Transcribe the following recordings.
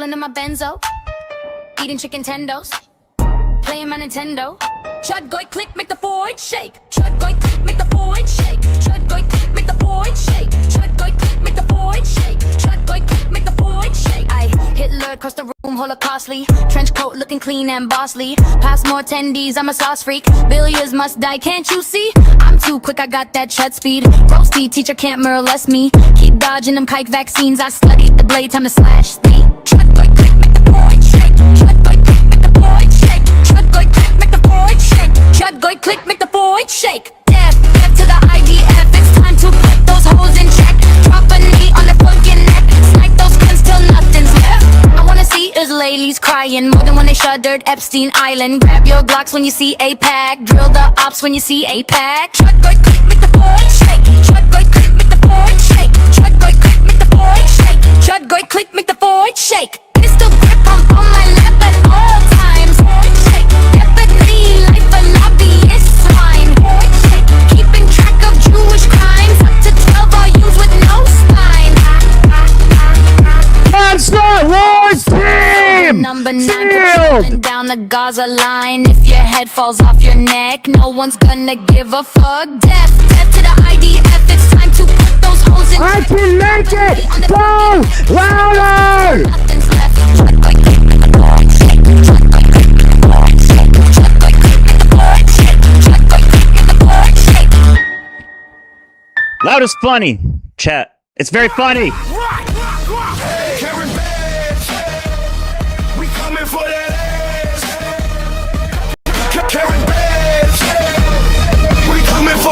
Rolling in my benzo, eating chicken tendos, playing my Nintendo. Chud goy click, make the void shake. Chud goy click, make the void shake. Chud goy click, make the void shake. Chud goy click, make the void shake. Chud goy click, make the void shake. I Hitler across the room, holocaustly. Trench coat looking clean and bossly. Pass more tendies, I'm a sauce freak. Billiards must die, can't you see? I'm too quick, I got that chud speed. Roasty, teacher can't molest me. Keep dodging them kike vaccines. I studied the blade, time to slash speed. Chud goy click, make the void shake. Chud goy click, make the void shake. Chud goy click, make the void shake. Chud goy click, make the void shake. Death, death to the IDF. It's time to put those hoes in check. Drop a knee on the fucking neck. Snipe those guns till nothing's left. I wanna see is ladies crying more than when they shuddered Epstein Island. Grab your Glocks when you see a pack. Drill the ops when you see a pack. Chud goy click, make the void shake. Chud goy click, make the void shake. Chud goy click, make the void shake. Chud goy click, make the void shake. Pistol grip on my lap at all times. Void shake. Definitely life a lobbyist swine. Void shake. Keeping track of Jewish crimes. Up to 12 volumes with no spine. Monster Wars team! Number 9, pulling down the Gaza line. If your head falls off your neck, no one's gonna give a fuck. Death, death to the IDF. It's time to put those hoes in. I can make it! Go louder! Nothing's left. Chud goy click, make the void shake. Chud goy click, make the void shake. Chud goy click, make the void shake. Chud goy click, make the void shake. Loud is funny, chat. It's very funny.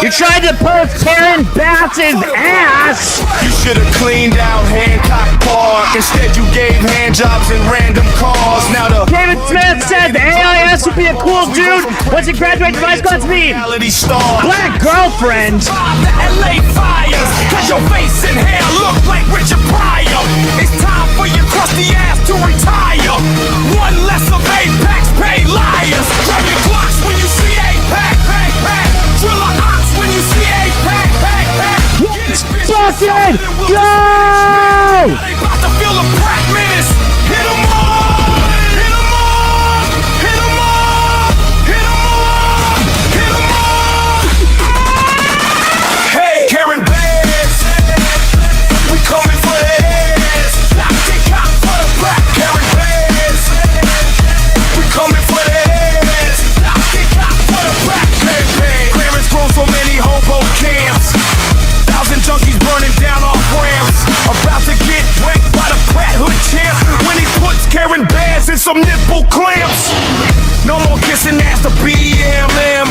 You tried to post Karen Bass's ass! You should've cleaned out Hancock Park. Instead you gave hand jobs and random cars. Now the David Smith said the AIS would be a cool dude once he graduates from high school. That's me. Black girlfriend. The LA fires, cause your face and hair look like Richard Pryor. It's time for your crusty ass to retire. One less of Apex paid liars. Grab your Glocks when you see Apex, drill a ox when you see Apex, Fucking go! They bout to feel a crack menace. Hit 'em all! Hit 'em all! Hit 'em all! Hit 'em all! Hit 'em all! Hey, Karen Bass, we coming for the ass. Lock the cop for the black. Karen Bass, we coming for the ass. Lock the cop for the black. Clarence grown so many hobo camps. Junkies burning down off ramps. About to get wrecked by the Pratt Hood champ when he puts Karen Bass in some nipple clamps. No more kissing ass to BLM.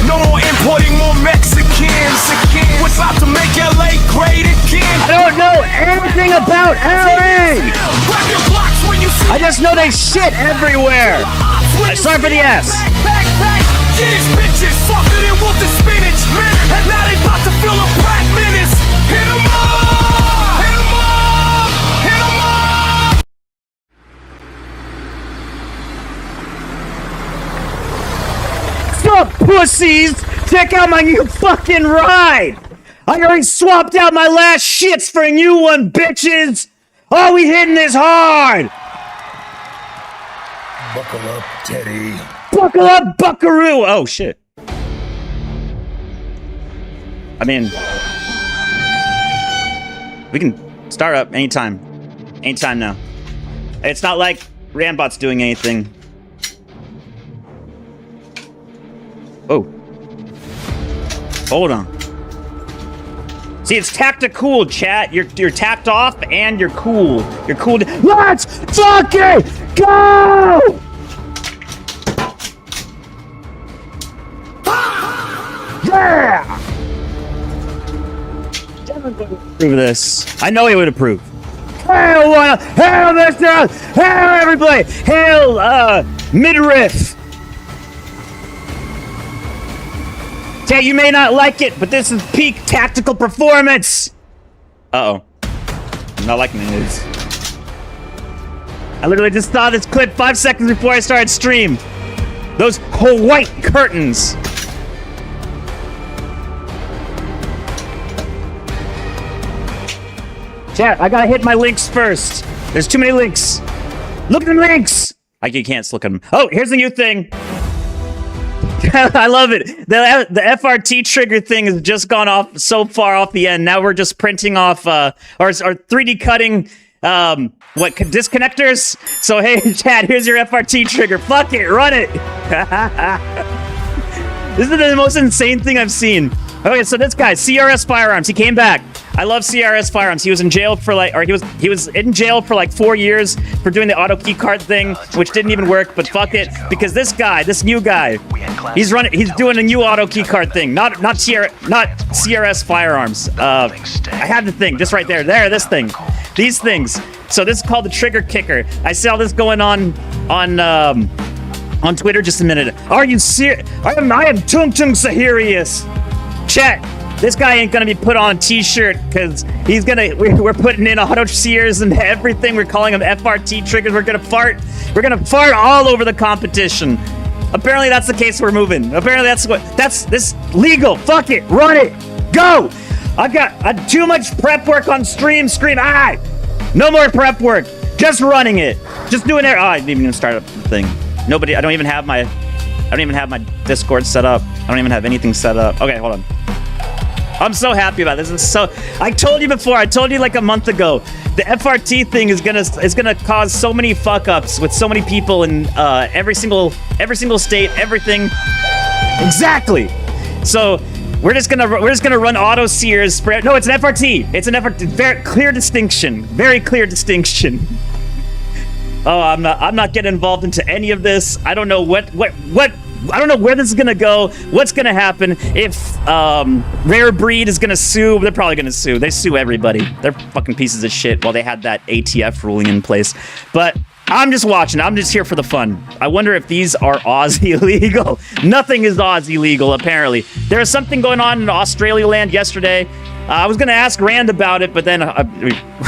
No more importing more Mexicans. We're about to make LA great again. I don't know anything about LA. I just know they shit everywhere. Sorry for the S. These bitches softer than wilted spinach. And now they about to feel a black menace. Hit 'em all! Hit 'em all! Hit 'em all! Sup, pussies? Check out my new fucking ride! I already swapped out my last shits for a new one, bitches! All we hitting is hard! Buckle up, Teddy. Buckle up, buckaroo! Oh, shit. I mean, we can start up anytime. Anytime now. It's not like Rambot's doing anything. Oh. Hold on. See, it's tactical, chat. You're tacked off and you're cool. You're cool. Let's fucking go! Yeah! Approve this. I know he would approve. Hail one, hail Mr. Hail everybody, hail midriff. Jay, you may not like it, but this is peak tactical performance. Uh-oh. I'm not liking this. I literally just saw this clip 5 seconds before I started stream. Those whole white curtains. Chat, I gotta hit my links first. There's too many links. Look at the links! Like, you can't look at them. Oh, here's the new thing. I love it. The FRT trigger thing has just gone off so far off the end. Now we're just printing off, or 3D cutting, disconnectors. So, hey, Chad, here's your FRT trigger. Fuck it, run it. This is the most insane thing I've seen. Okay, so this guy, CRS Firearms, he came back. I love CRS Firearms. He was in jail for he was in jail for like 4 years for doing the auto key card thing, which didn't even work, but fuck it, because this new guy, he's doing a new auto key card thing, not CRS Firearms. I had the thing, just right there, this thing, these things. So this is called the trigger kicker. I saw this going on Twitter just a minute. Are you serious? I am Tung Tung Sahirius. Chat, this guy ain't gonna be put on a t-shirt because we're putting in auto sears and everything. We're calling them FRT triggers. We're gonna fart all over the competition. Apparently that's the case we're moving. Apparently that's this legal. Fuck it, run it, go. I've got too much prep work on stream. No more prep work. Just running it. Just doing it. Oh, I didn't even start up the thing. Nobody. I don't even have my Discord set up. I don't even have anything set up. Okay, hold on. I'm so happy about this. I told you before. I told you like a month ago. The FRT thing is gonna cause so many fuck ups with so many people in every single state. Everything. Exactly. So we're just gonna run auto sears. No, it's an FRT. It's an FRT. Very clear distinction. Very clear distinction. Oh, I'm not getting involved into any of this. I don't know what I don't know where this is gonna go. What's gonna happen if Rare Breed is gonna sue? They're probably gonna sue. They sue everybody. They're fucking pieces of shit while they had that ATF ruling in place. But I'm just watching. I'm just here for the fun. I wonder if these are Aussie legal. Nothing is Aussie legal, apparently. There was something going on in Australia land yesterday. I was going to ask Rand about it, but then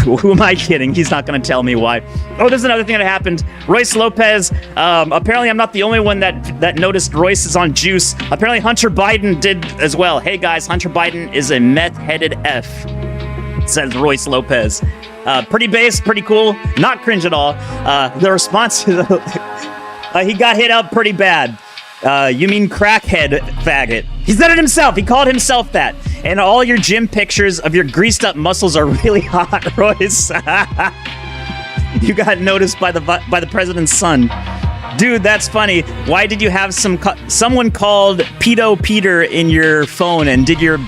who am I kidding? He's not going to tell me why. Oh, there's another thing that happened. Royce Lopez. Apparently, I'm not the only one that noticed Royce is on juice. Apparently, Hunter Biden did as well. Hey, guys, Hunter Biden is a meth-headed F, says Royce Lopez. Pretty base, pretty cool. Not cringe at all. The response to he got hit up pretty bad. You mean crackhead faggot. He said it himself. He called himself that. And all your gym pictures of your greased up muscles are really hot, Royce. You got noticed by the president's son. Dude, that's funny. Why did you have someone called Pedo Peter in your phone? And did you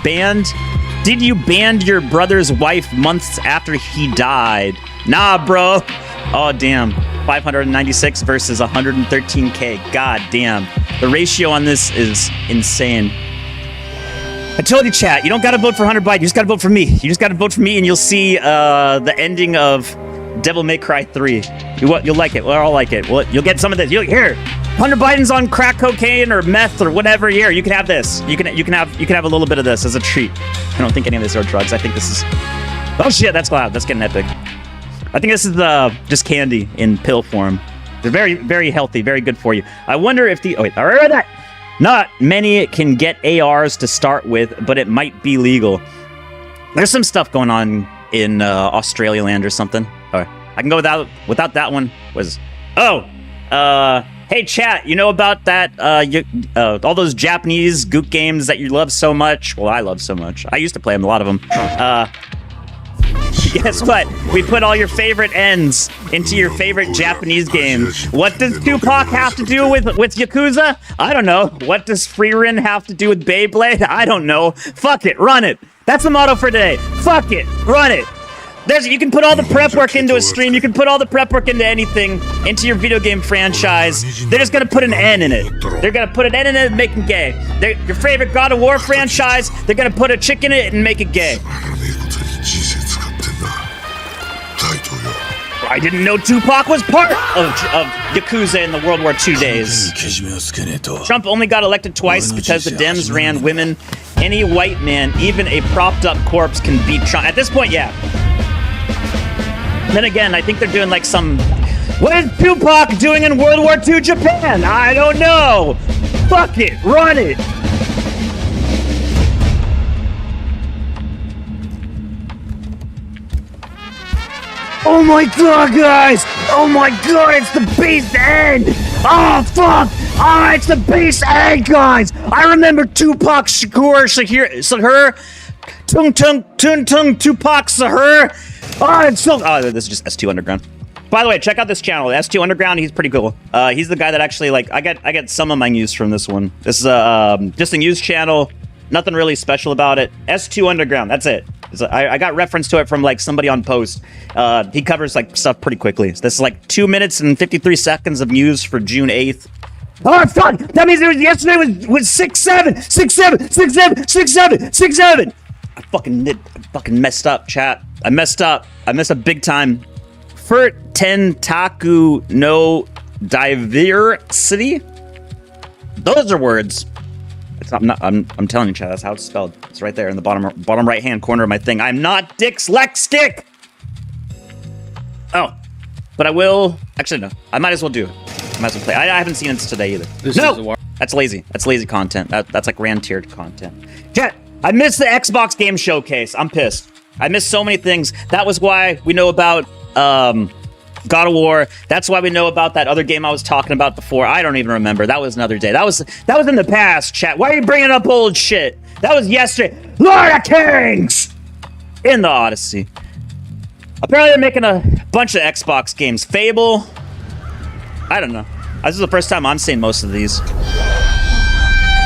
ban your brother's wife months after he died? Nah, bro. Oh, damn. 596 versus 113K. God damn. The ratio on this is insane. I told you, chat, you don't gotta vote for Hunter Biden. You just gotta vote for me. You just gotta vote for me and you'll see the ending of Devil May Cry 3. You'll like it. We'll all like it. You'll get some of this. Here, Hunter Biden's on crack cocaine or meth or whatever. Here, you can have this. You can have a little bit of this as a treat. I don't think any of this are drugs. I think this is... Oh shit, that's loud. That's getting epic. I think this is just candy in pill form. They're very, very healthy, very good for you. I wonder if the... Oh, wait. All right. Not many can get ARs to start with, but it might be legal. There's some stuff going on in Australia land or something. All right. I can go without that one. Hey, chat, you know about that, all those Japanese gook games that you love so much? Well, I love so much. I used to play them, a lot of them. Guess what? We put all your favorite ends into your favorite Japanese games. What does Tupac have to do with Yakuza? I don't know. What does Freerin have to do with Beyblade? I don't know. Fuck it, run it. That's the motto for today. Fuck it, run it. You can put all the prep work into a stream. You can put all the prep work into anything, into your video game franchise. They're just gonna put an N in it. They're gonna put an N in it and make it gay. Your favorite God of War franchise, they're gonna put a chick in it and make it gay. I didn't know Tupac was part of Yakuza in the World War II days. Trump only got elected twice because the Dems ran women. Any white man, even a propped up corpse, can beat Trump. At this point, yeah. Then again, I think they're doing like some... What is Tupac doing in World War II Japan? I don't know. Fuck it, run it. Oh my god, guys! Oh my god, it's the beast egg! Oh fuck! Oh, it's the beast egg, guys! I remember Tupac Shakur Shakur Tung Tung Tung Tung Tupac Shakur. Oh, it's so. Oh, this is just S2 Underground. By the way, check out this channel, S2 Underground. He's pretty cool. He's the guy that actually like I get some of my news from this one. This is just a news channel. Nothing really special about it. S2 Underground. That's it. I got reference to it from like somebody on Poast. He covers like stuff pretty quickly. So this is like 2 minutes and 53 seconds of news for June 8th. Oh fuck! That means it was yesterday was 6-7, 6-7, 6-7, 6-7, 6-7. I fucking messed up, chat. I messed up big time. For Tentaku no diversity. Those are words. I'm telling you, chat, that's how it's spelled. It's right there in the bottom right hand corner of my thing. I'm not dyslexic. Oh, but I will. Actually, no. I might as well do it. I might as well play. I haven't seen it today either. No, that's lazy. That's lazy content. That's like ran-tiered content. Chat, I missed the Xbox Game Showcase. I'm pissed. I missed so many things. That was why we know about God of War. That's why we know about that other game I was talking about before. I don't even remember. That was another day. That was in the past, chat. Why are you bringing up old shit? That was yesterday. Lord of Kings! In the Odyssey. Apparently they're making a bunch of Xbox games. Fable. I don't know. This is the first time I'm seeing most of these.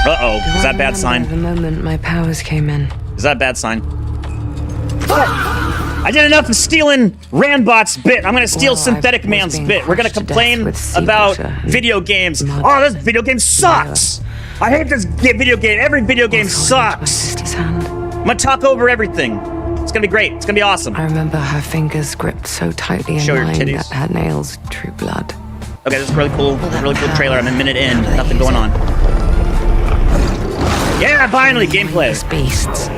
Uh-oh. Is that a bad sign? The moment my powers came in. Is that a bad sign? I did enough of stealing Randbot's bit. I'm gonna steal Synthetic Man's bit. We're gonna complain about video games. Oh, this video game sucks! I hate this video game. Every video game sucks. I'm gonna talk over everything. It's gonna be great. It's gonna be awesome. I remember her fingers gripped so tightly in mine that her nails drew blood. Okay, this is really cool trailer. I'm a minute in. Nothing going on. Yeah, finally, gameplay. Beasts.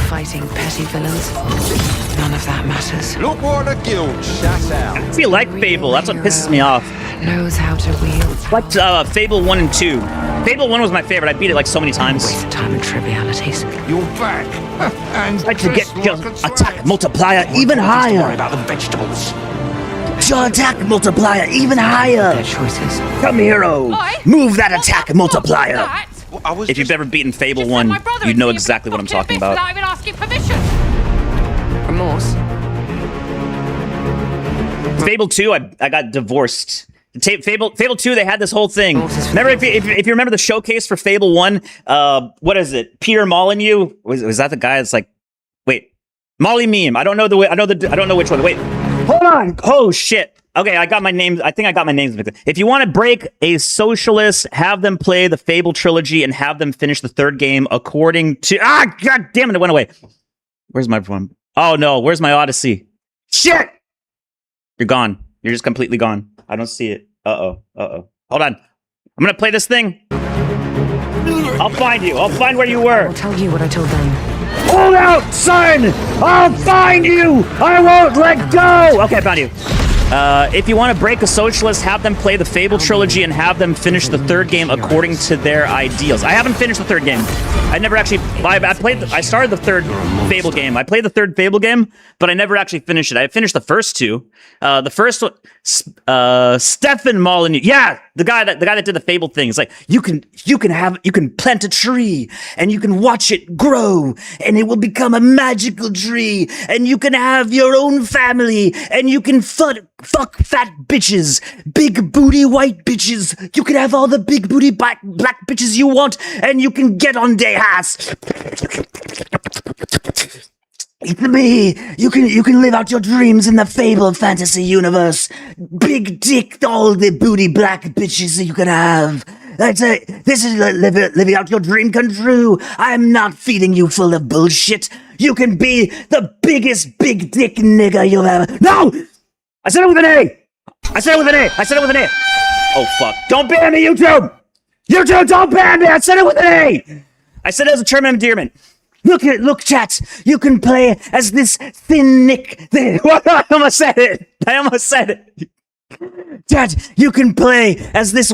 Fighting petty villains. None of that matters. Look what the guild shut out. I feel like Fable. That's what pisses me off. Knows how to wield. Like Fable 1 and 2. Fable 1 was my favorite. I beat it like so many times. Waste time and trivialities. You're back. And I to get your attack multiplier even higher. Worry about the vegetables. Your attack multiplier even higher. Their choices. Come hero. Move that attack multiplier. If you've ever beaten Fable 1, you'd know exactly what I'm talking about. Remorse. Fable 2, I got divorced. Fable 2, they had this whole thing. Remember, if you remember the showcase for Fable 1, what is it? Peter Molyneux? Was that the guy that's like, wait, Molly Meme. I don't know which one. Wait, hold on. Oh shit. Okay, I got my names. I think I got my names mixed. If you want to break a socialist, have them play the Fable trilogy and have them finish the third game according to... God damn it, it went away. Where's my one? Oh no, where's my Odyssey? Shit! You're gone. You're just completely gone. I don't see it. Uh-oh. Hold on. I'm gonna play this thing. I'll find you. I'll find where you were. I'll tell you what I told them. Hold out, son! I'll find you! I won't let go! Okay, I found you. If you want to break a socialist, have them play the Fable trilogy and have them finish the third game according to their ideals. I haven't finished the third game. I never actually... I started the third Fable game. I played the third Fable game, but I never actually finished it. I finished the first two. The first one... Stefan Molyneux. Yeah! The guy that did the Fable thing. It's like, you can plant a tree, and you can watch it grow, and it will become a magical tree, and you can have your own family, and you can fuck fat bitches, big booty white bitches. You can have all the big booty black bitches you want, and you can get on day ass. It's me. You can live out your dreams in the Fable fantasy universe. Big dick, all the booty black bitches you can have. That's it. This is living out your dream come true. I'm not feeding you full of bullshit. You can be the biggest big dick nigga you'll ever... No! I said it with an A! I said it with an A! Oh, fuck. Don't ban me, YouTube! YouTube, don't ban me! I said it with an A! I said it as a term of endearment. Look, chat. You can play as this thin Nick. I almost said it. Dad, you can play as this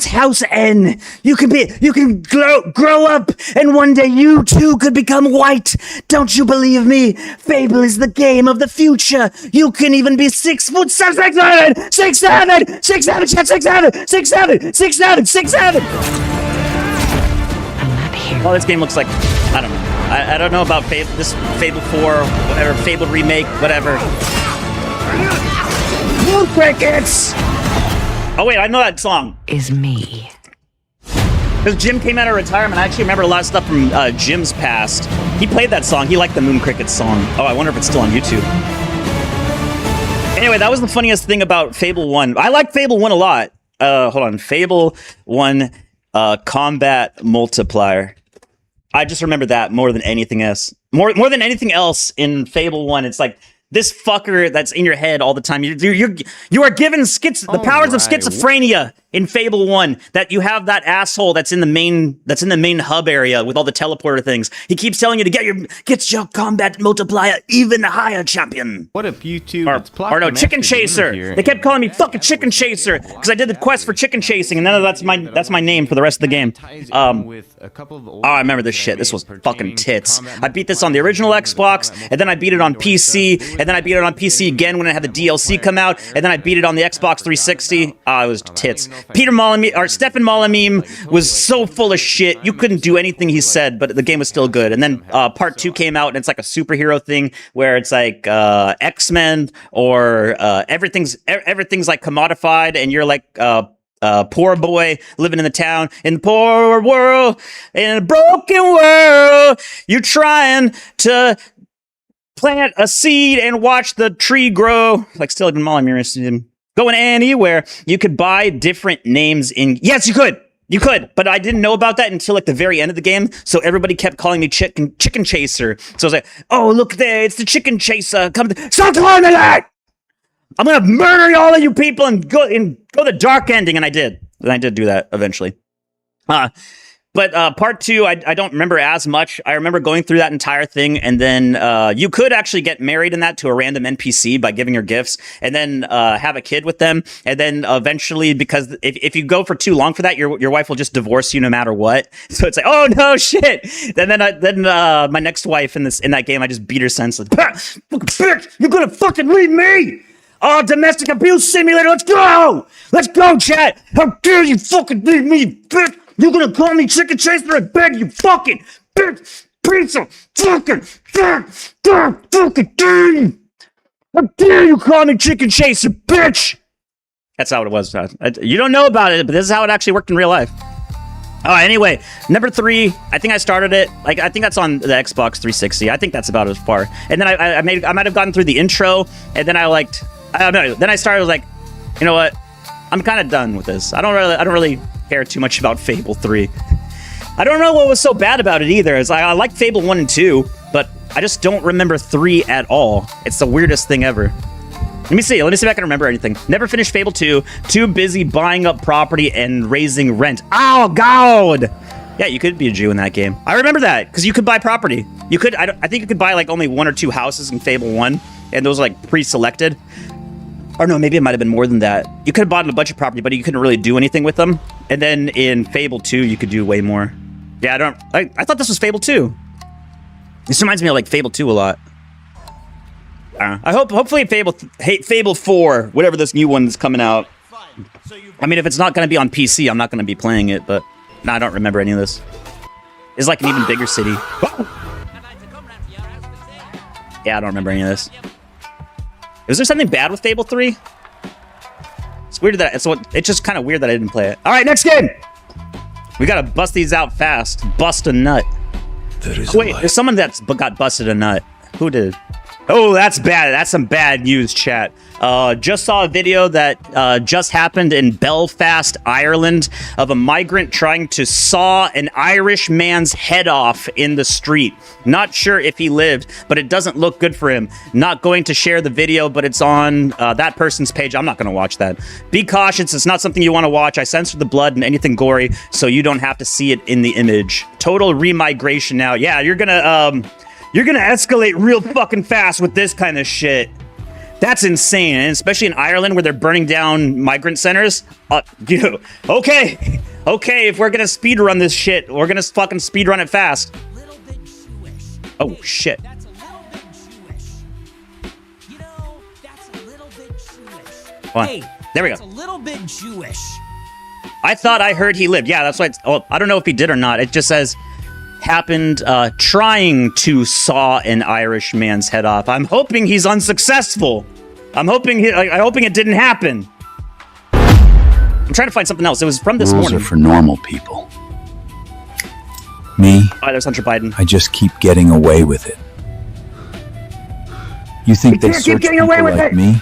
House N. You can grow up, and one day you too could become white. Don't you believe me? Fable is the game of the future. You can even be 6 foot 6'7", 6'7", 6'7", 6'7", 6'7", 6'7", 6'7". Oh, this game looks like, I don't know. I don't know about this Fable 4, whatever, Fable remake, whatever. Blue crickets! Oh wait, I know that song. Is me. Because Jim came out of retirement, I actually remember a lot of stuff from Jim's past. He played that song. He liked the Moon Crickets song. Oh, I wonder if it's still on YouTube. Anyway, that was the funniest thing about Fable 1. I like Fable 1 a lot. Hold on. Fable 1 Combat Multiplier. I just remember that more than anything else. More than anything else in Fable 1. It's like this fucker that's in your head all the time. You are given the powers of schizophrenia in Fable 1, that you have that asshole that's in the main hub area with all the teleporter things. He keeps telling you to get your combat multiplier even higher, champion. What if YouTube or no, Chicken Chaser. They kept calling me fucking Chicken Chaser because I did the quest for chicken chasing, and then that's my name for the rest of the game. I remember this shit. This was fucking tits. I beat this on the original Xbox, and then I beat it on PC, and then I beat it on PC again when it had the DLC come out, and then I beat it on the Xbox 360. It was tits. Stefan Malamim was so full of shit. You couldn't do anything he said, but the game was still good. And then part 2 came out, and it's like a superhero thing where it's like X-Men or everything's like commodified, and you're like poor boy living in the town, in the poor world, in a broken world. You're trying to plant a seed and watch the tree grow. Like Stefan Malamim. Going anywhere. You could buy different names in... Yes, you could! You could! But I didn't know about that until like the very end of the game, so everybody kept calling me Chicken Chaser. So I was like, oh, look there, it's the Chicken Chaser. Stop calling me that! I'm gonna murder all of you people and go the dark ending, and I did. And I did do that eventually. But part 2, I don't remember as much. I remember going through that entire thing, and then you could actually get married in that to a random NPC by giving her gifts, and then have a kid with them, and then eventually, because if you go for too long for that, your wife will just divorce you no matter what. So it's like, oh no, shit. Then my next wife in that game, I just beat her senseless. Fucking bitch, you're gonna fucking leave me. Oh, domestic abuse simulator, let's go! Let's go, chat! How dare you fucking leave me, bitch! You're gonna call me Chicken Chaser? I beg you, fucking bitch, piece of fucking thing! How dare you call me Chicken Chaser, bitch! That's how it was. You don't know about it, but this is how it actually worked in real life. Anyway, number 3, I think I started it, like, I think that's on the Xbox 360. I think that's about as far. And then I might have gotten through the intro, and then then I started, like, you know what? I'm kind of done with this. I don't really care too much about Fable 3. I don't know what was so bad about it either. I like Fable 1 and 2, but I just don't remember 3 at all. It's the weirdest thing ever. Let me see if I can remember anything. Never finished Fable 2. Too busy buying up property and raising rent. Oh, God! Yeah, you could be a Jew in that game. I remember that, because you could buy property. You could, I think you could buy like only 1 or 2 houses in Fable 1, and those are like pre-selected. Or no, maybe it might have been more than that. You could have bought a bunch of property, but you couldn't really do anything with them. And then in Fable 2, you could do way more. Yeah, I thought this was Fable 2. This reminds me of like Fable 2 a lot. Hopefully Fable 4, whatever this new one that's coming out. I mean, if it's not going to be on PC, I'm not going to be playing it, but no, I don't remember any of this. It's like an even bigger city. Yeah, I don't remember any of this. Was there something bad with Fable 3? It's weird that it's just kind of weird that I didn't play it. All right, next game. We gotta bust these out fast. Bust a nut. Wait, there's someone that's got busted a nut. Who did? Oh, that's bad. That's some bad news, chat. Just saw a video that just happened in Belfast, Ireland, of a migrant trying to saw an Irish man's head off in the street. Not sure if he lived, but it doesn't look good for him. Not going to share the video, but it's on that person's page. I'm not going to watch that. Be cautious. It's not something you want to watch. I censor the blood and anything gory, so you don't have to see it in the image. Total remigration now. Yeah, you're gonna escalate real fucking fast with this kind of shit. That's insane, and especially in Ireland where they're burning down migrant centers. Okay, if we're gonna speed run this shit, we're gonna fucking speed run it fast. Oh shit. That's a little bit Jewish. You know, that's a little bit Jewish. What? Hey, there we go. That's a little bit Jewish. I thought I heard he lived. Yeah, that's why. I don't know if he did or not. It just says happened trying to saw an Irish man's head off. I'm hoping he's unsuccessful. I'm hoping it didn't happen. I'm trying to find something else. It was from this Rules morning. are for normal people. Me, Oh, there's Hunter Biden. I just keep getting away with it. You think they can't keep search getting people away with like it. me?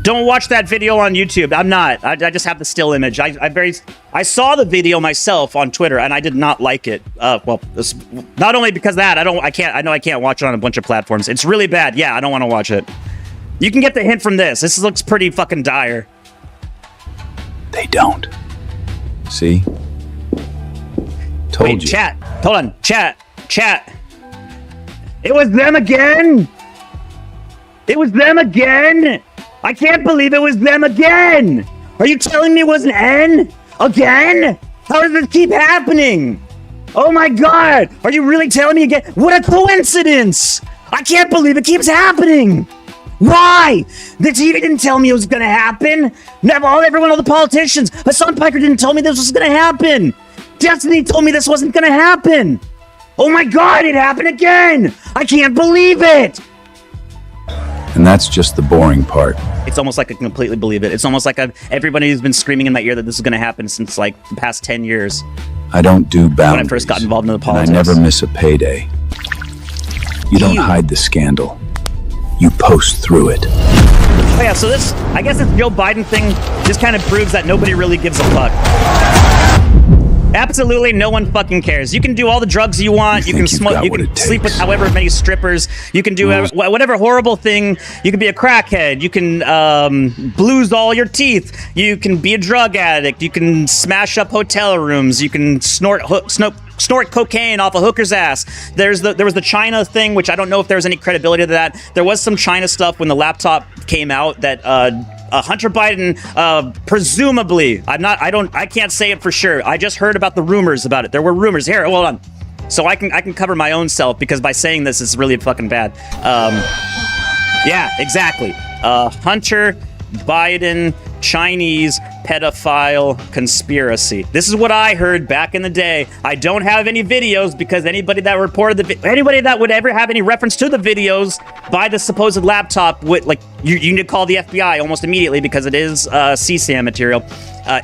Don't watch that video on YouTube. I'm not. I just have the still image. I saw the video myself on Twitter and I did not like it. Well, not only because of that, I know I can't watch it on a bunch of platforms. It's really bad. Yeah, I don't want to watch it. You can get the hint from this. This looks pretty fucking dire. They don't. See? Told Wait, you. chat. Hold on. Chat. It was them again. It was them again. I can't believe it was them again. Are you telling me it was an N? Again? How does this keep happening? Oh my God. Are you really telling me again? What a coincidence. I can't believe it keeps happening. Why? The TV didn't tell me it was going to happen. Everyone, all the politicians. Hassan Piker didn't tell me this was going to happen. Destiny told me this wasn't going to happen. Oh my God, it happened again. I can't believe it. And that's just the boring part. It's almost like I completely believe it. It's almost like everybody's been screaming in my ear that this is going to happen since like the past 10 years. I don't do boundaries. When I first got involved in the politics. And I never miss a payday. You don't hide the scandal. You post through it. Oh yeah, so I guess this Joe Biden thing just kind of proves that nobody really gives a fuck. Absolutely no one fucking cares. You can do all the drugs you want. You can smoke. You can sleep with however many strippers. You can do whatever horrible thing. You can be a crackhead. You can blues all your teeth. You can be a drug addict. You can smash up hotel rooms. You can snort cocaine off a hooker's ass. There was the China thing, which I don't know if there's any credibility to that. There was some China stuff when the laptop came out that Hunter Biden presumably, I can't say it for sure. I just heard about the rumors about it. There were rumors. Here, hold on. So I can cover my own self because by saying this is really fucking bad. Yeah, exactly. Hunter Biden Chinese pedophile conspiracy. This is what I heard back in the day. I don't have any videos because anybody that reported anybody that would ever have any reference to the videos by the supposed laptop would you need to call the FBI almost immediately because it is CSAM material.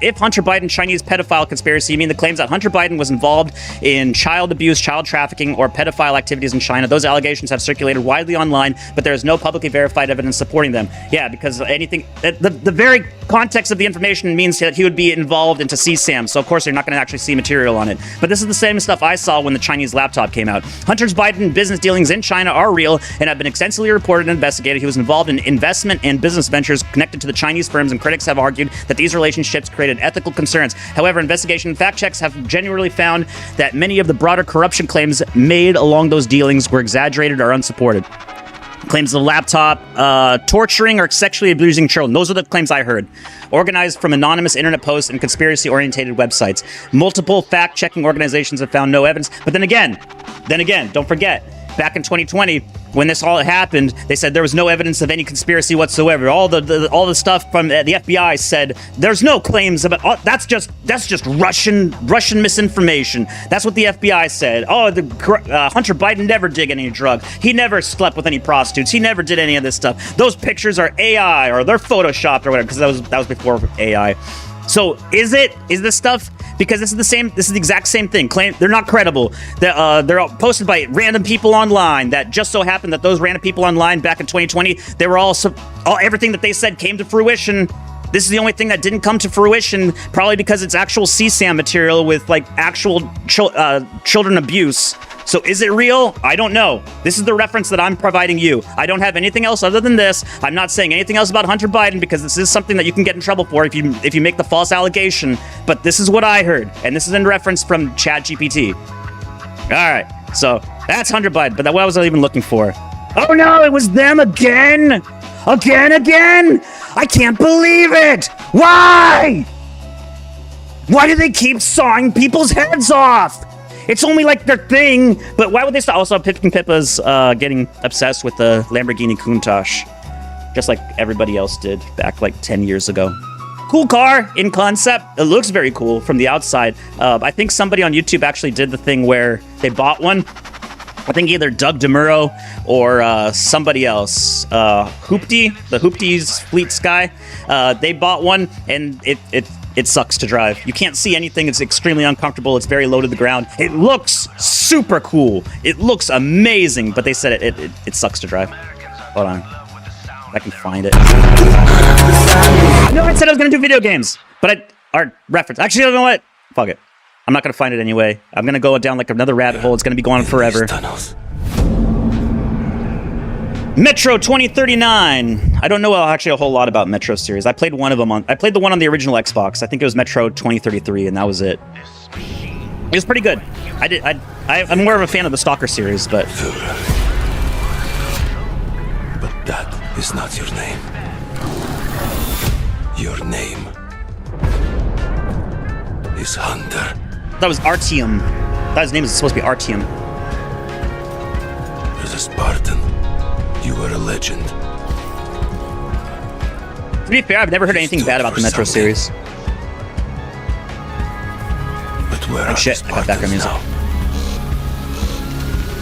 If Hunter Biden Chinese pedophile conspiracy, you mean the claims that Hunter Biden was involved in child abuse, child trafficking, or pedophile activities in China. Those allegations have circulated widely online, but there is no publicly verified evidence supporting them. Yeah, because the very context of the information means that he would be involved into CSAM, so of course you're not going to actually see material on it. But this is the same stuff I saw when the Chinese laptop came out. Hunter's Biden business dealings in China are real and have been extensively reported and investigated. He was involved in investment and business ventures connected to the Chinese firms, and critics have argued that these relationships created ethical concerns. However, investigation and fact checks have genuinely found that many of the broader corruption claims made along those dealings were exaggerated or unsupported. Claims of the laptop, torturing or sexually abusing children. Those are the claims I heard. Organized from anonymous internet posts and conspiracy-orientated websites. Multiple fact-checking organizations have found no evidence. But then again, don't forget, back in 2020, when this all happened, they said there was no evidence of any conspiracy whatsoever. All the stuff from the FBI said there's no claims about. That's just Russian misinformation. That's what the FBI said. Oh, Hunter Biden never did any drug. He never slept with any prostitutes. He never did any of this stuff. Those pictures are AI or they're photoshopped or whatever, because that was before AI. So is this stuff? Because this is the exact same thing. They're not credible. They're posted by random people online that just so happened that those random people online back in 2020, they were all everything that they said came to fruition. This is the only thing that didn't come to fruition, probably because it's actual CSAM material with actual children abuse. So is it real? I don't know. This is the reference that I'm providing you. I don't have anything else other than this. I'm not saying anything else about Hunter Biden because this is something that you can get in trouble for if you make the false allegation. But this is what I heard, and this is in reference from ChatGPT. All right, so that's Hunter Biden, but what was I even looking for? Oh no, it was them again! Again? I can't believe it! Why? Why do they keep sawing people's heads off? It's only like their thing, but why would they stop? Also, Pippa's getting obsessed with the Lamborghini Countach, just like everybody else did back like 10 years ago. Cool car in concept. It looks very cool from the outside. I think somebody on YouTube actually did the thing where they bought one. I think either Doug DeMuro or somebody else. Hoopty, the Hoopty's Fleet Sky. They bought one, and it sucks to drive. You can't see anything. It's extremely uncomfortable. It's very low to the ground. It looks super cool. It looks amazing, but they said it sucks to drive. Hold on. I can find it. No, I said I was gonna do video games, but our reference. Actually, you know what? Fuck it. I'm not gonna find it anyway. I'm gonna go down like another rabbit hole. It's gonna be going on forever. Metro 2039. I don't know actually a whole lot about Metro series. I played one of them I played the one on the original Xbox. I think it was Metro 2033, and that was it. It was pretty good. I'm more of a fan of the Stalker series, but. But that is not your name. Your name is Hunter. That was Artyom. That his name is supposed to be Artyom. As a Spartan, you were a legend. To be fair, I've never heard anything bad about the Metro series. But where are shit, the I got background music. Spartans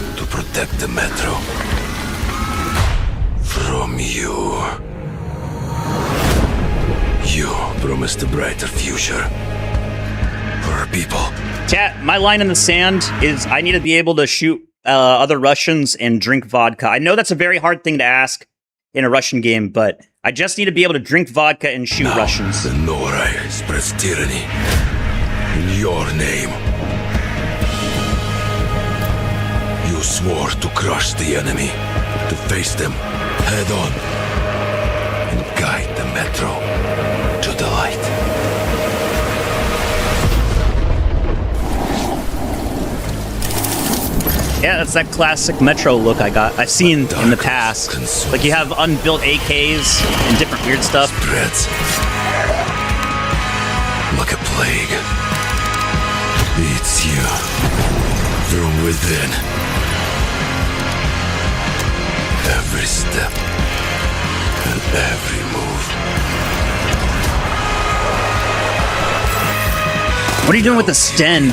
now? To protect the Metro from you. You promised a brighter future for our people. Chat, my line in the sand is I need to be able to shoot other Russians and drink vodka. I know that's a very hard thing to ask in a Russian game, but I just need to be able to drink vodka and shoot Now, Russians. The Norai spreads tyranny in your name. You swore to crush the enemy, to face them head on, and guide the Metro to the light. Yeah, that's that classic Metro look I've seen in the past. Like you have unbuilt AKs and different weird stuff. Spreads like a plague. Eats you from within. Every step and every move. What are you doing with the Sten?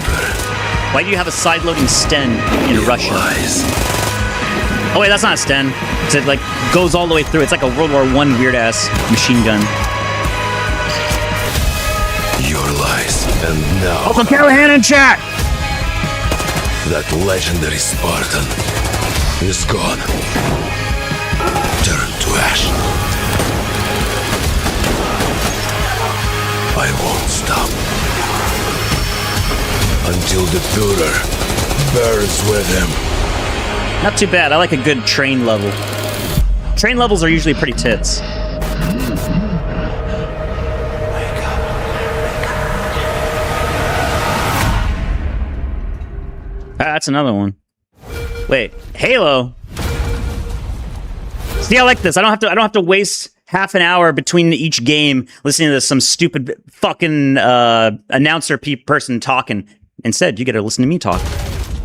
Why do you have a side-loading Sten in Russia? Lies. Oh wait, that's not a Sten. It like goes all the way through. It's like a World War I weird-ass machine gun. Your lies, and now Uncle Callahan in chat! that legendary Spartan is gone. Turn to ash. I won't stop until the Führer burns with him. Not too bad. I like a good train level. Train levels are usually pretty tits. That's another one. Wait, Halo. See, I like this. I don't have to waste half an hour between each game listening to some stupid fucking announcer person talking. Instead, you get to listen to me talk.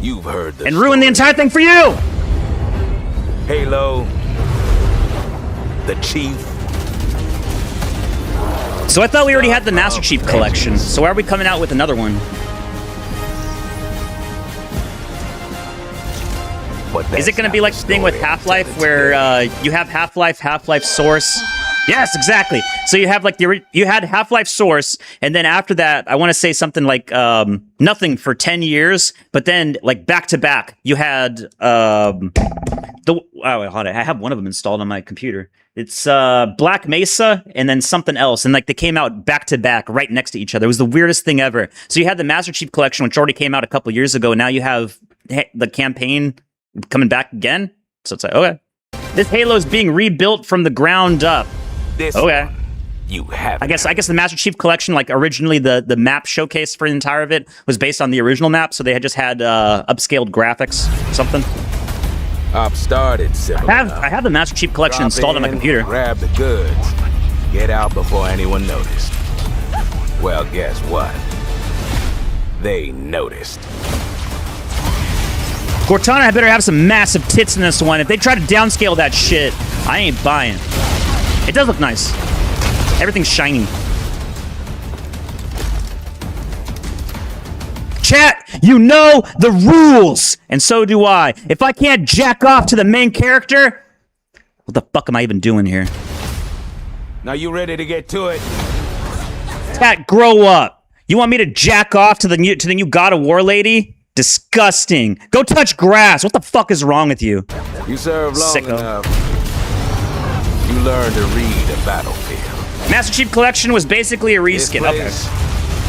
You've heard and ruin the entire thing for you. Halo, the Chief. So I thought we already had the Master Chief Collection. So why are we coming out with another one? Is it going to be like the thing with Half-Life where you have Half-Life, Half-Life Source? Yes, exactly. So you have like you had Half-Life Source, and then after that, I want to say something like nothing for 10 years, but then like back to back, you had hold on, I have one of them installed on my computer. It's Black Mesa and then something else, and like they came out back to back right next to each other. It was the weirdest thing ever. So you had the Master Chief Collection, which already came out a couple years ago. Now you have the campaign coming back again. So it's like, okay, this Halo is being rebuilt from the ground up. Okay. You have. I guess the Master Chief Collection, like originally the map showcase for the entire of it was based on the original map, so they had just had upscaled graphics or something. I've started simple I enough. have the Master Chief Collection Drop installed on my in, computer. Grab the goods. Get out before anyone noticed. Well, guess what? They noticed. Cortana had better have some massive tits in this one. If they try to downscale that shit, I ain't buying. It does look nice. Everything's shiny. Chat, you know the rules, and so do I. If I can't jack off to the main character, what the fuck am I even doing here? Now you ready to get to it? Chat, grow up. You want me to jack off to the new God of War lady? Disgusting. Go touch grass. What the fuck is wrong with you? You serve long Sicko. enough. You learn to read a battlefield. Master Chief Collection was basically a This reskin. Okay, place,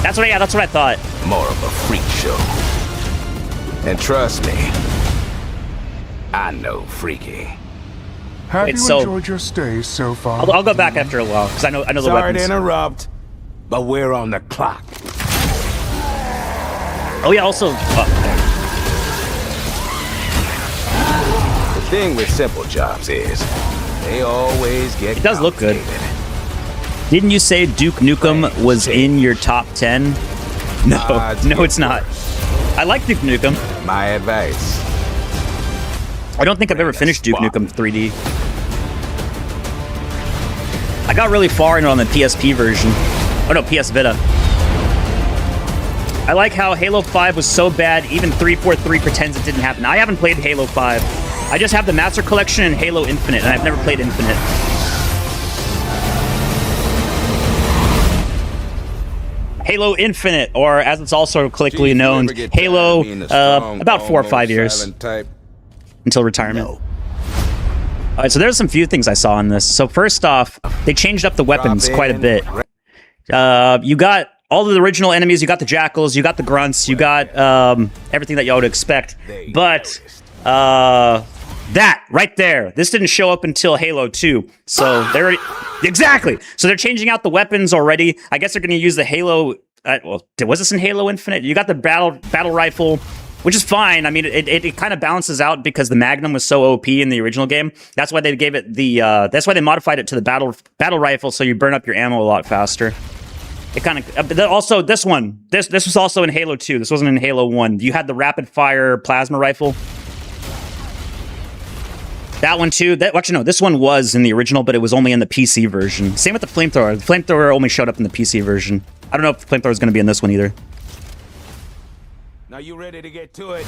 that's what I thought. more of a freak show. And trust me, I know freaky. Have Wait, you so- enjoyed your stay so far? I'll go back after a while because I know the Sorry to weapons. interrupt, but we're on the clock. Oh yeah, also. The thing with simple jobs is they always get It does look good. complicated. Didn't you say Duke Nukem was in your top 10? No, Odds no, get it's not. worse. I like Duke Nukem. My advice. I don't think I've ever finished Duke Nukem 3D. I got really far into it on the PSP version. Oh no, PS Vita. I like how Halo 5 was so bad, even 343 pretends it didn't happen. I haven't played Halo 5. I just have the Master Collection and Halo Infinite, and I've never played Infinite. Halo Infinite, or as it's also colloquially known, Halo, about 4 or 5 years until retirement. All right, so there's some few things I saw in this. So first off, they changed up the weapons quite a bit. You got all of the original enemies, you got the jackals, you got the grunts, you got everything that y'all would expect. But that right there, this didn't show up until Halo 2. So they're already, exactly. So they're changing out the weapons already. I guess they're going to use the Halo. Well, was this in Halo Infinite? You got the battle rifle, which is fine. I mean, it kind of balances out because the Magnum was so OP in the original game. That's why they gave it the. That's why they modified it to the battle rifle, so you burn up your ammo a lot faster. It kind of also this was also in Halo 2. This wasn't in Halo 1. You had the rapid fire plasma rifle. That one too. Actually, no, this one was in the original, but it was only in the PC version. Same with the flamethrower. The flamethrower only showed up in the PC version. I don't know if the flamethrower is going to be in this one either. Now you ready to get to it?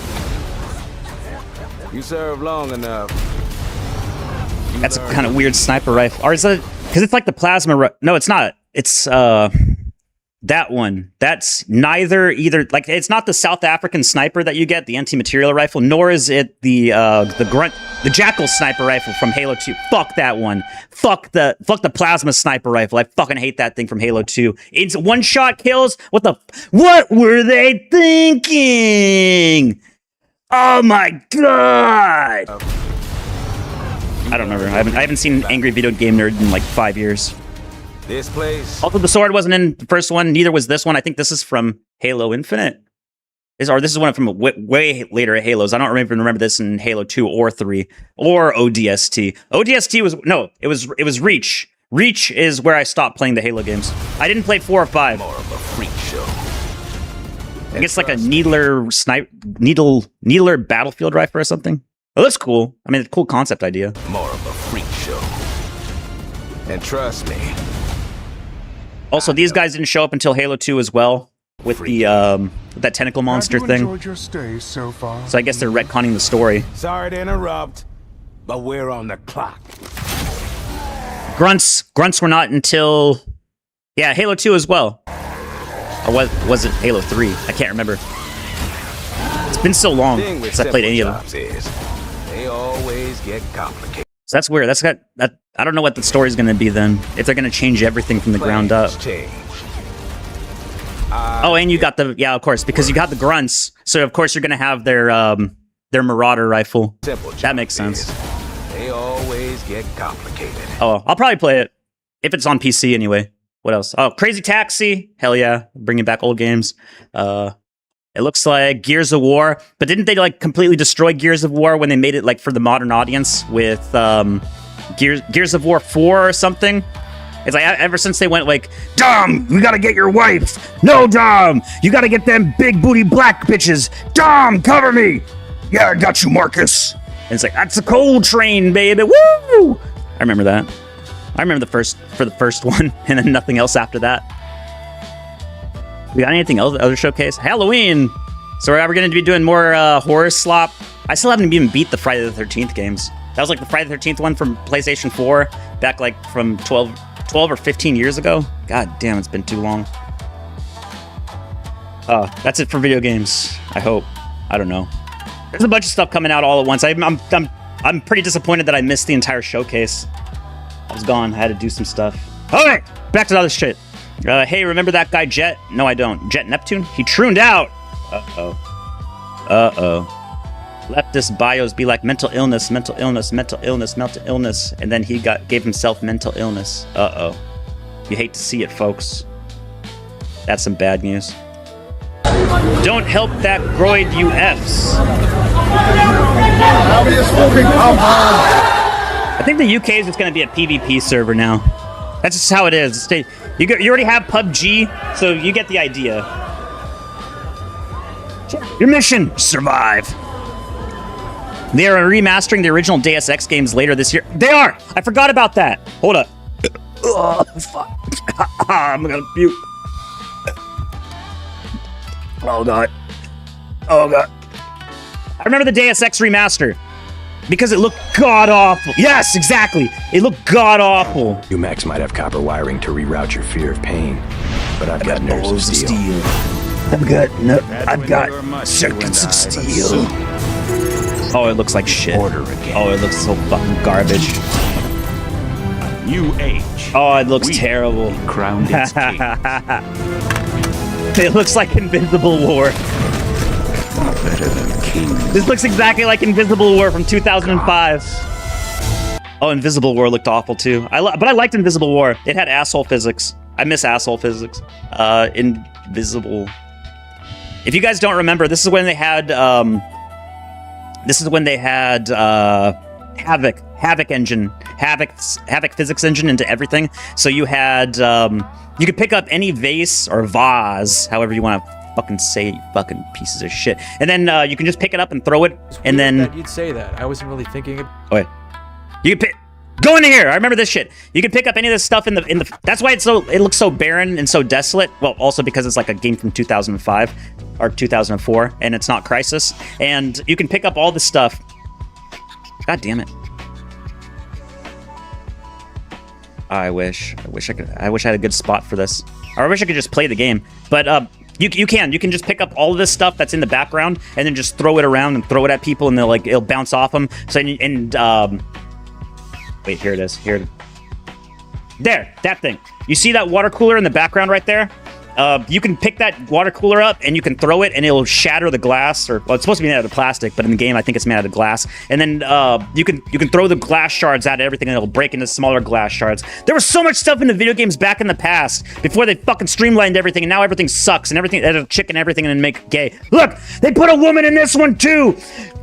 You serve long enough. That's a kind of weird sniper rifle. Or is it? Because it's like the plasma. No, it's not. It's that one. That's neither either. Like it's not the South African sniper that you get, the anti-material rifle, nor is it the jackal sniper rifle from Halo 2. Fuck that one. Fuck the plasma sniper rifle. I fucking hate that thing from Halo 2. It's one-shot kills. What were they thinking? Oh my god! I don't remember. I haven't seen Angry Video Game Nerd in like 5 years. This place. Also, the sword wasn't in the first one. Neither was this one. I think this is from Halo Infinite. This is one from way later Halos. I don't even remember this in Halo 2 or 3 or ODST. ODST was it was Reach. Reach is where I stopped playing the Halo games. I didn't play 4 or 5. More of a freak show. I guess like a needler battlefield rifle or something. Oh, that's cool. I mean, cool concept idea. More of a freak show. And trust me. Also, these guys didn't show up until Halo 2 as well, with the that tentacle monster Have you thing. enjoyed your stay so far? So I guess they're retconning the story. Sorry to interrupt, but we're on the clock. Grunts were not until Halo 2 as well. Or was it Halo 3? I can't remember. It's been so long Thing with since I played any of them. simple jobs is they always get complicated. So that's weird. I don't know what the story's going to be then. If they're going to change everything from the ground up. Plans change. Oh, and you got of course, because you got the grunts. So of course you're going to have their Marauder rifle. Simple That makes jobs sense. is They always get complicated. Oh, I'll probably play it if it's on PC anyway. What else? Oh, Crazy Taxi. Hell yeah, bringing back old games. And It looks like Gears of War, but didn't they like completely destroy Gears of War when they made it like for the modern audience with Gears of War 4 or something? It's like ever since they went like, Dom, you gotta get your wife. No, Dom, you gotta get them big booty black bitches. Dom, cover me. Yeah, I got you, Marcus. And it's like, that's a Cold Train, baby. Woo! I remember that. I remember the first one, and then nothing else after that. We got anything else? Other showcase? Halloween. So we're going to be doing more horror slop. I still haven't even beat the Friday the 13th games. That was like the Friday the 13th one from PlayStation 4, back like from 12 or 15 years ago. God damn, it's been too long. That's it for video games. I hope. I don't know. There's a bunch of stuff coming out all at once. I'm pretty disappointed that I missed the entire showcase. I was gone. I had to do some stuff. All right, back to the other shit. Hey, remember that guy Jet? No, I don't. Jet Neptune? He trooned out. Leftist bios be like mental illness, mental illness, mental illness, mental illness, and then he gave himself mental illness. You hate to see it, folks. That's some bad news. Don't help that groid, you Fs. I think the UK is just going to be a PvP server now. That's just how it is. You already have PUBG, so you get the idea. Your mission, survive. They are remastering the original Deus Ex games later this year. They are! I forgot about that. Hold up. Oh, fuck. I'm gonna puke. Oh, God. Oh, God. I remember the Deus Ex remaster. Because it looked god-awful. Yes, exactly. It looked god-awful. UMax might have copper wiring to reroute your fear of pain, but I've got nerves of steel. I've got circuits of steel. Oh, it looks like shit. Order again. Oh, it looks so fucking garbage. New age. Oh, it looks terrible. Crowned its king. It looks like Invisible War. Better than kings. This looks exactly like Invisible War from 2005. Oh, Invisible War looked awful too. But I liked Invisible War. It had asshole physics. I miss asshole physics. Invisible. If you guys don't remember, this is when they had Havoc engine, Havoc physics engine into everything. So you had you could pick up any vase or vase, however you want to fucking say, you fucking pieces of shit. And then you can just pick it up and throw it, and then that you'd say that. I wasn't really thinking of. Oh, wait. You can pick. Go into here. I remember this shit. You can pick up any of this stuff in the. That's why it looks so barren and so desolate. Well, also because it's like a game from 2005 or 2004, and it's not Crisis. And you can pick up all this stuff. God damn it. I wish I had a good spot for this. Or I wish I could just play the game. But you can just pick up all of this stuff that's in the background and then just throw it around and throw it at people, and it'll bounce off them. So wait, here it is. Here. There, that thing. You see that water cooler in the background right there? You can pick that water cooler up and you can throw it and it'll shatter the glass, or well, it's supposed to be made out of plastic, but in the game I think it's made out of glass. And then you can throw the glass shards out of everything and it'll break into smaller glass shards. There was so much stuff in the video games back in the past before they fucking streamlined everything, and now everything sucks and everything edit chicken everything and then make it gay. Look, they put a woman in this one too.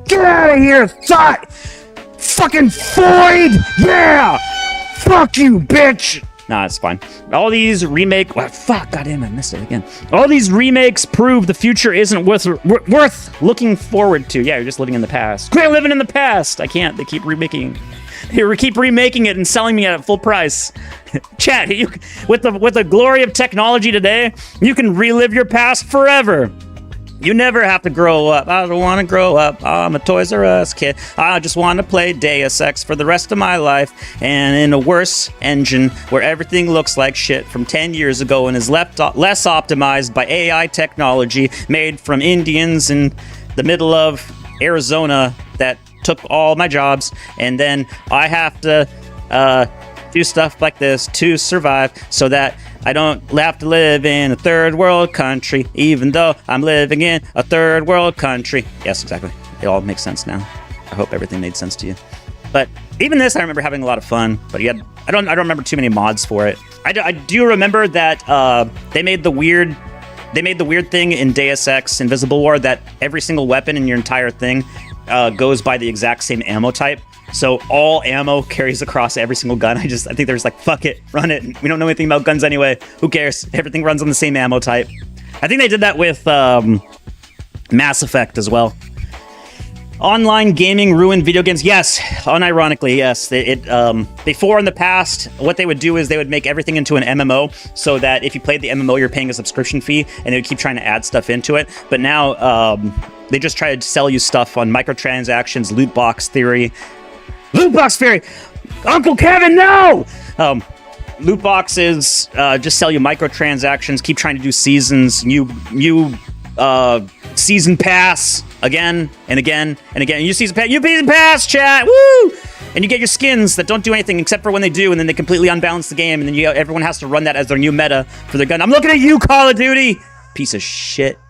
Get out of here, thought. Fucking Floyd! Yeah! Fuck you, bitch! Nah, it's fine. All these remake... Well, fuck, goddamn, I missed it again. All these remakes prove the future isn't worth looking forward to. Yeah, you're just living in the past. Quit living in the past! I can't. They keep remaking... They keep remaking it and selling me at full price. Chat, with the glory of technology today, you can relive your past forever. You never have to grow up. I don't want to grow up. I'm a Toys R Us kid. I just want to play Deus Ex for the rest of my life. And in a worse engine where everything looks like shit from 10 years ago and is less optimized by AI technology made from Indians in the middle of Arizona that took all my jobs. And then I have to do stuff like this to survive so that I don't have to live in a third world country, even though I'm living in a third world country. Yes, exactly. It all makes sense now. I hope everything made sense to you. But even this, I remember having a lot of fun. But I don't remember too many mods for it. I do remember that they made the weird They made the weird thing in Deus Ex Invisible War that every single weapon in your entire thing goes by the exact same ammo type. So all ammo carries across every single gun. I think there's like, fuck it, run it. We don't know anything about guns anyway. Who cares? Everything runs on the same ammo type. I think they did that with Mass Effect as well. Online gaming ruined video games. Yes, unironically, yes. Before in the past, what they would do is they would make everything into an MMO so that if you played the MMO, you're paying a subscription fee, and they would keep trying to add stuff into it. But now they just try to sell you stuff on microtransactions, loot box theory. Loot box theory! Uncle Kevin, no! Loot boxes just sell you microtransactions, keep trying to do seasons, new season pass again and again and again. You season pass, chat, woo! And you get your skins that don't do anything except for when they do, and then they completely unbalance the game, and then everyone has to run that as their new meta for their gun. I'm looking at you, Call of Duty! Piece of shit.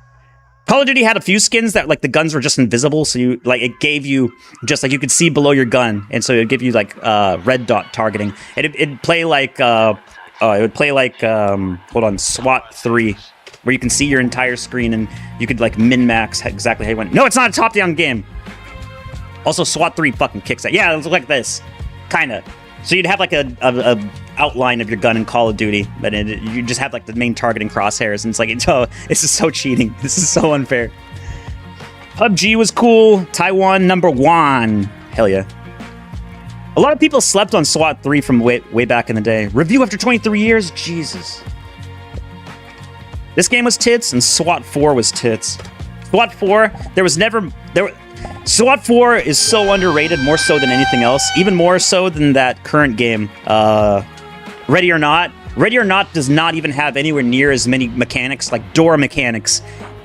Call of Duty had a few skins that, like, the guns were just invisible, so you, like, it gave you just, like, you could see below your gun, and so it would give you, like, red dot targeting. And it'd play like, hold on, SWAT 3, where you can see your entire screen, and you could, like, min-max exactly how you went. No, it's not a top-down game! Also, SWAT 3 fucking kicks that. Yeah, it looks like this. Kinda. So you'd have, like, a outline of your gun in Call of Duty, but you just have, like, the main targeting crosshairs, and it's like, this is so cheating. This is so unfair. PUBG was cool. Taiwan #1. Hell yeah. A lot of people slept on SWAT 3 from way back in the day. Review after 23 years? Jesus. This game was tits, and SWAT 4 was tits. SWAT 4, SWAT 4 is so underrated, more so than anything else. Even more so than that current game, Ready or Not. Ready or Not does not even have anywhere near as many mechanics, like door mechanics,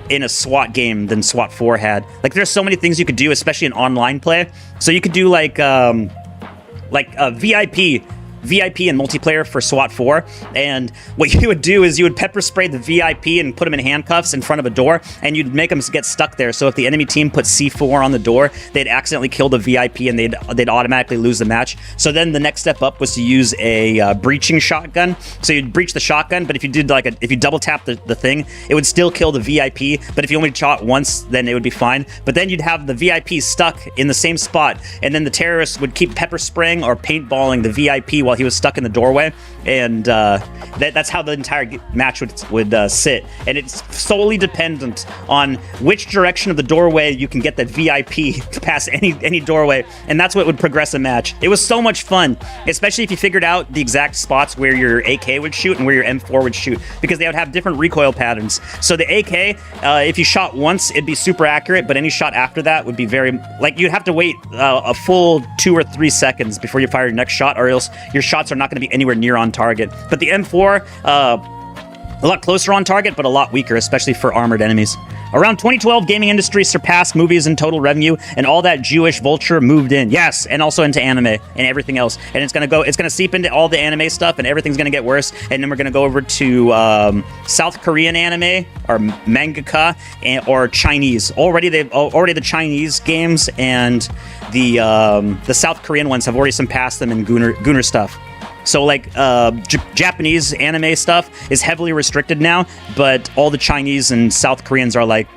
in a SWAT game than SWAT 4 had. Like, there's so many things you could do, especially in online play. So you could do like VIP and multiplayer for SWAT 4, and what you would do is you would pepper spray the VIP and put them in handcuffs in front of a door, and you'd make them get stuck there. So if the enemy team put C4 on the door, they'd accidentally kill the VIP and they'd automatically lose the match. So then the next step up was to use a breaching shotgun. So you'd breach the shotgun, but if you did if you double tap the thing, it would still kill the VIP. But if you only shot once, then it would be fine. But then you'd have the VIP stuck in the same spot, and then the terrorists would keep pepper spraying or paintballing the VIP while he was stuck in the doorway, and that's how the entire match would sit. And it's solely dependent on which direction of the doorway you can get that VIP to pass any doorway, and that's what would progress a match. It was so much fun, especially if you figured out the exact spots where your AK would shoot and where your M4 would shoot, because they would have different recoil patterns. So the AK, if you shot once, it'd be super accurate, but any shot after that would be very, like, you'd have to wait a full 2 or 3 seconds before you fire your next shot, or else your shots are not going to be anywhere near on target. But the M4, a lot closer on target, but a lot weaker, especially for armored enemies. Around 2012, gaming industry surpassed movies in total revenue, and all that Jewish vulture moved in. Yes, and also into anime and everything else. And it's gonna seep into all the anime stuff, and everything's gonna get worse. And then we're gonna go over to South Korean anime, or mangaka, or Chinese. Already the Chinese games and the South Korean ones have already surpassed them in Gunner stuff. So, like, Japanese anime stuff is heavily restricted now, but all the Chinese and South Koreans are, like,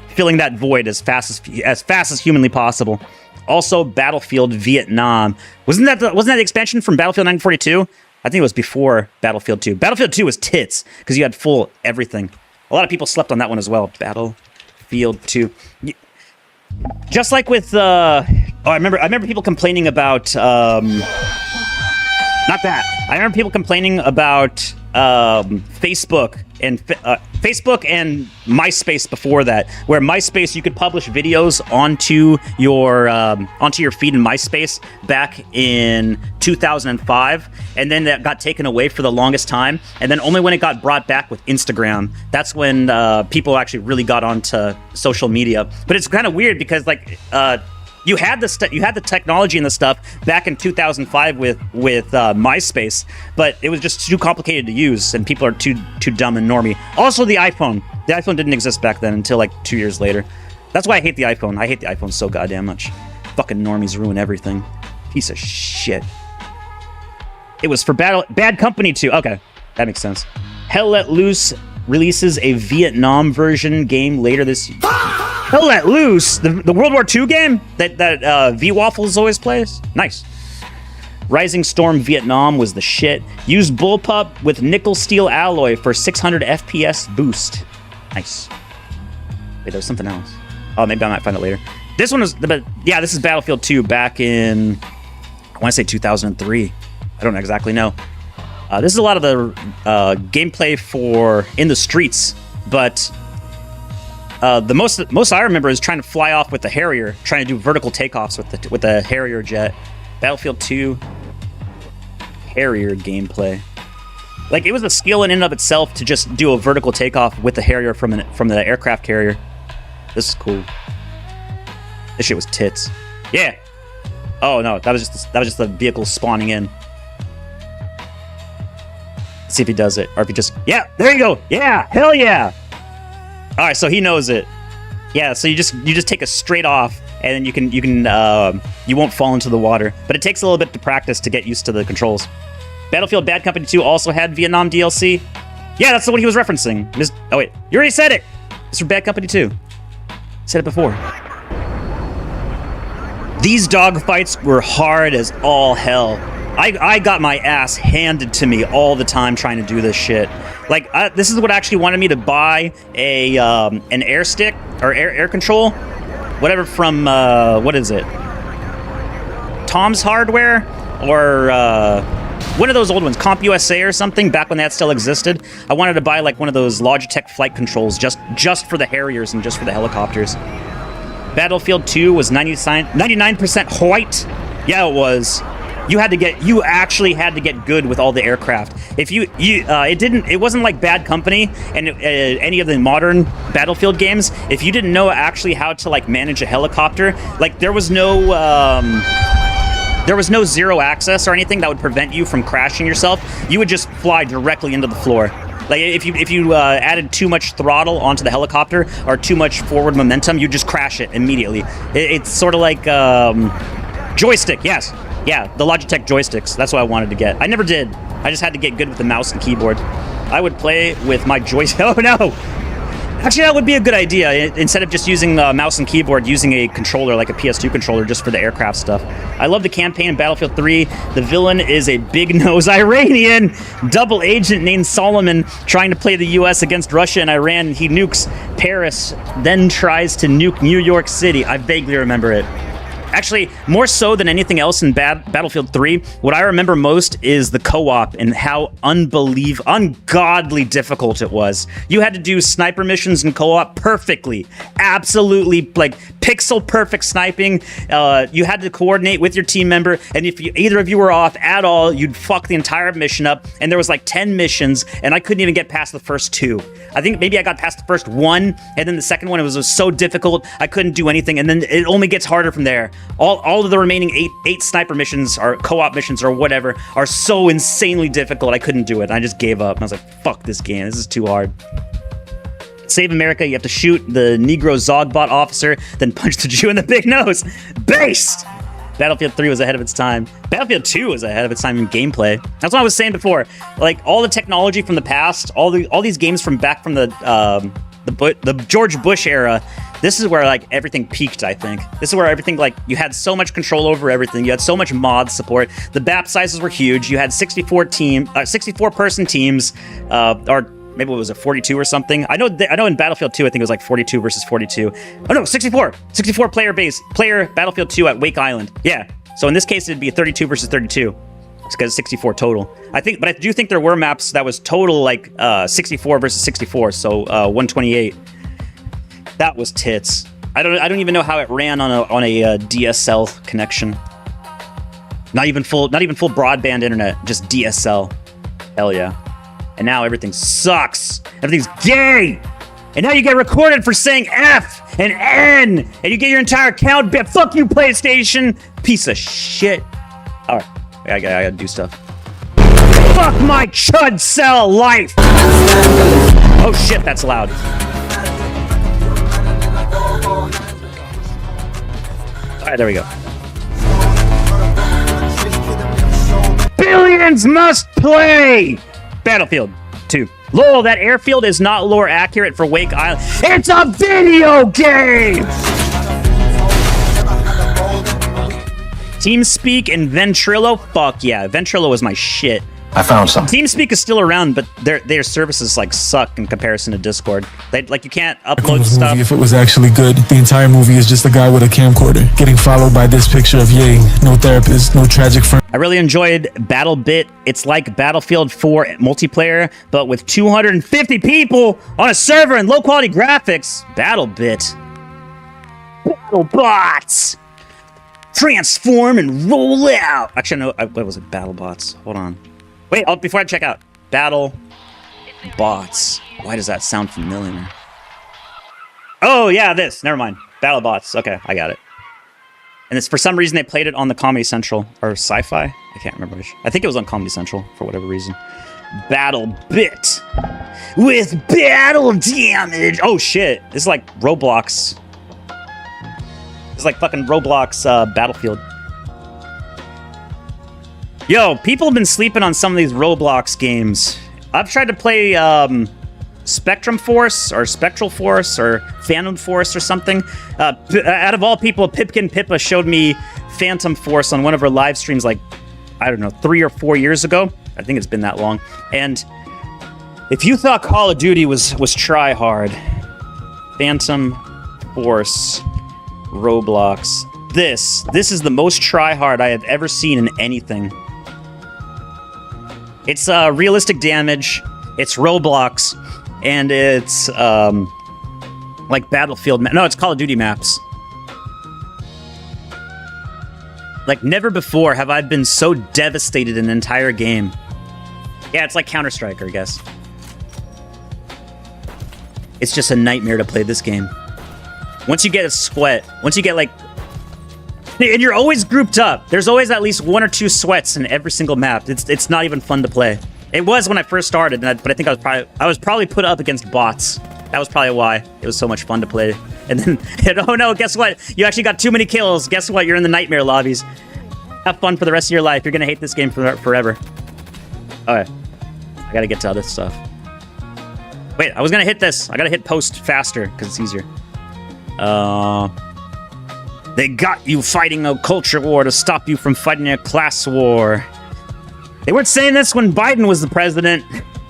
filling that void as fast as humanly possible. Also, Battlefield Vietnam. Wasn't that the expansion from Battlefield 1942? I think it was before Battlefield 2. Battlefield 2 was tits, because you had full everything. A lot of people slept on that one as well. Battlefield 2. Just like with, I remember people complaining about, not that. I remember people complaining about Facebook and MySpace before that, where MySpace, you could publish videos onto your feed in MySpace back in 2005, and then that got taken away for the longest time, and then only when it got brought back with Instagram, that's when people actually really got onto social media. But it's kind of weird because, like, you had the technology and the stuff back in 2005 with MySpace, but it was just too complicated to use, and people are too dumb and normie. Also, the iPhone. The iPhone didn't exist back then until like 2 years later. That's why I hate the iPhone. I hate the iPhone so goddamn much. Fucking normies ruin everything. Piece of shit. It was for Bad Company 2. Okay, that makes sense. Hell Let Loose releases a Vietnam version game later this year. Hell Let Loose, the World War II game that V-Waffles always plays. Nice. Rising Storm Vietnam was the shit. Used bullpup with nickel steel alloy for 600 FPS boost. Nice. Wait, there's something else. Oh, maybe I might find it later. This one was, but yeah, this is Battlefield 2 back in, I want to say 2003. I don't exactly know. This is a lot of the gameplay for In the Streets, but the most I remember is trying to fly off with the Harrier, trying to do vertical takeoffs with the Harrier jet. Battlefield 2 Harrier gameplay. Like, it was a skill in and of itself to just do a vertical takeoff with the Harrier from the aircraft carrier. This is cool. This shit was tits. Yeah. Oh no, that was just the vehicle spawning in. Let's see if he does it, or if he just, yeah, there you go. Yeah, hell yeah. All right, so he knows it. Yeah, so you just take a straight off, and then you won't fall into the water. But it takes a little bit to practice to get used to the controls. Battlefield Bad Company 2 also had Vietnam DLC. Yeah, that's the one he was referencing. Oh wait, you already said it. It's for Bad Company 2. Said it before. These dogfights were hard as all hell. I got my ass handed to me all the time trying to do this shit. Like, this is what actually wanted me to buy an air stick or air control, whatever from what is it? Tom's Hardware or one of those old ones, Comp USA or something, back when that still existed. I wanted to buy like one of those Logitech flight controls just for the Harriers and just for the helicopters. Battlefield 2 was 99% white. Yeah, it was. You actually had to get good with all the aircraft. If it wasn't like Bad Company and any of the modern Battlefield games. If you didn't know actually how to like manage a helicopter, like there was no zero access or anything that would prevent you from crashing yourself. You would just fly directly into the floor. Like if you added too much throttle onto the helicopter or too much forward momentum, you just crash it immediately. It's sort of like joystick. Yes. Yeah, the Logitech joysticks. That's what I wanted to get. I never did. I just had to get good with the mouse and keyboard. I would play with my joystick. Oh, no! Actually, that would be a good idea. Instead of just using mouse and keyboard, using a controller, like a PS2 controller, just for the aircraft stuff. I love the campaign in Battlefield 3. The villain is a big-nosed Iranian double agent named Solomon trying to play the U.S. against Russia and Iran. He nukes Paris, then tries to nuke New York City. I vaguely remember it. Actually, more so than anything else in Battlefield 3, what I remember most is the co-op and how ungodly difficult it was. You had to do sniper missions in co-op perfectly. Absolutely, like, pixel perfect sniping. You had to coordinate with your team member, and if either of you were off at all, you'd fuck the entire mission up, and there was like 10 missions, and I couldn't even get past the first 2. I think maybe I got past the first 1, and then the second one, it was so difficult, I couldn't do anything, and then it only gets harder from there. All of the remaining eight sniper missions or co-op missions or whatever are so insanely difficult, I couldn't do it. I just gave up. I was like, fuck this game. This is too hard. Save America, you have to shoot the Negro Zogbot officer, then punch the Jew in the big nose. Based! Battlefield 3 was ahead of its time. Battlefield 2 was ahead of its time in gameplay. That's what I was saying before. Like, all the technology from the past, all these games from back from the George Bush era, this is where like everything peaked, I think. This is where everything, like, you had so much control over everything. You had so much mod support. The BAP sizes were huge. You had 64 person teams, or maybe it was a 42 or something. I know in Battlefield 2, I think it was like 42 versus 42. Oh no, 64 player Battlefield 2 at Wake Island. Yeah. So in this case, it'd be 32 versus 32. It's because 64 total. But I do think there were maps that was total like 64 versus 64. So 128. That was tits. I don't even know how it ran on a DSL connection. Not even full broadband internet, just DSL. Hell yeah. And now everything sucks. Everything's gay. And now you get recorded for saying F and N, and you get your entire account banned. Fuck you, PlayStation, piece of shit. All right, I gotta do stuff. Fuck my chud cell life. Oh shit, that's loud. All right, there we go. Billions must play! Battlefield 2. Lol, that airfield is not lore accurate for Wake Island. It's a video game! TeamSpeak and Ventrilo? Fuck yeah, Ventrilo is my shit. I found something. TeamSpeak is still around, but their services like suck in comparison to Discord. They like you can't upload Movie, stuff. if it was actually good, the entire movie is just a guy with a camcorder getting followed by this picture of Ye. No therapist, no tragic friend. I really enjoyed BattleBit. It's like Battlefield 4 multiplayer, but with 250 people on a server and low quality graphics. BattleBit. BattleBots. Transform and roll out. Actually, no. What was it? BattleBots. Hold on. Wait. Before I check out, BattleBots. Why does that sound familiar? Oh yeah, this. Never mind. BattleBots. Okay, I got it. And it's for some reason they played it on the Comedy Central or Sci-Fi. I can't remember which. I think it was on Comedy Central for whatever reason. BattleBit with battle damage. Oh shit! This is like Roblox. It's like fucking Roblox Battlefield. Yo, people have been sleeping on some of these Roblox games. I've tried to play Spectrum Force or Spectral Force or Phantom Force or something. Out of all people, Pipkin Pippa showed me Phantom Force on one of her live streams like, I don't know, 3 or 4 years ago. I think it's been that long. And if you thought Call of Duty was try hard, Phantom Force Roblox. This is the most try hard I have ever seen in anything. It's realistic damage, it's Roblox, and it's like Battlefield. No, it's Call of Duty maps. Like never before have I been so devastated in an entire game. Yeah, it's like Counter-Strike, I guess. It's just a nightmare to play this game. Once you get a sweat, once you get like, and you're always grouped up. There's always at least 1 or 2 sweats in every single map. It's not even fun to play. It was when I first started, but I think I was probably put up against bots. That was probably why it was so much fun to play. And then, oh no, guess what? You actually got too many kills. Guess what? You're in the nightmare lobbies. Have fun for the rest of your life. You're gonna hate this game forever. Okay, I gotta get to other stuff. Wait, I was gonna hit this. I gotta hit Poast faster because it's easier. They got you fighting a culture war to stop you from fighting a class war. They weren't saying this when Biden was the president.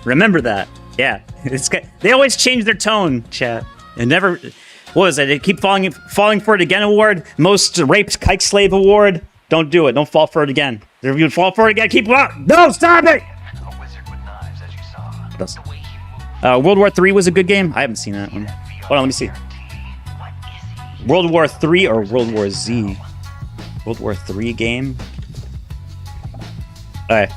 Remember that. Yeah. They always change their tone, chat. And never... What was it? They keep falling for it again award? Most raped kike slave award? Don't do it. Don't fall for it again. If you fall for it again, keep... No, stop it! World War III was a good game? I haven't seen that one. Hold on, let me see. World War III or World War Z? World War III game? Alright.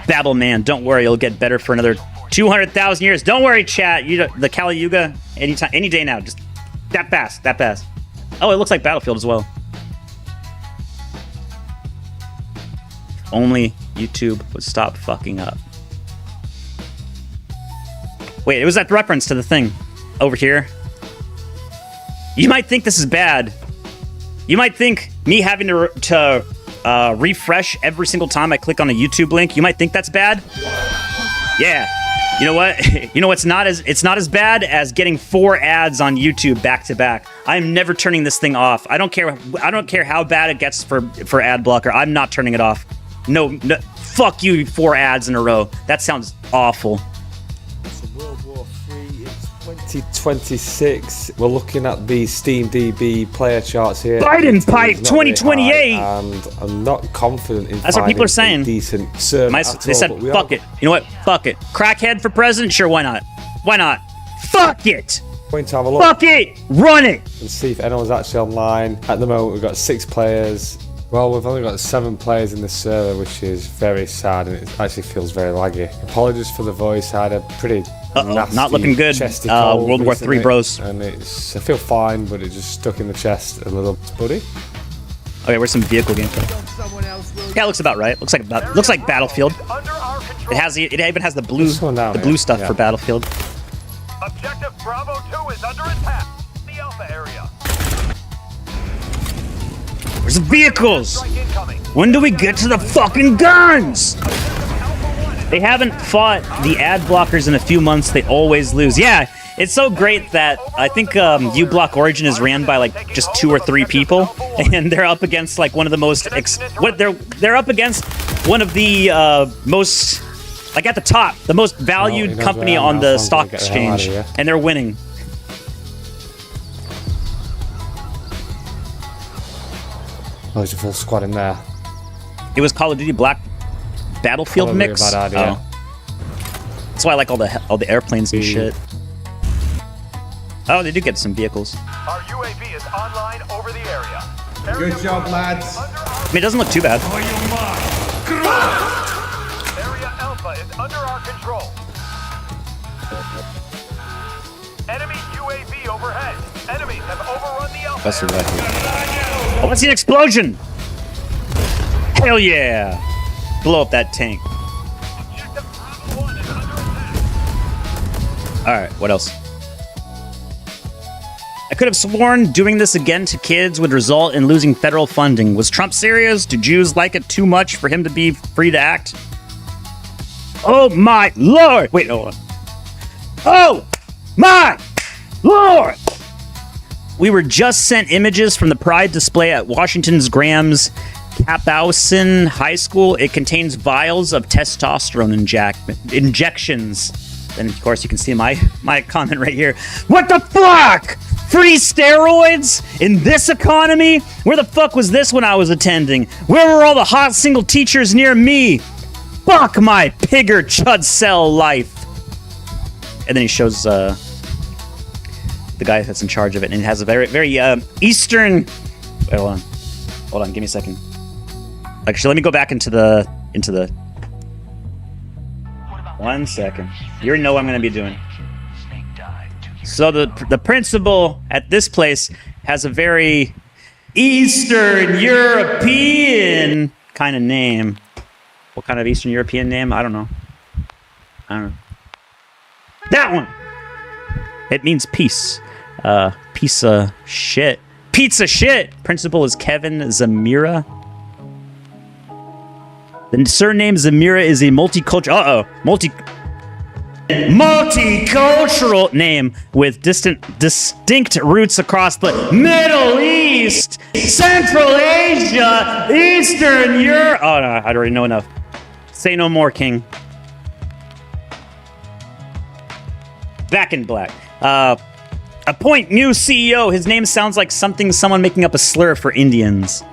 Babbleman, don't worry, it'll get better for another 200,000 years. Don't worry, chat. The Kali Yuga, anytime, any day now. Just that fast. Oh, it looks like Battlefield as well. If only YouTube would stop fucking up. Wait, it was that reference to the thing over here. You might think this is bad. You might think me having to refresh every single time I click on a YouTube link, you might think that's bad. Yeah. You know what? You know what's not as bad as getting 4 ads on YouTube back to back. I'm never turning this thing off. I don't care how bad it gets for ad blocker. I'm not turning it off. No, fuck you, 4 ads in a row. That sounds awful. World War III, it's 2026. We're looking at the SteamDB player charts here. Biden pipe 2028, and I'm not confident in. That's what people are saying. Decent serve. They said, "Fuck it." You know what? Fuck it. Crackhead for president? Sure, why not? Why not? Fuck it. Going to have a look. Fuck it. Run it. And see if anyone's actually online. At the moment, we've got 6 players. Well, we've only got 7 players in this server, which is very sad, and it actually feels very laggy. Apologies for the voice. I had a pretty nasty, not looking good. World War III bros. And I feel fine, but it just stuck in the chest a little, buddy. Okay, where's some vehicle gameplay? Yeah, it looks about right. Looks like Battlefield. It even has the blue stuff for Battlefield. Objective Bravo 2 is under attack. The Alpha area. Where's the vehicles? When do we get to the fucking guns? They haven't fought the ad blockers in a few months. They always lose. Yeah, it's so great that I think uBlock Origin is ran by like just 2 or 3 people, and they're up against like one of the most they're up against one of the most like at the top, the most valued company on the stock exchange, and they're winning. Oh, there's a full squad in there. It was Call of Duty Black Battlefield Probably mix. a bad idea. That's why I like all the airplanes and shit. Oh, they do get some vehicles. Our UAV is online over the area. Good job, lads. I mean, it doesn't look too bad. Area Alpha is under our control. Enemy UAV overhead. Enemies have overrun the Alpha. Let's survive here. Oh, let's see an explosion! Hell yeah! Blow up that tank. Alright, what else? I could have sworn doing this again to kids would result in losing federal funding. Was Trump serious? Do Jews like it too much for him to be free to act? Oh my lord! Wait, hold on. Oh my lord! We were just sent images from the Pride display at Washington's Graham's Kapowson High School. It contains vials of testosterone injections. And of course, you can see my comment right here. What the fuck? Free steroids in this economy? Where the fuck was this when I was attending? Where were all the hot single teachers near me? Fuck my pigger chud cell life. And then he shows the guy that's in charge of it, and it has a very, very Eastern. Wait, hold on, give me a second. Actually, let me go back into the. 1 second. You already know what I'm going to be doing. So the principal at this place has a very Eastern European kind of name. What kind of Eastern European name? I don't know. That one. It means peace. Piece of shit. Pizza shit. Principal is Kevin Zamira. The surname Zamira is a multicultural. Multicultural name with distinct roots across the Middle East, Central Asia, Eastern Europe. Oh no, I already know enough. Say no more, King. Back in black. Appoint new CEO. His name sounds like someone making up a slur for Indians.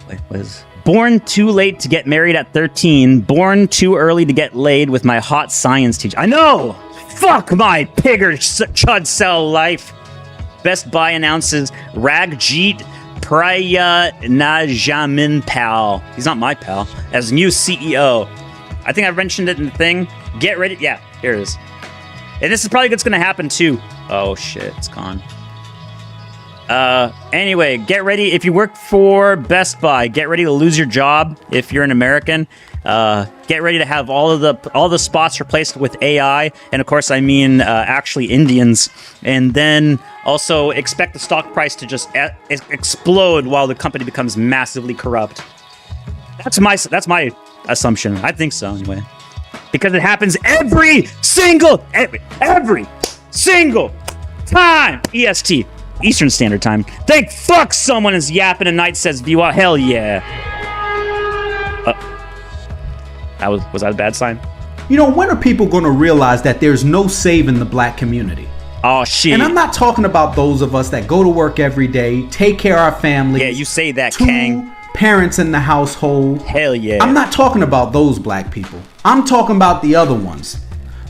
Wait, what is? Born too late to get married at 13. Born too early to get laid with my hot science teacher. I know! Fuck my pigger chud cell life. Best Buy announces Ragjit Priyanajamin pal. He's not my pal. As new CEO. I think I mentioned it in the thing. Get ready. Yeah, here it is. And this is probably what's going to happen too. Oh shit, it's gone. Anyway, get ready. If you work for Best Buy, get ready to lose your job if you're an American. Get ready to have all the spots replaced with AI. And of course, I mean, actually Indians. And then also expect the stock price to just explode while the company becomes massively corrupt. That's my assumption. I think so anyway. Because it happens every single time. EST. Eastern Standard Time. Thank fuck someone is yapping and Night says Viwa. Hell yeah. Was that a bad sign? You know, when are people going to realize that there's no saving the black community? Oh, shit. And I'm not talking about those of us that go to work every day, take care of our families. Yeah, you say that, Kang. Parents in the household. Hell yeah. I'm not talking about those black people. I'm talking about the other ones.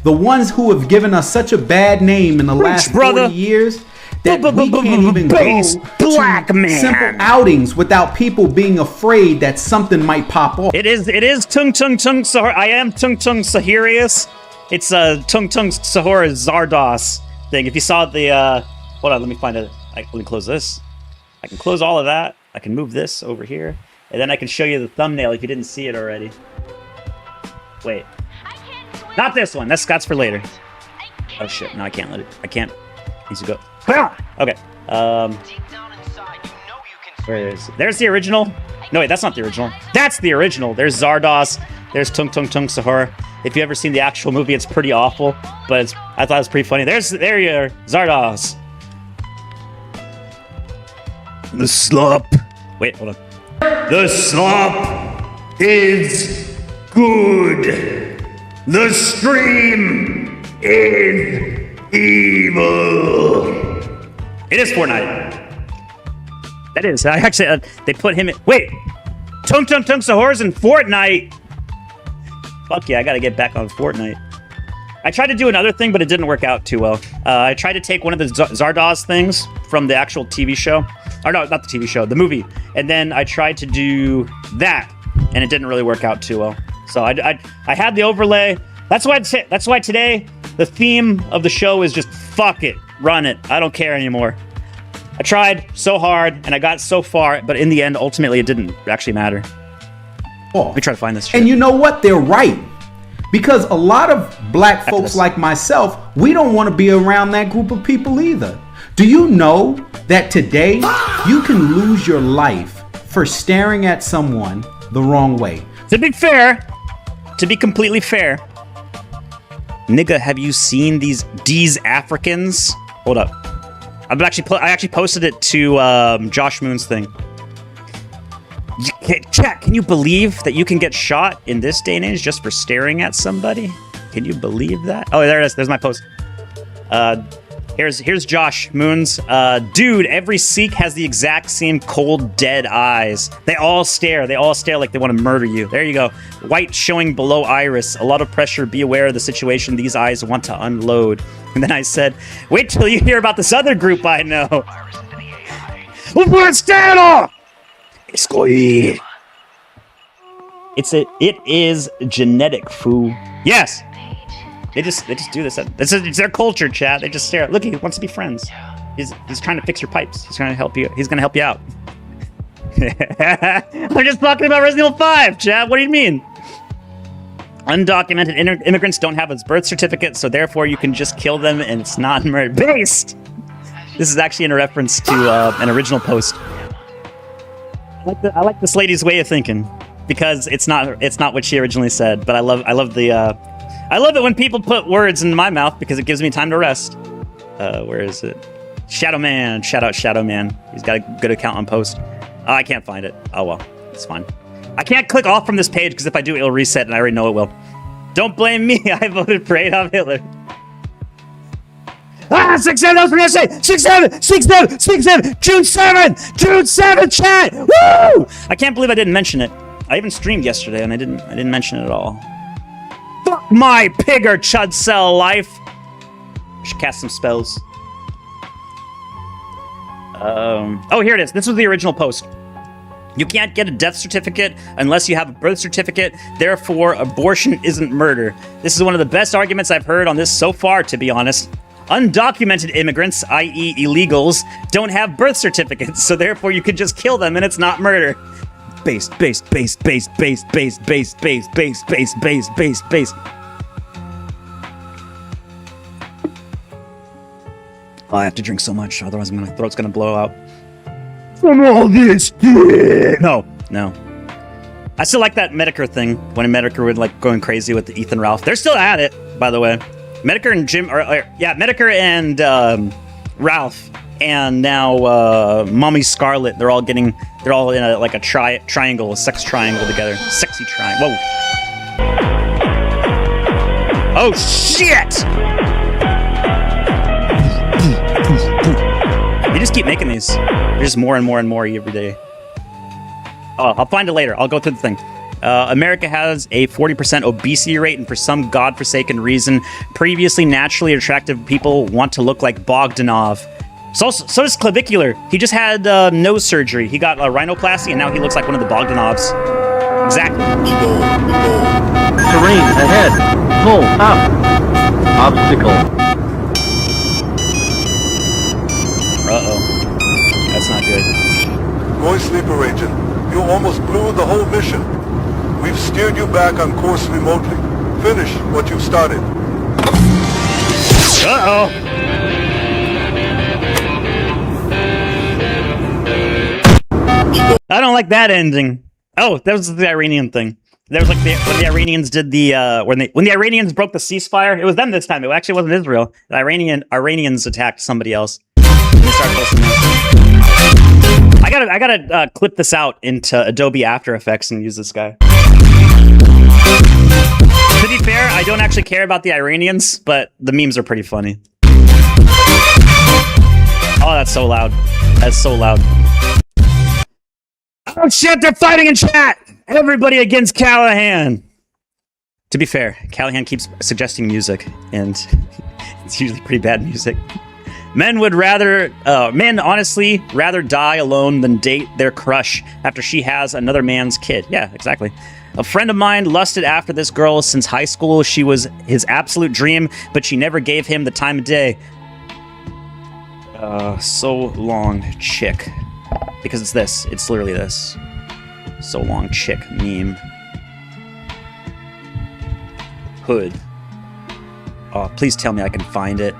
The ones who have given us such a bad name in the last 40 years that we can't even go black man. Simple outings without people being afraid that something might pop off. It is Tung Tung Tung Sahur. I am Tung Tung Sahirius. It's Tung Tung Sahur Zardos thing. If you saw the hold on, let me find it. Let me close this. I can close all of that. I can move this over here, and then I can show you the thumbnail if you didn't see it already. Wait, not this one. That's for later. Oh shit! No, I can't let it. I can't. It needs to go. Okay. Where is it? There's the original. No wait, that's not the original. That's the original. There's Zardos. There's Tung Tung Tung Sahara. If you ever seen the actual movie, it's pretty awful, but I thought it was pretty funny. There you are, Zardoz. The slop. Wait, hold on. The slop is good. The stream is evil. It is Fortnite. That is. I actually, they put him in. Wait. Tung Tung Tung Sahara's in Fortnite. Fuck yeah, I gotta get back on Fortnite. I tried to do another thing, but it didn't work out too well. I tried to take one of the Zardoz things from the actual TV show. Or no, not the TV show, the movie. And then I tried to do that, and it didn't really work out too well. So I had the overlay. That's why today the theme of the show is just fuck it, run it. I don't care anymore. I tried so hard, and I got so far, but in the end, ultimately, it didn't actually matter. Let me try to find this shit. And you know what? They're right. Because a lot of black folks like myself, we don't want to be around that group of people either. Do you know that today you can lose your life for staring at someone the wrong way? To be fair, to be completely fair, nigga, have you seen these Africans? Hold up. I actually posted it to Josh Moon's thing. Chat, can you believe that you can get shot in this day and age just for staring at somebody? Can you believe that? Oh, there it is. There's my post. Here's Josh Moon's. Dude, every Sikh has the exact same cold, dead eyes. They all stare. They all stare like they want to murder you. There you go. White showing below iris. A lot of pressure. Be aware of the situation. These eyes want to unload. And then I said, wait till you hear about this other group I know. It is genetic, foo. Yes. They just do this. It's their culture, chat. They just stare. Look, he wants to be friends. He's trying to fix your pipes. He's trying to help you. He's gonna help you out. I'm just talking about Resident Evil 5, chat. What do you mean? Undocumented immigrants don't have a birth certificate, so therefore you can just kill them and it's not murder-based. This is actually in a reference to an original post. I like this lady's way of thinking because it's not what she originally said. But I love it when people put words in my mouth because it gives me time to rest. Where is it? Shadow Man. Shout out Shadow Man. He's got a good account on Poast. Oh, I can't find it. Oh well, it's fine. I can't click off from this page because if I do, it'll reset, and I already know it will. Don't blame me. I voted for Adolf Hitler. 6-7, that was what I was gonna say. 6-7, June 7th, chat. Woo! I can't believe I didn't mention it. I even streamed yesterday and I didn't mention it at all. Fuck my pigger chud cell life. I should cast some spells. Oh, here it is. This was the original post. You can't get a death certificate unless you have a birth certificate. Therefore, abortion isn't murder. This is one of the best arguments I've heard on this so far, to be honest. Undocumented immigrants, i.e. illegals, don't have birth certificates, so therefore you can just kill them and it's not murder. Base. Oh, I have to drink so much, otherwise my throat's gonna blow out. From all this shit! No. I still like that Medicare thing, when Medicare would like going crazy with the Ethan Ralph. They're still at it, by the way. Medicare and Jim, Medicare and Ralph, and now Mommy Scarlet. They're all in a triangle, a sex triangle together. Sexy triangle. Whoa. Oh shit! They just keep making these. There's more and more and more every day. Oh, I'll find it later. I'll go through the thing. America has a 40% obesity rate, and for some godforsaken reason, previously naturally attractive people want to look like Bogdanov. So does Clavicular. He just had nose surgery. He got a rhinoplasty, and now he looks like one of the Bogdanovs. Exactly. Terrain ahead. Pull up. Obstacle. Uh-oh. That's not good. Roy Sleeper Agent, you almost blew the whole mission. We've steered you back on course remotely. Finish what you've started. Uh-oh. I don't like that ending. Oh, that was the Iranian thing. There was like when the Iranians did the when the Iranians broke the ceasefire. It was them this time. It actually wasn't Israel. The Iranians attacked somebody else. And they started posting this. I gotta clip this out into Adobe After Effects and use this guy. To be fair, I don't actually care about the Iranians, but the memes are pretty funny. Oh, that's so loud. That's so loud. Oh shit, they're fighting in chat! Everybody against Callahan! To be fair, Callahan keeps suggesting music, and it's usually pretty bad music. Men honestly rather die alone than date their crush after she has another man's kid. Yeah, exactly. A friend of mine lusted after this girl since high school. She was his absolute dream, but she never gave him the time of day. So long, chick. Because it's this. It's literally this. So long, chick meme. Hood. Oh, please tell me I can find it.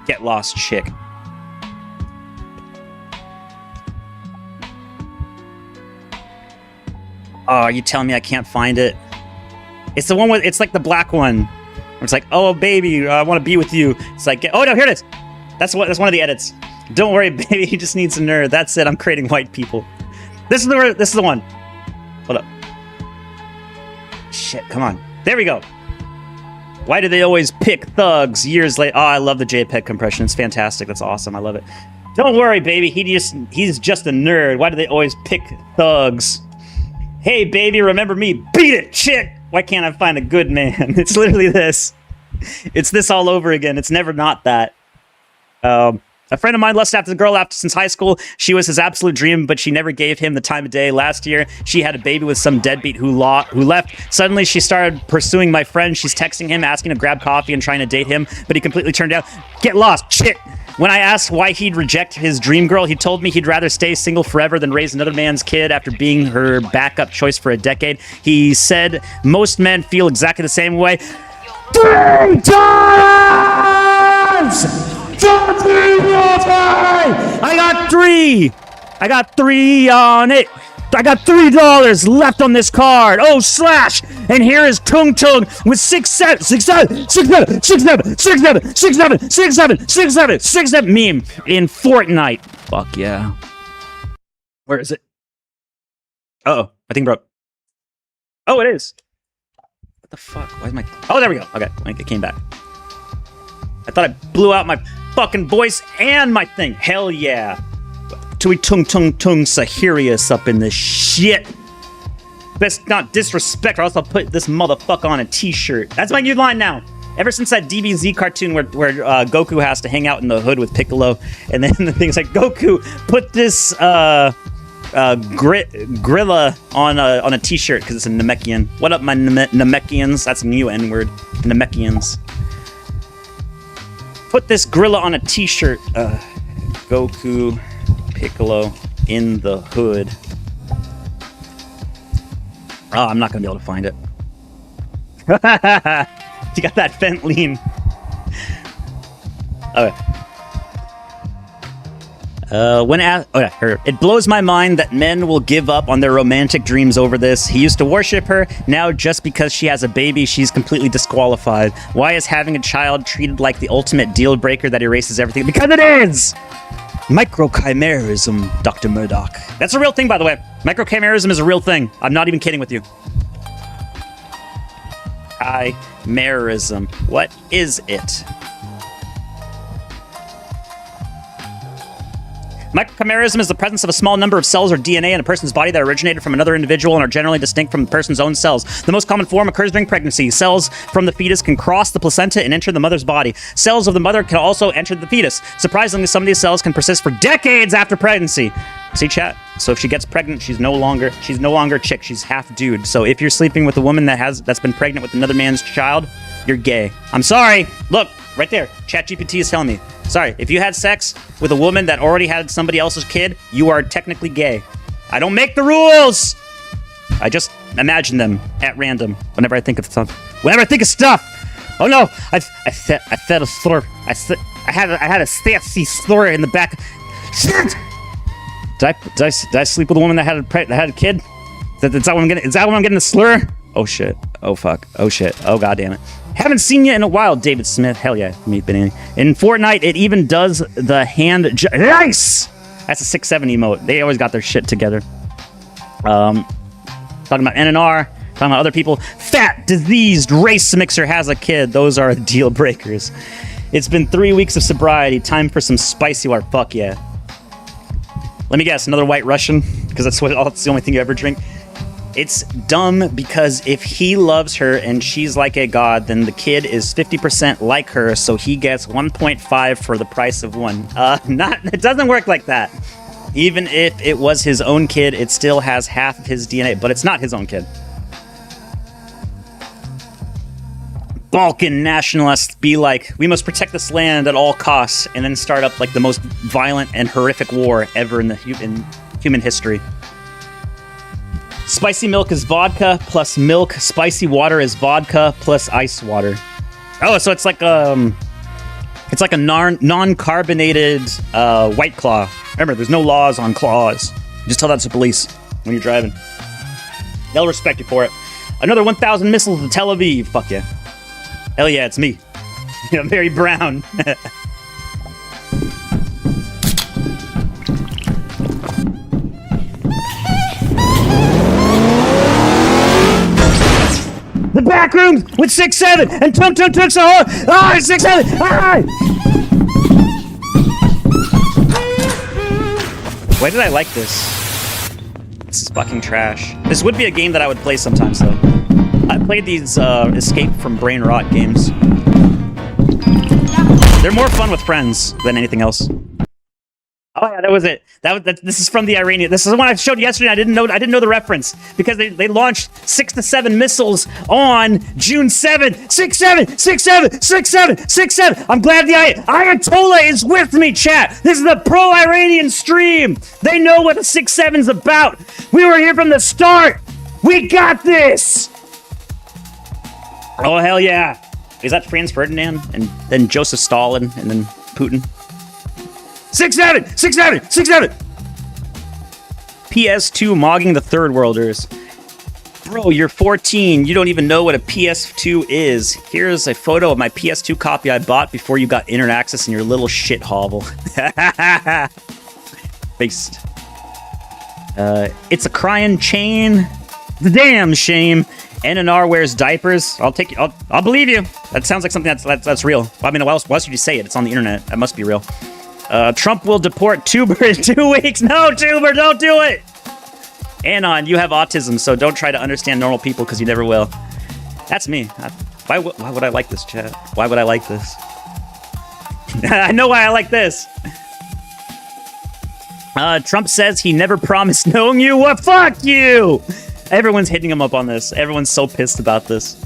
Get lost, chick. Oh, are you telling me I can't find it? It's the one with, it's like the black one. Where it's like, oh baby, I want to be with you. It's like, oh no, here it is. That's one of the edits. Don't worry, baby, he just needs a nerd. That's it, I'm creating white people. This is the one. Hold up. Shit, come on. There we go. Why do they always pick thugs years later? Oh, I love the JPEG compression. It's fantastic. That's awesome. I love it. Don't worry, baby. He's just a nerd. Why do they always pick thugs? Hey, baby, remember me? Beat it, chick! Why can't I find a good man? It's literally this. It's this all over again. It's never not that. A friend of mine lusted after the girl since high school. She was his absolute dream, but she never gave him the time of day. Last year, she had a baby with some deadbeat who left. Suddenly, she started pursuing my friend. She's texting him, asking to grab coffee and trying to date him, but he completely turned down. Get lost, chick! When I asked why he'd reject his dream girl, he told me he'd rather stay single forever than raise another man's kid after being her backup choice for a decade. He said most men feel exactly the same way. 3 times! I got 3! I got 3 on it! I got $3 left on this card! Oh, slash! And here is Tung Tung with 6 7 6 7 6 7 6 7 6 7 6 7 6 7 6 7 6 7 meme in Fortnite. Fuck yeah. Where is it? Uh-oh. I think broke. Oh, it is. What the fuck? Why is my... Oh, there we go. Okay. It came back. I thought I blew out my fucking voice and my thing. Hell yeah. Tui Tung Tung Tung Sahirius up in this shit. Best not disrespect, or else I'll put this motherfucker on a t-shirt. That's my new line now. Ever since that DBZ cartoon where Goku has to hang out in the hood with Piccolo, and then the thing's like, Goku, put this gorilla on a t-shirt because it's a Namekian. What up, my Namekians? That's a new N-word. Namekians. Put this gorilla on a t-shirt. Goku, Piccolo, in the hood. Oh, I'm not gonna be able to find it. You got that vent lean. Okay. It blows my mind that men will give up on their romantic dreams over this. He used to worship her. Now, just because she has a baby, she's completely disqualified. Why is having a child treated like the ultimate deal breaker that erases everything? Because it is! Microchimerism, Dr. Murdoch. That's a real thing, by the way. Microchimerism is a real thing. I'm not even kidding with you. Chimerism. What is it? Microchimerism is the presence of a small number of cells or DNA in a person's body that originated from another individual and are generally distinct from the person's own cells. The most common form occurs during pregnancy. Cells from the fetus can cross the placenta and enter the mother's body. Cells of the mother can also enter the fetus. Surprisingly, some of these cells can persist for decades after pregnancy. See, chat? So if she gets pregnant, she's no longer a chick. She's half dude. So if you're sleeping with a woman that's been pregnant with another man's child, you're gay. I'm sorry. Look, right there. ChatGPT is telling me. Sorry, if you had sex with a woman that already had somebody else's kid, you are technically gay. I don't make the rules. I just imagine them at random whenever I think of stuff. Whenever I think of stuff. Oh no, I fed a slur. I had a sassy slur in the back. Shit! Did I sleep with a woman that had a kid? Is that when I'm getting the slur? Oh shit. Oh fuck. Oh shit. Oh god damn it. Haven't seen you in a while, David Smith. Hell yeah. Me Benny. In Fortnite, it even does the hand. Nice. That's a 6-7 emote. They always got their shit together. Talking about NNR. Talking about other people. Fat, diseased, race mixer has a kid. Those are deal breakers. It's been 3 weeks of sobriety. Time for some spicy water. Fuck yeah. Let me guess. Another White Russian? Because that's the only thing you ever drink. It's dumb because if he loves her and she's like a god, then the kid is 50% like her, so he gets 1.5 for the price of one. It doesn't work like that. Even if it was his own kid, it still has half of his DNA, but it's not his own kid. Balkan nationalists be like, we must protect this land at all costs, and then start up like the most violent and horrific war ever in human history. Spicy milk is vodka plus milk. Spicy water is vodka plus ice water. Oh, so it's like a non-carbonated White Claw. Remember, there's no laws on claws. Just tell that to the police when you're driving. They'll respect you for it. Another 1,000 missiles to Tel Aviv. Fuck yeah. Hell yeah, it's me. I'm very brown. The back rooms with 6-7 and tunk so hard. 6-7. Why did I like this? This is fucking trash. This would be a game that I would play sometimes though. I played these escape from brain rot games. They're more fun with friends than anything else. Oh yeah, that was it. This is from the Iranian. This is the one I showed yesterday. I didn't know the reference because they launched 6 to 7 missiles on June 7th. 6-7, 6-7, 6-7, 6-7. I'm glad the Ayatollah is with me, chat. This is the pro-Iranian stream. They know what the 6-7's about. We were here from the start. We got this. Oh hell yeah. Is that Franz Ferdinand and then Joseph Stalin and then Putin? 6-7, 6-7, 6-7. PS2 mogging the third worlders. Bro, you're 14. You don't even know what a PS2 is. Here's a photo of my PS2 copy I bought before you got internet access in your little shit hovel. Based. It's a crying chain. The damn shame. NNR wears diapers. I'll believe you. That sounds like something that's real. I mean, why else would you say it? It's on the internet. That must be real. Trump will deport Tuber in 2 weeks. No, Tuber, don't do it. Anon, you have autism, so don't try to understand normal people because you never will. That's me. Why would I like this, chat? Why would I like this? I know why I like this. Trump says he never promised knowing you. What? Fuck you! Everyone's hitting him up on this. Everyone's so pissed about this.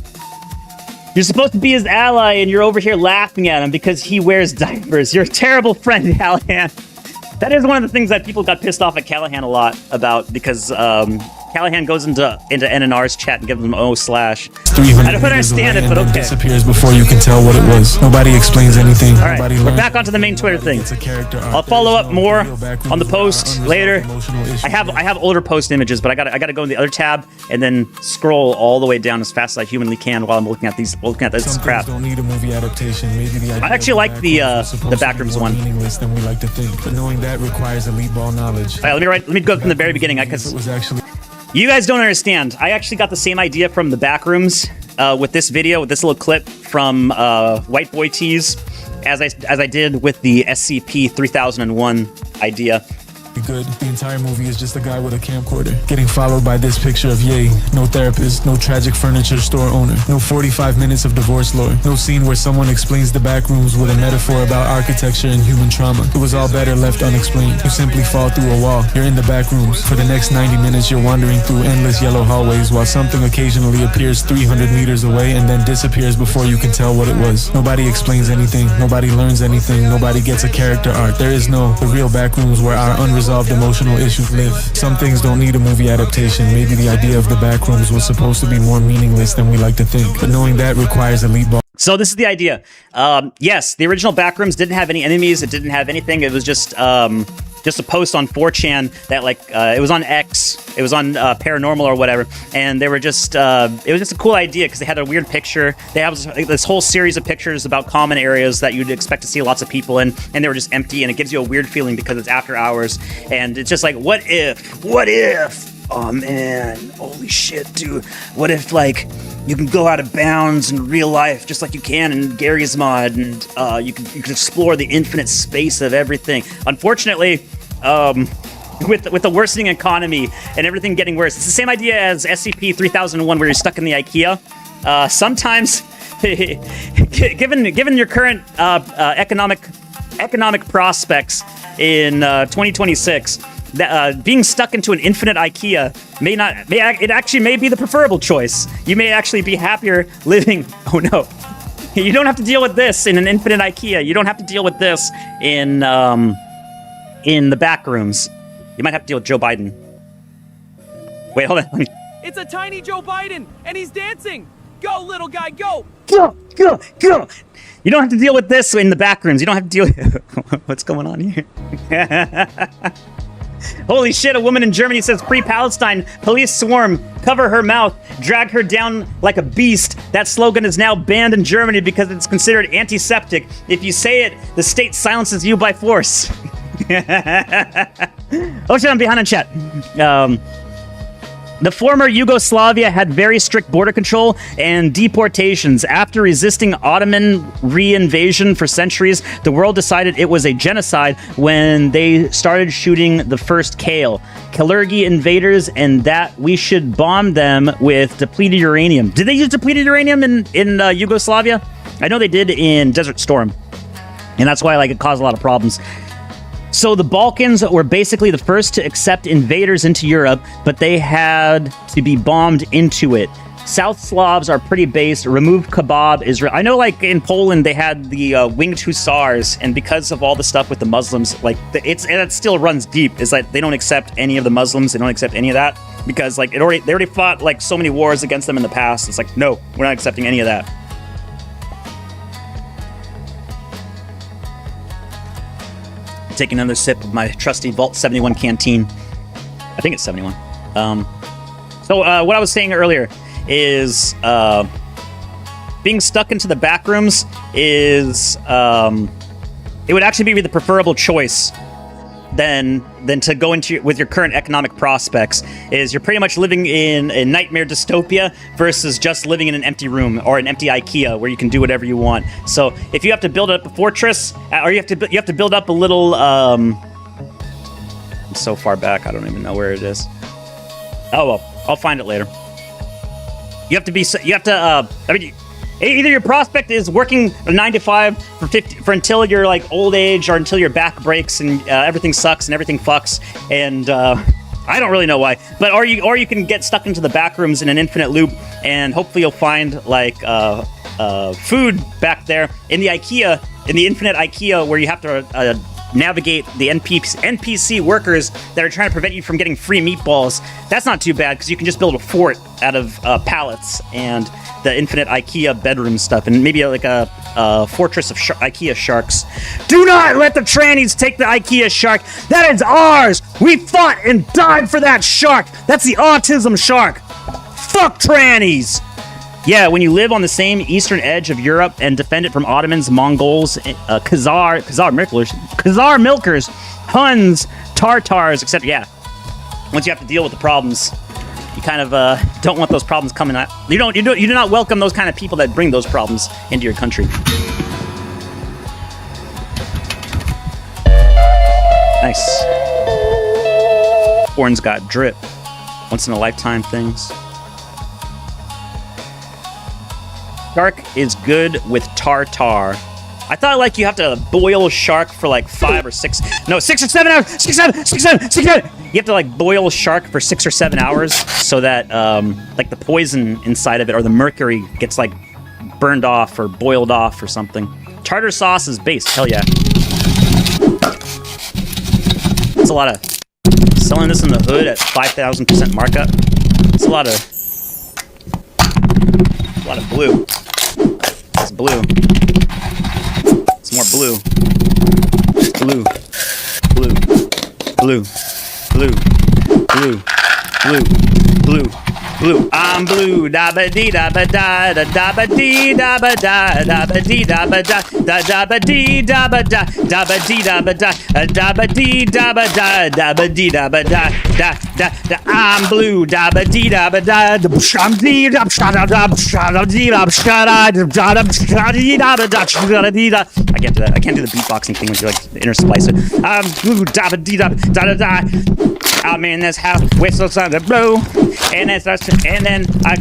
You're supposed to be his ally, and you're over here laughing at him because he wears diapers. You're a terrible friend, Callahan. That is one of the things that people got pissed off at Callahan a lot about because Callahan goes into NNR's chat and gives them I don't understand it, but okay. Disappears before you can tell what it was. Nobody explains anything. All right, we're back onto the main Twitter thing. I'll follow up more on the post later. I have older post images, but I gotta go in the other tab and then scroll all the way down as fast as I humanly can while I'm looking at this crap. Don't need a movie adaptation. Maybe the I actually like the Backrooms one. Meaningless than we like to think, but knowing that requires elite ball knowledge. All right, let me go from the very beginning because you guys don't understand. I actually got the same idea from the Backrooms with this video, with this little clip from White Boy Tees, as I did with the SCP-3001 idea. Good. The entire movie is just a guy with a camcorder getting followed by this picture of Ye. No therapist, no tragic furniture store owner, no 45 minutes of divorce lore, no scene where someone explains the back rooms with a metaphor about architecture and human trauma. It was all better left unexplained. You simply fall through a wall. You're in the back rooms. For the next 90 minutes, you're wandering through endless yellow hallways while something occasionally appears 300 meters away and then disappears before you can tell what it was. Nobody explains anything. Nobody learns anything. Nobody gets a character arc. There is no the real back rooms where our unresolved emotional issues live. Some things don't need a movie adaptation. Maybe the idea of the backrooms was supposed to be more meaningless than we like to think, but knowing that requires elite ball. So this is the idea. Yes, the original Backrooms didn't have any enemies. It didn't have anything. It was just just a post on 4chan that like it was on X, it was on Paranormal or whatever, and they were just it was just a cool idea because they had a weird picture. They have this whole series of pictures about common areas that you'd expect to see lots of people in, and they were just empty, and it gives you a weird feeling because it's after hours, and it's just like, what if? Oh man, holy shit, dude. What if like you can go out of bounds in real life just like you can in Gary's mod, and you can explore the infinite space of everything. Unfortunately, with the worsening economy and everything getting worse, it's the same idea as SCP-3001 where you're stuck in the IKEA. Sometimes, given your current economic prospects in 2026, being stuck into an infinite IKEA it actually may be the preferable choice. You may actually be happier living. Oh no, you don't have to deal with this in an infinite IKEA. You don't have to deal with this in the back rooms. You might have to deal with Joe Biden. Wait, hold on. It's a tiny Joe Biden, and he's dancing. Go, little guy, go. Go. You don't have to deal with this in the back rooms. You don't have to deal with... What's going on here? Holy shit, a woman in Germany says, "Free Palestine, police swarm, cover her mouth, drag her down like a beast." That slogan is now banned in Germany because it's considered antiseptic. If you say it, the state silences you by force. Oh shit, I'm behind on chat. The former Yugoslavia had very strict border control and deportations. After resisting Ottoman reinvasion for centuries, the world decided it was a genocide when they started shooting the first Kalergi invaders, and that we should bomb them with depleted uranium. Did they use depleted uranium in Yugoslavia? I know they did in Desert Storm, and that's why it caused a lot of problems. So the Balkans were basically the first to accept invaders into Europe, but they had to be bombed into it. South Slavs are pretty based. Removed kebab Israel. I know, in Poland, they had the winged hussars, and because of all the stuff with the Muslims, it still runs deep. Is they don't accept any of the Muslims. They don't accept any of that because they already fought so many wars against them in the past. It's no, we're not accepting any of that. Taking another sip of my trusty Vault 71 canteen. I think it's 71. So what I was saying earlier is being stuck into the back rooms is it would actually be the preferable choice than to go into with your current economic prospects. Is you're pretty much living in a nightmare dystopia versus just living in an empty room or an empty IKEA where you can do whatever you want. So if you have to build up a fortress, or you have to build up a little I'm so far back I don't even know where it is. Oh well, I'll find it later. Either your prospect is working a 9 to 5 for until you're old age, or until your back breaks and everything sucks and everything fucks, and I don't really know why. But or you can get stuck into the back rooms in an infinite loop, and hopefully you'll find food back there in the IKEA, in the infinite IKEA, where you have to navigate the NPC workers that are trying to prevent you from getting free meatballs. That's not too bad because you can just build a fort out of pallets and the infinite IKEA bedroom stuff, and maybe a fortress of IKEA sharks. Do not let the trannies take the IKEA shark. That is ours. We fought and died for that shark. That's the autism shark. Fuck trannies. Yeah, when you live on the same eastern edge of Europe and defend it from Ottomans, Mongols, Khazar milkers, Huns, Tartars, etc. Yeah, once you have to deal with the problems, you kind of don't want those problems coming out. You do not welcome those kind of people that bring those problems into your country. Nice. Horn's got drip. Once in a lifetime things. Shark is good with tartar. I thought you have to boil shark for 5 or 6, no, 6 or 7 hours. 6, 7. You have to boil shark for 6 or 7 hours so that the poison inside of it or the mercury gets burned off or boiled off or something. Tartar sauce is based. Hell yeah. That's a lot of selling this in the hood at 5,000% markup. It's a lot of blue. It's blue. It's more blue. It's blue. Blue. blue, blue, blue, blue, blue, blue. I'm blue. Da ba dee da ba da da da ba dee da ba da da ba dee da ba da da da ba dee da ba da da ba dee da ba da da ba dee da ba da da ba dee da ba da da da da. I'm blue. Da ba dee da ba da da sham dee da shada da shada dee da shada da da shada da ba da shada dee da. I can't do that. I can't do the beatboxing thing when you like intersplice it. I'm blue. Da ba dee da da da. I'm in this house with some sun to blow, and then I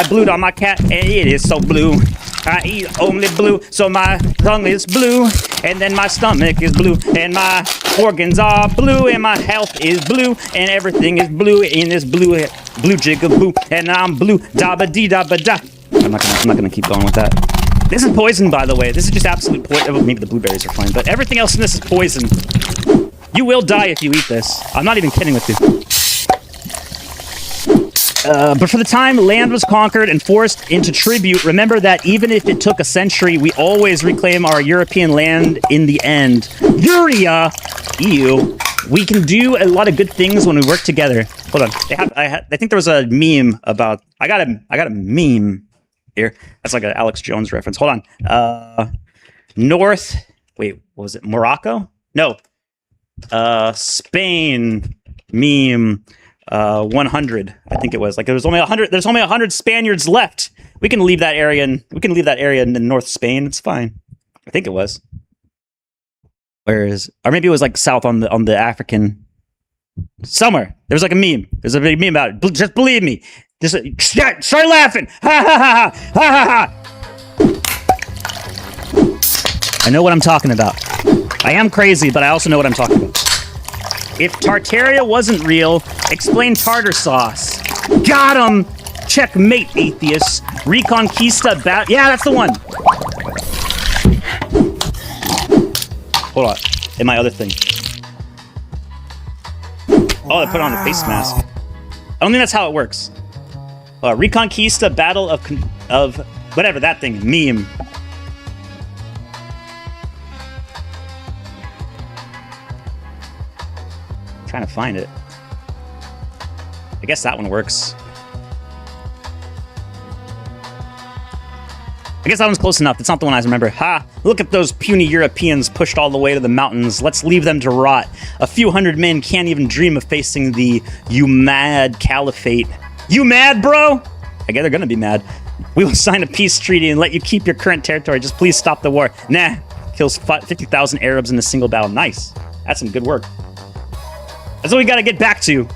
blued on my cat, and it is so blue. I eat only blue, so my tongue is blue, and then my stomach is blue, and my organs are blue, and my health is blue, and everything is blue in this blue jigaboo, and I'm blue. Da ba dee da ba da. I'm not gonna keep going with that. This is poison, by the way. This is just absolute poison. Well, maybe the blueberries are fine, but everything else in this is poison. You will die if you eat this. I'm not even kidding with you. But for the time land was conquered and forced into tribute, remember that even if it took a century, we always reclaim our European land in the end. Uria! Ew. We can do a lot of good things when we work together. Hold on. I think there was a meme about... I got a meme here. That's like an Alex Jones reference. Hold on. North... Wait, what was it? Morocco? No. Spain meme 100, I think it was. Like there's only 100 Spaniards left. We can leave that area in North Spain. It's fine. I think it was. Or maybe it was like south on the African somewhere. There was like a meme. There's a big meme about it. Just believe me. Just start laughing. Ha ha ha ha ha ha. I know what I'm talking about. I am crazy, but I also know what I'm talking about. If Tartaria wasn't real, explain tartar sauce. Got him! Checkmate, atheists. Reconquista yeah, that's the one! Hold on. In my other thing. Oh, they put on a face mask. I don't think that's how it works. Reconquista Battle of whatever, that thing. Meme. Trying to find it. I guess that one works. I guess that one's close enough. It's not the one I remember. Ha! Look at those puny Europeans pushed all the way to the mountains. Let's leave them to rot. A few hundred men can't even dream of facing the Umayyad Caliphate. You mad, bro? I guess they're gonna be mad. We will sign a peace treaty and let you keep your current territory. Just please stop the war. Nah. Kills 50,000 Arabs in a single battle. Nice. That's some good work. That's what we gotta get back to.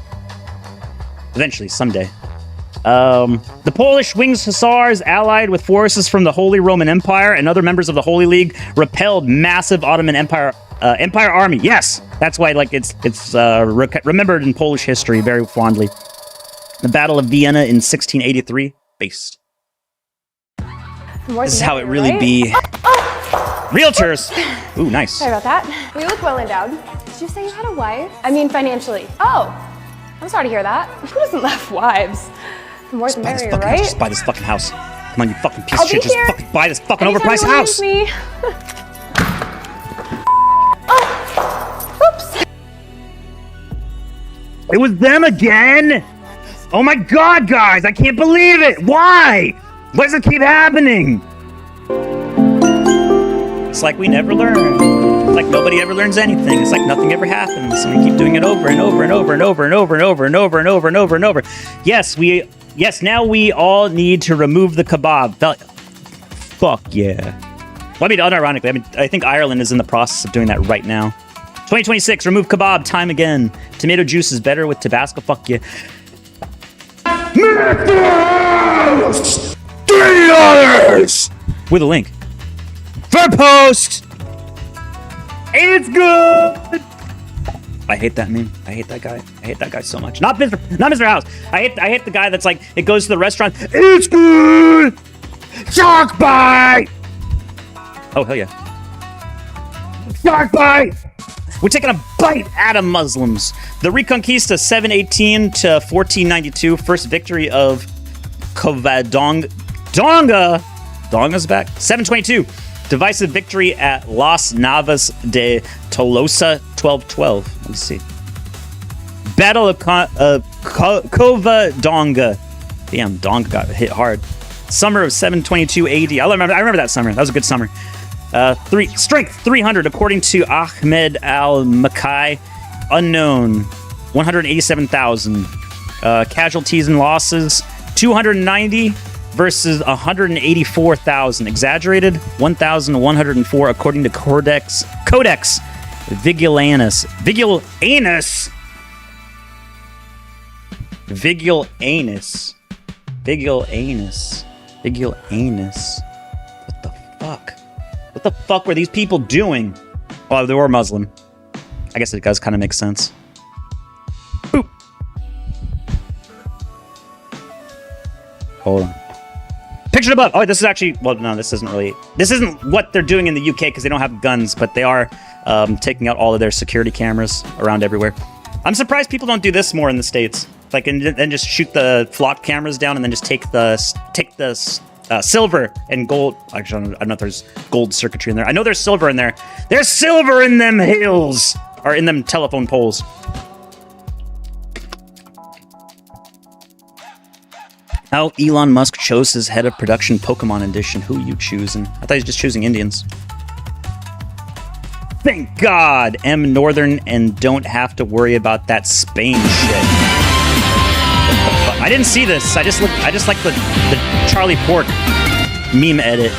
Eventually, someday. The Polish Wings Hussars, allied with forces from the Holy Roman Empire and other members of the Holy League, repelled massive Ottoman Empire army. Yes, that's why it's remembered in Polish history very fondly. The Battle of Vienna in 1683. Based. This is how it really be. Realtors! Ooh, nice. Sorry about that. We look well endowed. Did you say you had a wife? I mean financially. Oh, I'm sorry to hear that. Who doesn't love wives? The more the merrier, right? Just buy this fucking house. Come on, you fucking piece of shit. Just fucking buy this fucking overpriced house. Me. Oh, oops. It was them again? Oh my god, guys, I can't believe it. Why? Why does it keep happening? It's like we never learn. It's like nobody ever learns anything. It's like nothing ever happens. And we keep doing it over and over and over and over and over and over and over and over and over and over. Yes, now we all need to remove the kebab. Fuck yeah. Well, I mean, unironically, I think Ireland is in the process of doing that right now. 2026, remove kebab, time again. Tomato juice is better with Tabasco. Fuck yeah. $3 with a link for Poast. It's good. I hate that meme. I hate that guy. I hate that guy so much. Not Mr. House. I hate the guy that's like, it goes to the restaurant. It's good. Shark bite. Oh hell yeah. Shark bite. We're taking a bite out of Muslims. The Reconquista 718 to 1492. First victory of Covadonga. Donga's back. 722. Divisive victory at Las Navas de Tolosa 1212. Let's see. Battle of Covadonga. Damn, Donga got hit hard. Summer of 722 AD. I remember that summer. That was a good summer. Strength 300 according to Ahmed al-Makai. Unknown 187,000. Casualties and losses 290 versus 184,000. Exaggerated 1,104 according to Codex Vigilanus. What the fuck? What the fuck were these people doing? Well, they were Muslim. I guess it does kind of make sense. Boop. Hold on. Picture above. Oh, this is actually. Well, no, this isn't really. This isn't what they're doing in the UK because they don't have guns, but they are taking out all of their security cameras around everywhere. I'm surprised people don't do this more in the States. Like, and then just shoot the flock cameras down and then just take the silver and gold. Actually, I don't know if there's gold circuitry in there. I know there's silver in there. There's silver in them hills. Or in them telephone poles. How Elon Musk chose his head of production Pokemon edition. Who you choosing? I thought he was just choosing Indians. Thank God, M Northern and don't have to worry about that Spain shit. I didn't see this. I just like the Charlie Pork meme edit.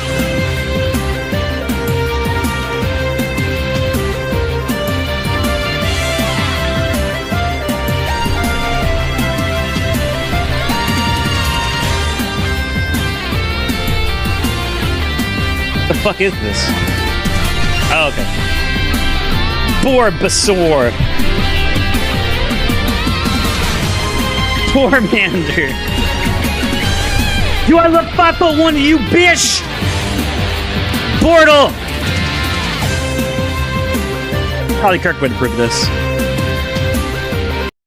What the fuck is this? Oh, okay. Bulbasaur. Tormander. Do I look 5'1" to you, bitch? Bortle. Charlie Kirk would approve of this.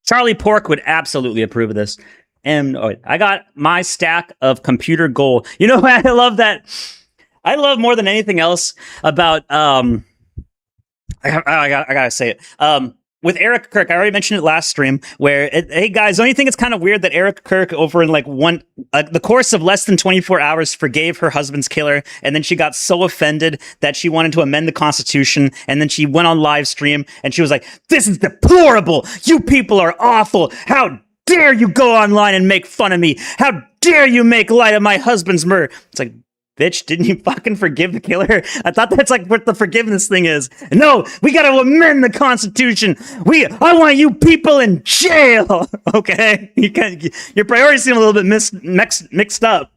Charlie Pork would absolutely approve of this. And I got my stack of computer gold. You know what? I love that. I love more than anything else about I gotta say it. With Eric Kirk, I already mentioned it last stream. Where hey guys, the only thing that's kind of weird that Eric Kirk over in like the course of less than 24 hours forgave her husband's killer, and then she got so offended that she wanted to amend the Constitution, and then she went on live stream and she was like, "This is deplorable. You people are awful. How dare you go online and make fun of me? How dare you make light of my husband's murder?" It's like, bitch, didn't you fucking forgive the killer? I thought that's like what the forgiveness thing is. No, we gotta amend the Constitution. I want you people in jail. Okay, your priorities seem a little bit mixed up.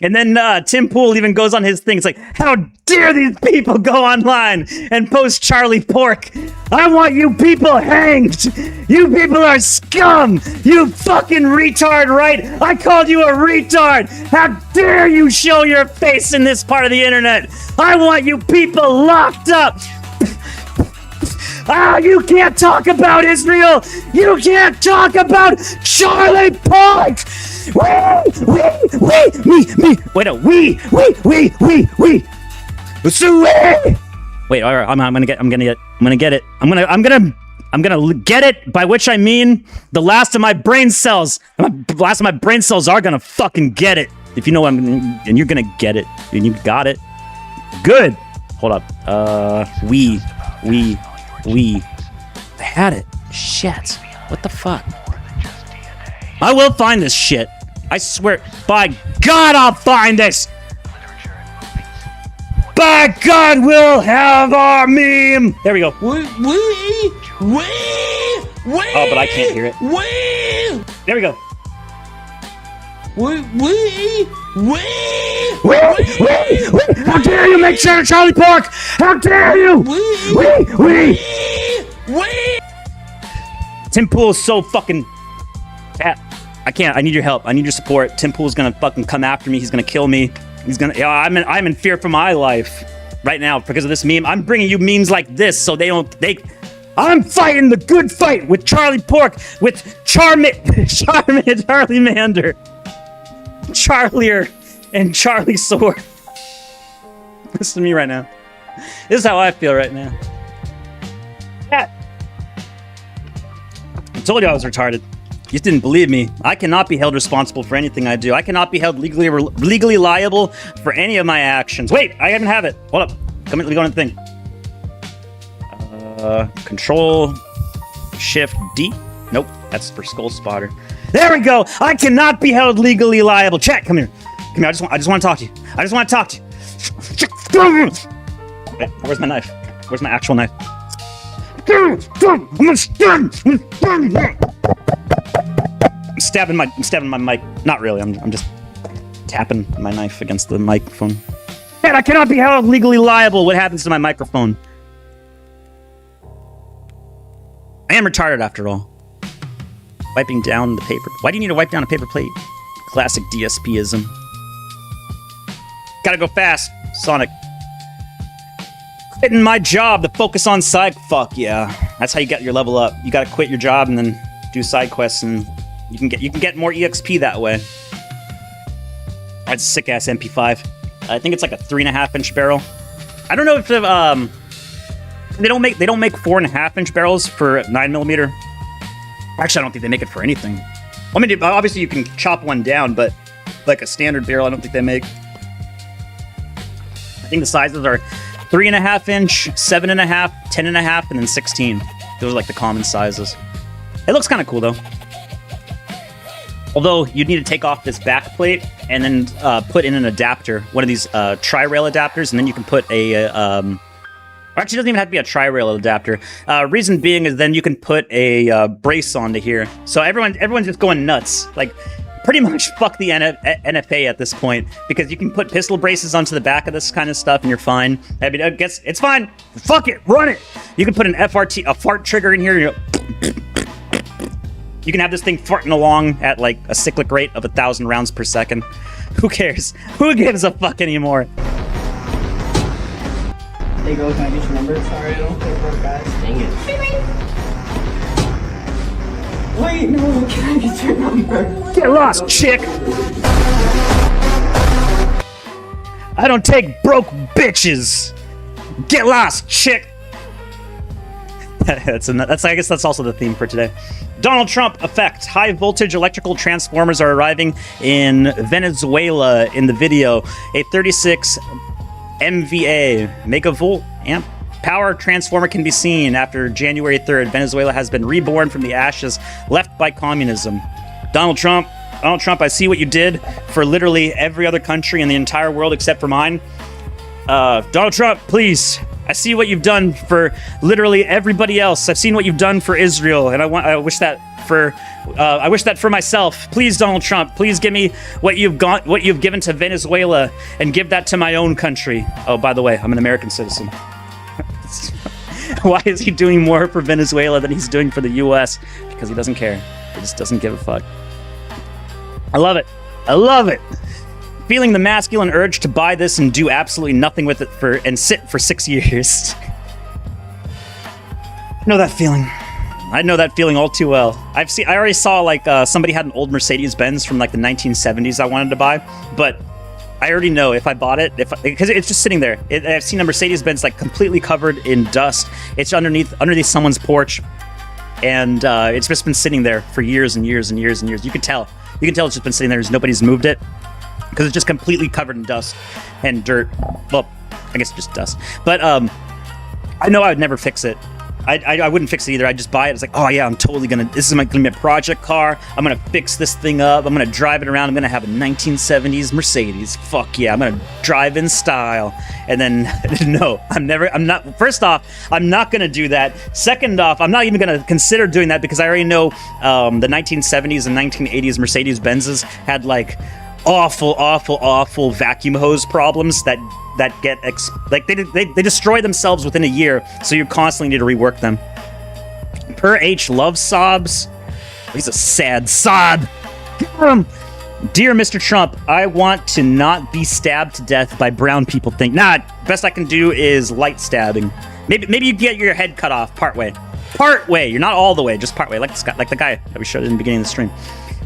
And then Tim Pool even goes on his thing. It's like, how dare these people go online and post Charlie Pork? I want you people hanged. You people are scum. You fucking retard, right? I called you a retard. How dare you show your face in this part of the internet? I want you people locked up. You can't talk about Israel. You can't talk about Charlie Pork. Wait, no, we. Wait, all right, I'm gonna get it. I'm gonna get it, by which I mean the last of my brain cells. The last of my brain cells are gonna fucking get it. If you know what and you're gonna get it. And you got it. Good. Hold up. We. I had it. Shit. What the fuck? I will find this shit. I swear. By God, I'll find this. By God, we'll have our meme. There we go. Oh, but I can't hear it. There we go. How dare you make sure Charlie Pork? How dare you? Tim Pool's so fucking fat. I can't. I need your help. I need your support. Tim Pool's gonna fucking come after me. He's gonna kill me. He's gonna. I'm in fear for my life right now because of this meme. I'm bringing you memes like this so they don't. I'm fighting the good fight with Charlie Pork, with Charlie Mander, Charlier, and Charlie Sword. Listen to me right now. This is how I feel right now. told you I was retarded. You just didn't believe me. I cannot be held responsible for anything I do. I cannot be held legally liable for any of my actions. Wait, I even have it. Hold up. Come in, go on the thing. Control Shift D. Nope, that's for Skull Spotter. There we go. I cannot be held legally liable. Chat, come here. Come here. I just want to talk to you. I just want to talk to you. Wait, where's my knife? Where's my actual knife? I'm stabbing my mic. Not really. I'm just tapping my knife against the microphone. Man, I cannot be held legally liable. What happens to my microphone? I am retarded after all. Wiping down the paper. Why do you need to wipe down a paper plate? Classic DSP-ism. Gotta go fast, Sonic. Quitting my job to focus on side. Fuck yeah. That's how you get your level up. You gotta quit your job and then do side quests, and you can get more EXP that way. That's a sick ass MP5. I think it's like a 3.5-inch barrel. I don't know if they don't make 4.5-inch barrels for 9mm. Actually, I don't think they make it for anything. I mean, obviously you can chop one down, but like a standard barrel, I don't think they make. I think the sizes are 3.5-inch, 7.5, 10.5, and then 16. Those are like the common sizes. It looks kind of cool though. Although you'd need to take off this back plate and then put in an adapter, one of these tri-rail adapters, and then you can put a. Actually, it doesn't even have to be a tri-rail adapter. Reason being is then you can put a brace onto here. So everyone's just going nuts. Like, pretty much fuck the NFA at this point, because you can put pistol braces onto the back of this kind of stuff and you're fine. I mean, I guess it's fine. Fuck it, run it. You can put a fart trigger in here. You can have this thing farting along at like a cyclic rate of 1,000 rounds per second. Who cares? Who gives a fuck anymore? Hey girl, can I get your number? Sorry, I don't play for guys. Dang it. Wait, no, can I get your number? Get lost, chick! I don't take broke bitches! Get lost, chick! I guess that's also the theme for today. Donald Trump effect. High voltage electrical transformers are arriving in Venezuela in the video. A 36 MVA, megavolt amp power transformer can be seen after January 3rd. Venezuela has been reborn from the ashes left by communism. Donald Trump, I see what you did for literally every other country in the entire world except for mine. Donald Trump, please. I see what you've done for literally everybody else. I've seen what you've done for Israel, and I wish that for myself. Please, Donald Trump, please give me what you've given to Venezuela, and give that to my own country. Oh, by the way, I'm an American citizen. Why is he doing more for Venezuela than he's doing for the U.S.? Because he doesn't care. He just doesn't give a fuck. I love it. I love it. Feeling the masculine urge to buy this and do absolutely nothing with it and sit for 6 years. I know that feeling. I know that feeling all too well. I already saw like somebody had an old Mercedes-Benz from like the 1970s I wanted to buy, but I already know if I bought it, because it's just sitting there. I've seen a Mercedes-Benz like completely covered in dust. It's underneath someone's porch, and it's just been sitting there for years and years and years and years. You can tell it's just been sitting there. Nobody's moved it because it's just completely covered in dust and dirt. Well, I guess just dust. But I know I would never fix it. I wouldn't fix it either. I'd just buy it. It's like, oh yeah, I'm totally this is gonna be a project car. I'm gonna fix this thing up. I'm gonna drive it around. I'm gonna have a 1970s Mercedes. Fuck yeah, I'm gonna drive in style. And then, no, first off, I'm not gonna do that. Second off, I'm not even gonna consider doing that because I already know the 1970s and 1980s Mercedes-Benzes had like awful vacuum hose problems that get they destroy themselves within a year, so you constantly need to rework them. Per H love sobs. He's a sad sob. Dear Mr. Trump, I want to not be stabbed to death by brown people. Best I can do is light stabbing. Maybe you get your head cut off part way. You're not all the way, just part way, like the guy that we showed in the beginning of the stream.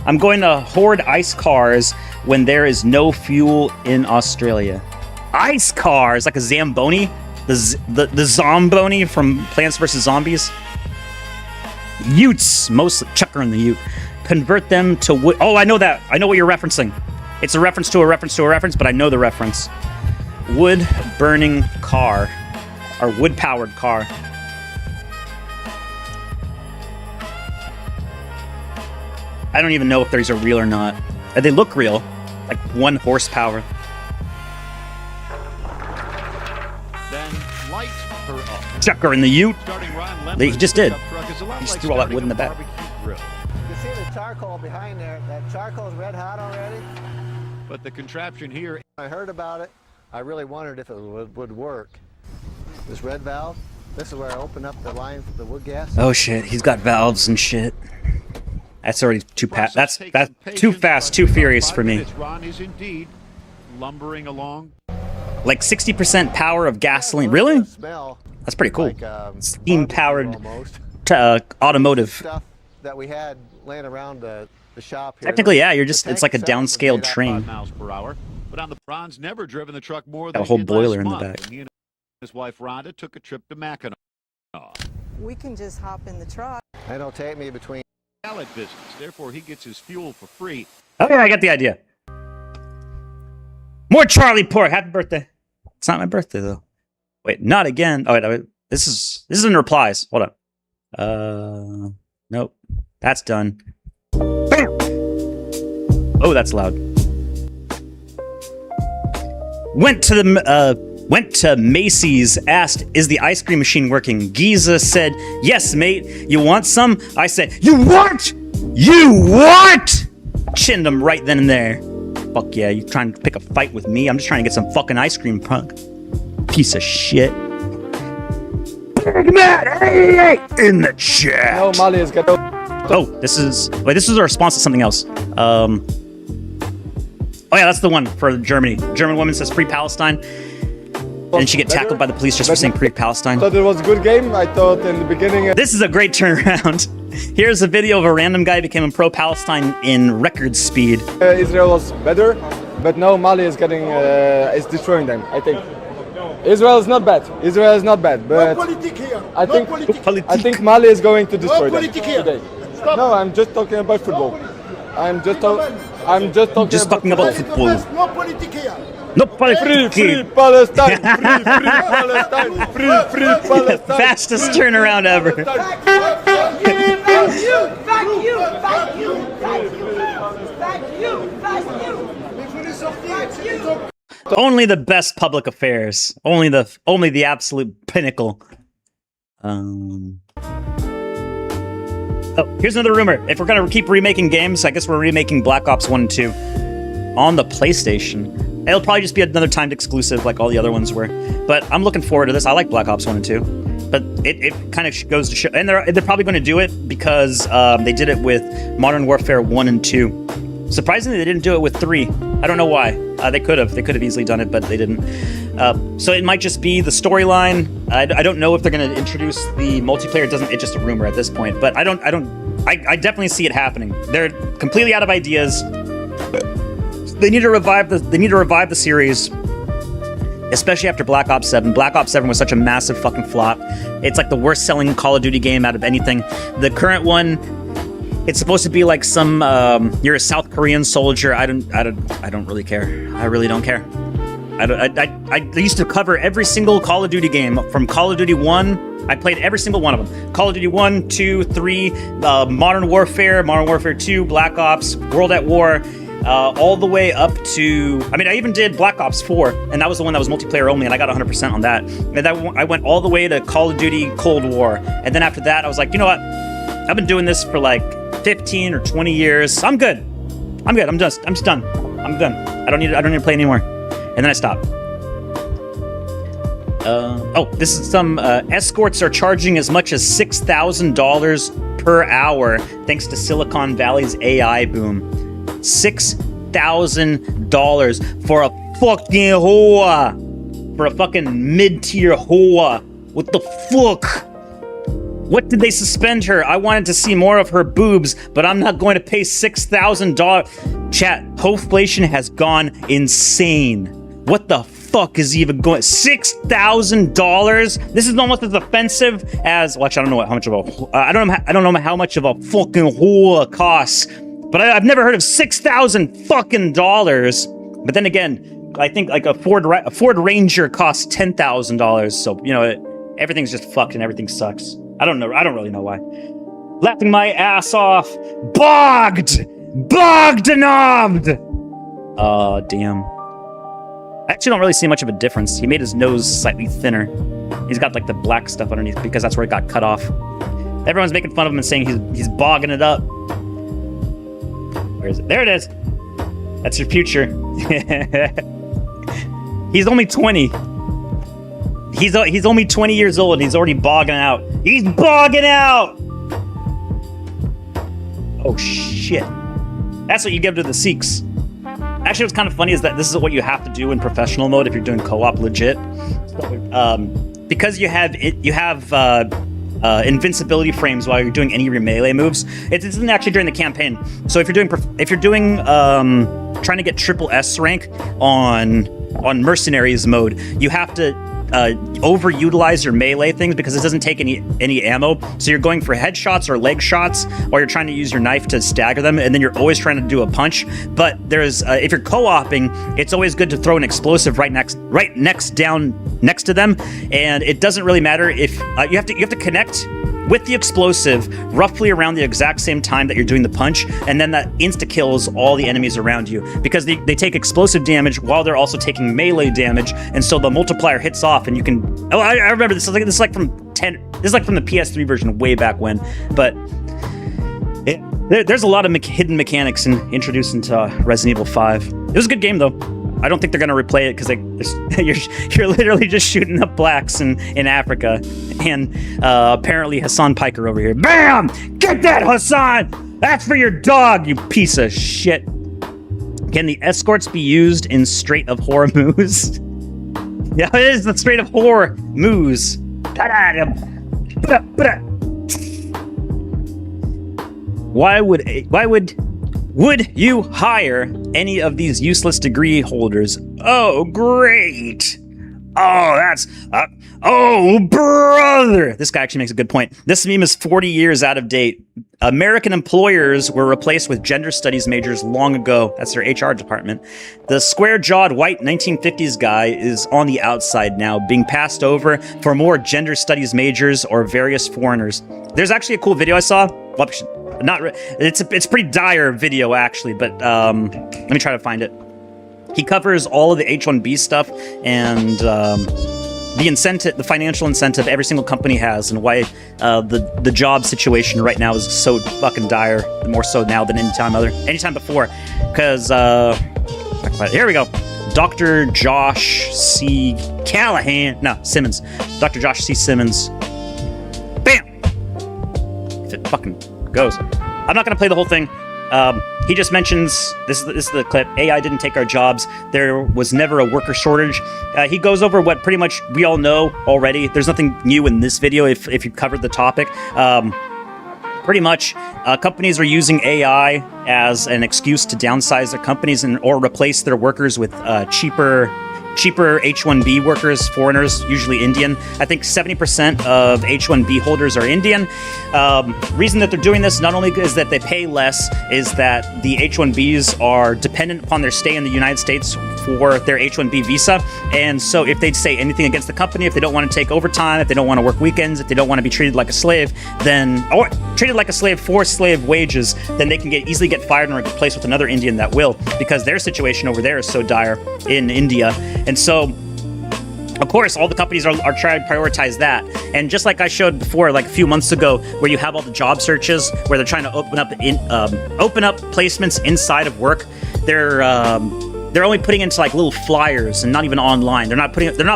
I'm going to hoard ice cars when there is no fuel in Australia. Ice cars, like a Zamboni, the Zomboni from Plants vs. Zombies. Utes, mostly. Chucker in the Ute. Convert them to wood. Oh, I know that. I know what you're referencing. It's a reference to a reference to a reference, but I know the reference. Wood burning car. Or wood powered car. I don't even know if these are real or not. They look real. Like 1 horsepower. Then light her up. Chucker in the Ute. He just did. He just threw all that wood in the back. You see the charcoal behind there? That charcoal's red hot already. But the contraption here. I heard about it. I really wondered if it would work. This red valve. This is where I open up the line for the wood gas. Oh shit, he's got valves and shit. That's already too that's too fast, too furious for me. Ron is indeed lumbering along. Like 60% power of gasoline. Really? That's pretty cool. Steam powered automotive. Stuff that we had laying around the shop here. Technically, yeah, it's like a downscaled train. 5 miles per hour. But on the Ron's never driven the truck more Got than a whole he did boiler last in the month, back. and he and his wife Rhonda took a trip to Mackinac. We can just hop in the truck. It'll take me between Salad business. Therefore, he gets his fuel for free. Okay, I got the idea. More Charlie Port. Happy birthday. It's not my birthday though. Wait, not again. Oh wait, this is in replies. Hold on. Nope. That's done. Bam! Oh, that's loud. Went to Macy's, asked, is the ice cream machine working? Giza said, yes, mate. You want some? I said, you what? You what? Chinned him right then and there. Fuck yeah, you trying to pick a fight with me? I'm just trying to get some fucking ice cream, punk. Piece of shit. Big Matt 88 in the chat. No, Mali is gonna... Oh, this is a response to something else. Oh yeah, that's the one for Germany. German woman says free Palestine. And she get tackled by the police just for saying free Palestine. I thought it was a good game. I thought in the beginning... This is a great turnaround. Here's a video of a random guy becoming pro-Palestine in record speed. Israel was better, but now Mali is getting... is destroying them, I think. Israel is not bad. Israel is not bad, but I think Mali is going to destroy them today. No, I'm just talking about football. I'm just talking about football. No politics. Free Palestine. Free Palestine. Free Palestine. Fastest turnaround ever. Only the best public affairs. Only the absolute pinnacle. Oh, here's another rumor. If we're gonna keep remaking games, I guess we're remaking Black Ops 1 and 2 on the PlayStation. It'll probably just be another timed exclusive like all the other ones were. But I'm looking forward to this. I like Black Ops 1 and 2. But it kind of goes to show, and they're probably going to do it because they did it with Modern Warfare 1 and 2. Surprisingly, they didn't do it with 3. I don't know why. They could have easily done it, but they didn't. So it might just be the storyline. I don't know if they're going to introduce the multiplayer. It's just a rumor at this point. But I definitely see it happening. They're completely out of ideas. They need to revive the series, especially after Black Ops 7. Black Ops 7 was such a massive fucking flop. It's like the worst selling Call of Duty game out of anything. The current one, it's supposed to be like some you're a South Korean soldier. I don't really care. I really don't care. I used to cover every single Call of Duty game from Call of Duty 1. I played every single one of them. Call of Duty 1, 2, 3, Modern Warfare 2, Black Ops, World at War, all the way up to... I mean, I even did Black Ops 4, and that was the one that was multiplayer only, and I got 100% on that. And I went all the way to Call of Duty Cold War. And then after that, I was like, you know what? I've been doing this for like 15 or 20 years. I'm good. I'm just done. I'm done. I don't need to play anymore. And then I stopped. This is some escorts are charging as much as $6,000 per hour thanks to Silicon Valley's AI boom. $6,000 for a fucking whore. For a fucking mid-tier whore. What the fuck? What did they suspend her? I wanted to see more of her boobs, but I'm not going to pay $6,000. Chat, Hoflation has gone insane. What the fuck is even going? $6,000? This is almost as offensive as. Well, actually, I don't know how much of a. I don't know how much of a fucking whore costs. But I've never heard of $6,000 fucking dollars. But then again, I think like a Ford Ranger costs $10,000. So you know, everything's just fucked and everything sucks. I don't know. I don't really know why. Laughing my ass off. Bogged and knobbed. Damn. I actually don't really see much of a difference. He made his nose slightly thinner. He's got like the black stuff underneath because that's where it got cut off. Everyone's making fun of him and saying he's bogging it up. Where is it? There it is. That's your future. He's only 20. He's only 20 years old and he's already bogging out. He's bogging out! Oh shit. That's what you give to the Sikhs. Actually, what's kind of funny is that this is what you have to do in professional mode if you're doing co-op legit. Because you have invincibility frames while you're doing any of your melee moves. It isn't actually during the campaign. So if you're doing trying to get triple S rank on mercenaries mode, you have to overutilize your melee things because it doesn't take any ammo. So you're going for headshots or leg shots while you're trying to use your knife to stagger them, and then you're always trying to do a punch. But there's if you're co-oping, it's always good to throw an explosive right next to them, and it doesn't really matter if you have to connect with the explosive roughly around the exact same time that you're doing the punch, and then that insta-kills all the enemies around you because they take explosive damage while they're also taking melee damage, and so the multiplier hits off and you can... Oh, I remember this. This is like from the PS3 version way back when, but there's a lot of hidden mechanics introduced into Resident Evil 5. It was a good game, though. I don't think they're going to replay it because you're literally just shooting up blacks in Africa. And apparently Hassan Piker over here. BAM! Get that, Hassan! That's for your dog, you piece of shit. Can the escorts be used in Strait of Hormuz? Yeah, it is the Strait of Hormuz. Why would you hire any of these useless degree holders? Oh, great. Oh, that's... oh, brother. This guy actually makes a good point. This meme is 40 years out of date. American employers were replaced with gender studies majors long ago. That's their HR department. The square-jawed white 1950s guy is on the outside now, being passed over for more gender studies majors or various foreigners. There's actually a cool video I saw. Well, it's a pretty dire video actually, but let me try to find it. He covers all of the H-1B stuff and the financial incentive every single company has, and why the job situation right now is so fucking dire, more so now than anytime before. Because here we go. Dr. Josh C. Simmons. Dr. Josh C. Simmons. Bam! If it fucking goes. I'm not gonna play the whole thing. He just mentions, this is the clip, AI didn't take our jobs. There was never a worker shortage. He goes over what pretty much we all know already. There's nothing new in this video if you covered the topic. Pretty much, companies are using AI as an excuse to downsize their companies or replace their workers with cheaper H-1B workers, foreigners, usually Indian. I think 70% of H-1B holders are Indian. Reason that they're doing this not only is that they pay less, is that the H-1Bs are dependent upon their stay in the United States for their H-1B visa. And so if they say anything against the company, if they don't want to take overtime, if they don't want to work weekends, if they don't want to be treated like a slave, or treated like a slave for slave wages, then they can easily get fired and replaced with another Indian that will, because their situation over there is so dire in India. And so, of course, all the companies are trying to prioritize that. And just like I showed before, like a few months ago, where you have all the job searches, where they're trying to open up placements inside of work, they're only putting into like little flyers and not even online. They're not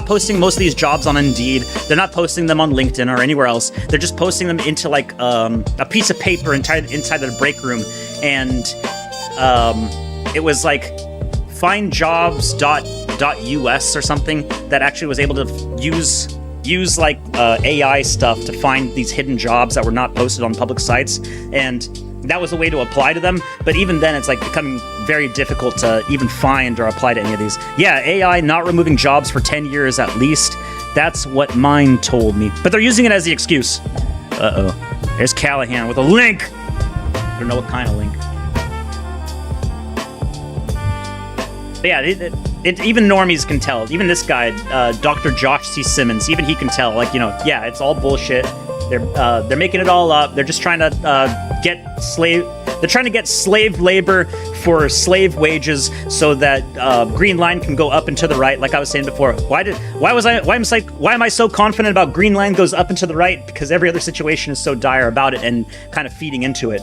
posting most of these jobs on Indeed. They're not posting them on LinkedIn or anywhere else. They're just posting them into like a piece of paper inside the break room. And it was like findjobs.us or something that actually was able to use like AI stuff to find these hidden jobs that were not posted on public sites. And that was a way to apply to them. But even then, it's like becoming very difficult to even find or apply to any of these. Yeah, AI not removing jobs for 10 years at least. That's what mine told me. But they're using it as the excuse. Uh-oh. There's Callahan with a link. I don't know what kind of link. But yeah, even normies can tell. Even this guy, Dr. Josh C. Simmons, even he can tell. Like, you know, yeah, it's all bullshit. They're making it all up. They're just trying to get slave. They're trying to get slave labor for slave wages so that Green Line can go up and to the right. Like I was saying before, why am I so confident about Green Line goes up and to the right? Because every other situation is so dire about it and kind of feeding into it.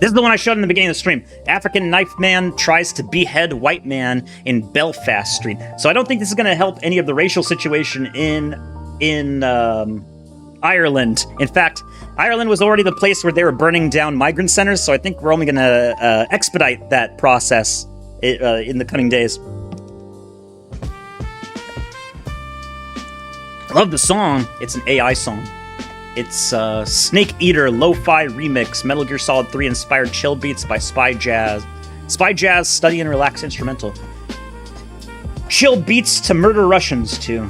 This is the one I showed in the beginning of the stream. African knife man tries to behead white man in Belfast Street. So I don't think this is going to help any of the racial situation in Ireland. In fact, Ireland was already the place where they were burning down migrant centers, so I think we're only going to expedite that process in the coming days. I love the song. It's an AI song. It's Snake Eater Lo-Fi Remix, Metal Gear Solid 3 inspired chill beats by Spy Jazz. Spy Jazz Study and Relax Instrumental. Chill beats to murder Russians too.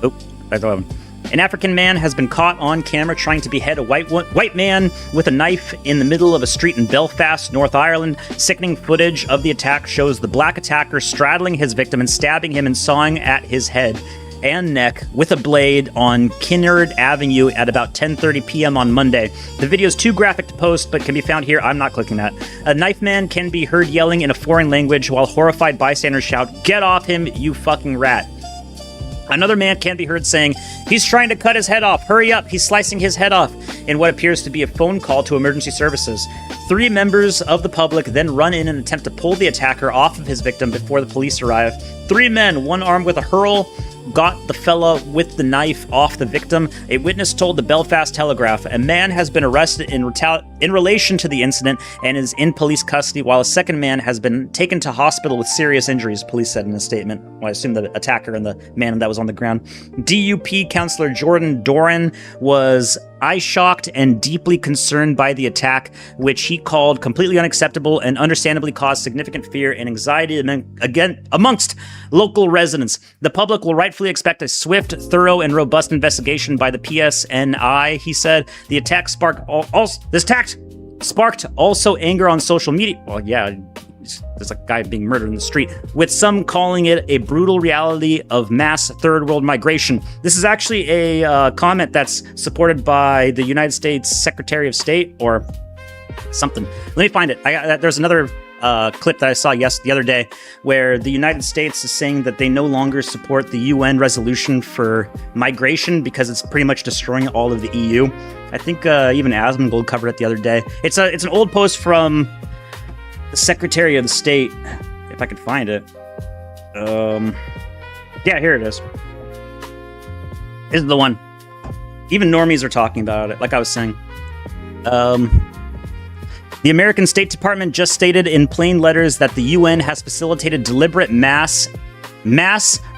Oh, that's the one. An African man has been caught on camera trying to behead a white man with a knife in the middle of a street in Belfast, North Ireland. Sickening footage of the attack shows the black attacker straddling his victim and stabbing him and sawing at his head and neck with a blade on Kinnaird Avenue at about 10:30 p.m. on Monday. The video is too graphic to post, but can be found here. I'm not clicking that. A knife man can be heard yelling in a foreign language while horrified bystanders shout, "Get off him, you fucking rat." Another man can be heard saying, "He's trying to cut his head off. Hurry up, he's slicing his head off," in what appears to be a phone call to emergency services. 3 members of the public then run in and attempt to pull the attacker off of his victim before the police arrive. 3 men, one armed with a hurl, got the fella with the knife off the victim. A witness told the Belfast Telegraph a man has been arrested in relation to the incident and is in police custody, while a second man has been taken to hospital with serious injuries, police said in a statement. Well, I assume the attacker and the man that was on the ground. DUP Councillor Jordan Doran was eye-shocked and deeply concerned by the attack, which he called completely unacceptable and understandably caused significant fear and anxiety amongst local residents. The public will rightfully expect a swift, thorough, and robust investigation by the PSNI, he said. The attack sparked also anger on social media. Well, yeah, there's a guy being murdered in the street, with some calling it a brutal reality of mass third world migration. This is actually a comment that's supported by the United States Secretary of State or something. Let me find it. There's another clip that I saw the other day where the United States is saying that they no longer support the UN resolution for migration because it's pretty much destroying all of the EU. I think even Asmongold covered it the other day. It's an old post from the Secretary of the State, if I could find it. Yeah, here it is. This is the one. Even normies are talking about it, like I was saying. The American State Department just stated in plain letters that the UN has facilitated deliberate mass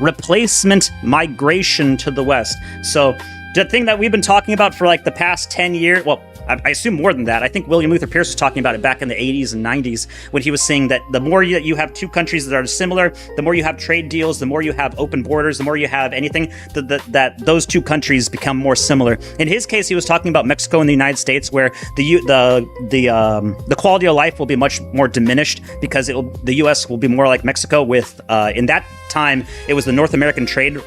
replacement migration to the West. So the thing that we've been talking about for like the past 10 years, well, I assume more than that. I think William Luther Pierce was talking about it back in the 80s and 90s when he was saying that the more that you have two countries that are similar, the more you have trade deals, the more you have open borders, the more you have anything, that those two countries become more similar. In his case, he was talking about Mexico and the United States, where the quality of life will be much more diminished because the U.S. will be more like Mexico. With in that time, it was the North American trade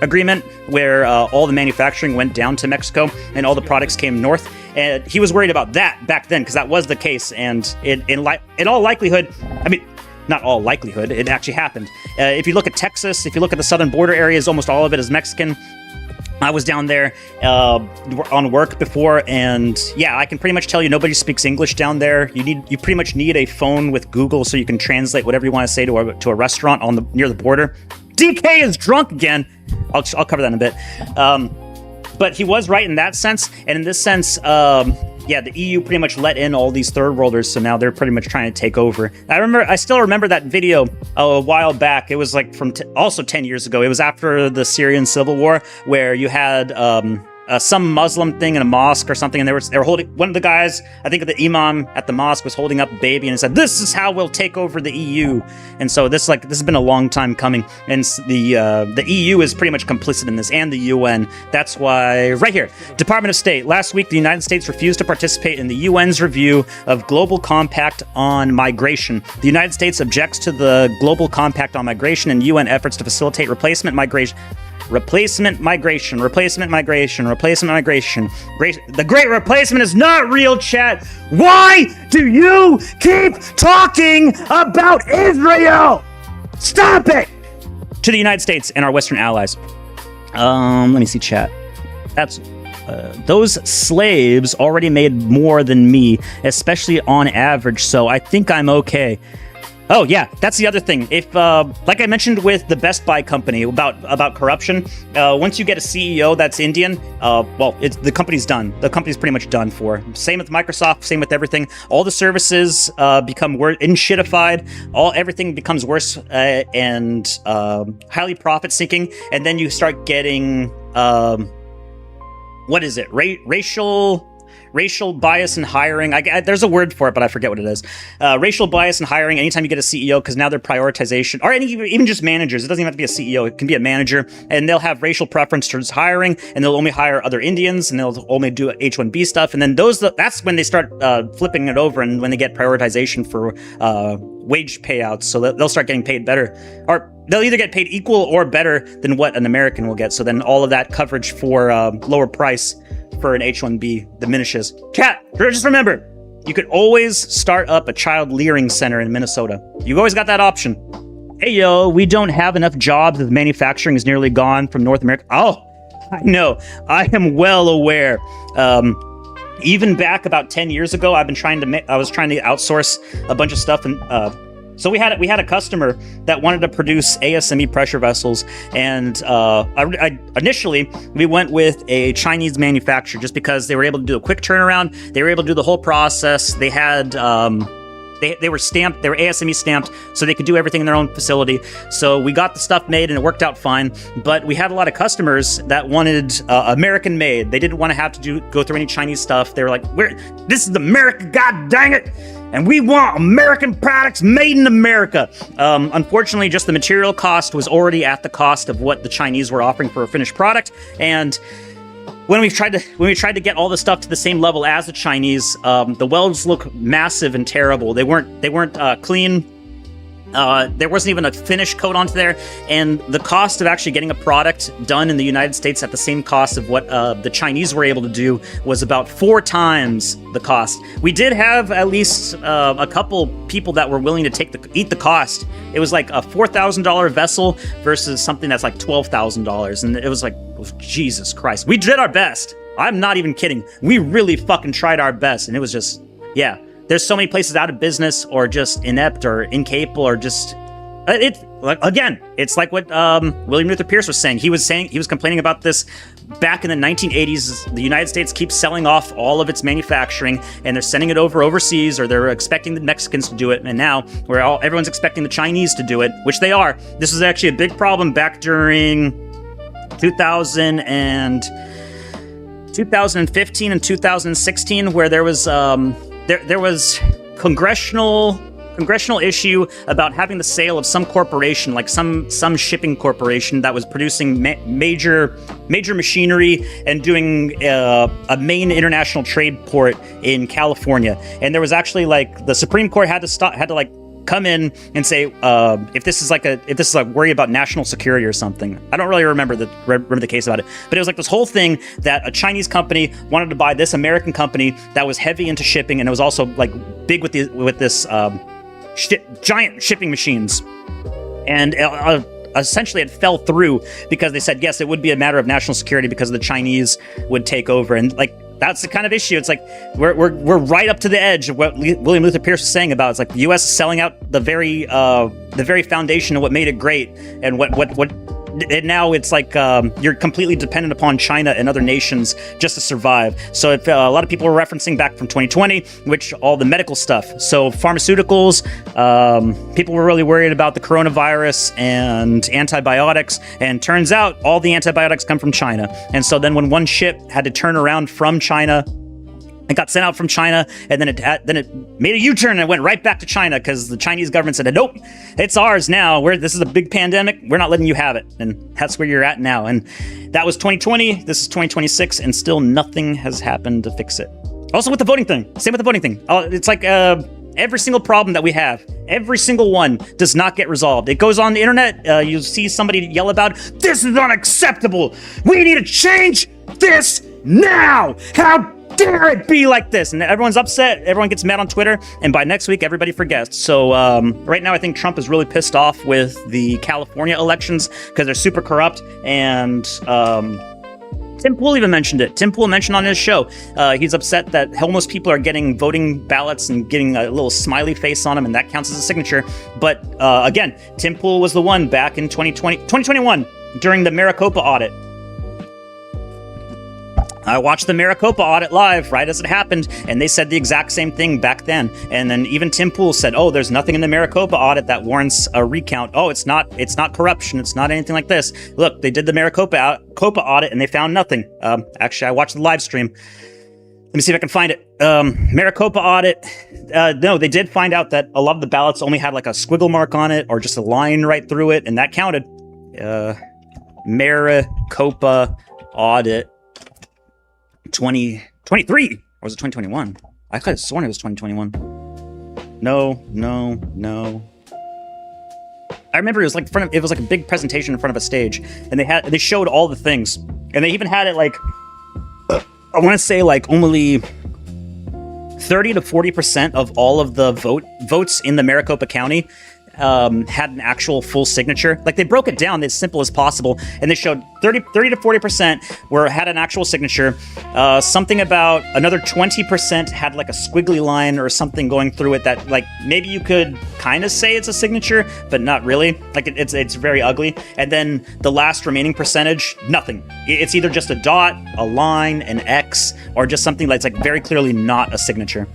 agreement where all the manufacturing went down to Mexico and all the products came north. And he was worried about that back then because that was the case. And in all likelihood, I mean, not all likelihood, it actually happened. If you look at Texas, if you look at the southern border areas, almost all of it is Mexican. I was down there on work before, and yeah, I can pretty much tell you nobody speaks English down there. You pretty much need a phone with Google so you can translate whatever you want to say to a restaurant near the border. DK is drunk again. I'll cover that in a bit. But he was right in that sense, and in this sense, yeah, the EU pretty much let in all these third worlders, so now they're pretty much trying to take over. I still remember that video a while back. It was like from also 10 years ago. It was after the Syrian civil war, where you had some Muslim thing in a mosque or something, and they were holding, one of the guys, I think the imam at the mosque, was holding up a baby and said, "This is how we'll take over the EU." And so this has been a long time coming, and the EU is pretty much complicit in this, and the UN. That's why right here, Department of State. Last week, the United States refused to participate in the UN's review of Global Compact on Migration. The United States objects to the Global Compact on Migration and UN efforts to facilitate replacement migration. The Great Replacement is not real, chat. Why do you keep talking about Israel? Stop it! To the United States and our Western allies. Let me see, chat. That's those slaves already made more than me, especially on average, so I think I'm okay. Oh yeah, that's the other thing. If like I mentioned with the Best Buy company about corruption, once you get a CEO that's Indian, the company's done. The company's pretty much done for. Same with Microsoft. Same with everything. All the services become shitified. Everything becomes worse and highly profit seeking. And then you start getting what is it? Racial bias in hiring. There's a word for it, but I forget what it is. Racial bias in hiring anytime you get a CEO, because now their prioritization, or even just managers, it doesn't even have to be a CEO, it can be a manager, and they'll have racial preference towards hiring, and they'll only hire other Indians, and they'll only do H-1B stuff, and then that's when they start flipping it over, and when they get prioritization for wage payouts, so they'll start getting paid better, or they'll either get paid equal or better than what an American will get, so then all of that coverage for lower price for an H-1B diminishes. Chat, just remember, you could always start up a child leering center in Minnesota. You've always got that option. Hey, yo, we don't have enough jobs as manufacturing is nearly gone from North America. Oh, I know. I am well aware. Even back about 10 years ago, I was trying to outsource a bunch of stuff, and so we had a customer that wanted to produce ASME pressure vessels, and initially we went with a Chinese manufacturer just because they were able to do a quick turnaround. They were able to do the whole process. They had they were stamped. They were ASME stamped, so they could do everything in their own facility. So we got the stuff made, and it worked out fine. But we had a lot of customers that wanted American made. They didn't want to have to go through any Chinese stuff. They were like, "This is America, god dang it! And we want American products made in America." Unfortunately, just the material cost was already at the cost of what the Chinese were offering for a finished product. And when we tried to get all the stuff to the same level as the Chinese, the welds look massive and terrible. They weren't clean. There wasn't even a finish coat onto there, and the cost of actually getting a product done in the United States at the same cost of what the Chinese were able to do was about 4 times the cost. We did have at least a couple people that were willing to eat the cost. It was like a $4,000 vessel versus something that's like $12,000, and it was like, Jesus Christ. We did our best. I'm not even kidding. We really fucking tried our best, and it was just, yeah. There's so many places out of business or just inept or incapable or just... It's like what William Luther Pierce was saying. He was complaining about this back in the 1980s. The United States keeps selling off all of its manufacturing, and they're sending it overseas, or they're expecting the Mexicans to do it. And now everyone's expecting the Chinese to do it, which they are. This was actually a big problem back during 2015 and 2016, where there was there was congressional issue about having the sale of some corporation, like some shipping corporation that was producing major machinery and doing a main international trade port in California. And there was actually the Supreme Court had to come in and say if this is like worry about national security or something. I don't really remember the case about it, but it was like this whole thing that a Chinese company wanted to buy this American company that was heavy into shipping, and it was also like big with this giant shipping machines, and essentially it fell through because they said yes, it would be a matter of national security because the Chinese would take over, and that's the kind of issue. It's like we're right up to the edge of what William Luther Pierce was saying about. It's like the U.S. is selling out the very foundation of what made it great, and what now it's like you're completely dependent upon China and other nations just to survive. So a lot of people were referencing back from 2020, which all the medical stuff. So pharmaceuticals, people were really worried about the coronavirus and antibiotics. And turns out all the antibiotics come from China. And so then when one ship had to turn around from China, it got sent out from China, and then it made a U-turn and it went right back to China because the Chinese government said, nope, it's ours now. This is a big pandemic. We're not letting you have it. And that's where you're at now. And that was 2020. This is 2026, and still nothing has happened to fix it. Also with the voting thing. Same with the voting thing. It's like every single problem that we have, every single one does not get resolved. It goes on the internet. You see somebody yell about, this is unacceptable. We need to change this now. How dare it be like this? And everyone's upset. Everyone gets mad on Twitter. And by next week, everybody forgets. So right now, I think Trump is really pissed off with the California elections because they're super corrupt. And Tim Pool even mentioned it. Tim Pool mentioned on his show, he's upset that homeless people are getting voting ballots and getting a little smiley face on them, and that counts as a signature. But again, Tim Pool was the one back in 2021 during the Maricopa audit. I watched the Maricopa audit live right as it happened, and they said the exact same thing back then. And then even Tim Pool said, oh, there's nothing in the Maricopa audit that warrants a recount. Oh, it's not corruption. It's not anything like this. Look, they did the Maricopa audit and they found nothing. Actually, I watched the live stream. Let me see if I can find it. Maricopa audit. No, they did find out that a lot of the ballots only had like a squiggle mark on it or just a line right through it, and that counted. Maricopa audit. 2023, or was it 2021? I could have sworn it was 2021. No. I remember it was like it was like a big presentation in front of a stage, and they showed all the things, and they even had it like I want to say like only 30 to 40% of all of the votes in the Maricopa County had an actual full signature. Like they broke it down as simple as possible, and they showed 30 to 40% had an actual signature. Something about another 20% had like a squiggly line or something going through it that like maybe you could kind of say it's a signature, but not really. Like it's very ugly. And then the last remaining percentage, nothing. It's either just a dot, a line, an X, or just something that's like very clearly not a signature.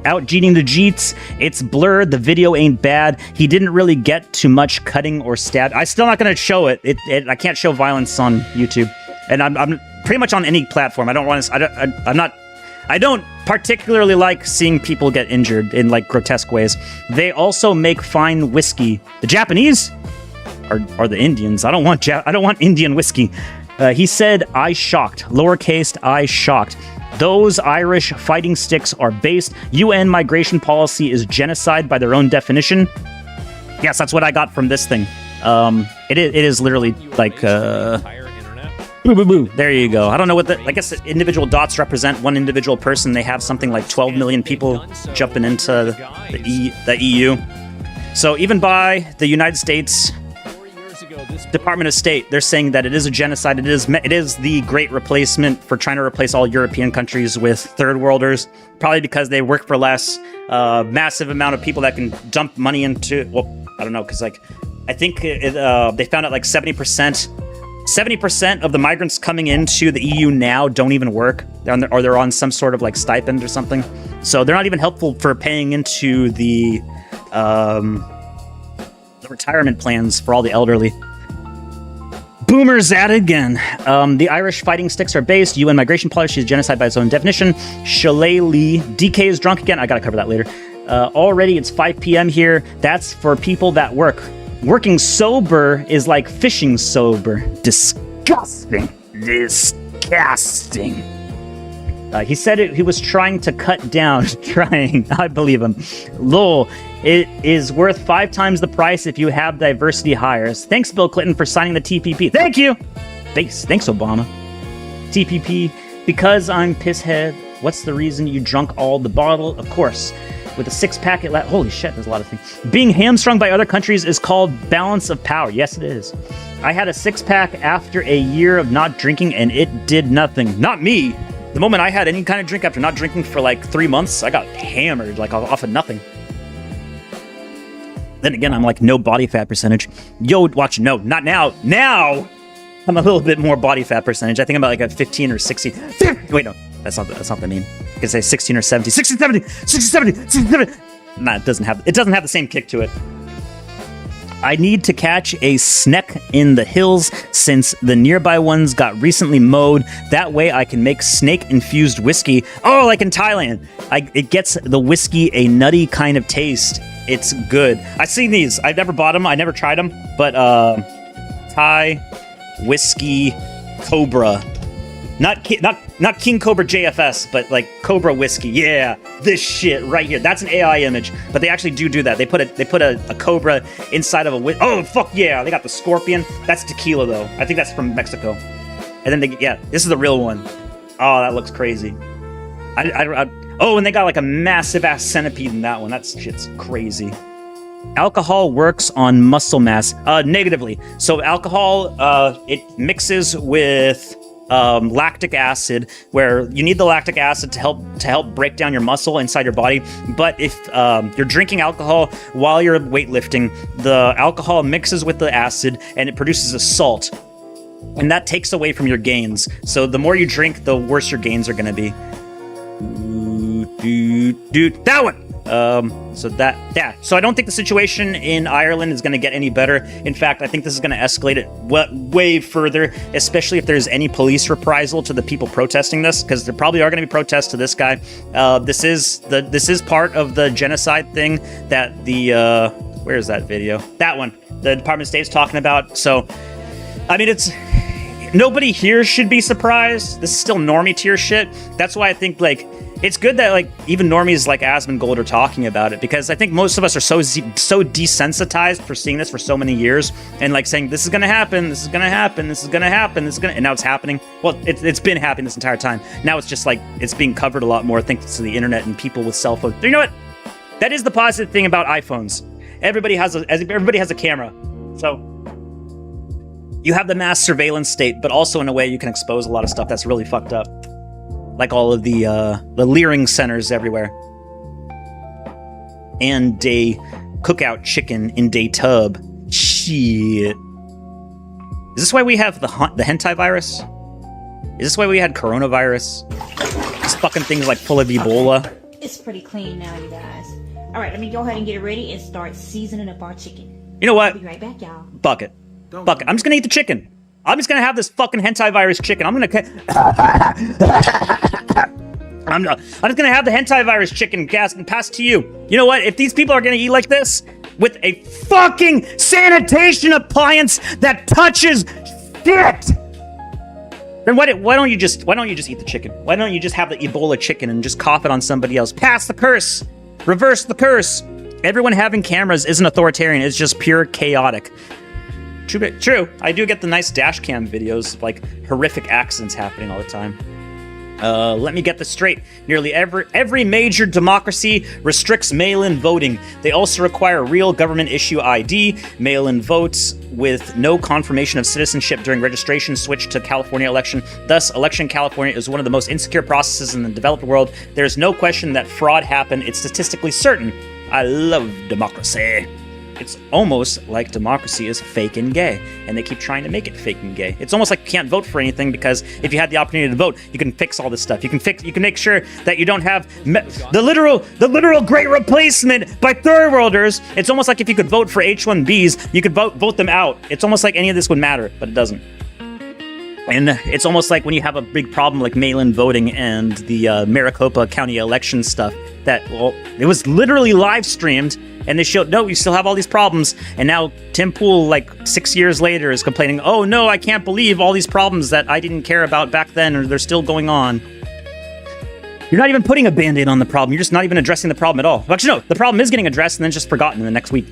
Out Jeeting the Jeets, it's blurred, the video ain't bad. He didn't really get too much cutting or stab. I'm still not gonna show it. I can't show violence on YouTube, and I'm pretty much on any platform. I don't particularly like seeing people get injured in like grotesque ways. They also make fine whiskey. The Japanese are the Indians. I don't want Indian whiskey. He said, I shocked. Lowercase I shocked. Those Irish fighting sticks are based. UN migration policy is genocide by their own definition. Yes, that's what I got from this thing. It is literally like boo boo boo. There you go. I don't know what I guess the individual dots represent one individual person. They have something like 12 million people jumping into the EU. So even by the United States Department of State, they're saying that it is a genocide. It is the great replacement for trying to replace all European countries with third worlders, probably because they work for less, massive amount of people that can dump money into, well, I don't know, because like, I think they found out like 70% of the migrants coming into the EU now don't even work, or they're on some sort of like stipend or something. So they're not even helpful for paying into the retirement plans for all the elderly. Boomers at it again. The Irish fighting sticks are based. UN migration policy is genocide by its own definition. Shillelagh. DK is drunk again. I gotta cover that later. Already it's 5 p.m. here. That's for people that work. Working sober is like fishing sober. Disgusting. Disgusting. He said he was trying to cut down. Trying. I believe him. Lol. It is worth 5 times the price if you have diversity hires. Thanks, Bill Clinton, for signing the TPP. Thank you. Thanks, Obama. TPP. Because I'm pisshead. What's the reason you drunk all the bottle? Of course. With a 6-pack, holy shit, there's a lot of things. Being hamstrung by other countries is called balance of power. Yes, it is. I had a 6-pack after a year of not drinking, and it did nothing. Not me. The moment I had any kind of drink after not drinking for like 3 months, I got hammered, like off of nothing. Then again, I'm like no body fat percentage. Yo, watch, no, not now. Now, I'm a little bit more body fat percentage. I think I'm about like a 15 or 16. Wait, no, that's not what I mean. I could say 16 or 17. 16, 17, 16, 17, 16, 17. Nah, it doesn't have the same kick to it. I need to catch a sneck in the hills since the nearby ones got recently mowed. That way I can make snake-infused whiskey. Oh, like in Thailand. It gets the whiskey a nutty kind of taste. It's good. I've seen these. I've never bought them. I never tried them. But Thai whiskey Cobra. Not King Cobra JFS, but like Cobra whiskey. Yeah, this shit right here. That's an AI image, but they actually do that. They put a Cobra inside of a oh fuck yeah! They got the scorpion. That's tequila though. I think that's from Mexico. And then this is the real one. Oh, that looks crazy. Oh, and they got like a massive ass centipede in that one. That shit's crazy. Alcohol works on muscle mass negatively. So alcohol it mixes with lactic acid, where you need the lactic acid to help break down your muscle inside your body. But if you're drinking alcohol while you're weightlifting, the alcohol mixes with the acid and it produces a salt, and that takes away from your gains. So the more you drink, the worse your gains are going to be. That one. So I don't think the situation in Ireland is going to get any better. In fact, I think this is going to escalate it way further, especially if there's any police reprisal to the people protesting this, because there probably are going to be protests to this guy. This is part of the genocide thing that the where is that video? That one, the Department of State's talking about. So, I mean, nobody here should be surprised. This is still normie tier shit. That's why I think like. It's good that like even normies like Asmongold are talking about it, because I think most of us are so desensitized for seeing this for so many years and like saying this is gonna happen, this is gonna happen, this is gonna happen, and now it's happening. Well, it's been happening this entire time. Now it's just like it's being covered a lot more thanks to the internet and people with cell phones. You know what? That is the positive thing about iPhones. Everybody has a camera, so you have the mass surveillance state, but also in a way you can expose a lot of stuff that's really fucked up. Like all of the leering centers everywhere. And a cookout chicken in day tub. Shit. Is this why we have the hentai virus? Is this why we had coronavirus? This fucking thing's like full of Ebola. It's pretty clean now, you guys. All right, let me go ahead and get it ready and start seasoning up our chicken. You know what? I'll be right back, y'all. Bucket. I'm just gonna eat the chicken. I'm just gonna have this fucking hentai virus chicken. I'm just gonna have the hentai virus chicken cast and pass to you. You know what? If these people are gonna eat like this with a fucking sanitation appliance that touches shit, then why don't you just eat the chicken? Why don't you just have the Ebola chicken and just cough it on somebody else? Pass the curse. Reverse the curse. Everyone having cameras isn't authoritarian. It's just pure chaotic. True. I do get the nice dash cam videos of like horrific accidents happening all the time. Let me get this straight. Nearly every major democracy restricts mail-in voting. They also require real government issue ID. Mail-in votes with no confirmation of citizenship during registration switch to California election. Thus, election in California is one of the most insecure processes in the developed world. There's no question that fraud happened. It's statistically certain. I love democracy. It's almost like democracy is fake and gay, and they keep trying to make it fake and gay. It's almost like you can't vote for anything, because if you had the opportunity to vote, you can fix all this stuff. You can make sure that you don't have the literal great replacement by third worlders. It's almost like if you could vote for H-1Bs, you could vote them out. It's almost like any of this would matter, but it doesn't. And it's almost like when you have a big problem like mail-in voting and the Maricopa County election stuff, that, well, it was literally live streamed, and they showed, no, you still have all these problems, and now Tim Pool, like 6 years later, is complaining, oh no, I can't believe all these problems that I didn't care about back then, or they're still going on. You're not even putting a band-aid on the problem, you're just not even addressing the problem at all. Actually, no, the problem is getting addressed and then just forgotten in the next week.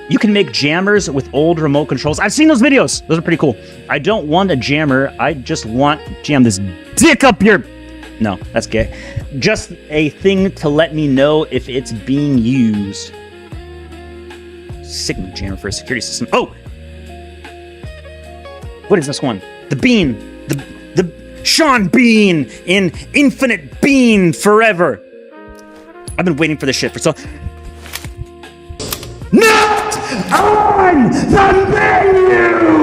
You can make jammers with old remote controls. I've seen those videos. Those are pretty cool. I don't want a jammer. I just want to jam this dick up your... No, that's gay. Just a thing to let me know if it's being used. Signal jammer for a security system. Oh! What is this one? The Bean. The Sean Bean in Infinite Bean Forever. I've been waiting for this shit for so... No! on the menu!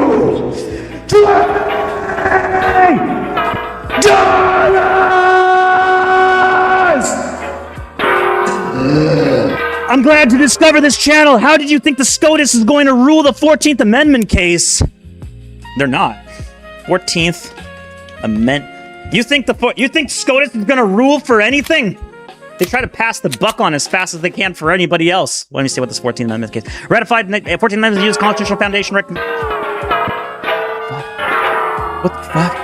I'm glad to discover this channel. How did you think the SCOTUS is going to rule the 14th Amendment case? They're not. 14th Amendment. You think SCOTUS is going to rule for anything? They try to pass the buck on as fast as they can for anybody else. Let me see what this 14th Amendment case. Ratified 14th Amendment is the U.S. Constitutional Foundation. What the fuck?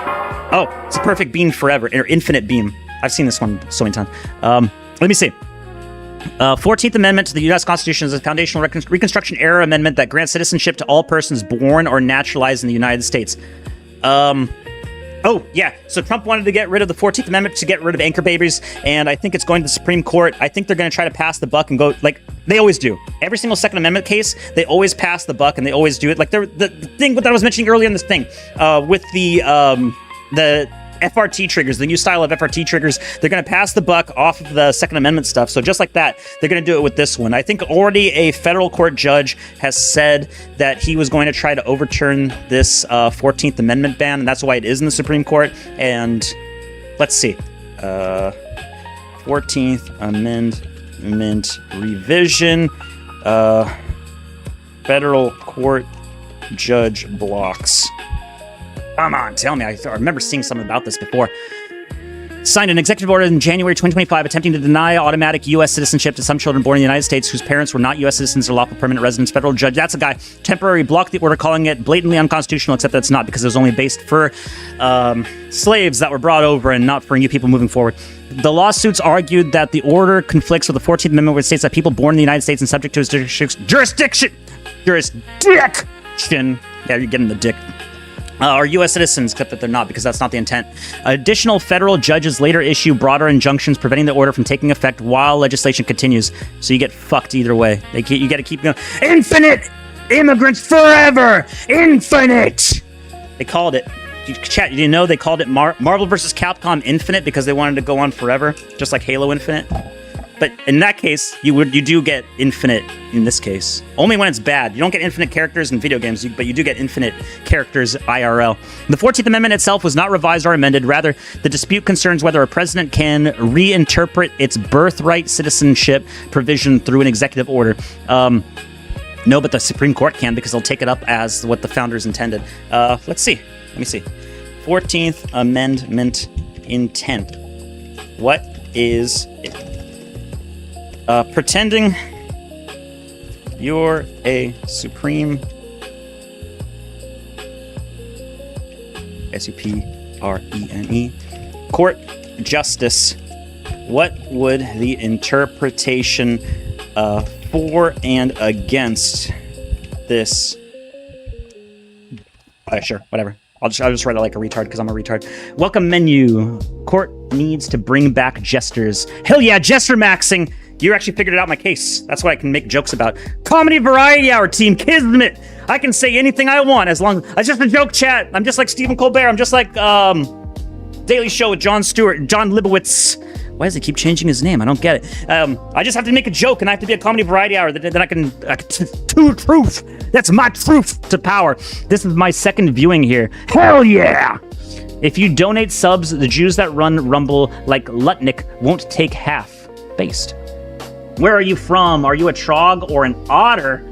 Oh, it's a perfect beam forever, or infinite beam. I've seen this one so many times. Let me see. 14th Amendment to the U.S. Constitution is a foundational Reconstruction era amendment that grants citizenship to all persons born or naturalized in the United States. Oh, yeah. So Trump wanted to get rid of the 14th Amendment to get rid of anchor babies, and I think it's going to the Supreme Court. I think they're going to try to pass the buck and go, like, they always do. Every single Second Amendment case, they always pass the buck, and they always do it. Like, the thing that I was mentioning earlier in this thing, with the FRT triggers, the new style of FRT triggers, they're going to pass the buck off of the Second Amendment stuff. So just like that, they're going to do it with this one. I think already a federal court judge has said that he was going to try to overturn this 14th Amendment ban, and that's why it is in the Supreme Court. And let's see. 14th Amendment revision. Federal court judge blocks. Come on, tell me. I remember seeing something about this before. Signed an executive order in January 2025 attempting to deny automatic U.S. citizenship to some children born in the United States whose parents were not U.S. citizens or lawful permanent residents. Federal judge, that's a guy, temporarily blocked the order, calling it blatantly unconstitutional, except that it's not, because it was only based for slaves that were brought over and not for new people moving forward. The lawsuits argued that the order conflicts with the 14th Amendment, which states that people born in the United States and subject to its jurisdiction. Yeah, you're getting the dick. Are U.S. citizens, except that they're not, because that's not the intent. Additional federal judges later issue broader injunctions preventing the order from taking effect while legislation continues. So you get fucked either way. You got to keep going. Infinite immigrants forever. Infinite. They called it. Chat, you know they called it Marvel vs. Capcom Infinite because they wanted to go on forever, just like Halo Infinite. But in that case, you do get infinite in this case. Only when it's bad. You don't get infinite characters in video games, but you do get infinite characters IRL. The 14th Amendment itself was not revised or amended. Rather, the dispute concerns whether a president can reinterpret its birthright citizenship provision through an executive order. No, but the Supreme Court can, because they'll take it up as what the founders intended. Let's see. Let me see. 14th Amendment intent. What is it? Pretending you're a supreme SUPRENE court justice. What would the interpretation for and against this? Sure, whatever. I'll just write it like a retard because I'm a retard. Welcome menu. Court needs to bring back jesters. Hell yeah, jester maxing. You actually figured it out my case. That's what I can make jokes about. Comedy Variety Hour team, Kismet. I can say anything I want as long as it's just a joke chat. I'm just like Stephen Colbert. I'm just like Daily Show with Jon Stewart, John Libowitz. Why does he keep changing his name? I don't get it. I just have to make a joke, and I have to be a Comedy Variety Hour. Then I can truth. That's my truth to power. This is my second viewing here. Hell yeah! If you donate subs, the Jews that run Rumble like Lutnick won't take half. Based. Where are you from? Are you a trog or an otter?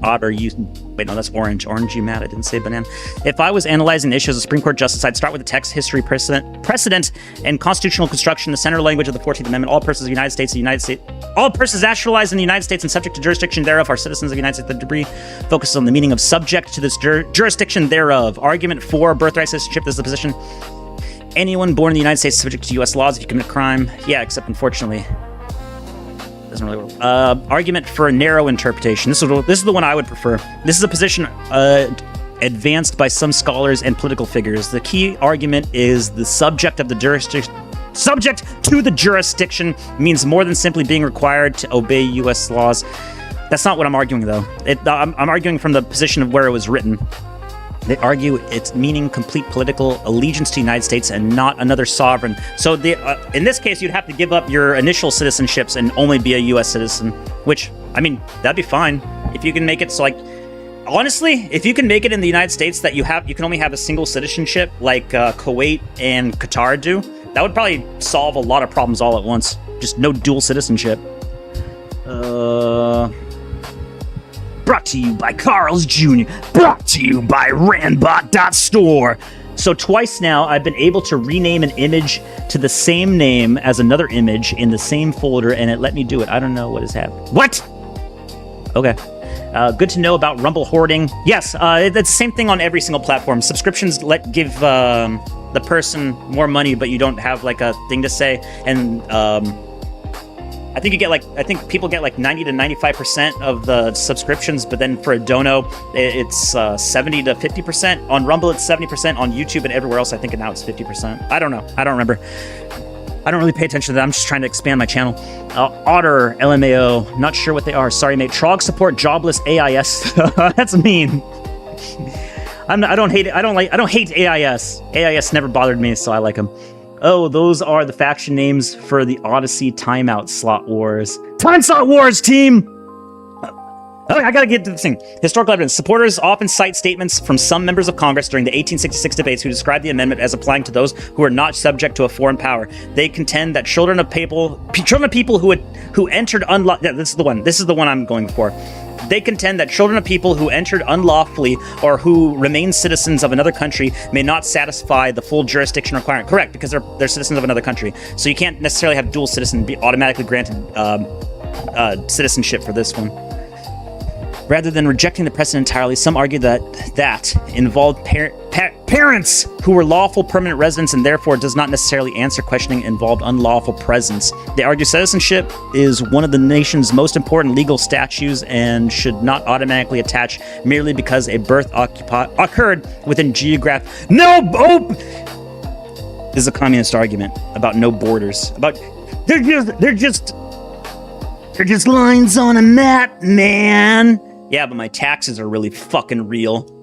Otter, you... Wait, no, that's orange. Orange, you mad? I didn't say banana. If I was analyzing the issue as a Supreme Court justice, I'd start with the text, history, precedent, and constitutional construction, the center language of the 14th Amendment. All persons of the United States, all persons naturalized in the United States and subject to jurisdiction thereof are citizens of the United States. The debris focuses on the meaning of subject to this jurisdiction thereof. Argument for birthright citizenship. This is the position. Anyone born in the United States is subject to U.S. laws if you commit a crime. Yeah, except unfortunately... doesn't really work. Argument for a narrow interpretation. This is the one I would prefer. This is a position advanced by some scholars and political figures. The key argument is the subject of the jurisdiction. Subject to the jurisdiction means more than simply being required to obey U.S. laws. That's not what I'm arguing, though. I'm arguing from the position of where it was written. They argue its meaning complete political allegiance to the United States and not another sovereign. So in this case, you'd have to give up your initial citizenships and only be a U.S. citizen, which, I mean, that'd be fine. If you can make it so, like, honestly, if you can make it in the United States that you can only have a single citizenship, like Kuwait and Qatar do, that would probably solve a lot of problems all at once. Just no dual citizenship. Brought to you by Carl's Jr. Brought to you by Randbot.store. So twice now, I've been able to rename an image to the same name as another image in the same folder, and it let me do it. I don't know what has happened. What? Okay. Good to know about Rumble hoarding. Yes, it's the same thing on every single platform. Subscriptions give the person more money, but you don't have like a thing to say. And I think people get like 90 to 95% of the subscriptions, but then for a dono, it's 70 to 50%. On Rumble, it's 70%. On YouTube and everywhere else, I think now it's 50%. I don't know. I don't remember. I don't really pay attention to that. I'm just trying to expand my channel. Otter, LMAO, not sure what they are. Sorry, mate. Trog support jobless AIS. That's mean. I don't hate AIS. AIS never bothered me, so I like them. Oh, those are the faction names for the Odysee Timeout Slot Wars. Time Slot Wars, team! Okay, I gotta get to this thing. Historical evidence. Supporters often cite statements from some members of Congress during the 1866 debates who described the amendment as applying to those who are not subject to a foreign power. They contend that children of people who entered unlawfully... Yeah, this is the one I'm going for. They contend that children of people who entered unlawfully or who remain citizens of another country may not satisfy the full jurisdiction requirement. Correct, because they're citizens of another country. So you can't necessarily have dual citizen be automatically granted citizenship for this one. Rather than rejecting the precedent entirely, some argue that involved parents who were lawful permanent residents and therefore does not necessarily answer questioning involved unlawful presence. They argue citizenship is one of the nation's most important legal statutes and should not automatically attach merely because a birth occurred within geographic... This is a communist argument about no borders. They're just lines on a map, man. Yeah, but my taxes are really fucking real.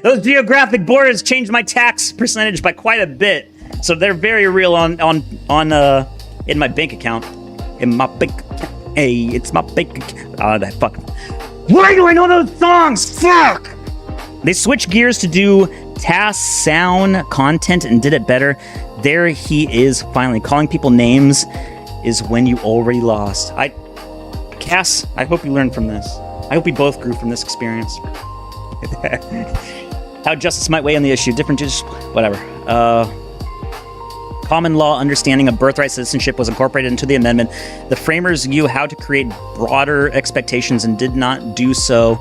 Those geographic borders changed my tax percentage by quite a bit, so they're very real in my bank account. In my bank, hey, it's my bank account. That fuck. Why do I know those songs? Fuck. They switched gears to do task sound content and did it better. There he is, finally calling people names. Is when you already lost. Cass, I hope you learned from this. I hope we both grew from this experience. How justice might weigh on the issue. Different just whatever. Common law understanding of birthright citizenship was incorporated into the amendment. The framers knew how to create broader expectations and did not do so.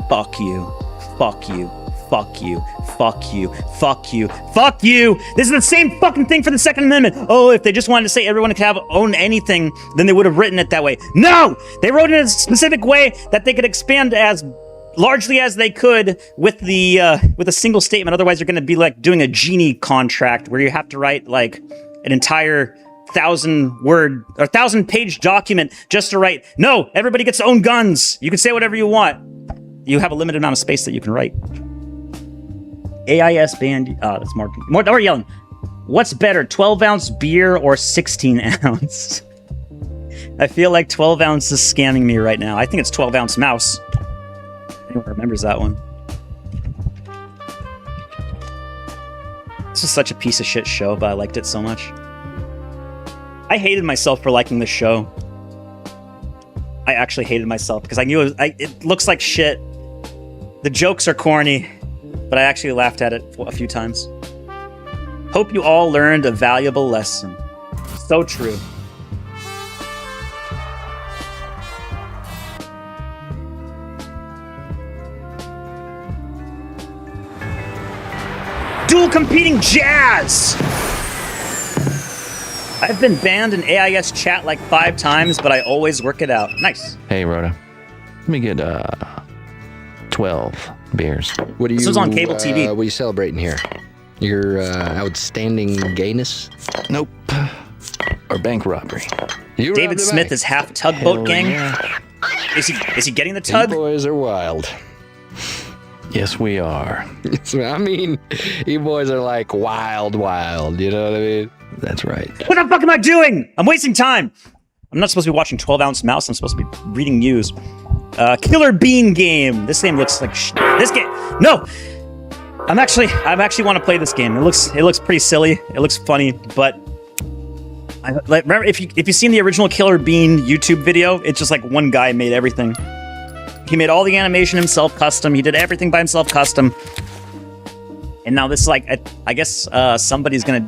Fuck you. Fuck you. Fuck you. Fuck you. Fuck you. Fuck you. This is the same fucking thing for the Second Amendment. Oh, if they just wanted to say everyone could own anything, then they would have written it that way. No! They wrote it in a specific way that they could expand as largely as they could with a single statement. Otherwise, you're going to be like doing a genie contract where you have to write like an entire 1,000-word or 1,000-page document just to write, no, everybody gets to own guns. You can say whatever you want. You have a limited amount of space that you can write. AIS band. That's more yelling. What's better, 12-ounce beer or 16-ounce? I feel like 12 ounce is scamming me right now. I think it's 12-ounce mouse. Anyone remembers that one? This was such a piece of shit show, but I liked it so much. I hated myself for liking this show. I actually hated myself because I knew it looks like shit. The jokes are corny. But I actually laughed at it a few times. Hope you all learned a valuable lesson. So true. Dual competing jazz! I've been banned in AIS chat like 5 times, but I always work it out. Nice. Hey, Rhoda. Let me get 12 beers. What do you? This was on cable TV. What are you celebrating here? Your outstanding gayness? Nope. Or bank robbery. David Smith is half tugboat gang. Yeah. Is he getting the tug? You boys are wild. Yes, we are. I mean, you boys are like wild. You know what I mean? That's right. What the fuck am I doing? I'm wasting time. I'm not supposed to be watching 12-ounce mouse. I'm supposed to be reading news. Killer Bean game. This game looks like this game. No, I actually want to play this game. It looks pretty silly. It looks funny, but remember if you've seen the original Killer Bean YouTube video, it's just like one guy made everything. He made all the animation himself custom. He did everything by himself custom. And now this is like, I guess somebody's gonna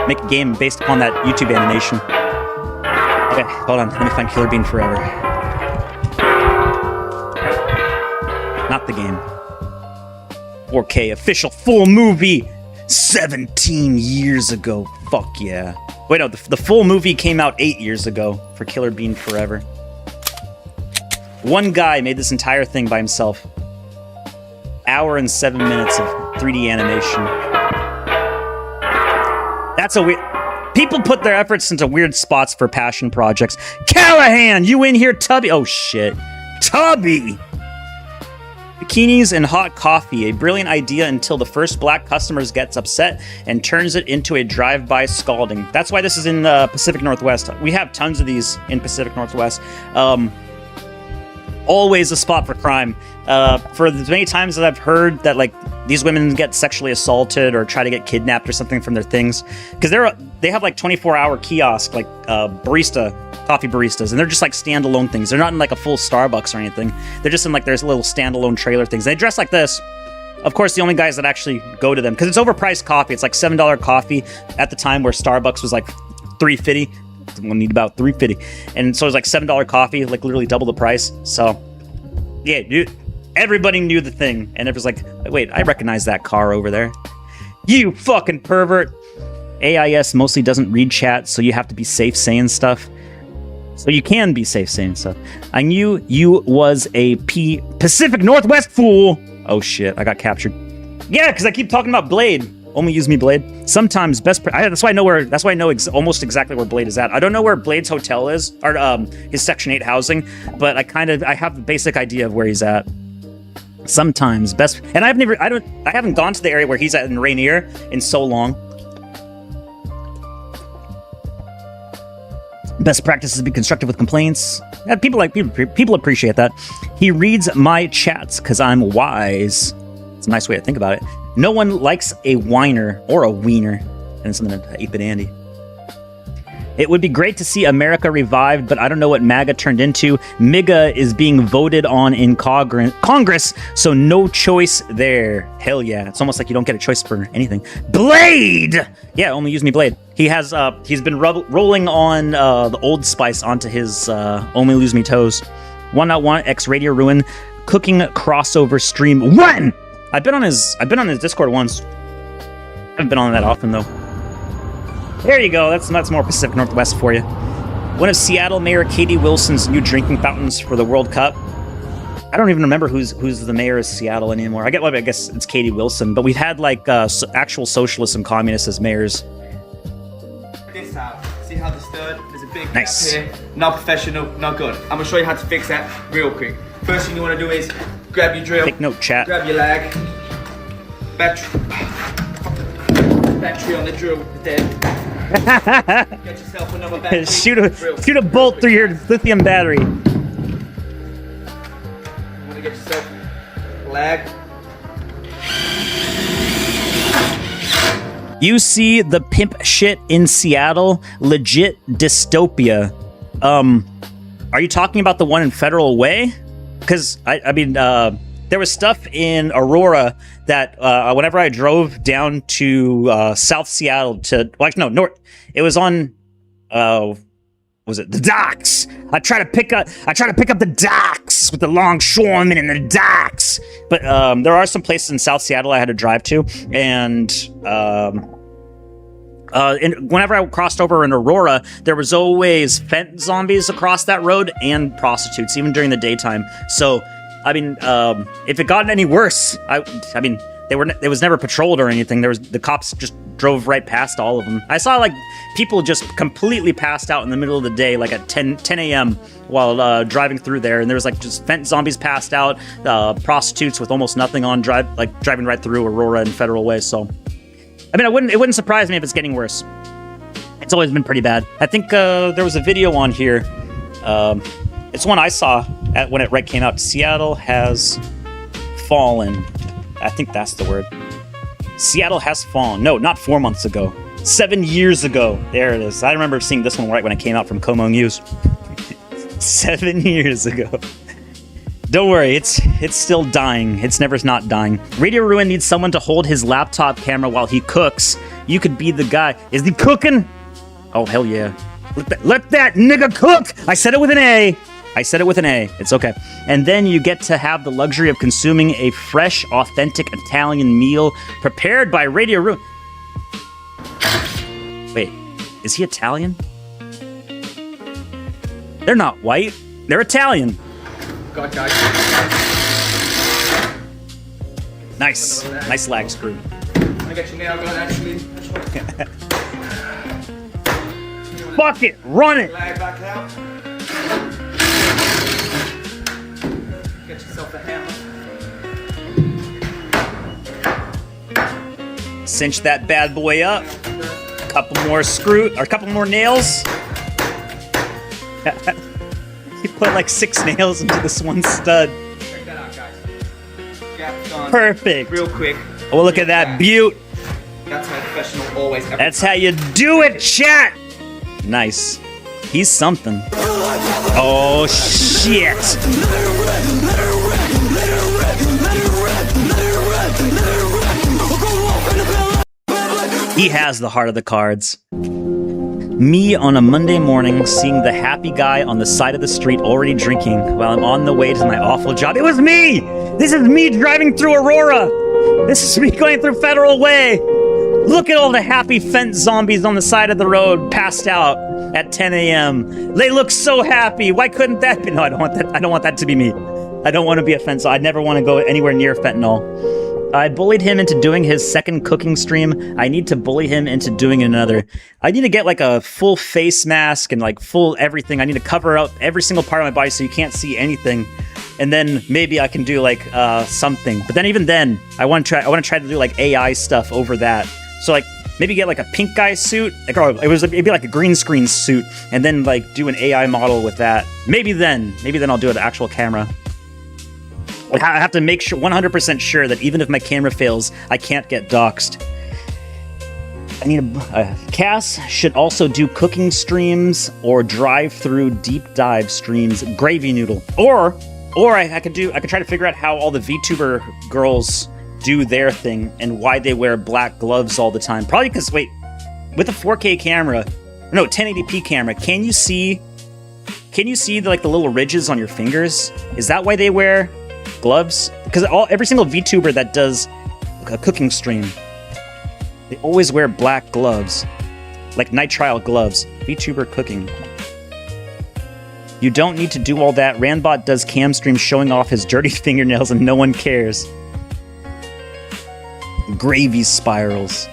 make a game based upon that YouTube animation. Okay, hold on. Let me find Killer Bean Forever. Not the game. 4K official full movie. 17 years ago. Fuck yeah. Wait, no, the full movie came out 8 years ago for Killer Bean Forever. One guy made this entire thing by himself. Hour and 7 minutes of 3D animation. That's a weird... People put their efforts into weird spots for passion projects. Callahan, you in here, Tubby? Oh, shit. Tubby! Bikinis and hot coffee. A brilliant idea until the first black customers gets upset and turns it into a drive-by scalding. That's why this is in Pacific Northwest. We have tons of these in Pacific Northwest. Always a spot for crime. For as many times that I've heard that like these women get sexually assaulted or try to get kidnapped or something from their things, because they have like 24-hour kiosk, like coffee baristas, and they're just like standalone things. They're not in like a full Starbucks or anything. They're just in like there's little standalone trailer things. They dress like this. Of course, the only guys that actually go to them, because it's overpriced coffee. It's like $7 coffee at the time where Starbucks was like $3.50. We'll need about $3.50, and so it was like $7 coffee, like literally double the price. So yeah, dude, everybody knew the thing, and it was like, wait, I recognize that car over there. You fucking pervert. AIS mostly doesn't read chat, so you have to be safe saying stuff. So you can be safe saying stuff. I knew you was a Pacific Northwest fool. Oh shit, I got captured. Yeah, because I keep talking about Blade. Only use me, Blade. Sometimes that's why I know where. That's why I know almost exactly where Blade is at. I don't know where Blade's hotel is or his Section 8 housing, but I have the basic idea of where he's at. Sometimes best, and I haven't gone to the area where he's at in Rainier in so long. Best practice is to be constructive with complaints. Yeah, people appreciate that. He reads my chats because I'm wise. It's a nice way to think about it. No one likes a whiner or a wiener. And something to 8-Bit Andy. It would be great to see America revived, but I don't know what MAGA turned into. MIGA is being voted on in Congress, so no choice there. Hell yeah. It's almost like you don't get a choice for anything. Blade! Yeah, only use me, Blade. He's been rolling on the Old Spice onto his Only Lose Me Toes. wantnotwant X Radio Ruin cooking crossover stream. When? I've been on his Discord once. I haven't been on that often though. There you go. That's more Pacific Northwest for you. One of Seattle Mayor Katie Wilson's new drinking fountains for the World Cup. I don't even remember who's the mayor of Seattle anymore. I guess it's Katie Wilson, but we've had like actual socialists and communists as mayors. This out. See how the stirred? There's a big Nice. gap here. Not professional, not good. I'm gonna show you how to fix that real quick. First thing you want to do is grab your drill. Take note, chat. Grab your lag. Battery on the drill is dead. Get yourself another battery. shoot a bolt through your lithium battery. You want to get yourself lag. You see the pimp shit in Seattle? Legit dystopia. Are you talking about the one in Federal Way? Because I mean, there was stuff in Aurora that whenever I drove down to South Seattle north, it was on was it the docks? I try to pick up the docks with the longshoremen and the docks. But there are some places in South Seattle I had to drive to, and whenever I crossed over in Aurora, there was always fent zombies across that road and prostitutes, even during the daytime. So, I mean, if it got any worse, I mean, it was never patrolled or anything. The cops just drove right past all of them. I saw like people just completely passed out in the middle of the day, like at 10 a.m. while driving through there, and there was like just fent zombies passed out, prostitutes with almost nothing on, driving right through Aurora and Federal Way. So, I mean, it wouldn't surprise me if it's getting worse. It's always been pretty bad. I think there was a video on here. It's one I saw when it came out. Seattle has fallen. I think that's the word. Seattle has fallen. No, not 4 months ago. 7 years ago. There it is. I remember seeing this one right when it came out from Como News. 7 years ago. Don't worry, it's still dying. It's never not dying. Radio Ruin needs someone to hold his laptop camera while he cooks. You could be the guy. Is he cooking? Oh, hell yeah. Let that nigga cook! I said it with an A. I said it with an A. It's okay. And then you get to have the luxury of consuming a fresh, authentic Italian meal prepared by Radio Ruin. Wait, is he Italian? They're not white. They're Italian. God, guys. Nice. Nice lag screw. I get you now, God, actually. Fuck it. Run it. Lag back out. Get yourself a hammer. Cinch that bad boy up. Couple more couple more nails. He put like 6 nails into this one stud. Check that out, guys. Gap's gone. Perfect. Real quick. Oh, look at that beaut. That's how professional always. That's how you do it, chat. Nice. He's something. Oh, shit. He has the heart of the cards. Me on a Monday morning, seeing the happy guy on the side of the street already drinking while I'm on the way to my awful job. It was me! This is me driving through Aurora! This is me going through Federal Way! Look at all the happy fence zombies on the side of the road, passed out at 10 a.m. They look so happy. Why couldn't that be? No, I don't want that. I don't want that to be me. I don't want to be a fence. I'd never want to go anywhere near fentanyl. I bullied him into doing his second cooking stream. I need to bully him into doing another. I need to get like a full face mask and like full everything. I need to cover up every single part of my body so you can't see anything. And then maybe I can do like something. But then even then, I want to try to do like AI stuff over that. So like maybe get like a pink guy suit. Like, or it'd be like a green screen suit, and then like do an AI model with that. Maybe then I'll do an actual camera. I have to make sure 100% sure that even if my camera fails, I can't get doxxed. I need Cass should also do cooking streams or drive-through deep dive streams, gravy noodle. Or I could try to figure out how all the VTuber girls do their thing and why they wear black gloves all the time. Probably because, wait, with a 4K camera, no, 1080p camera, can you see like the little ridges on your fingers? Is that why they wear gloves? Because every single VTuber that does a cooking stream, they always wear black gloves, like nitrile gloves. VTuber cooking. You don't need to do all that. Randbot does cam streams showing off his dirty fingernails and no one cares. Gravy spirals.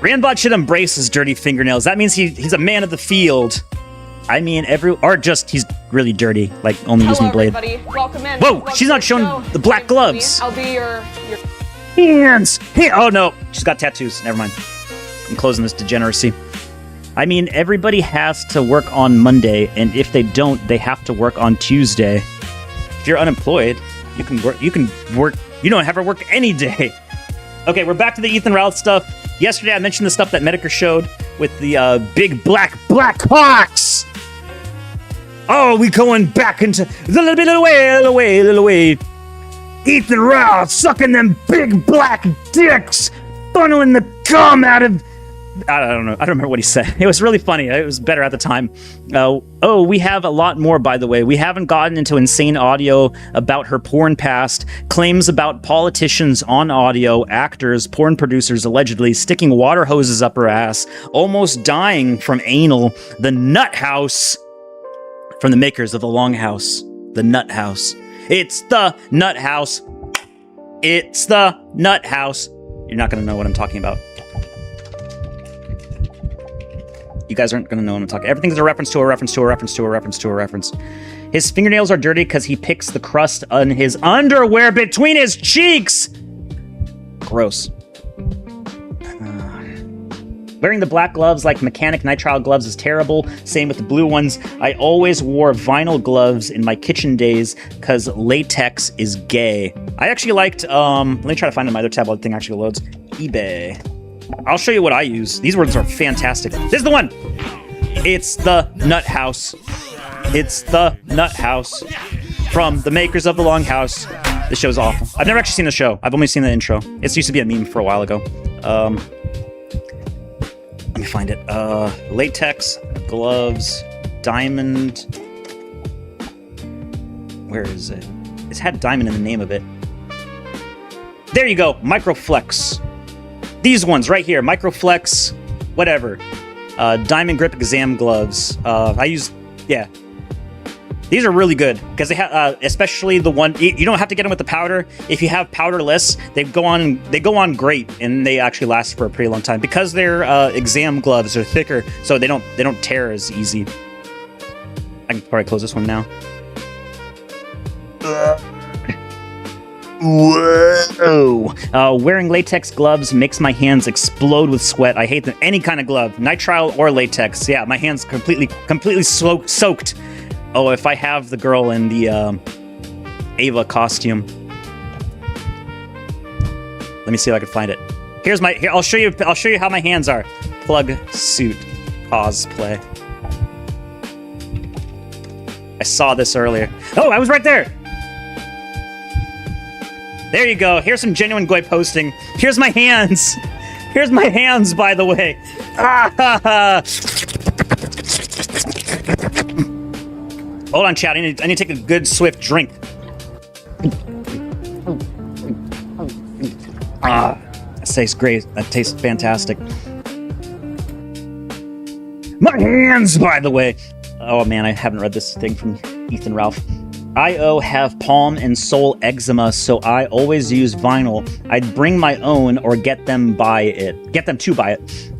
Randbot should embrace his dirty fingernails. That means he's a man of the field. I mean, he's really dirty, like only using the blade. Everybody. Welcome in. Whoa, Welcome she's not showing the black gloves. I'll be your hands. Hey, oh no, she's got tattoos. Never mind. I'm closing this degeneracy. I mean, everybody has to work on Monday, and if they don't, they have to work on Tuesday. If you're unemployed, you can work. You don't have to work any day. Okay, we're back to the Ethan Routh stuff. Yesterday, I mentioned the stuff that Medicare showed with the big black hawks. Oh, we going back into the little way. Ethan Routh sucking them big black dicks, funneling the cum out of. I don't know. I don't remember what he said. It was really funny. It was better at the time. We have a lot more, by the way. We haven't gotten into insane audio about her porn past, claims about politicians on audio, actors, porn producers allegedly sticking water hoses up her ass, almost dying from anal, the nut house from the makers of the Longhouse. The nut house. It's the nut house. It's the nut house. You're not going to know what I'm talking about. You guys aren't going to know what I'm talking. Everything's a reference to a reference to a reference to a reference to a reference. His fingernails are dirty because he picks the crust on his underwear between his cheeks. Gross. Wearing the black gloves like mechanic nitrile gloves is terrible. Same with the blue ones. I always wore vinyl gloves in my kitchen days because latex is gay. I actually liked, let me try to find my other tab while the thing actually loads. eBay. I'll show you what I use. These words are fantastic. This is the one. It's the Nut House. It's the Nut House from the makers of The Long House. This show's awful. I've never actually seen the show. I've only seen the intro. It used to be a meme for a while ago. Let me find it. Latex, gloves, diamond. Where is it? It's had diamond in the name of it. There you go. Microflex. These ones right here. Microflex, whatever. Diamond grip exam gloves. I use, yeah. These are really good because they have, especially the one. You don't have to get them with the powder. If you have powderless, they go on great, and they actually last for a pretty long time because they're exam gloves. They're thicker, so they don't tear as easy. I can probably close this one now. Whoa! Wearing latex gloves makes my hands explode with sweat. I hate them. Any kind of glove, nitrile or latex. Yeah, my hands completely soaked. Oh, if I have the girl in the Ava costume. Let me see if I can find it. Here, I'll show you how my hands are. Plug suit cosplay. I saw this earlier. Oh, I was right there. There you go. Here's some genuine goy posting. Here's my hands. Here's my hands, by the way. Hold on, chat. I need to take a good, swift drink. That tastes great. That tastes fantastic. My hands, by the way. Oh, man, I haven't read this thing from Ethan Ralph. I have palm and sole eczema, so I always use vinyl. I'd bring my own or get them to buy it.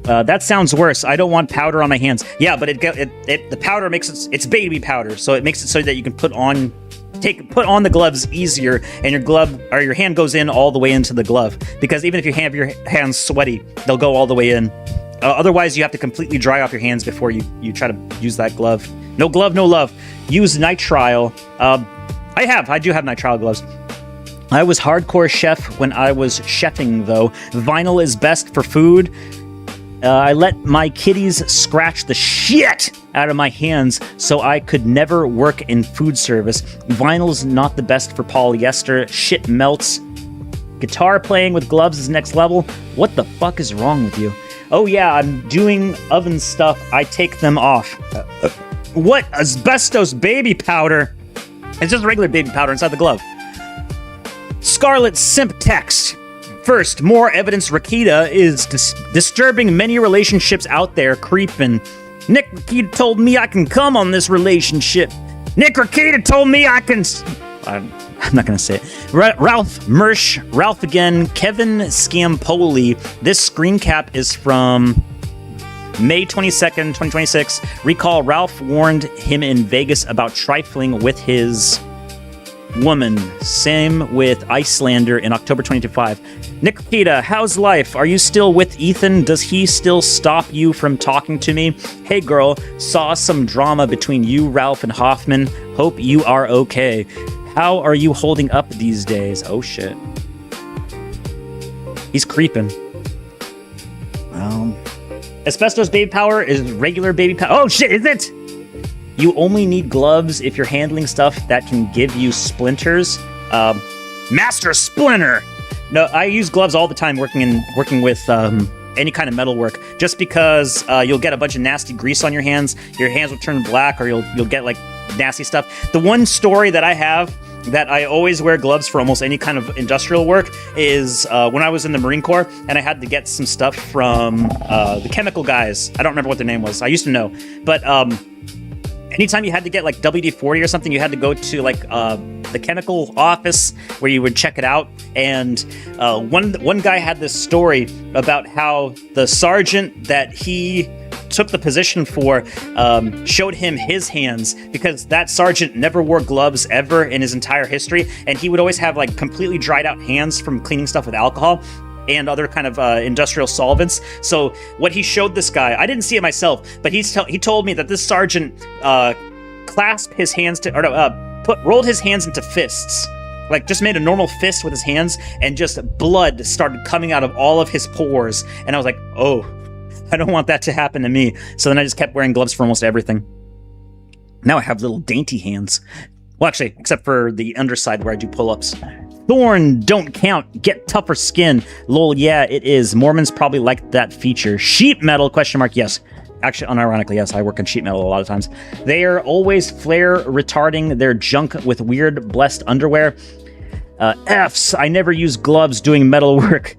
That sounds worse. I don't want powder on my hands. Yeah, but the powder makes it's baby powder, so it makes it so that you can put on the gloves easier, and your hand goes in all the way into the glove. Because even if you have your hands sweaty, they'll go all the way in. Otherwise, you have to completely dry off your hands before you try to use that glove. No glove, no love. Use nitrile. I do have nitrile gloves. I was hardcore chef when I was chefing, though. Vinyl is best for food. I let my kitties scratch the shit out of my hands, so I could never work in food service. Vinyl's not the best for polyester. Shit melts. Guitar playing with gloves is next level. What the fuck is wrong with you? Oh yeah, I'm doing oven stuff. I take them off. What? Asbestos baby powder? It's just regular baby powder inside the glove. Scarlet Simp text. First, more evidence Rakita is disturbing many relationships out there, creeping. Nick Rakita told me I can come on this relationship. Nick Rakita told me I can... I'm not going to say it. Ralph Mersch, Ralph again, Kevin Scampoli. This screen cap is from May 22nd, 2026. Recall Ralph warned him in Vegas about trifling with his woman. Same with Icelander in October 2025. Nick Rakita, how's life? Are you still with Ethan? Does he still stop you from talking to me? Hey girl, saw some drama between you, Ralph, and Hoffman. Hope you are okay. How are you holding up these days? Oh shit. He's creeping. Asbestos baby power is regular baby power. Oh shit, is it? You only need gloves if you're handling stuff that can give you splinters. Master Splinter! No, I use gloves all the time working with any kind of metal work, just because you'll get a bunch of nasty grease on your hands will turn black, or you'll get like nasty stuff. The one story that I have that I always wear gloves for almost any kind of industrial work is when I was in the Marine Corps and I had to get some stuff from the chemical guys. I don't remember what their name was. I used to know. But anytime you had to get like WD-40 or something, you had to go to like the chemical office where you would check it out. And one guy had this story about how the sergeant that he took the position for showed him his hands, because that sergeant never wore gloves ever in his entire history, and he would always have like completely dried out hands from cleaning stuff with alcohol. and other kind of industrial solvents. So what he showed this guy, I didn't see it myself, but he told me that this sergeant clasped his hands rolled his hands into fists. Like, just made a normal fist with his hands, and just blood started coming out of all of his pores. And I was like, oh, I don't want that to happen to me. So then I just kept wearing gloves for almost everything. Now I have little dainty hands. Well, actually, except for the underside where I do pull-ups. Thorn, don't count. Get tougher skin. Lol, yeah, it is. Mormons probably like that feature. Sheet metal, question mark, yes. Actually, unironically, yes, I work in sheet metal a lot of times. They are always flare retarding their junk with weird blessed underwear. F's, I never use gloves doing metal work.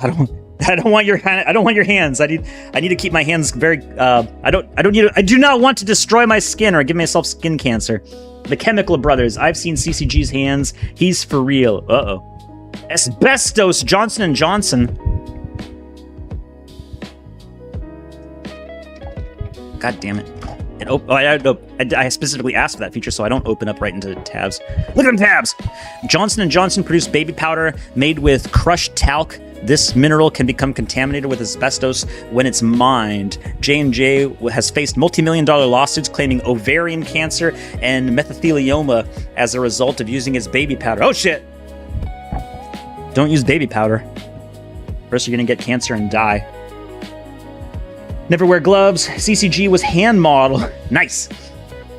I don't want your hands. I need to keep my hands very I do not want to destroy my skin or give myself skin cancer. The Chemical Brothers, I've seen CCG's hands. He's for real. Uh-oh. Asbestos, Johnson & Johnson. God damn it. I specifically asked for that feature, so I don't open up right into tabs. Look at them tabs! Johnson & Johnson produced baby powder made with crushed talc. This mineral can become contaminated with asbestos when it's mined. J&J has faced multi-million-dollar lawsuits claiming ovarian cancer and mesothelioma as a result of using its baby powder. Oh shit! Don't use baby powder. First you're gonna get cancer and die. Never wear gloves. CCG was hand model. Nice.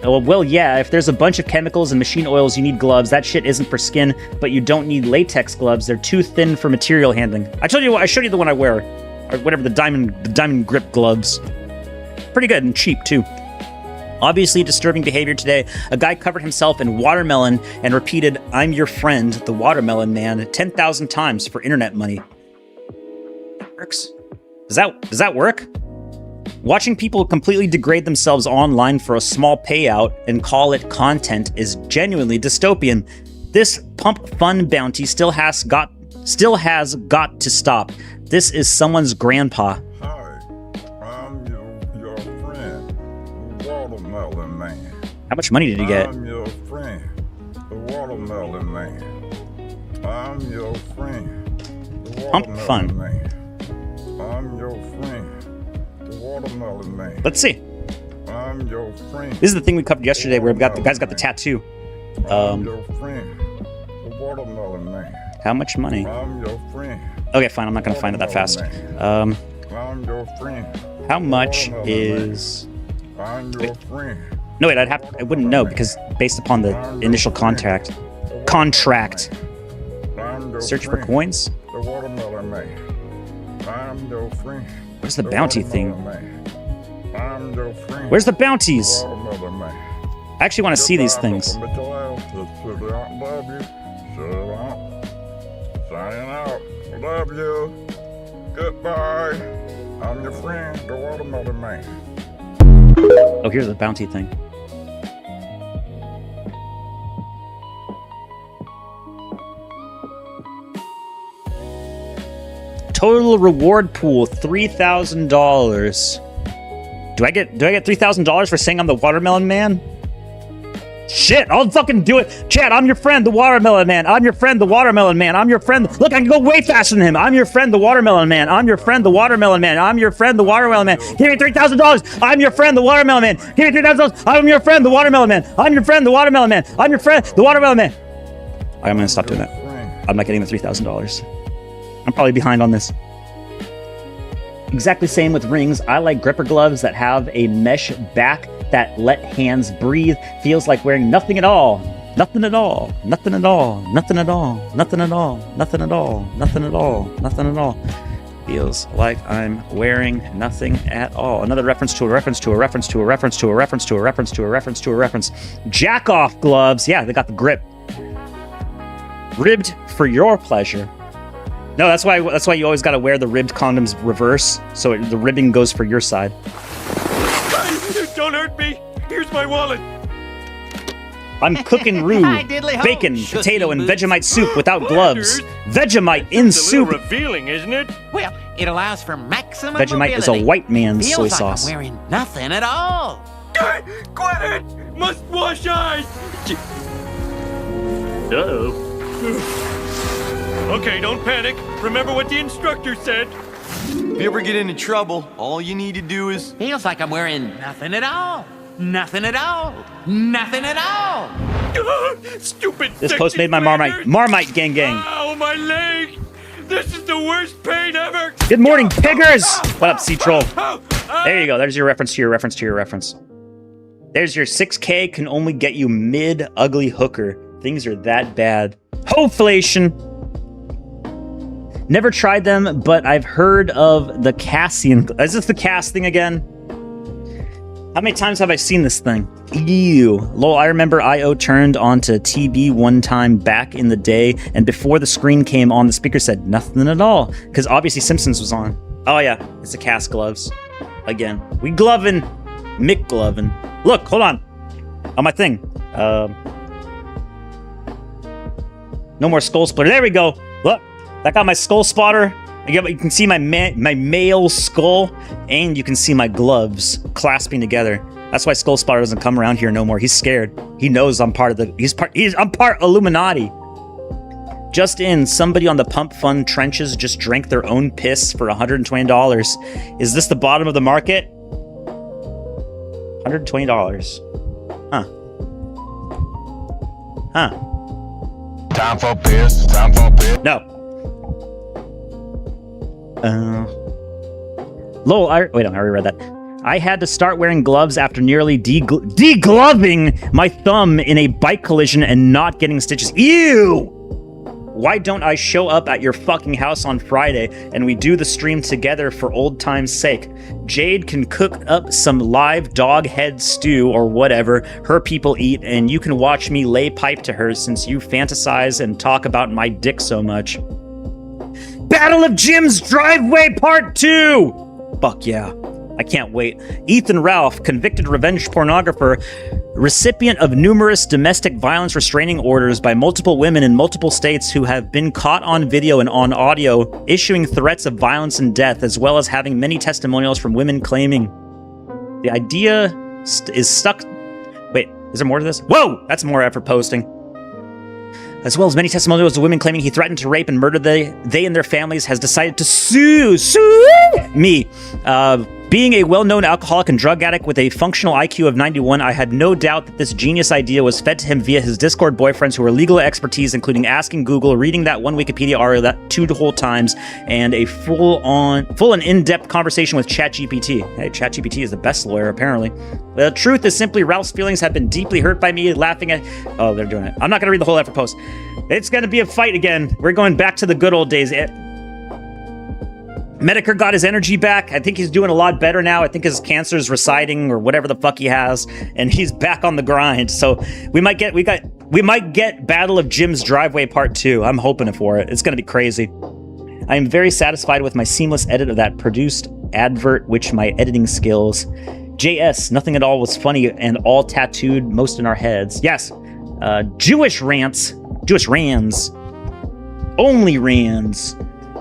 Well, yeah, if there's a bunch of chemicals and machine oils, you need gloves. That shit isn't for skin, but you don't need latex gloves. They're too thin for material handling. I showed you the one I wear. Or whatever, the diamond grip gloves. Pretty good and cheap, too. Obviously disturbing behavior today. A guy covered himself in watermelon and repeated, "I'm your friend, the watermelon man," 10,000 times for internet money. That works. Does that work? Watching people completely degrade themselves online for a small payout and call it content is genuinely dystopian. This pump fun bounty still has got to stop. This is someone's grandpa. Hi, I'm your friend, the watermelon man. How much money did he get? I'm your friend, the watermelon man. I'm your friend, the Pump fun. man. I'm your friend. Watermelon man. Let's see. I'm your friend. This is the thing we covered yesterday where the guy's got the tattoo. I'm your friend. The watermelon man. How much money? I'm your friend. Okay, fine. I'm not gonna find it that fast. I'm your friend. How much is? I'm your friend. No, wait. I wouldn't know because based upon the initial contract. Search for coins. The watermelon man. I'm your friend. Where's the bounty thing? I'm your friend. Where's the bounties? Watermelon man. I actually want to see these things. Love you. Signing out. Love you. Goodbye. I'm your friend, the watermelon man. Oh, here's the bounty thing. Total reward pool, $3,000. Do I get $3,000 for saying I'm the watermelon man? Shit, I'll fucking do it. Chad, I'm your friend, the watermelon man. I'm your friend, the watermelon man. I'm your friend. Look, I can go way faster than him. I'm your friend, the watermelon man. I'm your friend, the watermelon man. I'm your friend, the watermelon man. Give me $3,000. I'm your friend, the watermelon man. Give me $3,000. I'm your friend, the watermelon man. I'm your friend, the watermelon man. I'm your friend, the watermelon man. I'm gonna stop doing that. I'm not getting the $3,000. I'm probably behind on this. Exactly same with rings. I like gripper gloves that have a mesh back that let hands breathe. Feels like wearing nothing at all. Nothing at all. Nothing at all. Nothing at all. Nothing at all. Nothing at all. Nothing at all. Nothing at all. Feels like I'm wearing nothing at all. Another reference to a reference to a reference to a reference to a reference to a reference to a reference to a reference. Jack off gloves. Yeah, they got the grip. Ribbed for your pleasure. No, that's why you always got to wear the ribbed condoms reverse, so the ribbing goes for your side. Don't hurt me. Here's my wallet. I'm cooking roux, bacon, potato, and Vegemite soup without gloves. Vegemite in soup. A little revealing, isn't it? Well, it allows for maximum Vegemite mobility. is a white man's soy Feels like sauce. I'm wearing nothing at all. Quit it! Must wash eyes! Uh-oh. Okay, don't panic. Remember what the instructor said. If you ever get into trouble, all you need to do is... Feels like I'm wearing nothing at all. Nothing at all. Nothing at all. Stupid. This post made my Marmite gang gang. Ow, my leg. This is the worst pain ever. Good morning, piggers. What up, C-Troll? There you go. There's your reference to your reference to your reference. There's your 6K can only get you mid ugly hooker. Things are that bad. Hoflation. Never tried them, but I've heard of the Cassian. Is this the Cass thing again? How many times have I seen this thing? Ew. Lol, I remember IO turned onto TB one time back in the day, and before the screen came on, the speaker said nothing at all, because obviously Simpsons was on. Oh yeah, it's the Cass gloves. Again. We glovin'. Mick glovin'. Look, hold on. On my thing. No more skull splitter. There we go. Look. That got my skull spotter. You can see my male skull, and you can see my gloves clasping together. That's why Skull Spotter doesn't come around here no more. He's scared. He knows I'm part of the. I'm part Illuminati. Just in, somebody on the Pump Fund trenches just drank their own piss for $120. Is this the bottom of the market? $120. Huh. Time for piss. Time for piss. No. Lol, wait, I already read that. I had to start wearing gloves after nearly degloving my thumb in a bike collision and not getting stitches. Ew! Why don't I show up at your fucking house on Friday and we do the stream together for old time's sake? Jade can cook up some live dog head stew or whatever her people eat, and you can watch me lay pipe to her since you fantasize and talk about my dick so much. Battle of Jim's Driveway Part 2! Fuck yeah. I can't wait. Ethan Ralph, convicted revenge pornographer, recipient of numerous domestic violence restraining orders by multiple women in multiple states who have been caught on video and on audio, issuing threats of violence and death, as well as having many testimonials from women claiming the idea is stuck. Wait, is there more to this? Whoa! That's more effort posting. As well as many testimonials of women claiming he threatened to rape and murder they and their families, has decided to sue me. Being a well-known alcoholic and drug addict with a functional IQ of 91, I had no doubt that this genius idea was fed to him via his Discord boyfriends who are legal expertise, including asking Google, reading that one Wikipedia article that 2 whole times, and a full and in-depth conversation with ChatGPT. Hey, ChatGPT is the best lawyer, apparently. The truth is simply Ralph's feelings have been deeply hurt by me laughing at... Oh, they're doing it. I'm not going to read the whole effort post. It's going to be a fight again. We're going back to the good old days. Medicare got his energy back. I think he's doing a lot better now. I think his cancer's receding or whatever the fuck he has, and he's back on the grind. So we might get Battle of Jim's Driveway Part 2. I'm hoping for it. It's gonna be crazy. I am very satisfied with my seamless edit of that produced advert, which my editing skills. JS, nothing at all was funny and all tattooed, most in our heads. Yes, Jewish rants, only rants.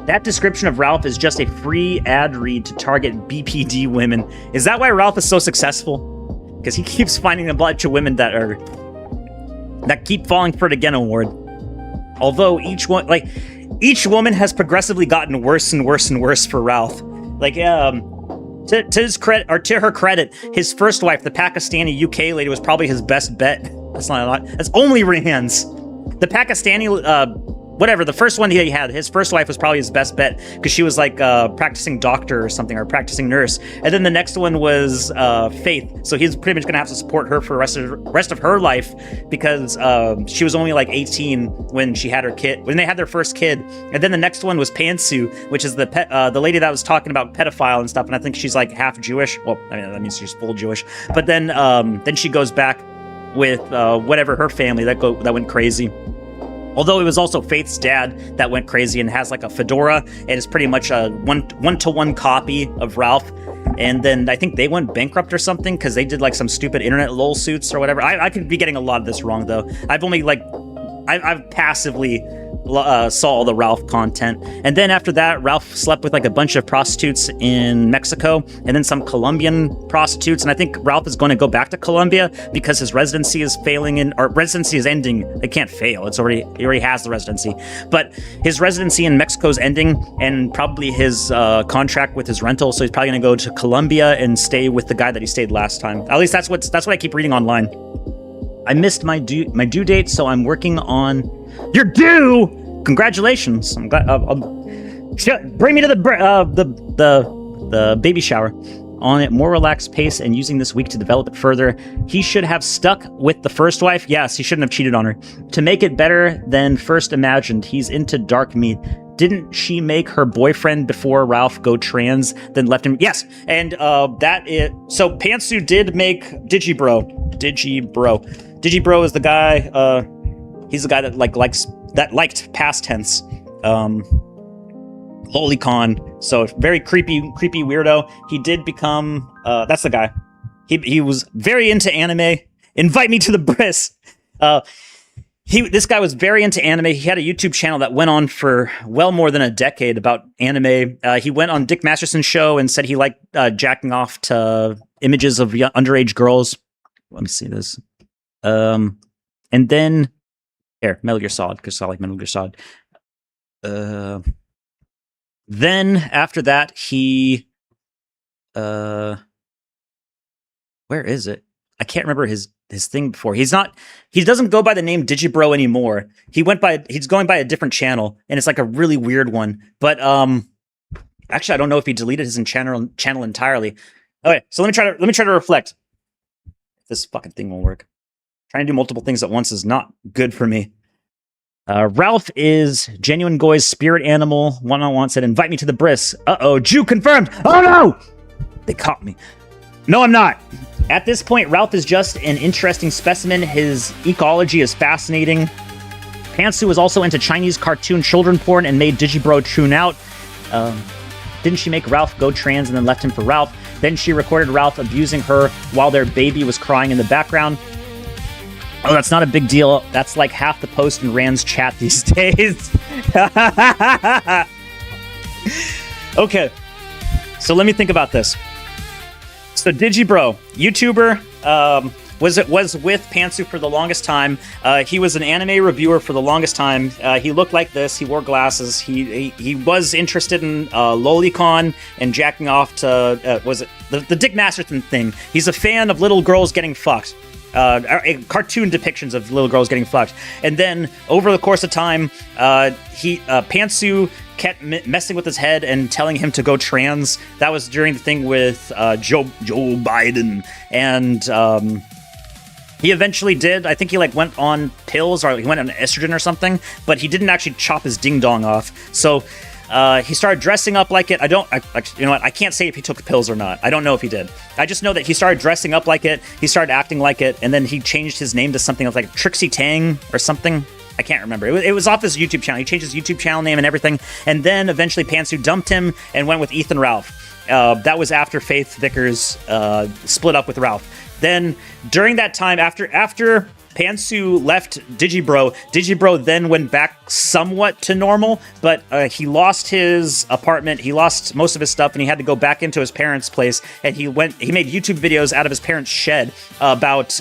That description of Ralph is just a free ad read to target BPD women. Is that why Ralph is so successful? Because he keeps finding a bunch of women that keep falling for it again award. Although each woman has progressively gotten worse and worse and worse for Ralph. Like, to his credit, or to her credit, his first wife, the Pakistani UK lady, was probably his best bet. That's not a lot. That's only Rans. The Pakistani, whatever, the first one he had, his first wife was probably his best bet because she was like practicing doctor or something, or practicing nurse. And then the next one was Faith. So he's pretty much gonna have to support her for the rest of her life because she was only like 18 when she had her kid, when they had their first kid. And then the next one was Pantsu, which is the lady that was talking about pedophile and stuff. And I think she's like half Jewish. Well, I mean, that means she's full Jewish. But then she goes back with whatever her family that went crazy. Although it was also Faith's dad that went crazy and has like a fedora and is pretty much a one-to-one copy of Ralph. And then I think they went bankrupt or something because they did like some stupid internet lol suits or whatever. I could be getting a lot of this wrong though. I've I've passively saw all the Ralph content, and then after that, Ralph slept with like a bunch of prostitutes in Mexico, and then some Colombian prostitutes. And I think Ralph is going to go back to Colombia because his residency is residency is ending. It can't fail. He already has the residency, but his residency in Mexico is ending, and probably his contract with his rental. So he's probably going to go to Colombia and stay with the guy that he stayed last time. At least that's what I keep reading online. I missed my due date, so I'm working on. You're due. Congratulations! I'm glad. Bring me to the baby shower. On a more relaxed pace and using this week to develop it further. He should have stuck with the first wife. Yes, he shouldn't have cheated on her. To make it better than first imagined, he's into dark meat. Didn't she make her boyfriend before Ralph go trans, then left him? Yes, and that is... So Pantsu did make Digibro. Digibro is the guy, he's the guy that liked past tense. Lolicon. So very creepy weirdo. He did become, that's the guy. He was very into anime. Invite me to the bris. This guy was very into anime. He had a YouTube channel that went on for well more than a decade about anime. He went on Dick Masterson's show and said he liked jacking off to images of underage girls. Let me see this. And then here, Metal Gear Solid, because I like Metal Gear Solid. Then after that, he where is it? I can't remember his thing before. He doesn't go by the name Digibro anymore. He's going by a different channel, and it's like a really weird one. But actually I don't know if he deleted his channel entirely. Okay, so let me try to reflect. If this fucking thing won't work. Trying to do multiple things at once is not good for me. Ralph is Genuine Goy's spirit animal. Wantnotwant said, invite me to the bris. Uh-oh, Jew confirmed. Oh no! They caught me. No, I'm not. At this point, Ralph is just an interesting specimen. His ecology is fascinating. Pantsu was also into Chinese cartoon children porn and made Digibro tune out. Didn't she make Ralph go trans and then left him for Ralph? Then she recorded Ralph abusing her while their baby was crying in the background. Oh, that's not a big deal. That's like half the Poast in Rand's chat these days. Okay. So let me think about this. So Digibro, YouTuber, was with Pantsu for the longest time. He was an anime reviewer for the longest time. He looked like this. He wore glasses. He was interested in lolicon and jacking off to was it the Dick Masterson thing. He's a fan of little girls getting fucked. Cartoon depictions of little girls getting fucked. And then over the course of time, Pantsu kept messing with his head and telling him to go trans. That was during the thing with Joe Biden. And he eventually did. I think he went on pills, or he went on estrogen or something, but he didn't actually chop his ding dong off. So he started dressing up like it. You know what? I can't say if he took the pills or not. I don't know if he did. I just know that he started dressing up like it. He started acting like it, and then he changed his name to something like Trixie Tang or something. I can't remember. It was off his YouTube channel. He changed his YouTube channel name and everything, and then eventually Pantsu dumped him and went with Ethan Ralph. That was after Faith Vickers split up with Ralph. Then during that time, after Pantsu left Digibro then went back somewhat to normal, but he lost his apartment, he lost most of his stuff, and he had to go back into his parents' place, and he made YouTube videos out of his parents' shed about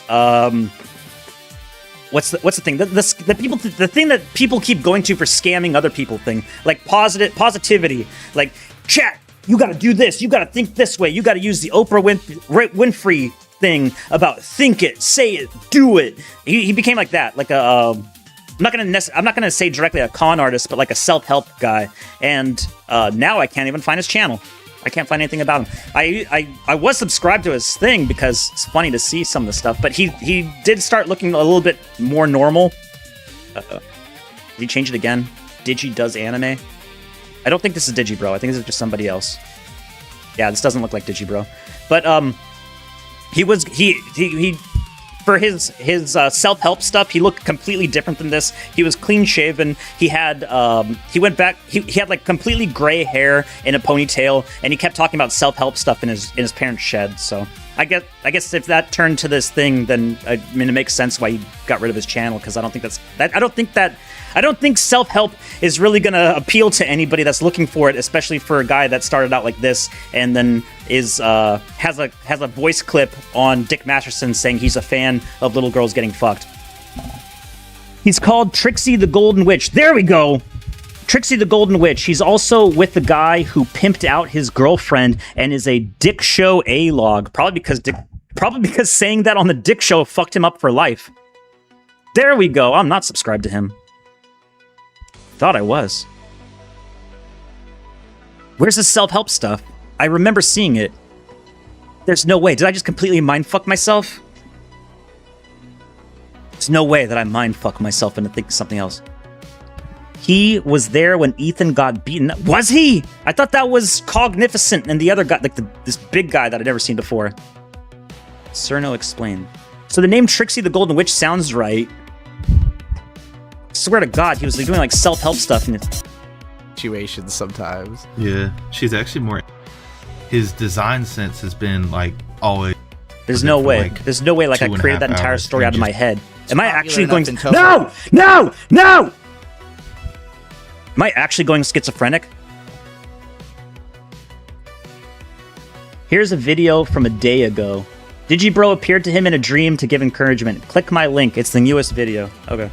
what's the thing? The thing that people keep going to for scamming other people thing. Like positivity. Like, chat, you gotta do this, you gotta think this way, you gotta use the Oprah Winfrey thing about think it, say it, do it. He became like that, like a I'm not gonna say directly a con artist, but like a self-help guy. And now I can't even find his channel. I can't find anything about him. I was subscribed to his thing because it's funny to see some of the stuff, but he did start looking a little bit more normal. Did he change it again? Digi does anime? I don't think this is Digibro. I think this is just somebody else. Yeah, this doesn't look like Digibro. But he for his self-help stuff, he looked completely different than this. He was clean shaven. He had he had like completely gray hair in a ponytail, and he kept talking about self-help stuff in his parents' shed. So I guess if that turned to this thing, then I mean it makes sense why he got rid of his channel, because I don't think self-help is really gonna appeal to anybody that's looking for it, especially for a guy that started out like this and then is has a voice clip on Dick Masterson saying he's a fan of little girls getting fucked. He's called Trixie the Golden Witch. There we go. Trixie the Golden Witch. He's also with the guy who pimped out his girlfriend and is a Dick Show A-log. Probably because saying that on the Dick Show fucked him up for life. There we go. I'm not subscribed to him. Thought I was. Where's the self-help stuff? I remember seeing it. There's no way. Did I just completely mindfuck myself? There's no way that I mindfuck myself into thinking something else. He was there when Ethan got beaten. Was he? I thought that was Cognificent and the other guy, like this big guy that I'd never seen before. Cerno explained. So the name Trixie the Golden Witch sounds right. I swear to God, he was like, doing like self-help stuff in it. Situations sometimes. Yeah, she's actually more. His design sense has been like always. There's no way. Like There's no way. Like I created that entire story out of my head. Am I actually going? No! No! No! Am I actually going schizophrenic? Here's a video from a day ago. Digibro appeared to him in a dream to give encouragement. Click my link. It's the newest video. Okay.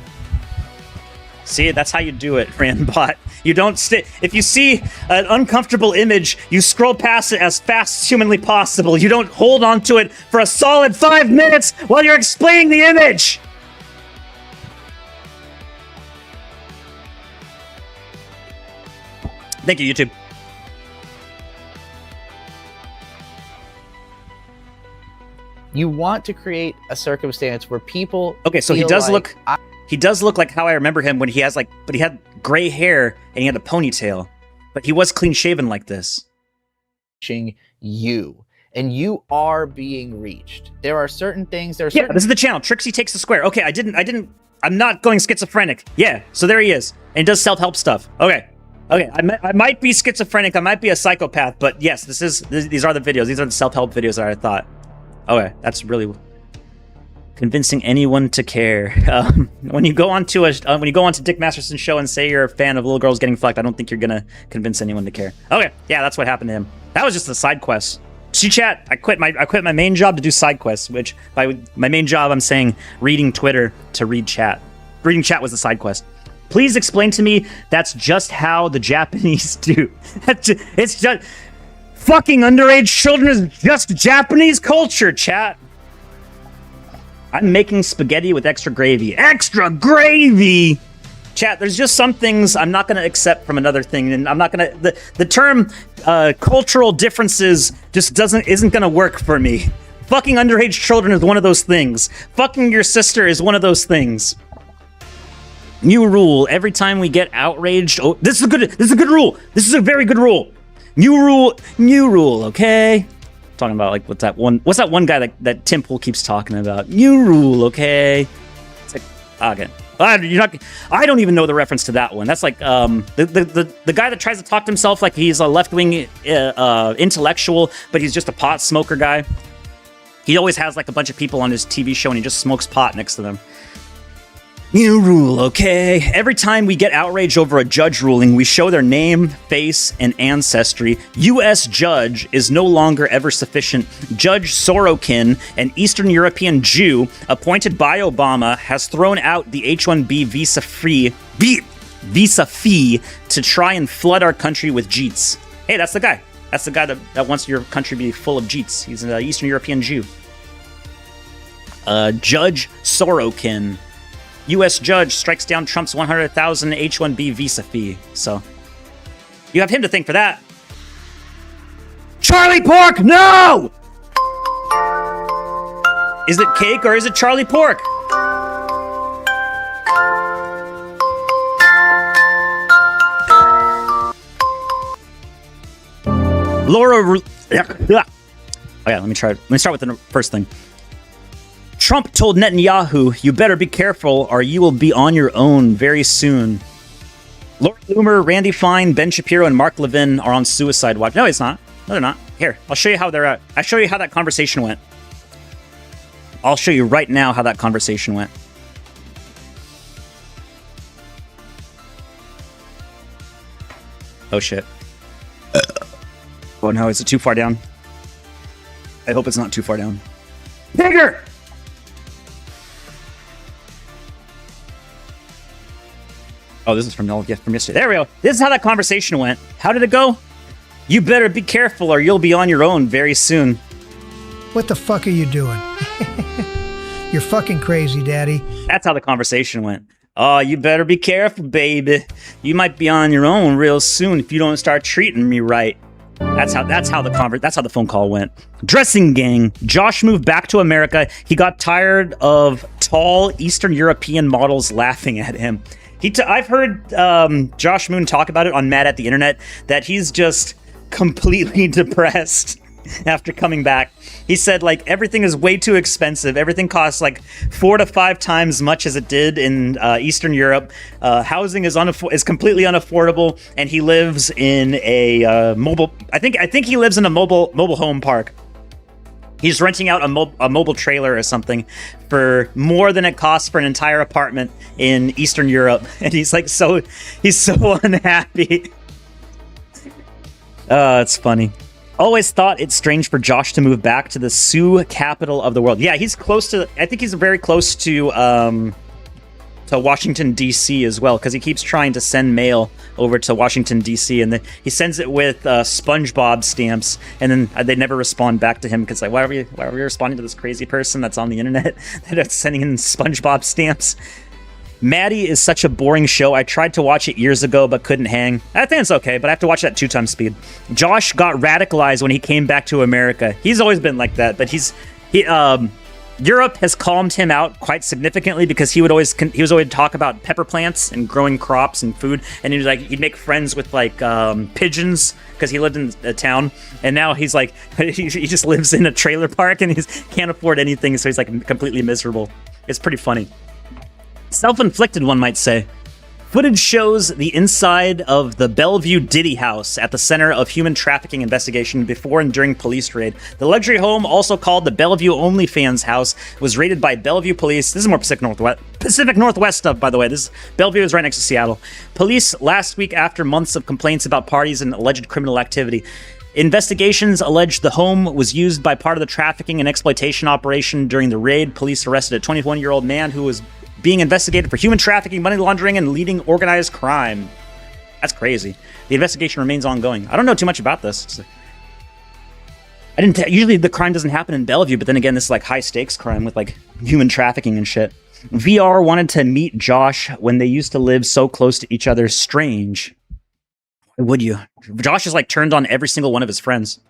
See, that's how you do it, Rambot. You don't if you see an uncomfortable image, you scroll past it as fast as humanly possible. You don't hold on to it for a solid 5 minutes while you're explaining the image. Thank you, YouTube. You want to create a circumstance where people. Okay, so he does look. He does look like how I remember him when he has like, but he had gray hair and he had a ponytail, but he was clean shaven like this. You and you are being reached. There are certain things. There are Yeah, this is the channel. Trixie takes the square. Okay, I'm not going schizophrenic. Yeah, so there he is, and he does self-help stuff. Okay. Okay, I might be schizophrenic, I might be a psychopath, but yes, these are the videos. These are the self-help videos that I thought. Okay, that's really convincing anyone to care. When you go onto Dick Masterson's show and say you're a fan of little girls getting fucked, I don't think you're gonna convince anyone to care. Okay, yeah, that's what happened to him. That was just a side quest. See, chat, I quit my main job to do side quests, which by my main job I'm saying reading Twitter to read chat. Reading chat was the side quest. Please explain to me that's just how the Japanese do. It's just fucking underage children is just Japanese culture, chat. I'm making spaghetti with extra gravy. Extra gravy! Chat, there's just some things I'm not going to accept from another thing, and I'm not going to... The term cultural differences just isn't going to work for me. Fucking underage children is one of those things. Fucking your sister is one of those things. New rule, every time we get outraged... Oh, this is a good rule. This is a very good rule. New rule, okay? Talking about like what's that one guy that Tim Pool keeps talking about? New rule, okay? It's like, okay. I don't even know the reference to that one. That's like the guy that tries to talk to himself like he's a left-wing intellectual, but he's just a pot smoker guy. He always has like a bunch of people on his TV show and he just smokes pot next to them. New rule, okay? Every time we get outraged over a judge ruling, we show their name, face, and ancestry. U.S. judge is no longer ever sufficient. Judge Sorokin, an Eastern European Jew appointed by Obama, has thrown out the H-1B visa fee to try and flood our country with Jeets. Hey, that's the guy. That's the guy that wants your country to be full of Jeets. He's an Eastern European Jew. Judge Sorokin. U.S. judge strikes down Trump's $100,000 H-1B visa fee. So, you have him to thank for that. Charlie Pork, no! Is it cake or is it Charlie Pork? Laura... Okay, let me start with the first thing. Trump told Netanyahu, you better be careful or you will be on your own very soon. Laura Loomer, Randy Fine, Ben Shapiro, and Mark Levin are on suicide watch. No, it's not. No, they're not. Here, I'll show you how they're at. I'll show you how that conversation went. I'll show you right now how that conversation went. Oh shit. Oh no, is it too far down? I hope it's not too far down. Bigger! Oh, this is from yesterday. There we go. This is how that conversation went. How did it go? You better be careful or you'll be on your own very soon. What the fuck are you doing? You're fucking crazy, Daddy. That's how the conversation went. Oh, you better be careful, baby. You might be on your own real soon if you don't start treating me right. That's how the phone call went. Dressing gang. Josh moved back to America. He got tired of tall Eastern European models laughing at him. I've heard Josh Moon talk about it on Mad at the Internet that he's just completely depressed after coming back. He said, like, everything is way too expensive. Everything costs like 4 to 5 times much as it did in Eastern Europe. Housing is completely unaffordable, and he lives in a mobile. I think he lives in a mobile home park. He's renting out a mobile trailer or something for more than it costs for an entire apartment in Eastern Europe, and he's so unhappy. It's funny. Always thought it's strange for Josh to move back to the Sioux capital of the world. Yeah, he's close to. I think he's very close to Washington D.C. as well, because he keeps trying to send mail over to Washington D.C. and then he sends it with SpongeBob stamps, and then they never respond back to him because like, why are we responding to this crazy person that's on the internet that's sending in SpongeBob stamps? Maddie is such a boring show. I tried to watch it years ago, but couldn't hang. I think it's okay, but I have to watch it at 2 times speed. Josh got radicalized when he came back to America. He's always been like that, but Europe has calmed him out quite significantly because he was always talk about pepper plants and growing crops and food, and he'd make friends with like pigeons because he lived in a town, and now he's like he just lives in a trailer park and he can't afford anything, so he's like completely miserable. It's pretty funny. Self-inflicted, one might say. Footage shows the inside of the Bellevue Diddy house at the center of human trafficking investigation before and during police raid. The luxury home, also called the Bellevue OnlyFans house, was raided by Bellevue police. This is more Pacific Northwest stuff, by the way. Bellevue is right next to Seattle. Police last week, after months of complaints about parties and alleged criminal activity. Investigations alleged the home was used by part of the trafficking and exploitation operation during the raid. Police arrested a 21-year-old man who was being investigated for human trafficking, money laundering, and leading organized crime. That's crazy. The investigation remains ongoing. I don't know too much about this. Usually the crime doesn't happen in Bellevue, but then again, this is like high stakes crime with like human trafficking and shit. VR wanted to meet Josh when they used to live so close to each other. Strange. Why would you? Josh is like turned on every single one of his friends.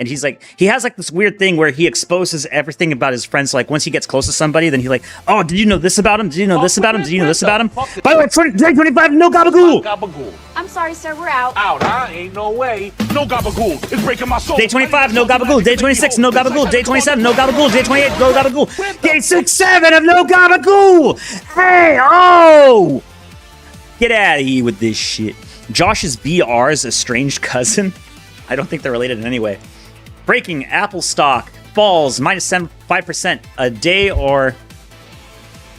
And he has like this weird thing where he exposes everything about his friends. Like once he gets close to somebody, then he's like, oh, did you know this about him? Did you know this about him? Did you know this about him? By the way, day 25, no gabagool. I'm sorry, sir, we're out. Out, huh? Ain't no way. No gabagool. It's breaking my soul. Day 25, no gabagool. Day 26, no gabagool. Day 27, no gabagool. Day 28, no gabagool. Day 6, 7 of no gabagool. Hey, oh! Get out of here with this shit. Josh's VR's estranged cousin. I don't think they're related in any way. Breaking: Apple stock falls -5% a day, or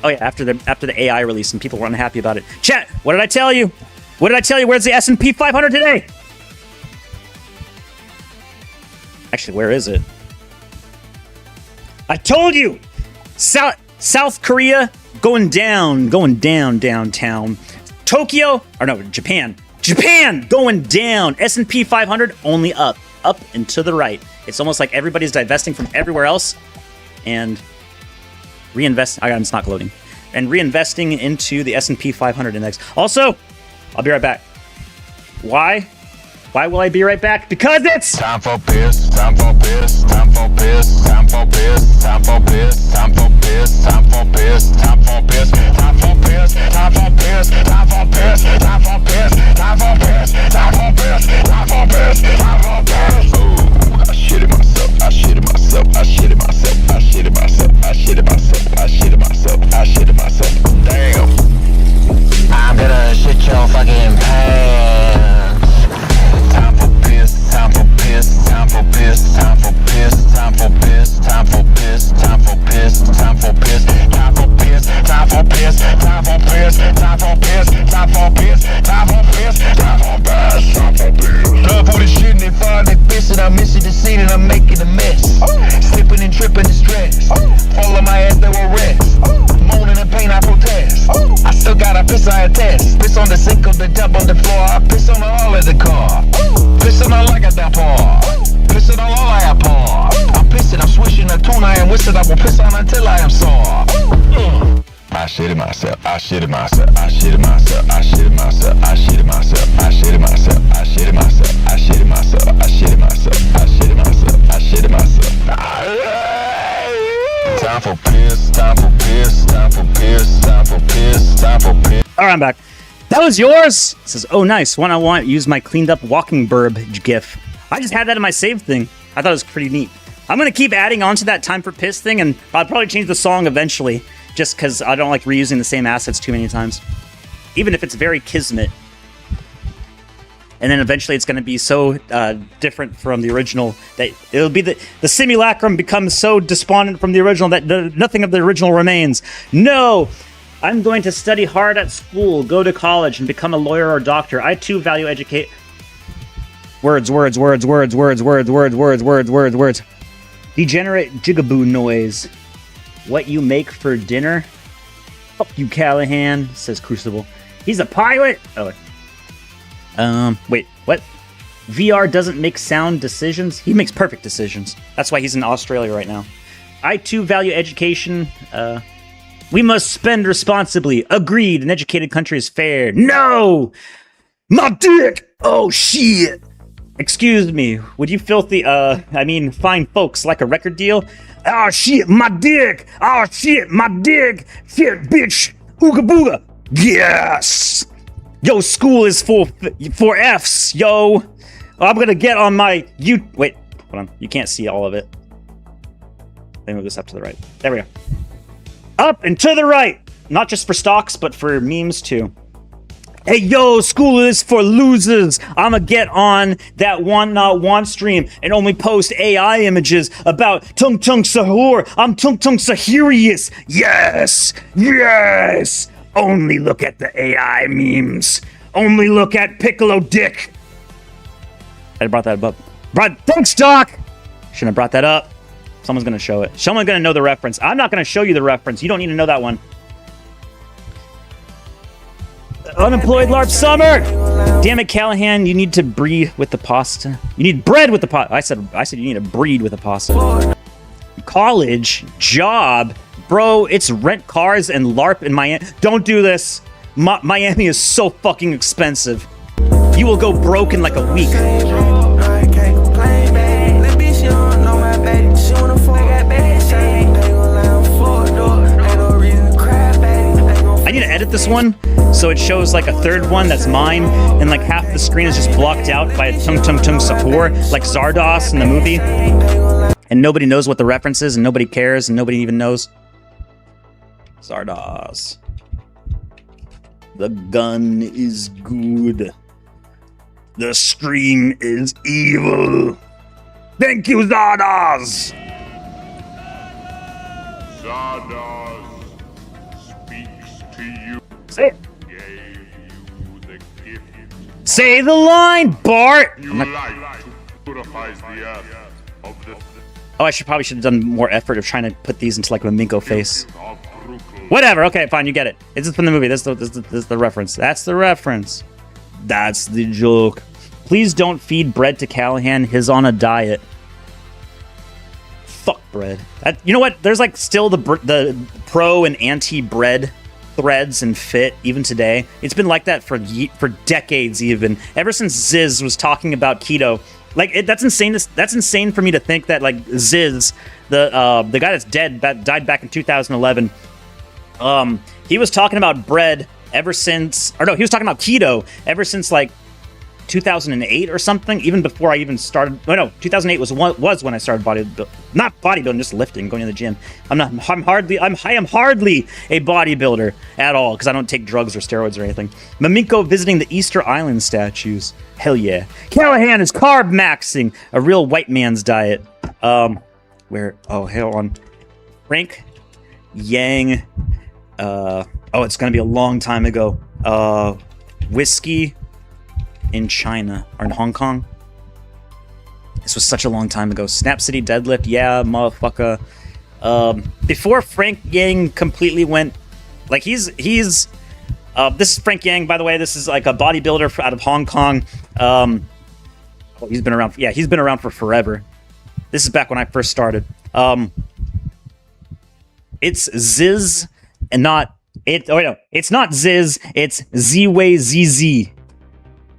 after the AI release, and people were unhappy about it. Chat, what did I tell you? What did I tell you? Where's the S&P 500 today? Actually, where is it? I told you. South Korea going down downtown. Tokyo, or no, Japan going down. S&P 500 only up and to the right. It's almost like everybody's divesting from everywhere else and it's not loading. And reinvesting into the S&P 500 index. Also, I'll be right back. Why? Why will I be right back? Because it's time for piss, time for piss, time for piss, time for piss, time for piss, time for piss, time for piss, time for piss, time for piss, time for piss, time for piss, time for piss, time for piss, time for piss, time for piss, time for piss. Oh, I shitted myself, I shitted myself, I shitted myself, I shitted myself, I shitted myself, I shitted myself, I shitted myself. Damn. I'm gonna shit your fucking pants. Time for piss, time for piss, time for piss, Time for piss, time for piss, time for piss, time for piss, time for piss, time for piss. Love for the shit and they find they piss and I'm missing the scene and I'm making a mess. Slipping and tripping and stress. Fall on my ass, they will rest. Moaning and pain, I protest. I still gotta piss, I attest. Piss on the sink of the tub on the floor. I piss on the all of the car. Piss on all like a damper. Piss on all I have paw. I'm pissing, I'm swishing a tune, I am whistling. I will piss on until I am sore. I shitted myself, I shitted myself, I shitted myself, I shitted myself, I shitted myself, I shitted myself, I shitted myself, I shitted myself, I shitted myself, I shitted myself, I shitted myself. Time for piss, time for piss, time for piss, time for piss, time for piss. Alright, I'm back. That was yours! It says, oh nice, one I want, use my cleaned up walking burb gif. I just had that in my save thing. I thought it was pretty neat. I'm gonna keep adding on to that time for piss thing, and I'll probably change the song eventually, just because I don't like reusing the same assets too many times. Even if it's very kismet. And then eventually it's gonna be so different from the original that it'll be the simulacrum becomes so despondent from the original that nothing of the original remains. No! I'm going to study hard at school, go to college, and become a lawyer or doctor. I too value educate. Words. Degenerate jigaboo noise. What you make for dinner? Fuck you, Callahan, says Crucible. He's a pilot? Oh. Wait, what? VR doesn't make sound decisions? He makes perfect decisions. That's why he's in Australia right now. I too value education. We must spend responsibly. Agreed. An educated country is fair. No! My dick! Oh, shit! Excuse me, would you filthy, fine folks like a record deal? Oh shit, my dick! Oh shit, my dick! Shit, bitch! Ooga booga! Yes! Yo, school is for F's, yo! I'm gonna get on my wait, hold on, you can't see all of it. Let me move this up to the right. There we go. Up and to the right! Not just for stocks, but for memes too. Hey yo, school is for losers. I'ma get on that want not want stream and only post AI images about Tung Tung Sahur. I'm Tung Tung Sahurious. Yes, yes. Only look at the AI memes. Only look at Piccolo Dick. I brought that up. Thanks, Doc. Shouldn't have brought that up. Someone's gonna show it. Someone's gonna know the reference. I'm not gonna show you the reference. You don't need to know that one. Unemployed LARP summer! Damn it, Callahan, you need to breed with the pasta. You need bread with the pasta. I said you need to breed with the pasta. College, job, bro, it's rent cars and LARP in Miami. Don't do this. Miami is so fucking expensive. You will go broke in like a week. I need to edit this one so it shows like a third one that's mine, and like half the screen is just blocked out by Tung Tung Tung Sahur, like Zardos in the movie. And nobody knows what the reference is, and nobody cares, and nobody even knows. Zardos. The gun is good. The stream is evil. Thank you, Zardos! Zardos speaks to you. Say it. Gave you the gift. Say the line, Bart! You light purifies the earth of the... Oh, I probably should have done more effort of trying to put these into like a Minko face. Whatever, okay, fine, you get it. This is from the movie, this is the reference. That's the reference. That's the joke. Please don't feed bread to Callahan, he's on a diet. Fuck bread. You know what, there's like still the pro and anti-bread threads and fit even today. It's been like that for decades even. Ever since Ziz was talking about keto. Like, that's insane. That's insane for me to think that, like, Ziz, the guy that's dead, that died back in 2011, he was talking about bread ever since, or no, he was talking about keto ever since, like, 2008 or something, even before I even started. No, 2008 was when I started not bodybuilding, just lifting, going to the gym. I am hardly a bodybuilder at all because I don't take drugs or steroids or anything. Mamiko visiting the Easter Island statues. Hell yeah. Callahan is carb maxing, a real white man's diet. Where? Oh, hell on. Frank Yang. Oh, it's gonna be a long time ago. Whiskey in China or in Hong Kong. This was such a long time ago. Snap City Deadlift, yeah, motherfucker. Before Frank Yang completely went, like this is Frank Yang, by the way. This is like a bodybuilder out of Hong Kong. He's been around. Yeah, he's been around for forever. This is back when I first started. It's Ziz and not it. Oh wait, no, it's not Ziz. It's ZYZZ.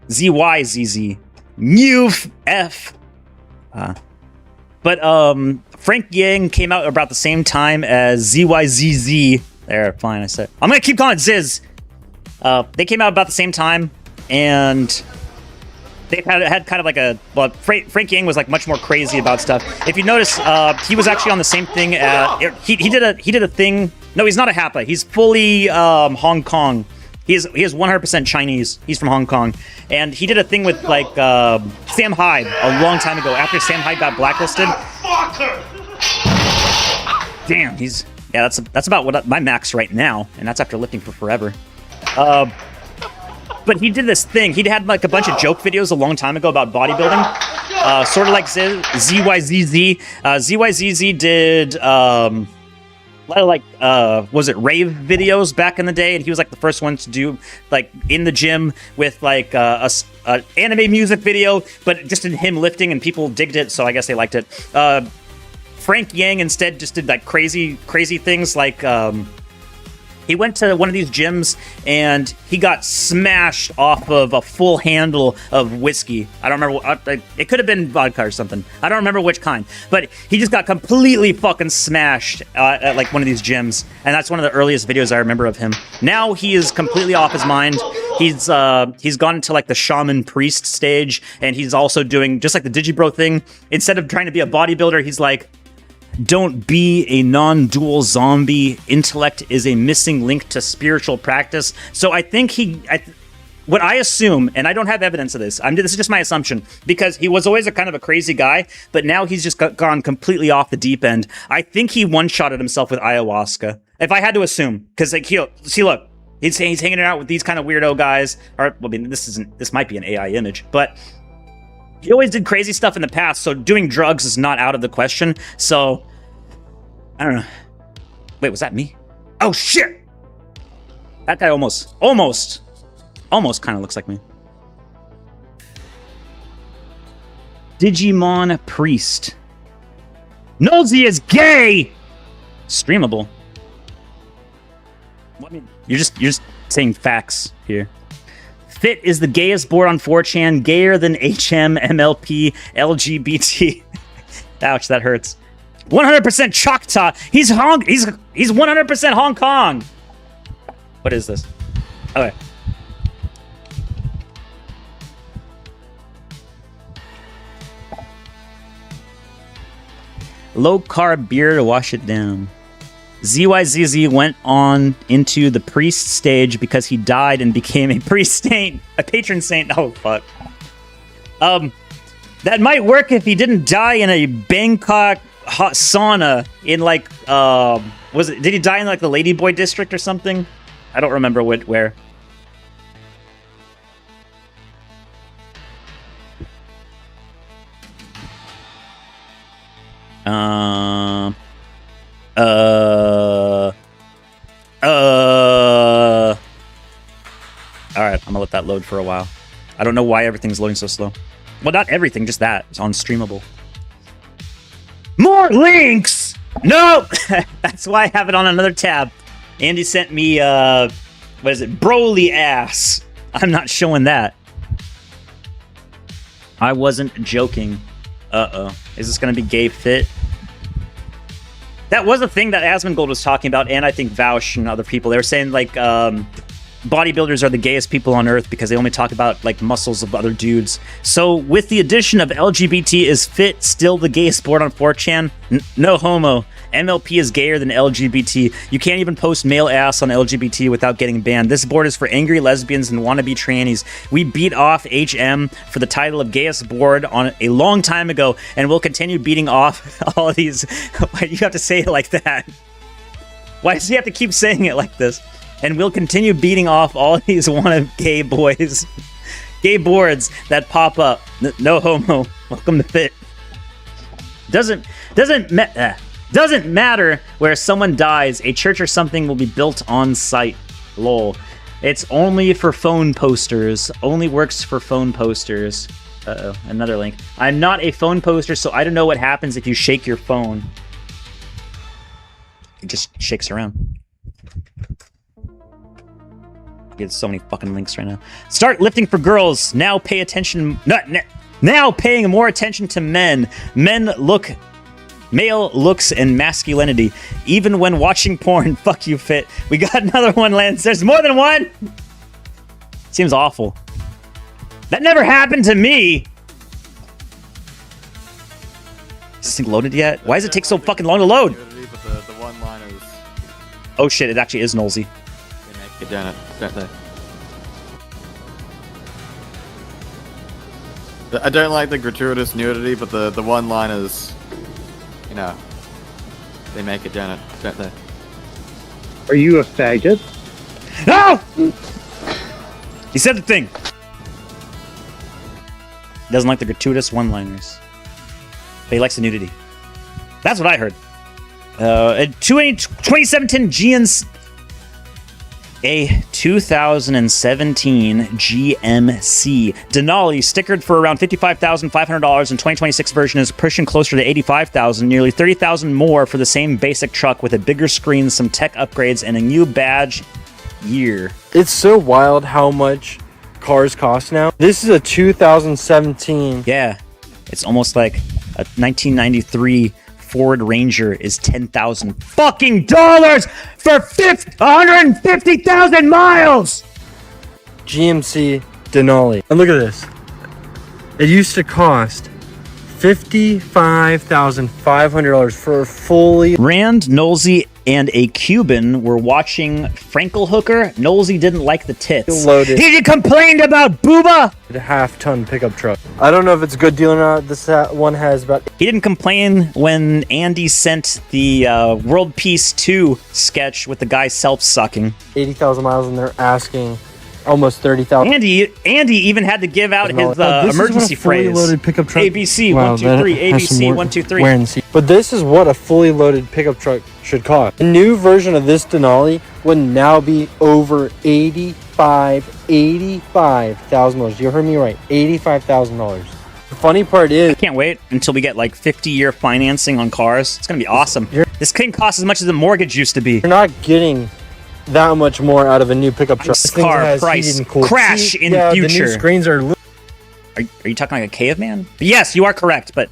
ZYZZ. New F. But Frank Yang came out about the same time as ZYZZ. There, fine. I said I'm gonna keep calling it Ziz. They came out about the same time, and they had kind of like a Frank Yang was like much more crazy about stuff. If you notice, he was actually on the same thing. He did a thing. No, he's not a Hapa. He's fully Hong Kong. He is 100% Chinese. He's from Hong Kong, and he did a thing with like Sam Hyde a long time ago. After Sam Hyde got blacklisted. Damn, that's about what my max right now, and that's after lifting for forever. But he did this thing. He had like a bunch of joke videos a long time ago about bodybuilding, sort of like ZYZZ. ZYZZ did like was it rave videos back in the day, and he was like the first one to do like in the gym with like a anime music video, but just in him lifting, and people digged it, so I guess they liked it. Frank Yang instead just did like crazy things like he went to one of these gyms and he got smashed off of a full handle of whiskey. I don't remember. It could have been vodka or something. I don't remember which kind. But he just got completely fucking smashed at like one of these gyms. And that's one of the earliest videos I remember of him. Now he is completely off his mind. He's gone into like the shaman priest stage. And he's also doing just like the Digibro thing. Instead of trying to be a bodybuilder, he's like, don't be a non-dual zombie. Intellect is a missing link to spiritual practice. So I think what I assume, and I don't have evidence of this, this is just my assumption, because he was always a kind of a crazy guy, but now he's just gone completely off the deep end. I think he one-shotted himself with ayahuasca, if I had to assume, because like look, he's hanging out with these kind of weirdo guys. Or I mean, this might be an AI image, but he always did crazy stuff in the past, so doing drugs is not out of the question. So, I don't know. Wait, was that me? Oh, shit! That guy almost kind of looks like me. Digimon Priest. Nosy is gay! Streamable. I mean, you're just saying facts here. Fit is the gayest board on 4chan, gayer than HM, MLP, LGBT. Ouch, that hurts. 100% Choctaw. He's 100% Hong Kong. What is this? Okay. Low carb beer to wash it down. ZYZZ went on into the priest stage because he died and became a priest saint, a patron saint. Oh, fuck. That might work if he didn't die in a Bangkok hot sauna in like, did he die in like the Ladyboy district or something? I don't remember where. Alright, I'm gonna let that load for a while. I don't know why everything's loading so slow. Well, not everything, just that. It's on streamable. More links! No! That's why I have it on another tab. Andy sent me, what is it? Broly ass. I'm not showing that. I wasn't joking. Uh-oh. Is this gonna be gay fit? That was a thing that Asmongold was talking about, and I think Vaush and other people. They were saying, like, bodybuilders are the gayest people on Earth because they only talk about, like, muscles of other dudes. So, with the addition of LGBT, is fit still the gayest sport on 4chan? No homo. MLP is gayer than LGBT. You can't even post male ass on LGBT without getting banned. This board is for angry lesbians and wannabe trannies. We beat off HM for the title of gayest board on a long time ago, and we'll continue beating off all of these. Why do you have to say it like that? Why does he have to keep saying it like this? and we'll continue beating off all these gay boys. Gay boards that pop up. No homo. Welcome to Fit. Doesn't matter where someone dies. A church or something will be built on site. Lol. It's only for phone posters. Only works for phone posters. Uh-oh, another link. I'm not a phone poster, so I don't know what happens if you shake your phone. It just shakes around. Get so many fucking links right now. Start lifting for girls. Now pay attention. Now paying more attention to men. Male looks and masculinity. Even when watching porn. Fuck you, Fit. We got another one, Lance. There's more than one? Seems awful. That never happened to me. Is this thing loaded yet? Why does it take so fucking long to load? The one-liners. Oh shit, it actually is Nolsey. They make it, don't they? I don't like the gratuitous nudity, but the one-liners, you know, they make it, don't they? Are you a faggot? No! He said the thing. He doesn't like the gratuitous one-liners. But he likes the nudity. That's what I heard. 2017 GMC. A 2017 GMC Denali stickered for around $55,500 and 2026 version is pushing closer to $85,000, nearly $30,000 more for the same basic truck with a bigger screen, some tech upgrades, and a new badge year. It's so wild how much cars cost now. This is a 2017. Yeah, it's almost like a 1993 Ford Ranger is $10,000 fucking dollars for 150,000 miles. GMC Denali. And look at this. It used to cost $55,500 for a fully... Rand, Nolsey, and a Cuban were watching Frankelhooker. Nolsey didn't like the tits. Loaded. He complained about booba. A half-ton pickup truck. I don't know if it's a good deal or not. This one has about... He didn't complain when Andy sent the World Peace 2 sketch with the guy self-sucking. 80,000 miles, and they're asking almost 30,000. Andy even had to give out his emergency phrase. Loaded pickup truck. ABC 123. ABC 123. But this is what a fully loaded pickup truck should cost. The new version of this Denali would now be over $85,000. You heard me right. $85,000. The funny part is, I can't wait until we get like 50-year financing on cars. It's gonna be awesome. This thing costs as much as a mortgage used to be. You're not getting that much more out of a new pickup truck. This car price crash in future. The new screens are you talking like a caveman? Yes, you are correct, but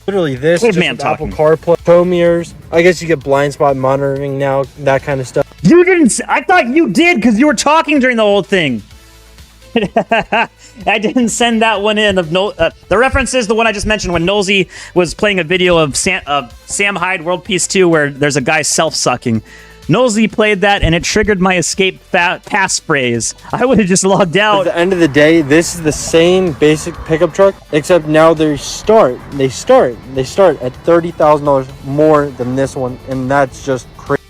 literally this is caveman Apple CarPlay, tow mirrors. I guess you get blind spot monitoring now, that kind of stuff. You didn't. I thought you did because you were talking during the whole thing. I didn't send that one in. The reference is the one I just mentioned when Nolsey was playing a video of Sam Hyde World Peace 2 where there's a guy self-sucking. Nolsey played that and it triggered my escape pass phrase. I would have just logged out. At the end of the day, this is the same basic pickup truck, except now they start at $30,000 more than this one, and that's just crazy.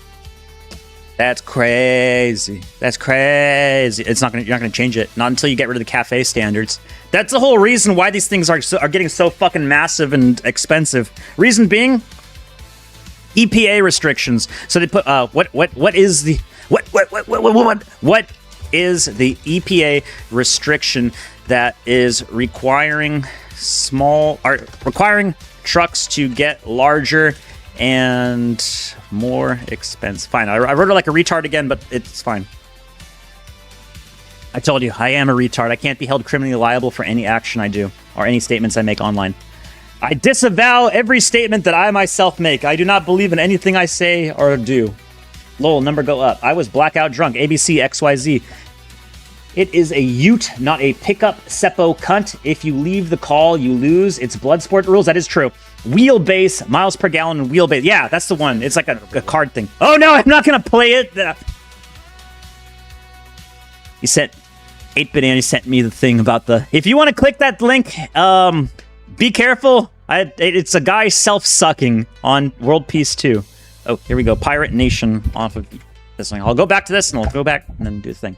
That's crazy. That's crazy. You're not gonna change it. Not until you get rid of the cafe standards. That's the whole reason why these things are getting so fucking massive and expensive. Reason being, EPA restrictions. So they put what is the EPA restriction that is requiring trucks to get larger and more expensive. Fine. I wrote it like a retard again, but it's fine. I told you, I am a retard. I can't be held criminally liable for any action I do or any statements I make online. I disavow every statement that I myself make. I do not believe in anything I say or do. Lol, number go up. I was blackout drunk. ABC XYZ. It is a ute, not a pickup seppo cunt. If you leave the call, you lose. It's Bloodsport rules. That is true. Wheelbase, miles per gallon wheelbase. Yeah, that's the one. It's like a card thing. Oh no, I'm not gonna play it. He sent 8-Bit Andy sent me the thing about the. If you want to click that link, be careful. It's a guy self-sucking on World Peace 2. Oh, here we go. Pirate Nation off of this thing. I'll go back to this, and I'll go back and then do the thing.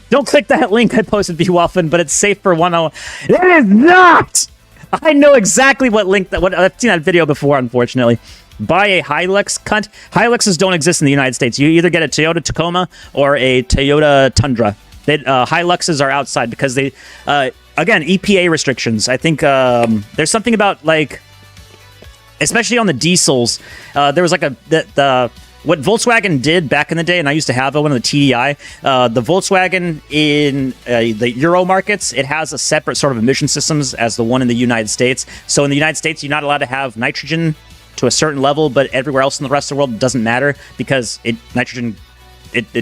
Don't click that link I posted, Vaughn, but it's safe for 101. It is not! I know exactly what link that. What I've seen that video before, unfortunately. Buy a Hilux, cunt. Hiluxes don't exist in the United States. You either get a Toyota Tacoma or a Toyota Tundra. Hiluxes are outside because they, again, EPA restrictions. I think there's something about, like, especially on the diesels, there was like what Volkswagen did back in the day, and I used to have one of the TDI, the Volkswagen in the Euro markets, it has a separate sort of emission systems as the one in the United States. So in the United States, you're not allowed to have nitrogen to a certain level, but everywhere else in the rest of the world, it doesn't matter because nitrogen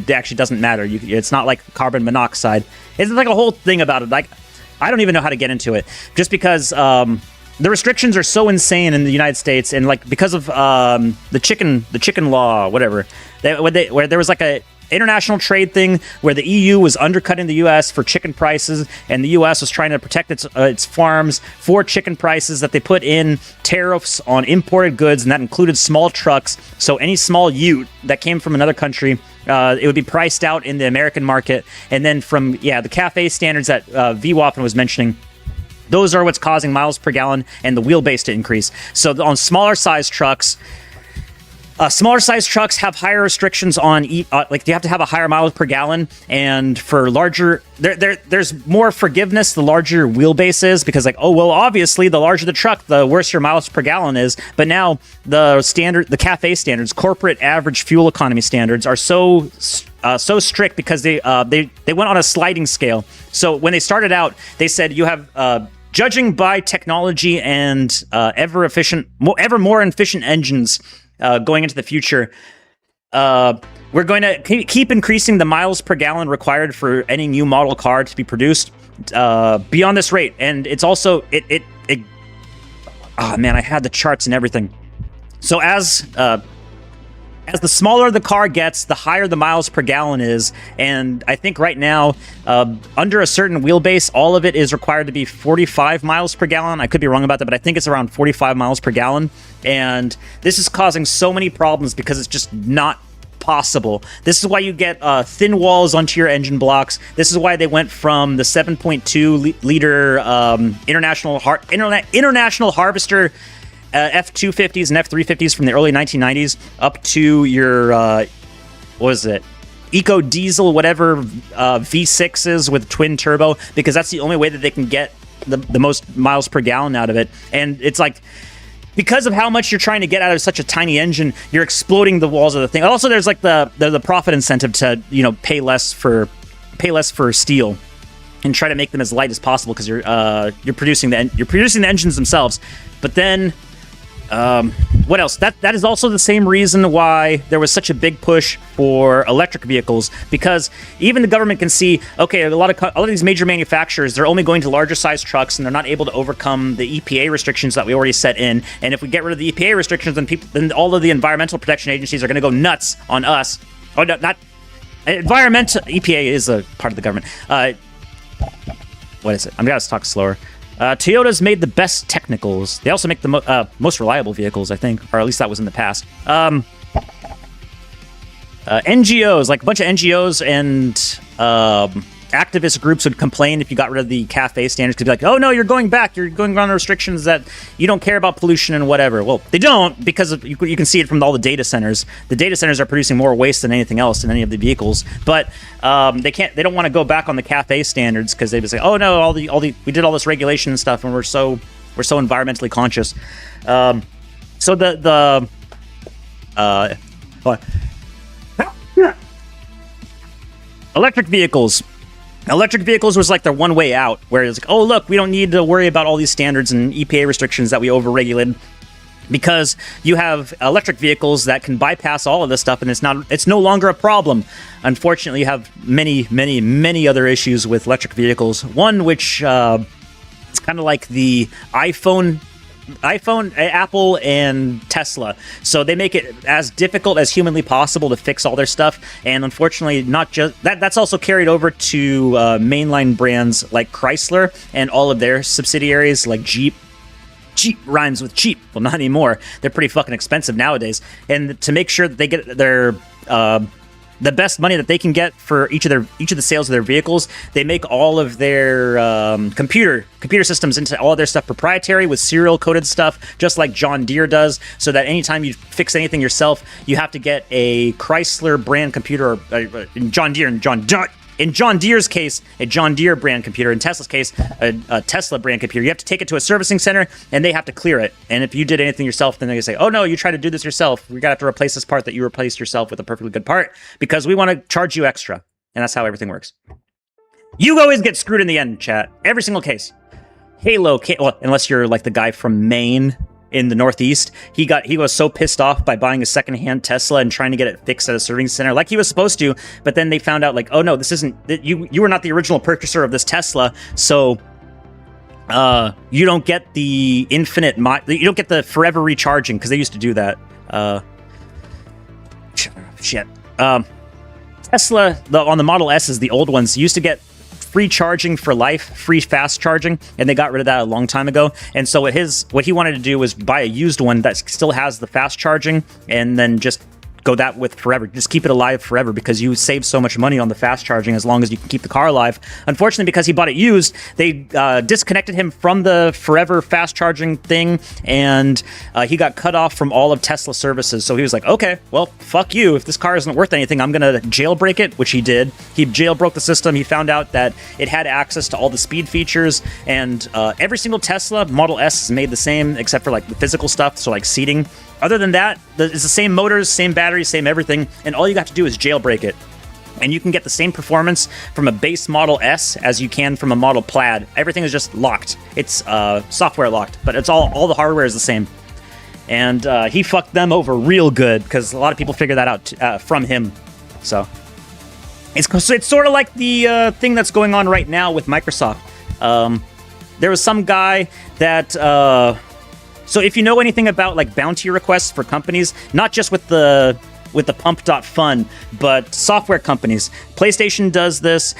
actually doesn't matter. It's not like carbon monoxide. It's like a whole thing about it. Like, I don't even know how to get into it, just because the restrictions are so insane in the United States, and like because of the chicken law, whatever, where there was like a international trade thing where the EU was undercutting the US for chicken prices, and the US was trying to protect its farms for chicken prices, that they put in tariffs on imported goods, and that included small trucks. So any small ute that came from another country, it would be priced out in the American market. And then from the cafe standards that Vaughn was mentioning, those are what's causing miles per gallon and the wheelbase to increase. So on smaller size trucks have higher restrictions on like you have to have a higher miles per gallon, and for larger, there's more forgiveness the larger wheelbase is, because like, oh well, obviously the larger the truck, the worse your miles per gallon is. But now the cafe standards, corporate average fuel economy standards, are so strict because they went on a sliding scale. So when they started out, they said you have judging by technology and ever more efficient engines. Going into the future, we're going to keep increasing the miles per gallon required for any new model car to be produced beyond this rate. And it's also oh man, I had the charts and everything. So as the smaller the car gets, the higher the miles per gallon is. And I think right now, under a certain wheelbase, all of it is required to be 45 miles per gallon. I could be wrong about that, but I think it's around 45 miles per gallon. And this is causing so many problems because it's just not possible. This is why you get thin walls onto your engine blocks. This is why they went from the 7.2 liter international harvester F-250s and F-350s from the early 1990s up to your, what was it? Eco Diesel, whatever, V6s with twin turbo, because that's the only way that they can get the most miles per gallon out of it. And it's like, because of how much you're trying to get out of such a tiny engine, you're exploding the walls of the thing. Also, there's like the profit incentive to, pay less for steel and try to make them as light as possible, because you're producing the engines themselves. But then what else? That is also the same reason why there was such a big push for electric vehicles, because even the government can see, okay, a lot of these major manufacturers, they're only going to larger size trucks, and they're not able to overcome the EPA restrictions that we already set in. And if we get rid of the EPA restrictions, then all of the environmental protection agencies are going to go nuts on us. Oh, no, not environmental. EPA is a part of the government. What is it? I'm gonna talk slower. Toyota's made the best technicals. They also make the most reliable vehicles, I think, or at least that was in the past. NGOs, like a bunch of NGOs and activist groups would complain if you got rid of the CAFE standards, because be like, oh no, you're going back, you're going on restrictions that you don't care about pollution and whatever. Well, they don't, because you can see it from all the data centers. The data centers are producing more waste than anything else in any of the vehicles, but they don't want to go back on the CAFE standards, because they would say, oh no, we did all this regulation and stuff, and we're so environmentally conscious. So electric vehicles. Electric vehicles was like their one way out, where it's like, oh look, we don't need to worry about all these standards and EPA restrictions that we overregulated, because you have electric vehicles that can bypass all of this stuff, and it's no longer a problem. Unfortunately, you have many other issues with electric vehicles. One which it's kind of like the iPhone, Apple, and Tesla. So they make it as difficult as humanly possible to fix all their stuff. And unfortunately, not just that's also carried over to mainline brands like Chrysler and all of their subsidiaries like Jeep. Jeep rhymes with cheap. Well, not anymore. They're pretty fucking expensive nowadays. And to make sure that they get their the best money that they can get for each of the sales of their vehicles. They make all of their computer systems into all of their stuff proprietary with serial coded stuff, just like John Deere does, so that anytime you fix anything yourself, you have to get a Chrysler brand computer, or in John Deere's case, a John Deere brand computer. In Tesla's case, a Tesla brand computer. You have to take it to a servicing center, and they have to clear it. And if you did anything yourself, then they say, "Oh no, you tried to do this yourself. We got to have to replace this part that you replaced yourself with a perfectly good part because we want to charge you extra." And that's how everything works. You always get screwed in the end, chat. Every single case. Halo, well, unless you're like the guy from Maine in the Northeast, he was so pissed off by buying a secondhand Tesla and trying to get it fixed at a service center like he was supposed to, but then they found out like, oh no, this isn't, you were not the original purchaser of this Tesla, so you don't get the you don't get the forever recharging, because they used to do that. Tesla on the Model S's, the old ones, used to get free charging for life, free fast charging, and they got rid of that a long time ago. And so what he wanted to do was buy a used one that still has the fast charging, and then just go that with forever. Just keep it alive forever, because you save so much money on the fast charging as long as you can keep the car alive. Unfortunately, because he bought it used, they disconnected him from the forever fast charging thing, and he got cut off from all of Tesla services. So he was like, okay, well, fuck you. If this car isn't worth anything, I'm going to jailbreak it, which he did. He jailbroke the system. He found out that it had access to all the speed features, and every single Tesla Model S is made the same, except for like the physical stuff, so like seating. Other than that, it's the same motors, same batteries, same everything, and all you got to do is jailbreak it. And you can get the same performance from a base Model S as you can from a Model Plaid. Everything is just locked. It's software locked, but it's all the hardware is the same. And he fucked them over real good, because a lot of people figure that out from him. So it's sort of like the thing that's going on right now with Microsoft. There was some guy that... So if you know anything about like bounty requests for companies, not just with the pump.fun, but software companies, PlayStation does this,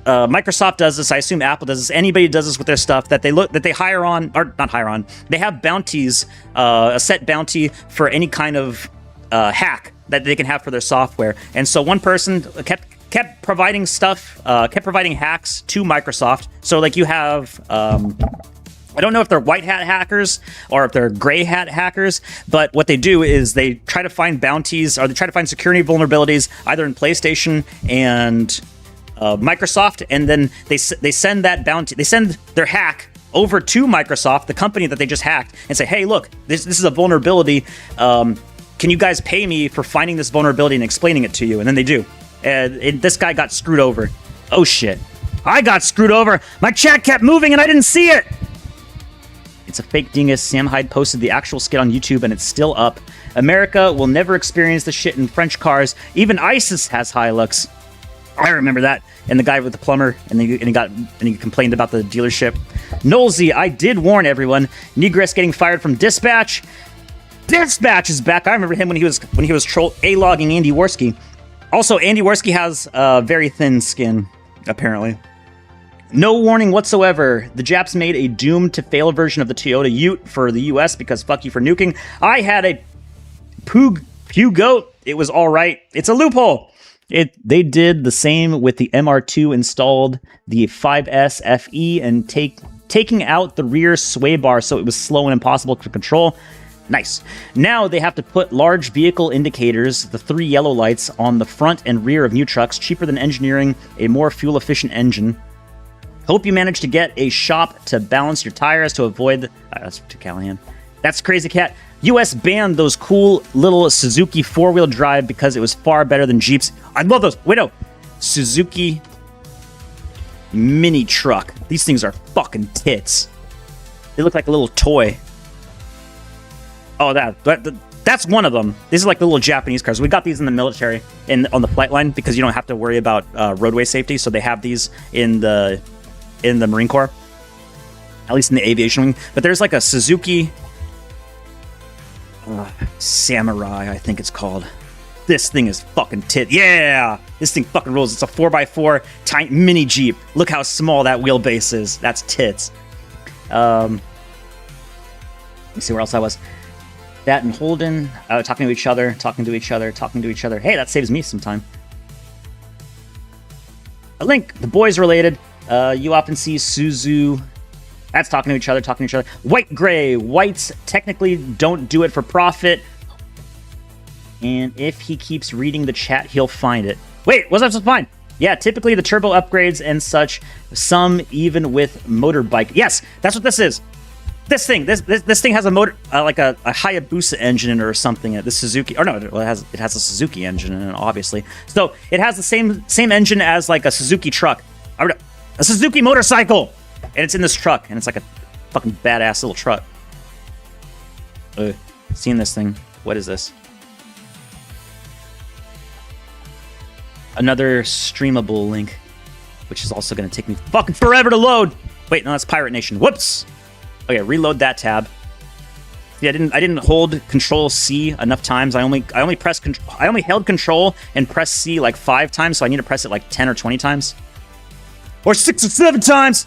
Microsoft does this, I assume Apple does this, anybody does this with their stuff, that they hire on, or not hire on, they have bounties, a set bounty for any kind of hack that they can have for their software. And so one person kept providing stuff, kept providing hacks to Microsoft. So like you have... I don't know if they're white hat hackers or if they're gray hat hackers, but what they do is they try to find bounties, or they try to find security vulnerabilities either in PlayStation and Microsoft, and then they send that bounty, they send their hack over to Microsoft, the company that they just hacked, and say, hey, look, this is a vulnerability. Can you guys pay me for finding this vulnerability and explaining it to you? And then they do. And this guy got screwed over. Oh shit. I got screwed over. My chat kept moving and I didn't see it. It's a fake dingus. Sam Hyde posted the actual skit on YouTube, and it's still up. America will never experience the shit in French cars. Even ISIS has Hilux. I remember that. And the guy with the plumber, and he complained about the dealership. Nolsey, I did warn everyone. Negress getting fired from Dispatch. Dispatch is back. I remember him when he was logging Andy Worski. Also, Andy Worski has very thin skin, apparently. No warning whatsoever. The Japs made a doomed to fail version of the Toyota Ute for the US because fuck you for nuking. I had a Pugoat. It was all right. It's a loophole. They did the same with the MR2, installed the 5S FE and taking out the rear sway bar so it was slow and impossible to control. Nice. Now they have to put large vehicle indicators, the 3 yellow lights, on the front and rear of new trucks, cheaper than engineering a more fuel-efficient engine. Hope you managed to get a shop to balance your tires to avoid... that's to Callahan. That's Crazy Cat. US banned those cool little Suzuki 4-wheel drive because it was far better than Jeeps. I love those. Wait, no. Suzuki mini truck. These things are fucking tits. They look like a little toy. Oh, that's one of them. These are like the little Japanese cars. We got these in the military on the flight line because you don't have to worry about roadway safety. So they have these in the Marine Corps, at least in the aviation wing. But there's like a Suzuki Samurai, I think it's called. This thing is fucking tit. Yeah, this thing fucking rules. It's a 4x4 tiny mini Jeep. Look how small that wheelbase is. That's tits. Let me see where else I was. That and Holden, talking to each other. Hey, that saves me some time. A link. The boys related. You often see Suzu. That's talking to each other. White gray. Whites technically don't do it for profit. And if he keeps reading the chat, he'll find it. Wait, what's that supposed to find? Yeah, typically the turbo upgrades and such. Some even with motorbike. Yes, that's what this is. This thing has a motor, like a Hayabusa engine in it or something. The Suzuki, or no, well, it has a Suzuki engine in it, obviously. So it has the same engine as like a Suzuki truck, a Suzuki motorcycle, and it's in this truck, and it's like a fucking badass little truck. Seen this thing? What is this? Another streamable link, which is also going to take me fucking forever to load. Wait, no, that's Pirate Nation. Whoops. Okay, reload that tab. Yeah, I didn't hold Control C enough times. I only held Control and pressed C like 5 times, so I need to press it like 10 or 20 times, or 6 or 7 times.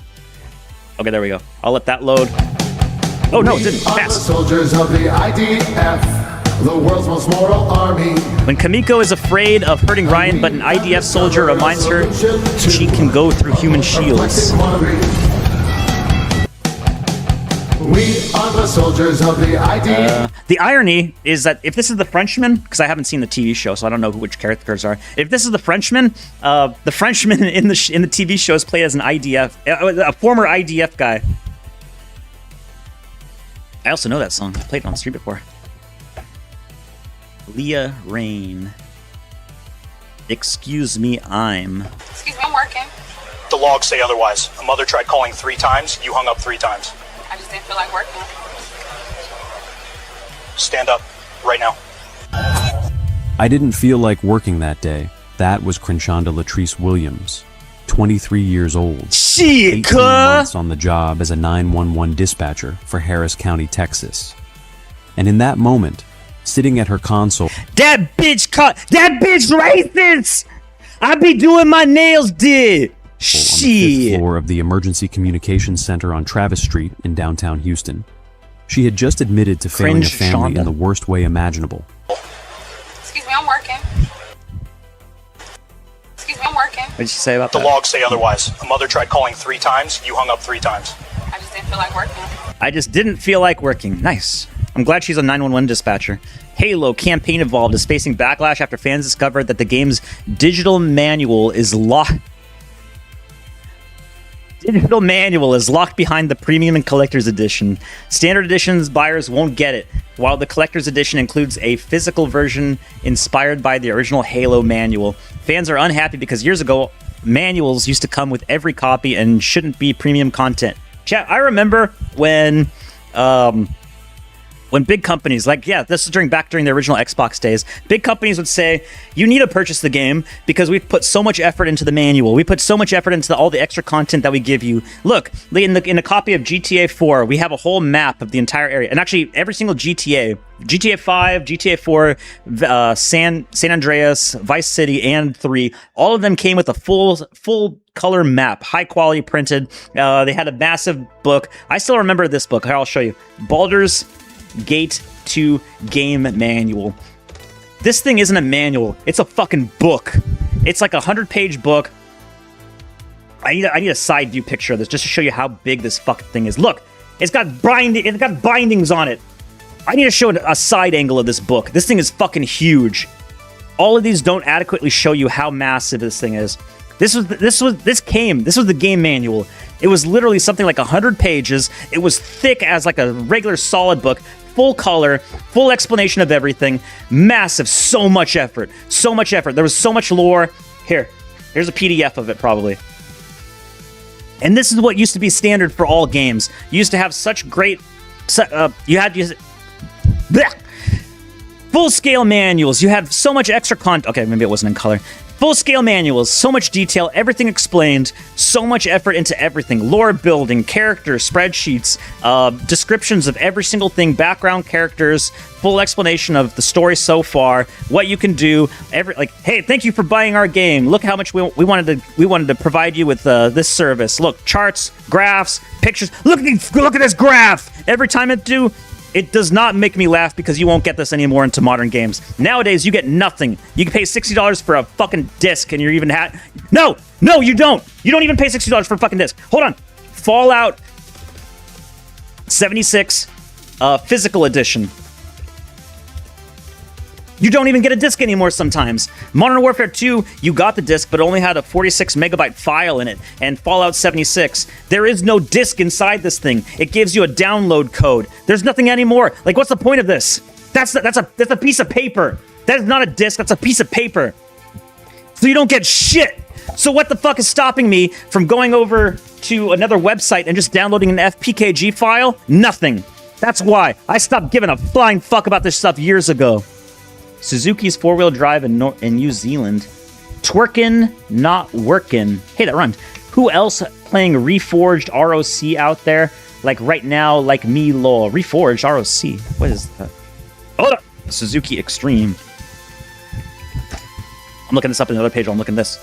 Okay, there we go. I'll let that load. Oh no, it didn't pass. The soldiers of the IDF. The world's most mortal army. When Kamiko is afraid of hurting Ryan, but an IDF soldier reminds her she can go through human shields. We are the soldiers of the IDF. The irony is that if this is the Frenchman, because I haven't seen the TV show, so I don't know which characters are. If this is the Frenchman in the TV show is played as an IDF, a former IDF guy. I also know that song. I played it on stream before. Leah Rain. Excuse me, Excuse me, I'm working. The logs say otherwise. A mother tried calling 3 times, you hung up 3 times. I just didn't feel like working. Stand up, right now. I didn't feel like working that day. That was Crenshonda Latrice Williams, 23 years old. Shit, 18 months on the job as a 911 dispatcher for Harris County, Texas. And in that moment, sitting at her console. That bitch racist! I be doing my nails, did. On the 5th floor of the Emergency Communications Center on Travis Street in downtown Houston. She had just admitted to failing a family in the worst way imaginable. Excuse me, I'm working. Excuse me, I'm working. What did she say about the that? The logs say otherwise. A mother tried calling 3 times, you hung up 3 times. I just didn't feel like working. I just didn't feel like working. Nice. I'm glad she's a 911 dispatcher. Halo Campaign Evolved is facing backlash after fans discovered that the game's digital manual is locked behind the premium and collector's edition. Standard editions buyers won't get it, while the collector's edition includes a physical version inspired by the original Halo manual. Fans are unhappy because years ago, manuals used to come with every copy and shouldn't be premium content. Chat, I remember when big companies, this is during the original Xbox days, big companies would say, you need to purchase the game because we've put so much effort into the manual. We put so much effort into all the extra content that we give you. Look, in a copy of GTA 4, we have a whole map of the entire area. And actually, every single GTA 5, GTA 4, San Andreas, Vice City, and 3, all of them came with a full color map, high quality printed. They had a massive book. I still remember this book. Here, I'll show you. Baldur's Gate 2 game manual. This thing isn't a manual. It's a fucking book. It's like a 100-page book. I need a side view picture of this just to show you how big this fucking thing is. Look, it's got bindings on it. I need to show a side angle of this book. This thing is fucking huge. All of these don't adequately show you how massive this thing is. This was the game manual. It was literally something like 100 pages. It was thick as like a regular solid book, full color, full explanation of everything. Massive, so much effort. There was so much lore. Here's a PDF of it probably. And this is what used to be standard for all games. You used to have such great, full-scale manuals. You had so much extra content. Okay, maybe it wasn't in color. Full-scale manuals, so much detail, everything explained, so much effort into everything. Lore building, characters, spreadsheets, descriptions of every single thing, background characters, full explanation of the story so far, what you can do. Hey, thank you for buying our game. Look how much we wanted to provide you with this service. Look, charts, graphs, pictures. Look at this graph. Every time it It does not make me laugh because you won't get this anymore into modern games. Nowadays, you get nothing. You can pay $60 for a fucking disc and you're even No, you don't. You don't even pay $60 for a fucking disc. Hold on. Fallout 76 physical edition. You don't even get a disc anymore sometimes. Modern Warfare 2, you got the disc, but only had a 46 megabyte file in it. And Fallout 76, there is no disc inside this thing. It gives you a download code. There's nothing anymore. Like, what's the point of this? That's a piece of paper. That is not a disc. That's a piece of paper. So you don't get shit. So what the fuck is stopping me from going over to another website and just downloading an FPKG file? Nothing. That's why. I stopped giving a flying fuck about this stuff years ago. Suzuki's four-wheel drive in New Zealand. Twerkin', not workin'. Hey, that rhymed. Who else playing Reforged ROC out there? Like right now, like me, lol. Reforged ROC. What is that? Hold up. Suzuki Extreme. I'm looking this up in another page while I'm looking this.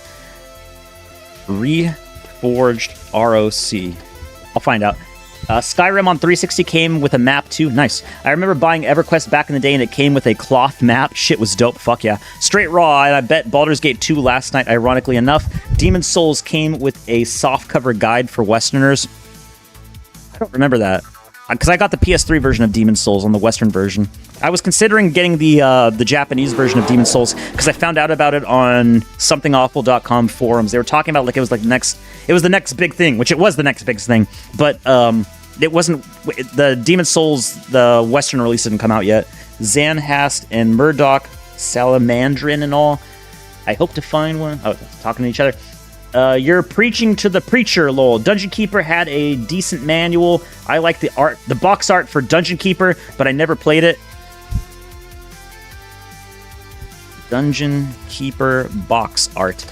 Reforged ROC. I'll find out. Skyrim on 360 came with a map too. Nice. I remember buying EverQuest back in the day and it came with a cloth map. Shit was dope. Fuck yeah. Straight raw, and I bet Baldur's Gate 2 last night, ironically enough. Demon's Souls came with a softcover guide for Westerners. I don't remember that. Because I got the PS3 version of Demon's Souls on the Western version. I was considering getting the Japanese version of Demon's Souls because I found out about it on somethingawful.com forums. They were talking about like it was the next big thing, which it was the next big thing, but it wasn't. The Demon's Souls, the Western release didn't come out yet. Zanhast and Murdoch, Salamandrin and all. I hope to find one. Oh, talking to each other. You're preaching to the preacher, lol. Dungeon Keeper had a decent manual. I like the art, the box art for Dungeon Keeper, but I never played it. Dungeon Keeper box art.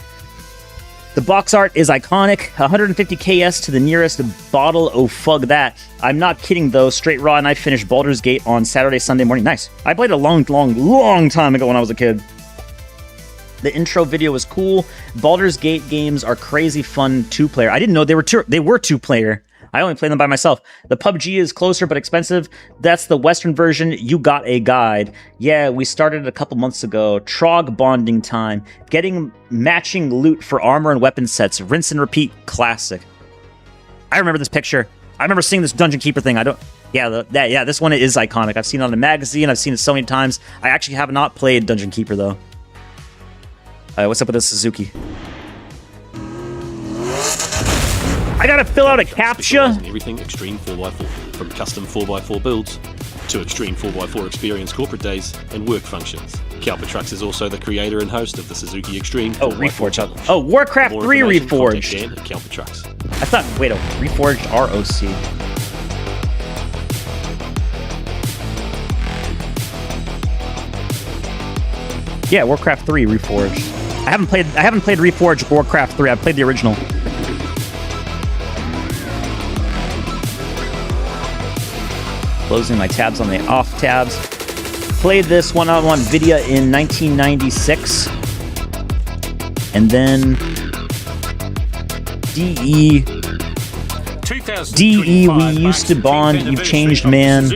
The box art is iconic. 150 KS to the nearest bottle. Oh, fug that. I'm not kidding, though. Straight raw, and I finished Baldur's Gate on Saturday, Sunday morning. Nice. I played a long time ago when I was a kid. The intro video was cool. Baldur's Gate games are crazy fun two-player. I didn't know they were two-player. I only play them by myself. The PUBG is closer but expensive. That's the Western version. You got a guide. Yeah, we started a couple months ago. Trog bonding time. Getting matching loot for armor and weapon sets. Rinse and repeat. Classic. I remember this picture. I remember seeing this Dungeon Keeper thing. This one is iconic. I've seen it on a magazine. I've seen it so many times. I actually have not played Dungeon Keeper, though. What's up with this Suzuki? I gotta fill out a CAPTCHA. Everything extreme 4x4, from custom 4x4 builds to extreme 4x4 experience corporate days and work functions. Kalpa Trucks is also the creator and host of the Suzuki Extreme. Oh, Reforged. Oh, Warcraft 3 Reforged. Dan at Kalpa Trucks. I thought, wait, Reforged ROC. Yeah, Warcraft 3 Reforged. I haven't played Reforged Warcraft 3. I've played the original. Closing my tabs on the off tabs. Played this one-on-one video in 1996. And then DE, we used to bond, you've changed, man.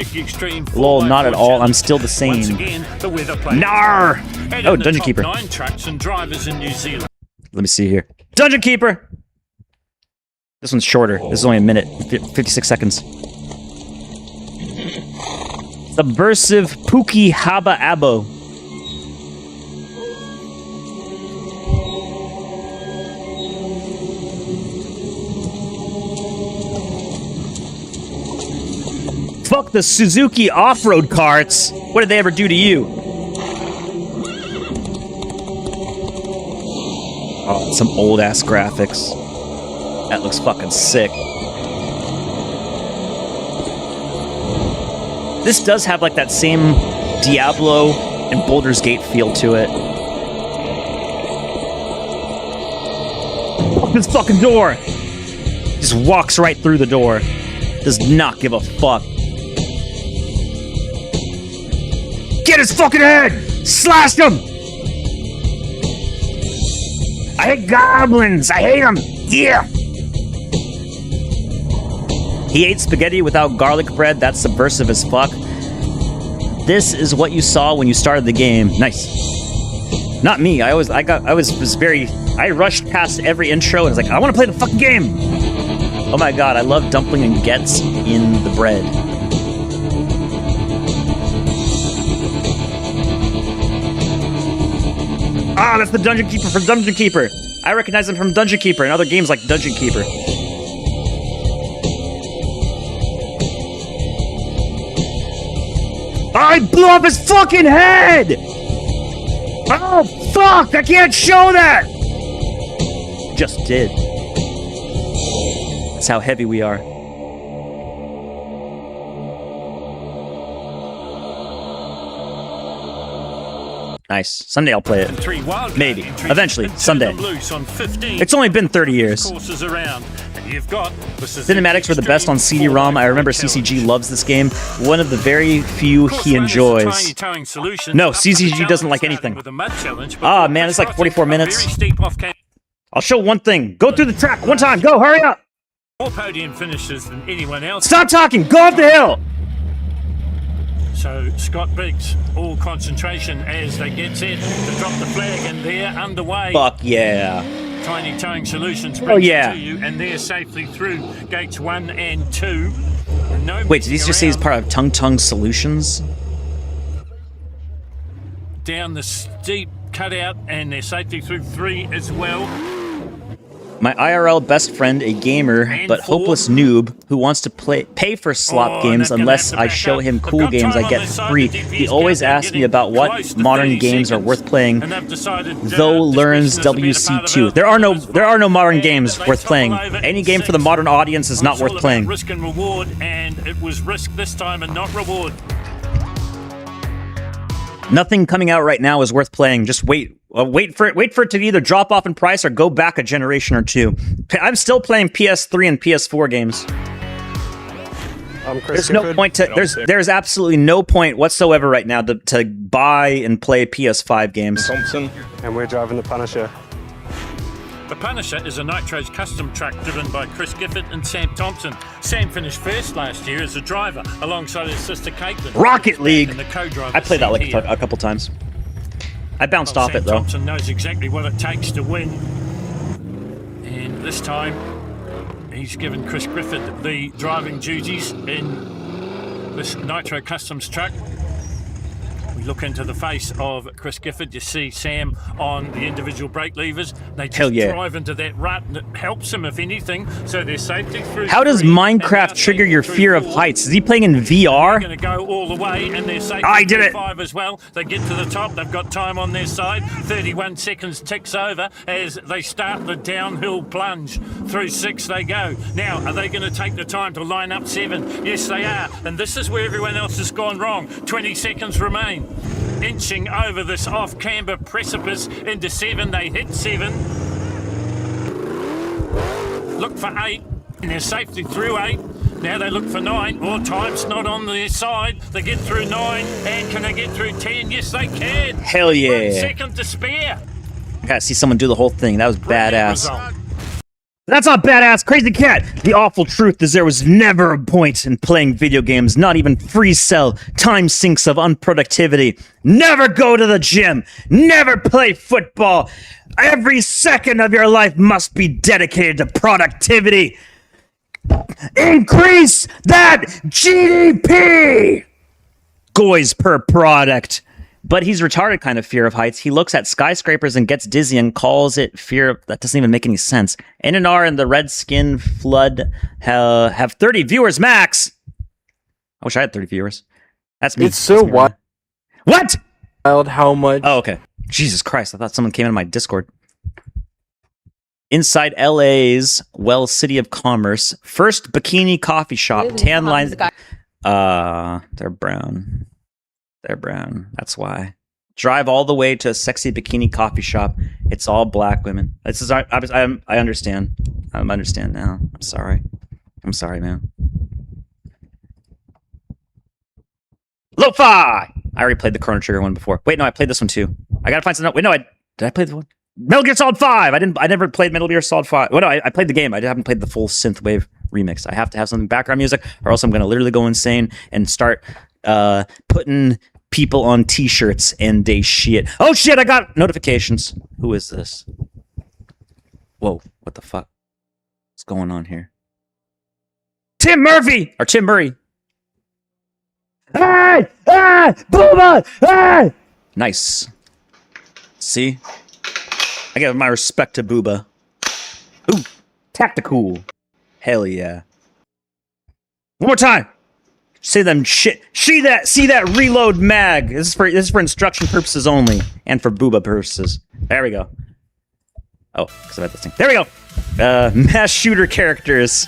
Lol, not at all, I'm still the same. Nar! Oh, Dungeon Keeper. Let me see here. Dungeon Keeper! This one's shorter. This is only a minute, 56 seconds. Subversive Pookie Haba Abo. Fuck the Suzuki off-road carts. What did they ever do to you? Oh, some old-ass graphics. That looks fucking sick. This does have like that same Diablo and Baldur's Gate feel to it. Fuck this fucking door! Just walks right through the door. Does not give a fuck. Get his fucking head! Slash him! I hate goblins! I hate them! Yeah! He ate spaghetti without garlic bread. That's subversive as fuck. This is what you saw when you started the game. Nice. Not me. I rushed past every intro and was like, I want to play the fucking game. Oh my god, I love dumpling and gets in the bread. Ah, that's the Dungeon Keeper from Dungeon Keeper. I recognize him from Dungeon Keeper and other games like Dungeon Keeper. I blew off his fucking head! Oh, fuck! I can't show that! Just did. That's how heavy we are. Nice. Someday I'll play it. Maybe. Eventually. Someday. It's only been 30 years. Cinematics were the best on CD-ROM. I remember CCG loves this game. One of the very few he enjoys. No, CCG doesn't like anything. Ah, man, it's like 44 minutes. I'll show one thing. Go through the track one time. Go, hurry up. More podium finishes than anyone else. Stop talking. Go up the hill. So Scott Biggs, all concentration as they get set to drop the flag, and they're underway. Fuck yeah. Tiny Towing Solutions Oh yeah. to you, and they're safely through gates 1 and 2. No Wait, did he just say he's part of Tung Solutions? down the steep cutout, and they're safely through 3 as well. My IRL best friend, a gamer but hopeless noob who wants to pay for slot games unless I show him cool games I get free. He always asks me about what modern games are worth playing, though learns WC2. There are no modern games worth playing. Any game for the modern audience is not worth playing. Risk and reward, and it was risk this time and not reward. Nothing coming out right now is worth playing. Just wait. Wait for it to either drop off in price or go back a generation or two. I'm still playing PS3 and PS4 games. There's no point to there's absolutely no point whatsoever right now to buy and play PS5 games. Thompson, and we're driving the Punisher. The Punisher is a Nitro's custom truck driven by Chris Gifford and Sam Thompson. Sam finished first last year as a driver alongside his sister Caitlin. Rocket League. And the co-driver I played that like here. a couple times. I bounced off Sam it though. Thompson knows exactly what it takes to win, and this time he's given Chris Gifford the driving duties in this Nitro Customs truck. We look into the face of Chris Gifford. You see Sam on the individual brake levers. They just drive into that rut, and it helps them, if anything. So they're safely through. How does Minecraft trigger your fear of heights? Is he playing in VR? They're going to go all the way, and they're safely I did it. 5 as well. They get to the top. They've got time on their side. 31 seconds ticks over as they start the downhill plunge. Through 6 they go. Now, are they going to take the time to line up 7? Yes, they are. And this is where everyone else has gone wrong. 20 seconds remain. Inching over this off-camber precipice into 7. They hit 7. Look for 8. And they're safely through 8. Now they look for 9. Well, time's not on their side. They get through 9. And can they get through 10? Yes, they can. Hell yeah. 1 second to spare. I gotta see someone do the whole thing. That was badass. That's not badass, Crazy Cat! The awful truth is there was never a point in playing video games, not even free cell, time sinks of unproductivity. Never go to the gym! Never play football! Every second of your life must be dedicated to productivity! Increase that GDP! Goys per product. But he's retarded kind of fear of heights. He looks at skyscrapers and gets dizzy and calls it fear of... That doesn't even make any sense. NNR and the Red Skin Flood have 30 viewers max. I wish I had 30 viewers. That's me. It's so wild. What? Wild how much... Oh, okay. Jesus Christ, I thought someone came into my Discord. Inside LA's City of Commerce. First bikini coffee shop. Tan lines... They're brown. They're brown. That's why. Drive all the way to a sexy bikini coffee shop. It's all black women. This is I understand. I understand now. I'm sorry. I'm sorry, man. Lo-fi! I already played the Chrono Trigger one before. Wait, no, I played this one too. I gotta find something. Wait, no, did I play the one? Metal Gear Solid 5! I never played Metal Gear Solid 5. Well, no, I played the game. I haven't played the full synthwave remix. I have to have some background music, or else I'm gonna literally go insane and start putting people on t-shirts and they shit. Oh shit, I got notifications. Who is this? Whoa, what the fuck? What's going on here? Tim Murphy! Or Tim Murray. Hey! Hey! Booba! Hey! Nice. See? I give my respect to Booba. Ooh, tactical. Hell yeah. One more time. See them shit. See that reload mag. This is for instruction purposes only, and for Booba purposes. There we go. Oh, because I had this thing. There we go. Mass shooter characters.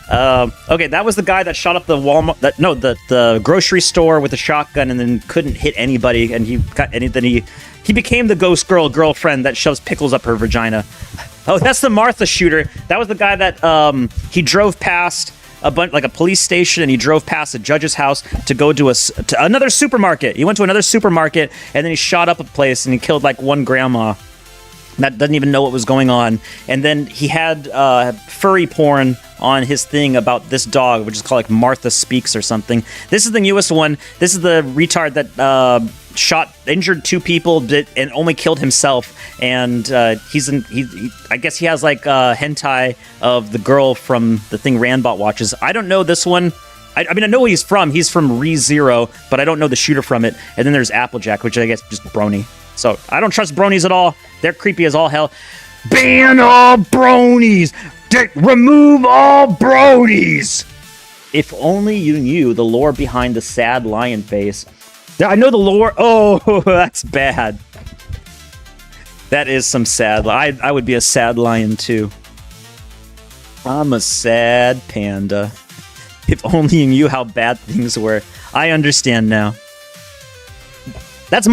Okay, that was the guy that shot up the Walmart. The grocery store with a shotgun and then couldn't hit anybody, and then he became the ghost girlfriend that shoves pickles up her vagina. Oh, that's the Martha shooter. That was the guy that he drove past a police station, and he drove past a judge's house to go to another supermarket. He went to another supermarket, and then he shot up a place, and he killed like one grandma that doesn't even know what was going on. And then he had furry porn on his thing about this dog, which is called like Martha Speaks or something. This is the newest one. This is the retard that injured two people and only killed himself. And I guess he has like hentai of the girl from the thing Randbot watches. I don't know this one. I mean, I know who he's from. He's from ReZero, but I don't know the shooter from it. And then there's Applejack, which I guess just brony. So I don't trust bronies at all. They're creepy as all hell. Ban all bronies! Remove all bronies! If only you knew the lore behind the sad lion face. I know the lore. Oh, that's bad. That is some sad. I would be a sad lion too. I'm a sad panda. If only you knew how bad things were. I understand now. That's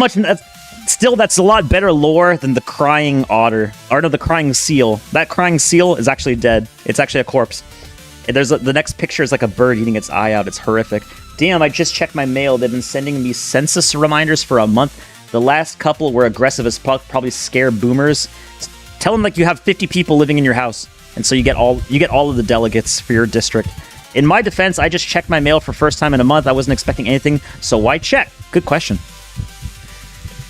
a lot better lore than the crying otter. Or no, the crying seal. That crying seal is actually dead. It's actually a corpse. And the next picture is like a bird eating its eye out. It's horrific. Damn, I just checked my mail. They've been sending me census reminders for a month. The last couple were aggressive as fuck, probably scare boomers. Tell them like you have 50 people living in your house, and so you get all of the delegates for your district. In my defense, I just checked my mail for first time in a month. I wasn't expecting anything, so why check? Good question.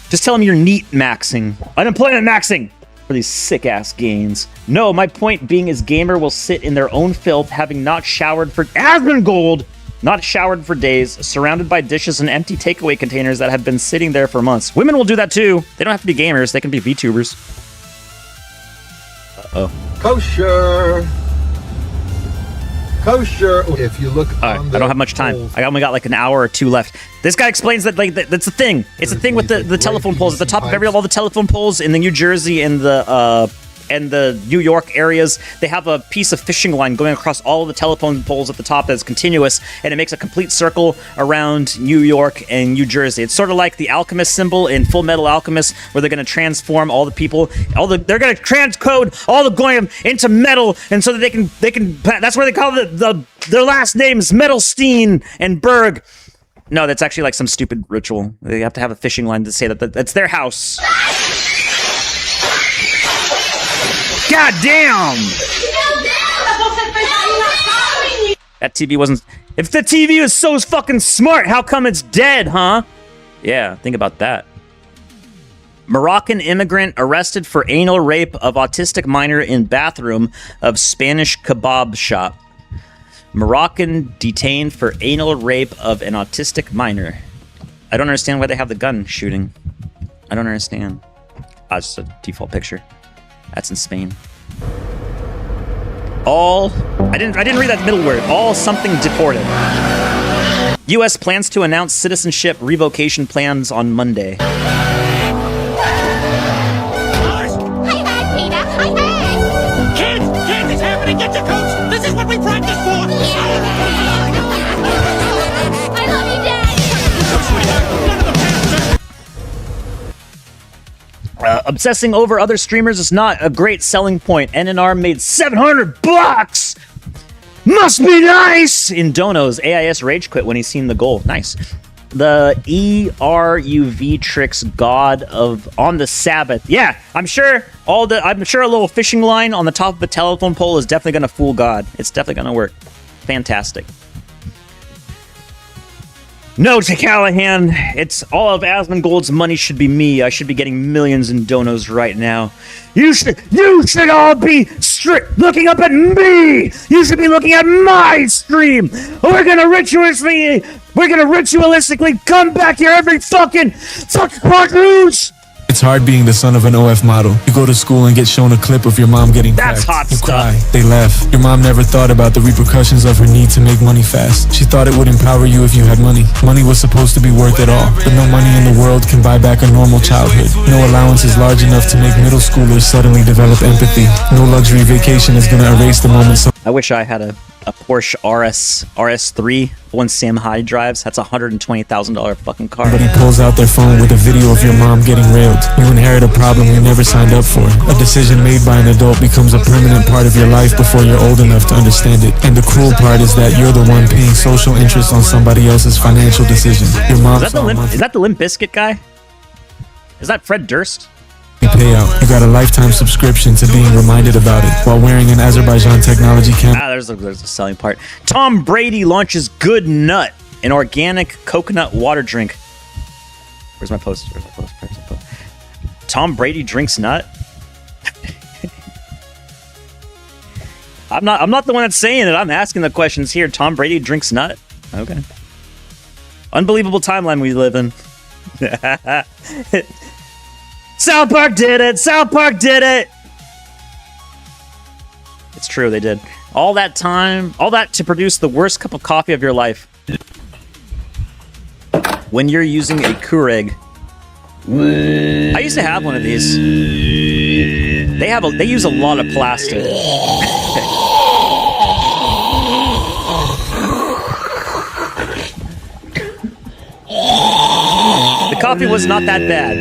Just tell them you're neat maxing. Unemployment maxing! For these sick-ass gains. No, my point being is gamer will sit in their own filth, having not showered for Asmongold! Not showered for days, surrounded by dishes and empty takeaway containers that have been sitting there for months. Women will do that too. They don't have to be gamers. They can be VTubers. Uh-oh. Kosher! Kosher! If you look I don't have much time. I only got like an hour or two left. This guy explains that like that's the thing. It's the thing with the telephone poles. At the top of all the telephone poles in the New Jersey and the New York areas, they have a piece of fishing line going across all of the telephone poles at the top that's continuous, and it makes a complete circle around New York and New Jersey. It's sort of like the alchemist symbol in Full Metal Alchemist, where they're going to transform all the people, they're going to transcode all the goyim into metal, and so that they can. That's where they call their last names Metalstein and Berg. No, that's actually like some stupid ritual. They have to have a fishing line to say that that's their house. God damn! That TV wasn't... If the TV is so fucking smart, how come it's dead, huh? Yeah, think about that. Moroccan immigrant arrested for anal rape of autistic minor in bathroom of Spanish kebab shop. Moroccan detained for anal rape of an autistic minor. I don't understand why they have the gun shooting. I don't understand. It's just a default picture. That's in Spain. I didn't read that middle word. All something deported. U.S. plans to announce citizenship revocation plans on Monday. Hey, Peter. Hey. Kids, it's happening. Get your coats. This is what we practiced for. I love you, Dad. Obsessing over other streamers is not a great selling point. NNR made $700. Must be nice! In Dono's AIS rage quit when he's seen the goal. Nice. The ERUV tricks god of on the Sabbath. Yeah, I'm sure a little fishing line on the top of a telephone pole is definitely gonna fool God. It's definitely gonna work. Fantastic. No, to Callahan, it's all of Asmongold's money should be me. I should be getting millions in donos right now. You should all be looking up at me. You should be looking at my stream. We're gonna ritualistically come back here every fucking cruise. It's hard being the son of an OF model. You go to school and get shown a clip of your mom getting That's cracked. hot You cry. stuff. They laugh. Your mom never thought about the repercussions of her need to make money fast. She thought it would empower you if you had money. Money was supposed to be worth it all, but no money in the world can buy back a normal childhood. No allowance is large enough to make middle schoolers suddenly develop empathy. No luxury vacation is gonna erase the moment. I wish I had a Porsche RS3 one Sam Hyde drives. That's $120,000 fucking car. Somebody pulls out their phone with a video of your mom getting railed. You inherit a problem you never signed up for. A decision made by an adult becomes a permanent part of your life before you're old enough to understand it. And the cruel part is that you're the one paying social interest on somebody else's financial decision. Your mom Is that the Limp Bizkit guy? Is that Fred Durst? payout. You got a lifetime subscription to being reminded about it while wearing an Azerbaijan technology camp. There's a selling part. Tom Brady launches Good Nut, an organic coconut water drink. Where's my post? Tom Brady drinks nut? I'm not the one that's saying it. I'm asking the questions here. Tom Brady drinks nut? Okay. Unbelievable timeline we live in. South Park did it! South Park did it! It's true, they did. All that time, all that to produce the worst cup of coffee of your life. When you're using a Keurig. I used to have one of these. They use a lot of plastic. The coffee was not that bad.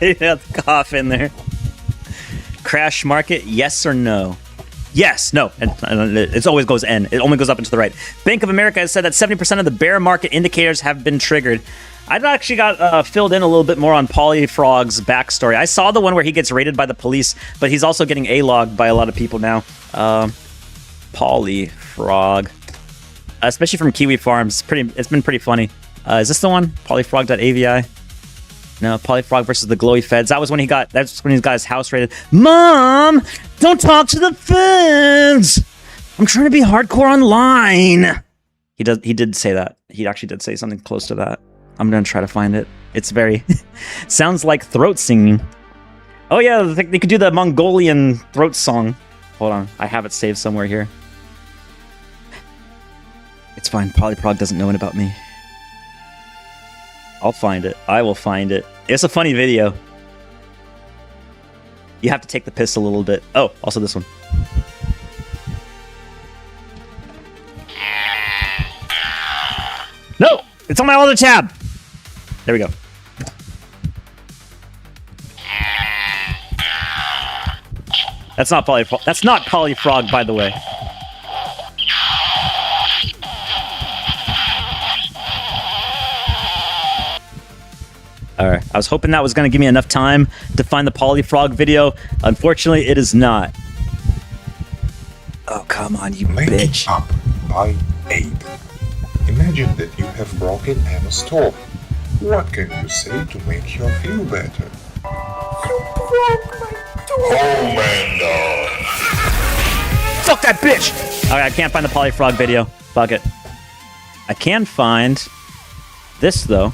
You have the cough in there. Crash market, yes or no? Yes, no. It always goes N. It only goes up and to the right. Bank of America has said that 70% of the bear market indicators have been triggered. I've actually got filled in a little bit more on Polyfrog's backstory. I saw the one where he gets raided by the police, but he's also getting A-logged by a lot of people now. Polyfrog. Especially from Kiwi Farms. It's been pretty funny. Is this the one? Polyfrog.avi? No, Polyfrog versus the Glowy Feds. That's when he got his house raided. Mom! Don't talk to the feds! I'm trying to be hardcore online. He did say that. He actually did say something close to that. I'm gonna try to find it. It's very sounds like throat singing. Oh yeah, they could do the Mongolian throat song. Hold on, I have it saved somewhere here. It's fine. Polyprog doesn't know it about me. I'll find it. I will find it. It's a funny video. You have to take the piss a little bit. Oh, also this one. No! It's on my other tab! There we go. That's not Polyfrog. That's not Polyfrog, by the way. Alright, I was hoping that was going to give me enough time to find the Polyfrog video. Unfortunately, it is not. Oh, come on, you bitch. Up by Abe. Imagine that you have broken Emma's store. What can you say to make her feel better? You broke my door! Fuck that bitch! Alright, I can't find the Polyfrog video. Fuck it. I can find this, though.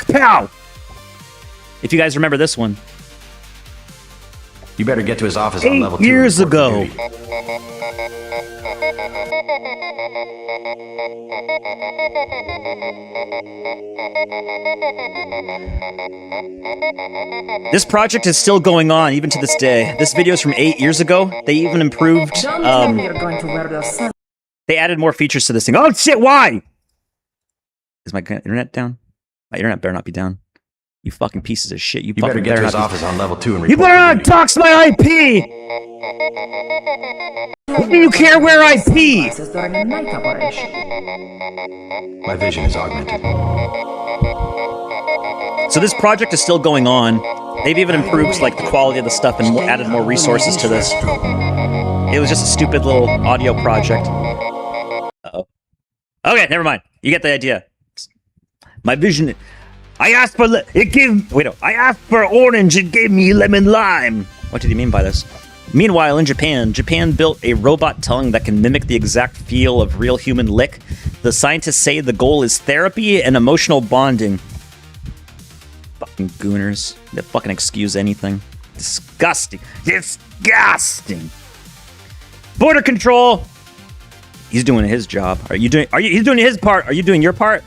Pow! If you guys remember this one. You better get to his office on level 2. 8 years ago. This project is still going on even to this day. This video is from 8 years ago. They even improved. They added more features to this thing. Oh shit! Why? Is my internet down? My internet better not be down. You fucking pieces of shit. You better get to his office on level 2 and You report. better not dox my IP! Why do you care where I pee? My vision is augmented. So this project is still going on. They've even improved like the quality of the stuff and added more resources to this. It was just a stupid little audio project. Uh-oh. Okay, never mind. You get the idea. My vision. I asked for I asked for orange. It gave me lemon lime. What did he mean by this? Meanwhile, in Japan built a robot tongue that can mimic the exact feel of real human lick. The scientists say the goal is therapy and emotional bonding. Fucking gooners. They fucking excuse anything. Disgusting. Disgusting. Border control. He's doing his job. He's doing his part. Are you doing your part?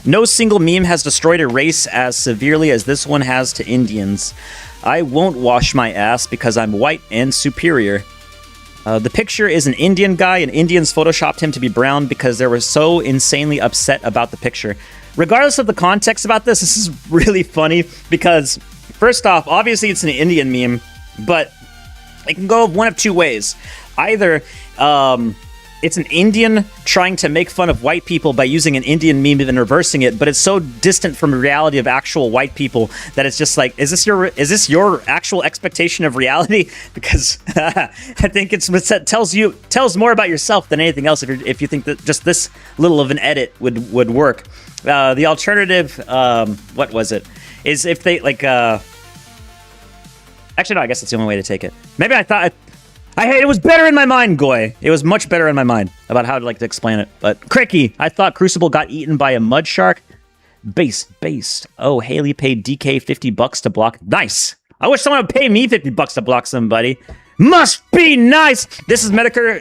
No single meme has destroyed a race as severely as this one has to Indians. I won't wash my ass because I'm white and superior. The picture is an Indian guy, and Indians photoshopped him to be brown because they were so insanely upset about the picture. Regardless of the context about this is really funny because, first off, obviously it's an Indian meme, but it can go one of two ways. Either it's an Indian trying to make fun of white people by using an Indian meme and reversing it, but it's so distant from the reality of actual white people that it's just like, is this your actual expectation of reality? Because I think it tells more about yourself than anything else if you think that just this little of an edit would work. The alternative, what was it? Is if they like actually no, I guess that's the only way to take it. Maybe it was better in my mind, Goy. It was much better in my mind about how I'd like to explain it. But Cricky, I thought Crucible got eaten by a mud shark. Based. Oh, Haley paid DK $50 to block. Nice. I wish someone would pay me $50 to block somebody. Must be nice. This is Medicare.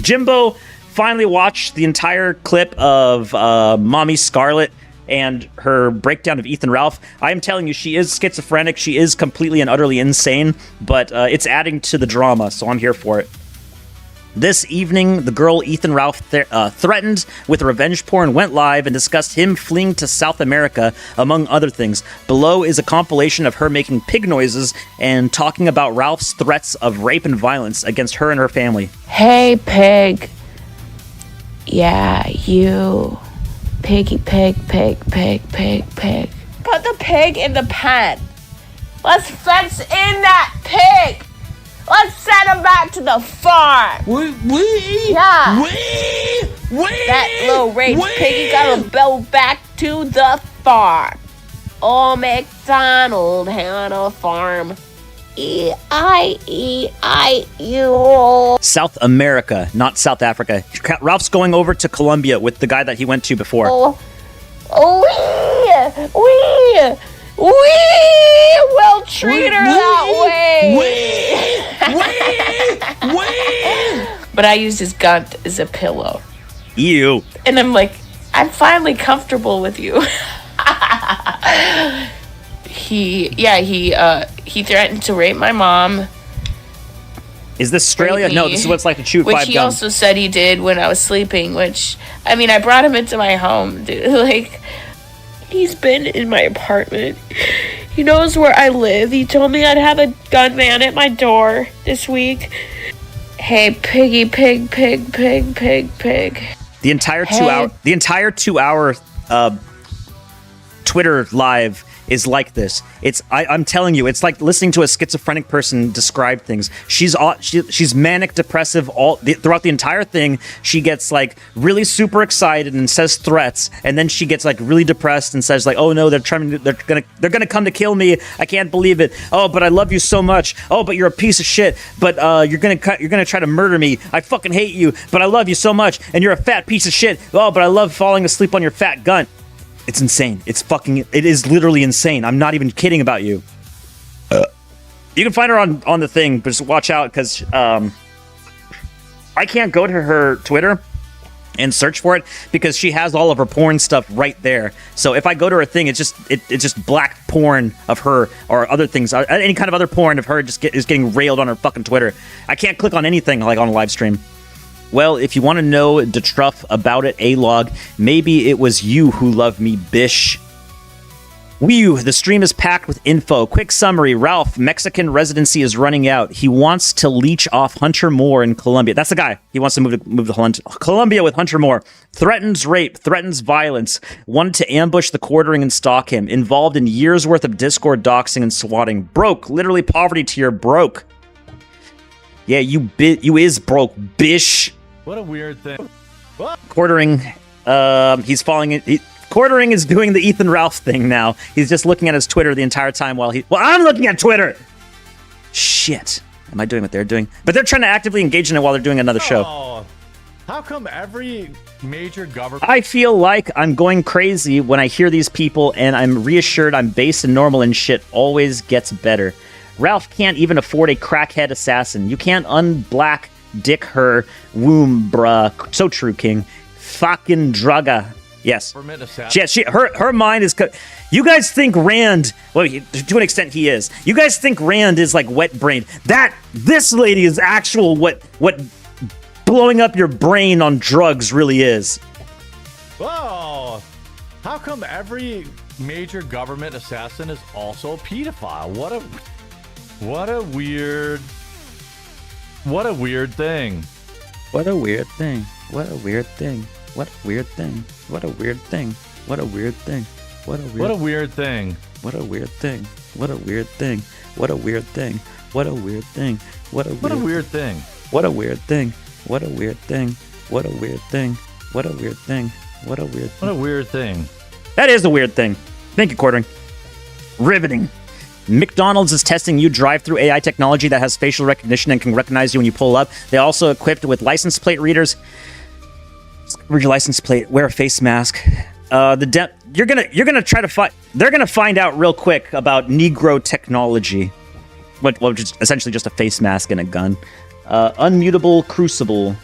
Jimbo finally watched the entire clip of Mommy Scarlet and her breakdown of Ethan Ralph. I am telling you, she is schizophrenic. She is completely and utterly insane, but it's adding to the drama, so I'm here for it. This evening, the girl Ethan Ralph threatened with revenge porn went live and discussed him fleeing to South America, among other things. Below is a compilation of her making pig noises and talking about Ralph's threats of rape and violence against her and her family. Hey, pig. Yeah, you. Piggy pig. Put the pig in the pen. Let's fence in that pig. Let's send him back to the farm. Yeah. That little rage piggy gotta go back to the farm. Old MacDonald had a farm. E-I-E-I-U. South America, not South Africa. Ralph's going over to Colombia with the guy that he went to before. We will treat her that way. But I used his gun as a pillow. Ew. And I'm like, I'm finally comfortable with you. He threatened to rape my mom. Is this Australia? No, this is what it's like to chew 5 Which gum. he also said he did when I was sleeping, which, I mean, I brought him into my home, dude. Like, he's been in my apartment. He knows where I live. He told me I'd have a gunman at my door this week. Hey, piggy, pig. The entire 2 hour Twitter live is like this. I'm telling you, it's like listening to a schizophrenic person describe things. She's manic depressive throughout the entire thing. She gets like really super excited and says threats, and then she gets like really depressed and says like, "Oh no, they're gonna come to kill me. I can't believe it. Oh, but I love you so much. Oh, but you're a piece of shit. But you're gonna try to murder me. I fucking hate you. But I love you so much, and you're a fat piece of shit. Oh, but I love falling asleep on your fat gun." It's insane. It is literally insane. I'm not even kidding about you. You can find her on the thing, but just watch out because I can't go to her Twitter and search for it because she has all of her porn stuff right there. So if I go to her thing, it's just black porn of her or other things, any kind of other porn of her is getting railed on her fucking Twitter. I can't click on anything like on a live stream. Well, if you want to know the truth about it, A-Log, maybe it was you who loved me, bish. Whew, the stream is packed with info. Quick summary. Ralph, Mexican residency is running out. He wants to leech off Hunter Moore in Colombia. That's the guy. He wants to move to Colombia with Hunter Moore. Threatens rape, threatens violence. Wanted to ambush the quartering and stalk him. Involved in years worth of Discord doxing and swatting. Broke. Literally poverty tier broke. Yeah, you is broke, bish. What a weird thing. What? Quartering, he's falling in... Quartering is doing the Ethan Ralph thing now. He's just looking at his Twitter the entire time while he... Well, I'm looking at Twitter! Shit. Am I doing what they're doing? But they're trying to actively engage in it while they're doing another show. How come every major government... I feel like I'm going crazy when I hear these people, and I'm reassured I'm base and normal and shit always gets better. Ralph can't even afford a crackhead assassin. You can't unblack dick her womb, bruh. So true, King. Fucking drugga. Yes. Her mind is... You guys think Rand... Well, to an extent he is. You guys think Rand is like wet brain. This lady is actual what blowing up your brain on drugs really is. Whoa. How come every major government assassin is also a pedophile? What a weird... What a weird thing. What a weird thing. What a weird thing. What a weird thing. What a weird thing. What a weird thing. What a weird thing. What a weird thing. What a weird thing. What a weird thing. What a weird thing. What a weird thing. What a weird thing. What a weird thing. What a weird thing. What a weird thing. What a weird thing. What a weird thing. What a weird thing. That is a weird thing. Thank you, Quartering. Riveting. McDonald's is testing new drive-through AI technology that has facial recognition and can recognize you when you pull up. They also equipped with license plate readers. Read your license plate. Wear a face mask. You're gonna try to find. They're gonna find out real quick about Negro technology, which is essentially just a face mask and a gun. Unmutable crucible.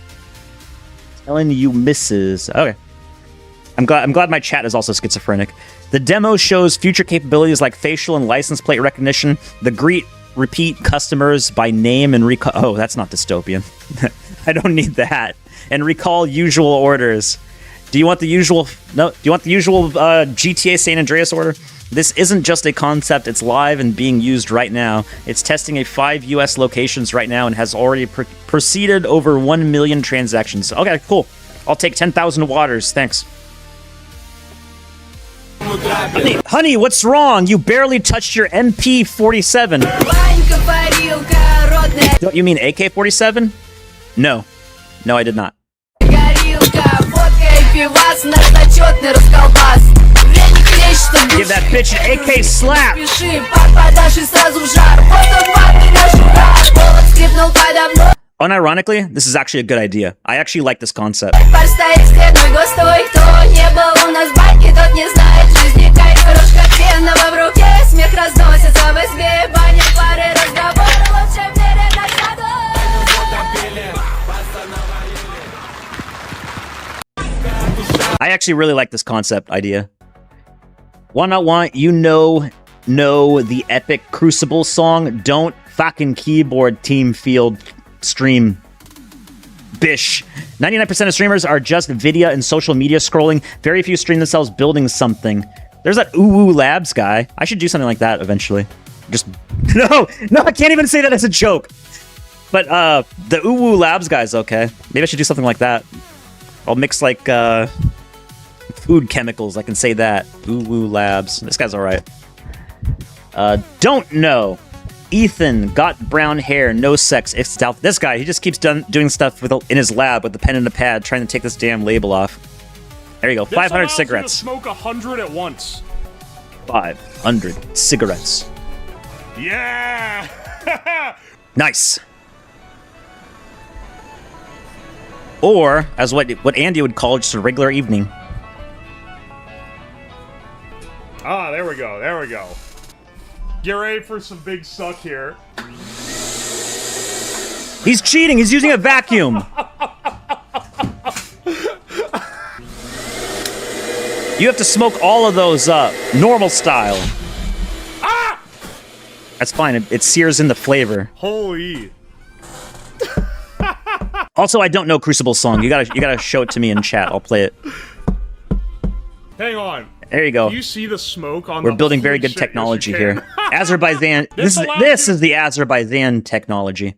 Telling you misses. Okay. I'm glad my chat is also schizophrenic. The demo shows future capabilities like facial and license plate recognition. The repeat customers by name and recall. Oh, that's not dystopian. I don't need that. And recall usual orders. Do you want the usual? No. Do you want the usual GTA San Andreas order? This isn't just a concept. It's live and being used right now. It's testing at 5 U.S. locations right now and has already proceeded over 1 million transactions. Okay, cool. I'll take 10,000 waters. Thanks. Honey, what's wrong? You barely touched your MP47. Don't you mean AK-47? No. No, I did not. Give that bitch an AK slap! Unironically, this is actually a good idea. I actually like this concept. I actually really like this concept idea. wantnotwant, you know the epic Crucible song. Don't fucking keyboard team field stream. Bish. 99% of streamers are just video and social media scrolling. Very few stream themselves building something. There's that Uwu Labs guy. I should do something like that eventually. Just no, I can't even say that as a joke. But the Uwu Labs guy's okay. Maybe I should do something like that. I'll mix like food chemicals. I can say that. Uwu Labs. This guy's all right. Don't know. Ethan got brown hair, no sex. It's stealth. This guy, he just keeps doing stuff in his lab with the pen and the pad, trying to take this damn label off. There you go. 500 cigarettes. Smoke 100 at once. 500 cigarettes. Yeah. Nice. Or as what Andy would call just a regular evening. Ah, there we go. There we go. Get ready for some big suck here. He's cheating. He's using a vacuum. You have to smoke all of those up, normal style. Ah! That's fine. It sears in the flavor. Holy. Also, I don't know Crucible's song. You gotta show it to me in chat. I'll play it. Hang on. There you go. Do you see the smoke on We're the building very holy good shit, technology yes, you here. can. Azerbaijan. This is the Azerbaijan technology.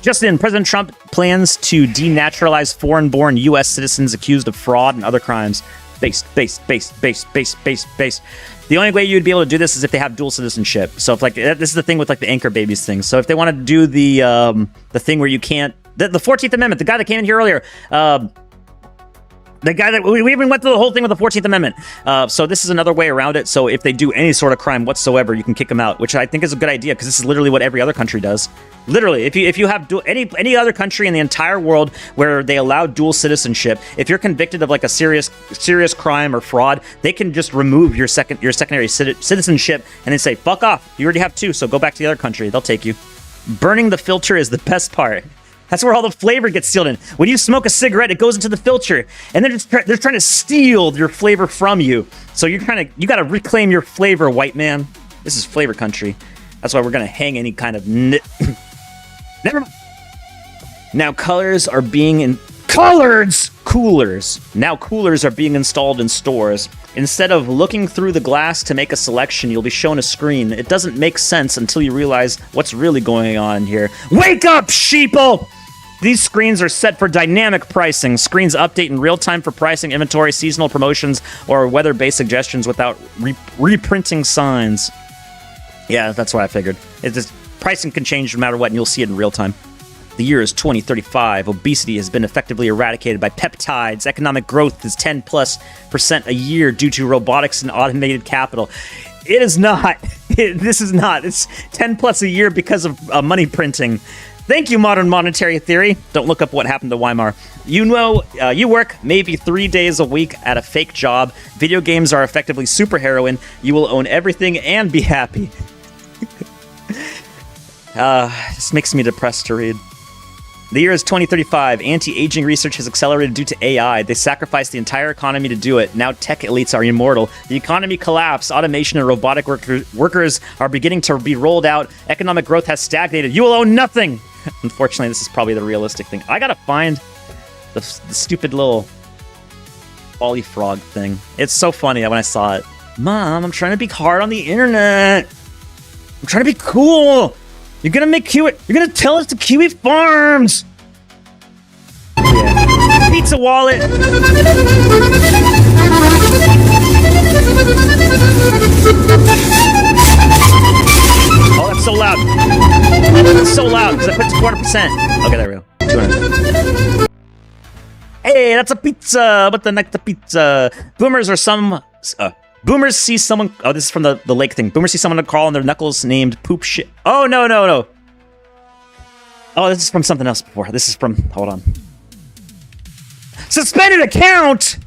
Just in, President Trump plans to denaturalize foreign-born U.S. citizens accused of fraud and other crimes. Base. The only way you'd be able to do this is if they have dual citizenship. So if this is the thing with like the anchor babies thing. So if they want to do the thing where you can't, the 14th Amendment, the guy that came in here earlier, the guy that we even went through the whole thing with the 14th Amendment. So this is another way around it. So if they do any sort of crime whatsoever, you can kick them out, which I think is a good idea because this is literally what every other country does. Literally, if you have any other country in the entire world where they allow dual citizenship, if you're convicted of like a serious crime or fraud, they can just remove your secondary citizenship and then say fuck off. You already have two, so go back to the other country. They'll take you. Burning the filter is the best part. That's where all the flavor gets sealed in. When you smoke a cigarette, it goes into the filter, and they're trying to steal your flavor from you. So you got to reclaim your flavor, white man. This is flavor country. That's why we're gonna hang any kind of never mind. Now coolers are being installed in stores. Instead of looking through the glass to make a selection, you'll be shown a screen. It doesn't make sense until you realize what's really going on here. Wake up, sheeple! These screens are set for dynamic pricing. Screens update in real time for pricing, inventory, seasonal promotions, or weather-based suggestions without reprinting signs. Yeah, that's what I figured. Pricing can change no matter what, and you'll see it in real time. The year is 2035. Obesity has been effectively eradicated by peptides. Economic growth is 10+% a year due to robotics and automated capital. It is not. This is not. It's 10+ a year because of money printing. Thank you, modern monetary theory. Don't look up what happened to Weimar. You know, you work maybe 3 days a week at a fake job. Video games are effectively superheroin. You will own everything and be happy. This makes me depressed to read. The year is 2035. Anti-aging research has accelerated due to AI. They sacrificed the entire economy to do it. Now tech elites are immortal. The economy collapsed. Automation and robotic workers are beginning to be rolled out. Economic growth has stagnated. You will own nothing. Unfortunately, this is probably the realistic thing. I gotta find the stupid little Ollie Frog thing. It's so funny when I saw it. Mom, I'm trying to be hard on the internet. I'm trying to be cool. You're gonna make Kiwi. You're gonna tell us to Kiwi Farms. Yeah. Pizza wallet. Oh, that's so loud. Oh, that's so loud because I put 200%. Okay, there we go. 200. Hey, that's a pizza. What the next pizza? Boomers are some. Boomers see someone. Oh, this is from the lake thing. Boomers see someone to crawl on their knuckles named poop shit. Oh, no. Oh, this is from something else before. This is from. Hold on. Suspended account!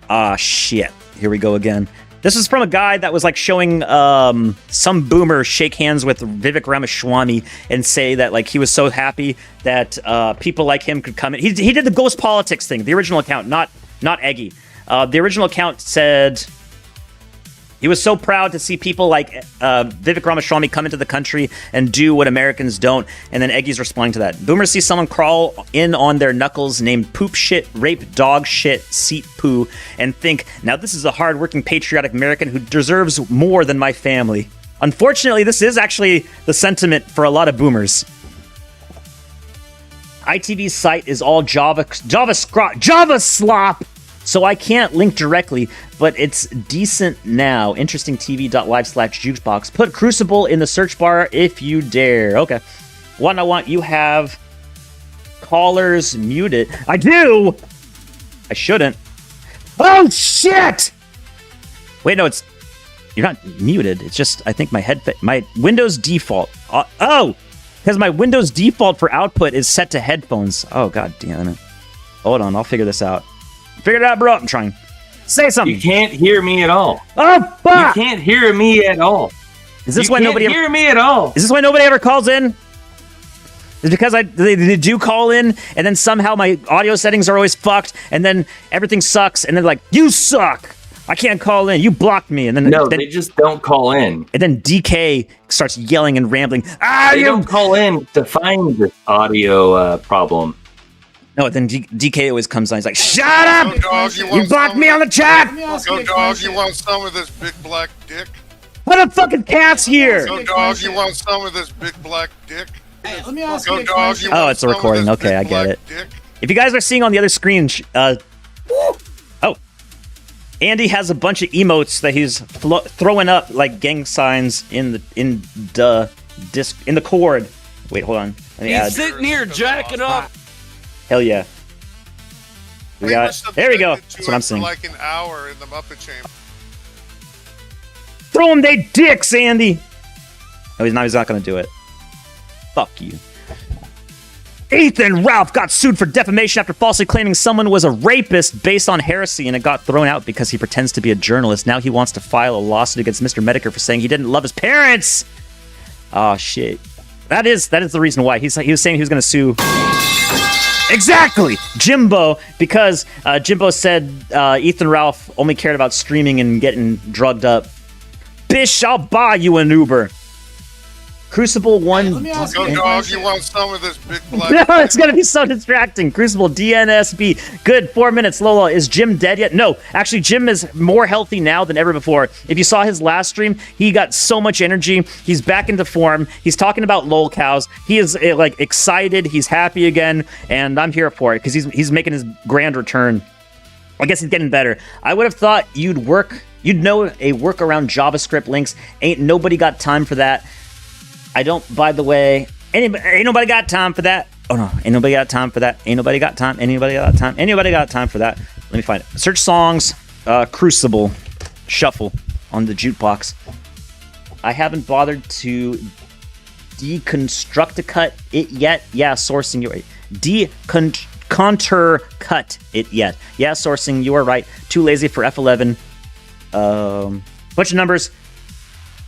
Ah, shit. Here we go again. This is from a guy that was like showing some boomer shake hands with Vivek Ramaswamy and say that like he was so happy that people like him could come in. He did the ghost politics thing, the original account, not Eggy. The original account said he was so proud to see people like Vivek Ramaswamy come into the country and do what Americans don't. And then Eggy's responding to that. Boomers see someone crawl in on their knuckles named poop shit, rape, dog shit, seat poo, and think, now this is a hardworking, patriotic American who deserves more than my family. Unfortunately, this is actually the sentiment for a lot of boomers. ITV's site is all Java slop. So I can't link directly, but it's decent now. Interestingtv.live/jukebox. Put Crucible in the search bar if you dare. Okay. What I want, you have callers muted. I do! I shouldn't. Oh, shit! Wait, no, you're not muted. It's just, I think my Windows default. Oh! Because my Windows default for output is set to headphones. Oh, god damn it. Hold on, I'll figure this out. Figure it out, bro. I'm trying. Say something. You can't hear me at all. Oh, fuck! You can't hear me at all. Is this why nobody hear me at all? Is this why nobody ever calls in? Is because they do call in, and then somehow my audio settings are always fucked, and then everything sucks, and then like, you suck! I can't call in. You blocked me. And then they just don't call in. And then DK starts yelling and rambling. They don't call in to find this audio problem. No, then DK always comes on. He's like, "Shut up! Yo, dog, You blocked me on the chat." Yo, dog, you want some of this big black dick? What a fucking cat's here. Yo, dog, you want some of this big black dick? Hey, let me ask Yo, you a dog, question. you Oh, want it's a some of recording. this Okay, big I get black it. dick? If you guys are seeing on the other screen, Andy has a bunch of emotes that he's throwing up like gang signs in the cord. Wait, hold on. Let me add. He's sitting here jacking up. Hell yeah. There we go. That's what I'm saying. For like an hour in the Muppet Chamber. Throw him they dicks, Andy. No, he's not gonna do it. Fuck you. Ethan Ralph got sued for defamation after falsely claiming someone was a rapist based on heresy, and it got thrown out because he pretends to be a journalist. Now he wants to file a lawsuit against Mr. Medicare for saying he didn't love his parents. Oh shit. That is the reason why he was saying he was gonna sue. Exactly, Jimbo, because Jimbo said Ethan Ralph only cared about streaming and getting drugged up. Bish, I'll buy you an Uber. Crucible 1. Yo, dog, you want some of this big black No, dick? it's gonna be so distracting. Crucible DNSB. Good, 4 minutes. Lola, is Jim dead yet? No, actually, Jim is more healthy now than ever before. If you saw his last stream, he got so much energy. He's back into form. He's talking about lol cows. He is like excited. He's happy again, and I'm here for it because he's making his grand return. I guess he's getting better. I would have thought you'd know a workaround JavaScript links. Ain't nobody got time for that. I don't, by the way, ain't nobody got time for that. Oh no, ain't nobody got time for that. Ain't nobody got time. Anybody got time? Anybody got time for that? Let me find it. Search songs, Crucible, Shuffle on the jukebox. I haven't bothered to deconstruct it yet. Yeah, sourcing you right. Contour cut it yet. Yeah, sourcing, you are right. Too lazy for F11. Bunch of numbers.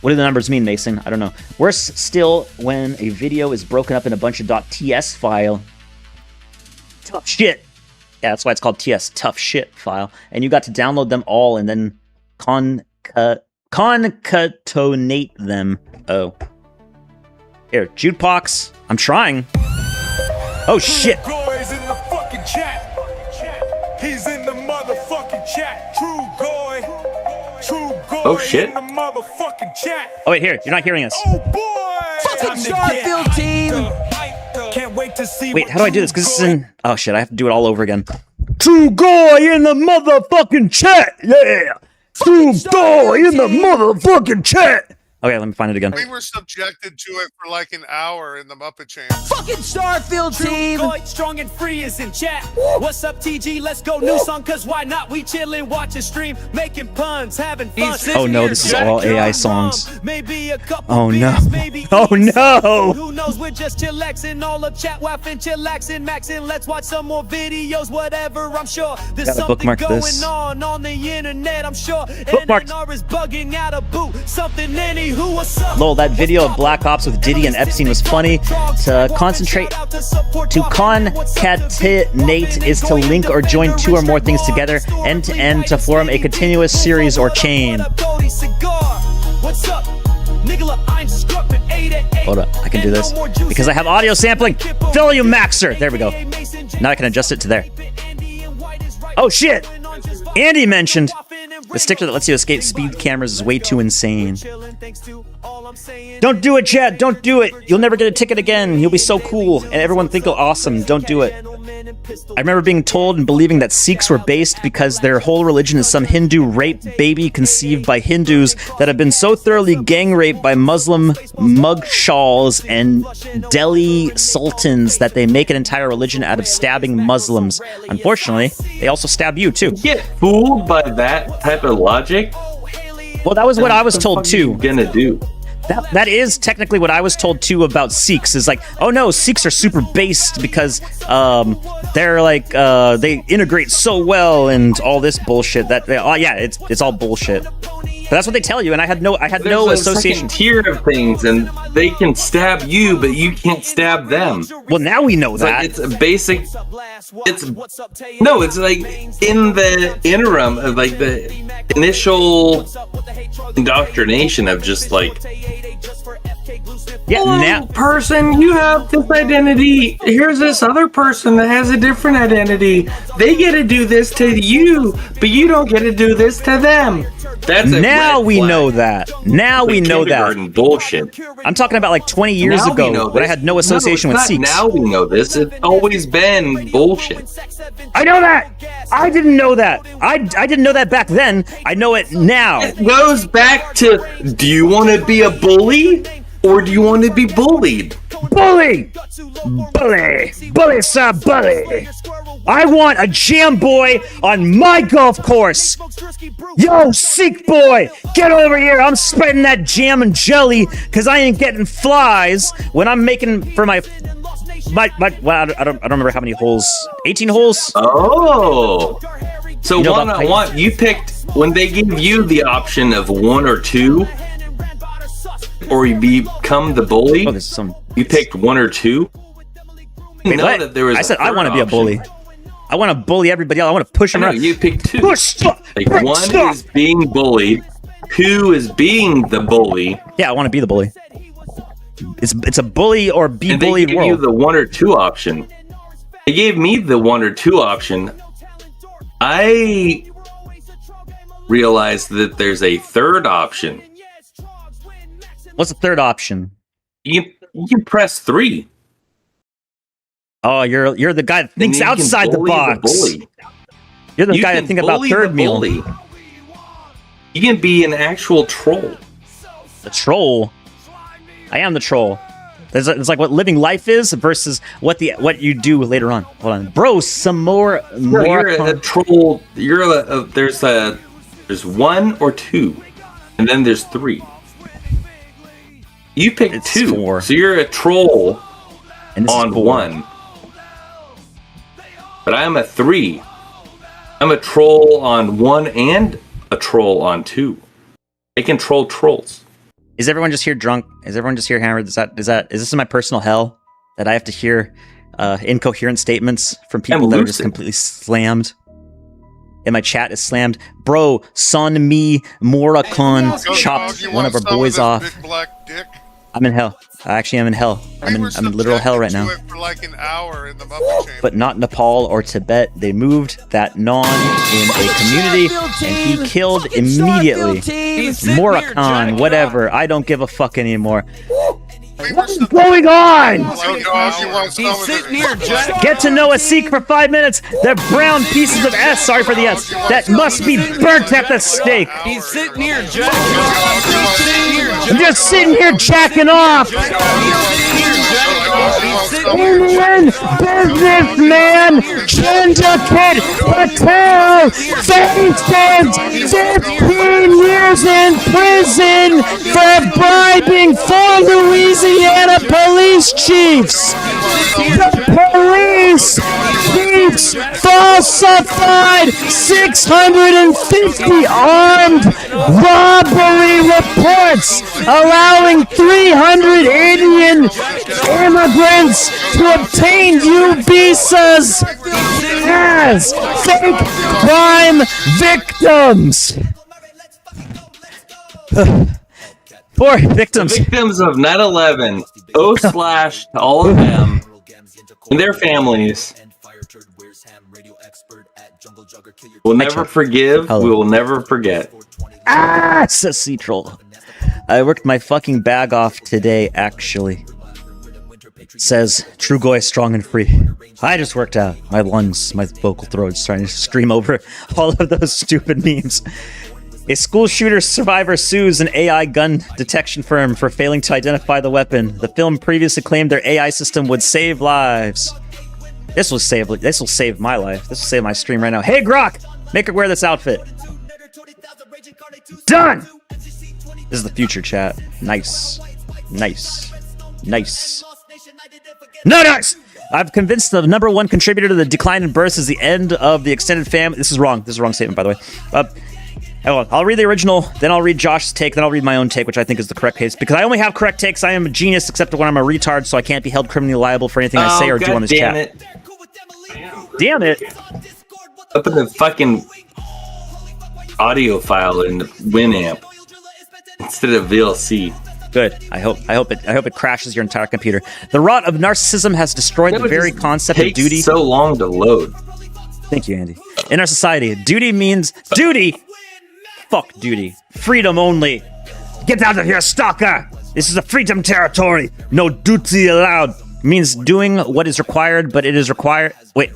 What do the numbers mean, Mason? I don't know. Worse still, when a video is broken up in a bunch of .ts file. Tough shit. Yeah, that's why it's called TS, tough shit file. And you got to download them all and then concatenate them. Oh. Here, jukebox. I'm trying. Oh, shit. Goy's in the fucking chat. He's in the motherfucking chat. True Goy. True Goy. Oh, shit. In the motherfucking chat. Oh, wait, here. You're not hearing us. Oh, boy. Fucking Starfield team. Can't wait to see. Wait, how do I do this? Because this is in... Oh, shit. I have to do it all over again. True Goy in the motherfucking chat. Yeah. True Goy in the motherfucking chat. Okay, let me find it again. We were subjected to it for like an hour in the Muppet Chamber. Fucking Starfield team. Goy, strong and free is in chat. What's up, TG? Let's go new song, cause why not? We chillin', watching stream, making puns, having fun. Oh no, this is all AI songs. Maybe a couple Oh no. beers, maybe Oh no. Who knows? We're just chillaxing, all up chat, waffing, chillaxing, maxing. Let's watch some more videos, whatever. I'm sure there's Gotta something bookmark going this. on the internet. I'm sure Bookmarked. NNR is bugging out a boot. Something any who was up. Lol, that video of Black Ops with Diddy and Epstein was funny. To concatenate is to link or join two or more things together, end to end, to form a continuous series or chain. Hold up, I can do this because I have audio sampling. Volume maxer. There we go. Now I can adjust it to there. Oh shit! Andy mentioned the sticker that lets you escape speed cameras is way too insane. Don't do it, Chad. Don't do it. You'll never get a ticket again. You'll be so cool, and everyone think you're awesome. Don't do it. I remember being told and believing that Sikhs were based because their whole religion is some Hindu rape baby conceived by Hindus that have been so thoroughly gang raped by Muslim mugshawls and Delhi sultans that they make an entire religion out of stabbing Muslims. Unfortunately, they also stab you too. Get fooled by that type of logic? Well, that was what I was told too. What are you gonna do? That is technically what I was told too about Sikhs. Is like, oh no, Sikhs are super based because they're like they integrate so well and all this bullshit. That yeah, it's all bullshit. But that's what they tell you, and I had no association. There's a tier of things, and they can stab you, but you can't stab them. Well, now we know that. Like, it's a basic. It's like in the interim of like initial indoctrination of just like, yeah, hello, now person, you have this identity. Here's this other person that has a different identity. They get to do this to you, but you don't get to do this to them. That's a now red we flag. know that. Now we know that. Kindergarten bullshit. I'm talking about like 20 years Now we ago know when I this. had no association No, with it's not Sikhs. now we know this. It's always been bullshit. I know that. I didn't know that. I didn't know that back then. I know it now. It goes back to, do you want to be a bully or do you want to be bullied? Bully! Bully! Bully, sir, bully! I want a jam boy on my golf course! Yo, Sikh boy! Get over here! I'm spreading that jam and jelly because I ain't getting flies when I'm making for my well, I don't remember how many holes. 18 holes? Oh! So You know one about on one, you picked, when they give you the option of 1 or 2, or you become the bully, Oh, there's some... you picked 1 or 2? Wait, know what? that there was I said I third want to be a option. bully. I want to bully everybody else. I want to push them No, around. you picked 2. Push! Like 1 is being bullied, 2 is being the bully. Yeah, I want to be the bully. It's a bully or be And they bullied gave world. you the 1 or 2 option. They gave me the 1 or 2 option. I realized that there's a third option. What's the third option? You can press 3. Oh, you're the guy that thinks And you can outside the bully box. bully. You're the You guy that can think about bully third the meal. bully. You can be an actual troll. The troll. I am the troll. It's like what living life is versus what you do later on. Hold on, bro. Some more. No, you're a troll. You're there's 1 or 2, and then there's 3. You picked 2, 4. so you're a troll And this is on 4. 1. But I am a 3. I'm a troll on 1 and a troll on 2. I can troll trolls. Is everyone just here drunk? Is everyone just here hammered? Is this my personal hell that I have to hear incoherent statements from people that are just completely slammed? And my chat is slammed. Bro, son me Morakon chopped one of our boys off. Big black dick. I'm in hell. I actually am in hell. I'm in literal hell right now. For like an hour in the Muppet Chamber. But not Nepal or Tibet. They moved that non in a community, and he killed immediately. Morakon, whatever. I don't give a fuck anymore. What is going on? He's sitting here, Jack. Get to know a Sikh for 5 minutes. They're brown pieces of S. Sorry for the S. That must be burnt at the stake. He's sitting here, Jack. He's sitting here, Jack. I'm just sitting here jacking off. Indian businessman Chandrakit Patel faces 15 years in prison for bribing 4 Louisiana police chiefs. The police chiefs falsified 650 armed robbery reports, allowing 300 Indian immigrants to obtain U visas as fake crime victims. Poor victims. The victims of 9/11. / to all of them and their families. We'll never forgive. We will never forget. Ah, says C-Troll. I worked my fucking bag off today, actually. Says, True Goy strong and free. I just worked out. My lungs, my vocal throat's trying to scream over all of those stupid memes. A school shooter survivor sues an AI gun detection firm for failing to identify the weapon. The film previously claimed their AI system would save lives. This will save my life. This will save my stream right now. Hey, Grok! Make her wear this outfit. Done! This is the future, chat. Nice. Nice. Nice. No, nice! I've convinced the #1 contributor to the decline in births is the end of the extended family. This is wrong. This is a wrong statement, by the way. Hold on. I'll read the original, then I'll read Josh's take, then I'll read my own take, which I think is the correct case. Because I only have correct takes. I am a genius, except when I'm a retard, so I can't be held criminally liable for anything I say or do on this chat. Damn it. Damn it. Up in the fucking... audio file in Winamp instead of VLC. Good. I hope it crashes your entire computer. The rot of narcissism has destroyed the very concept of duty. Takes so long to load. Thank you, Andy. In our society, duty means duty. Fuck duty. Freedom only. Get out of here, stalker. This is a freedom territory. No duty allowed. Means doing what is required, but it is required. Wait.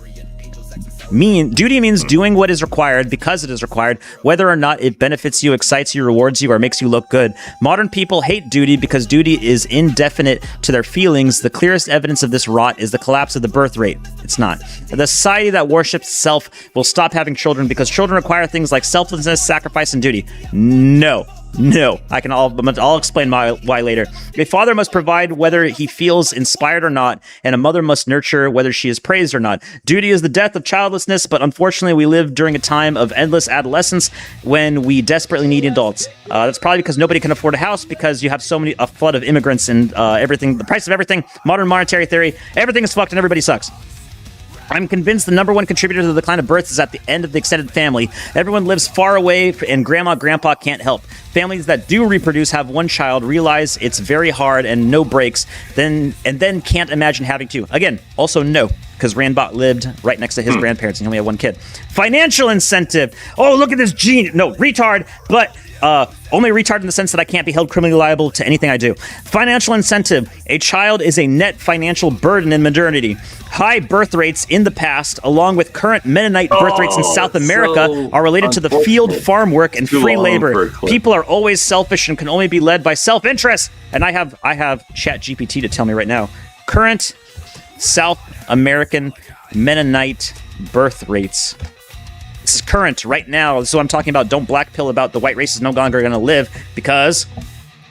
Duty means doing what is required because it is required, whether or not it benefits you, excites you, rewards you, or makes you look good. Modern people hate duty because duty is indefinite to their feelings. The clearest evidence of this rot is the collapse of the birth rate. It's not. The society that worships self will stop having children because children require things like selflessness, sacrifice, and duty. No. I'll explain why later. A father must provide whether he feels inspired or not, and a mother must nurture whether she is praised or not. Duty is the death of childlessness, but unfortunately we live during a time of endless adolescence when we desperately need adults. That's probably because nobody can afford a house because you have a flood of immigrants and everything, the price of everything, modern monetary theory, everything is fucked and everybody sucks. I'm convinced the number one contributor to the decline of births is at the end of the extended family. Everyone lives far away, and grandma, grandpa can't help. Families that do reproduce have one child, realize it's very hard and no breaks, then can't imagine having two. Again, also no, because Randbot lived right next to his grandparents and he only had one kid. Financial incentive. Oh, look at this gene. No, retard, but only retard in the sense that I can't be held criminally liable to anything I do. Financial incentive. A child is a net financial burden in modernity. High birth rates in the past, along with current Mennonite birth rates in South America, are related to the field farm work and free labor. People are always selfish and can only be led by self-interest. And I have ChatGPT to tell me right now. Current South American Mennonite birth rates. This is current right now. This is what I'm talking about. Don't black pill about the white race is no longer going to live because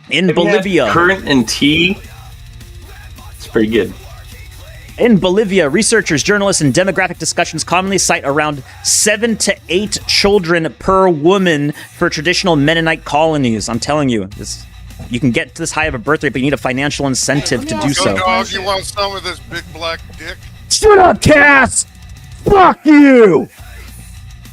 in Bolivia. Current and T. It's pretty good. In Bolivia, researchers, journalists, and demographic discussions commonly cite around 7 to 8 children per woman for traditional Mennonite colonies. I'm telling you, you can get to this high of a birth rate, but you need a financial incentive to do so. Dog, you want some of this big black dick? Shut up, Cass! Fuck you!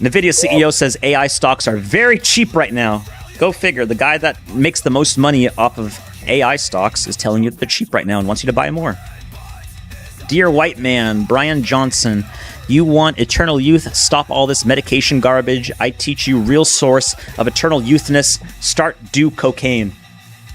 NVIDIA CEO says AI stocks are very cheap right now. Go figure. The guy that makes the most money off of AI stocks is telling you that they're cheap right now and wants you to buy more. Dear white man, Brian Johnson, you want eternal youth? Stop all this medication garbage. I teach you real source of eternal youthness. Do cocaine.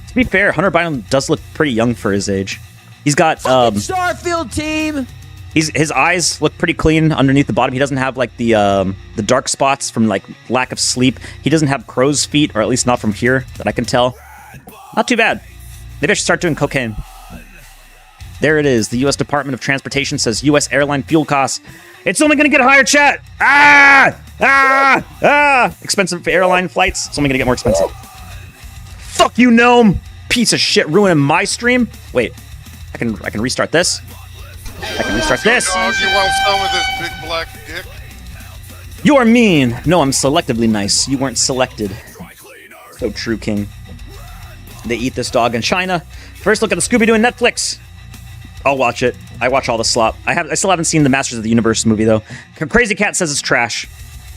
To be fair, Hunter Biden does look pretty young for his age. He's got Starfield team. His eyes look pretty clean underneath the bottom. He doesn't have like the dark spots from like lack of sleep. He doesn't have crow's feet, or at least not from here that I can tell. Not too bad. Maybe I should start doing cocaine. There it is. The U.S. Department of Transportation says U.S. airline fuel costs. It's only going to get higher, chat. Expensive airline flights. It's only going to get more expensive. Fuck you, gnome. Piece of shit ruining my stream. Wait, I can restart this. I can restart this. Dog, you want some of this big black dick? You are mean. No, I'm selectively nice. You weren't selected. So true, King. They eat this dog in China. First look at the Scooby-Doo and Netflix. I'll watch it. I watch all the slop. I still haven't seen the Masters of the Universe movie, though. Crazy Cat says it's trash.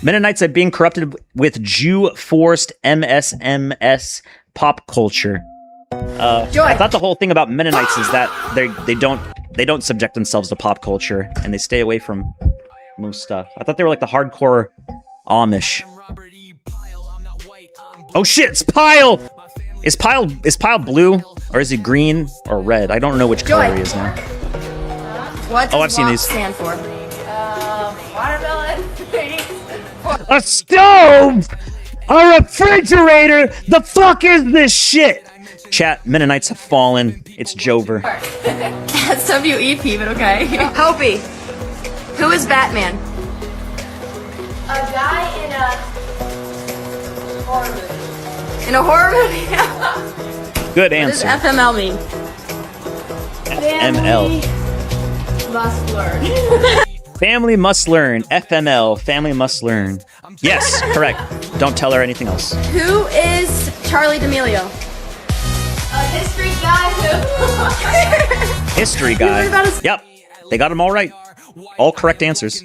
Mennonites are being corrupted with Jew-forced MSMS pop culture. I thought the whole thing about Mennonites is that they don't subject themselves to pop culture and they stay away from most stuff. I thought they were like the hardcore Amish. Oh shit, it's Pyle! Is Pyle blue or is he green or red? I don't know which color he is now. What I've seen these. Stand for? Watermelon. A stove! A refrigerator! The fuck is this shit? Chat, Mennonites have fallen. It's Jover. That's W-E-P, but okay. Hopi. Who is Batman? A guy in a horror movie. In a horror movie? Good answer. What does FML mean? FML. Must learn. Family must learn. FML. Family must learn. Yes, correct. Don't tell her anything else. Who is Charlie D'Amelio? A history guy who... History guy. Yep. They got him all right. All correct answers.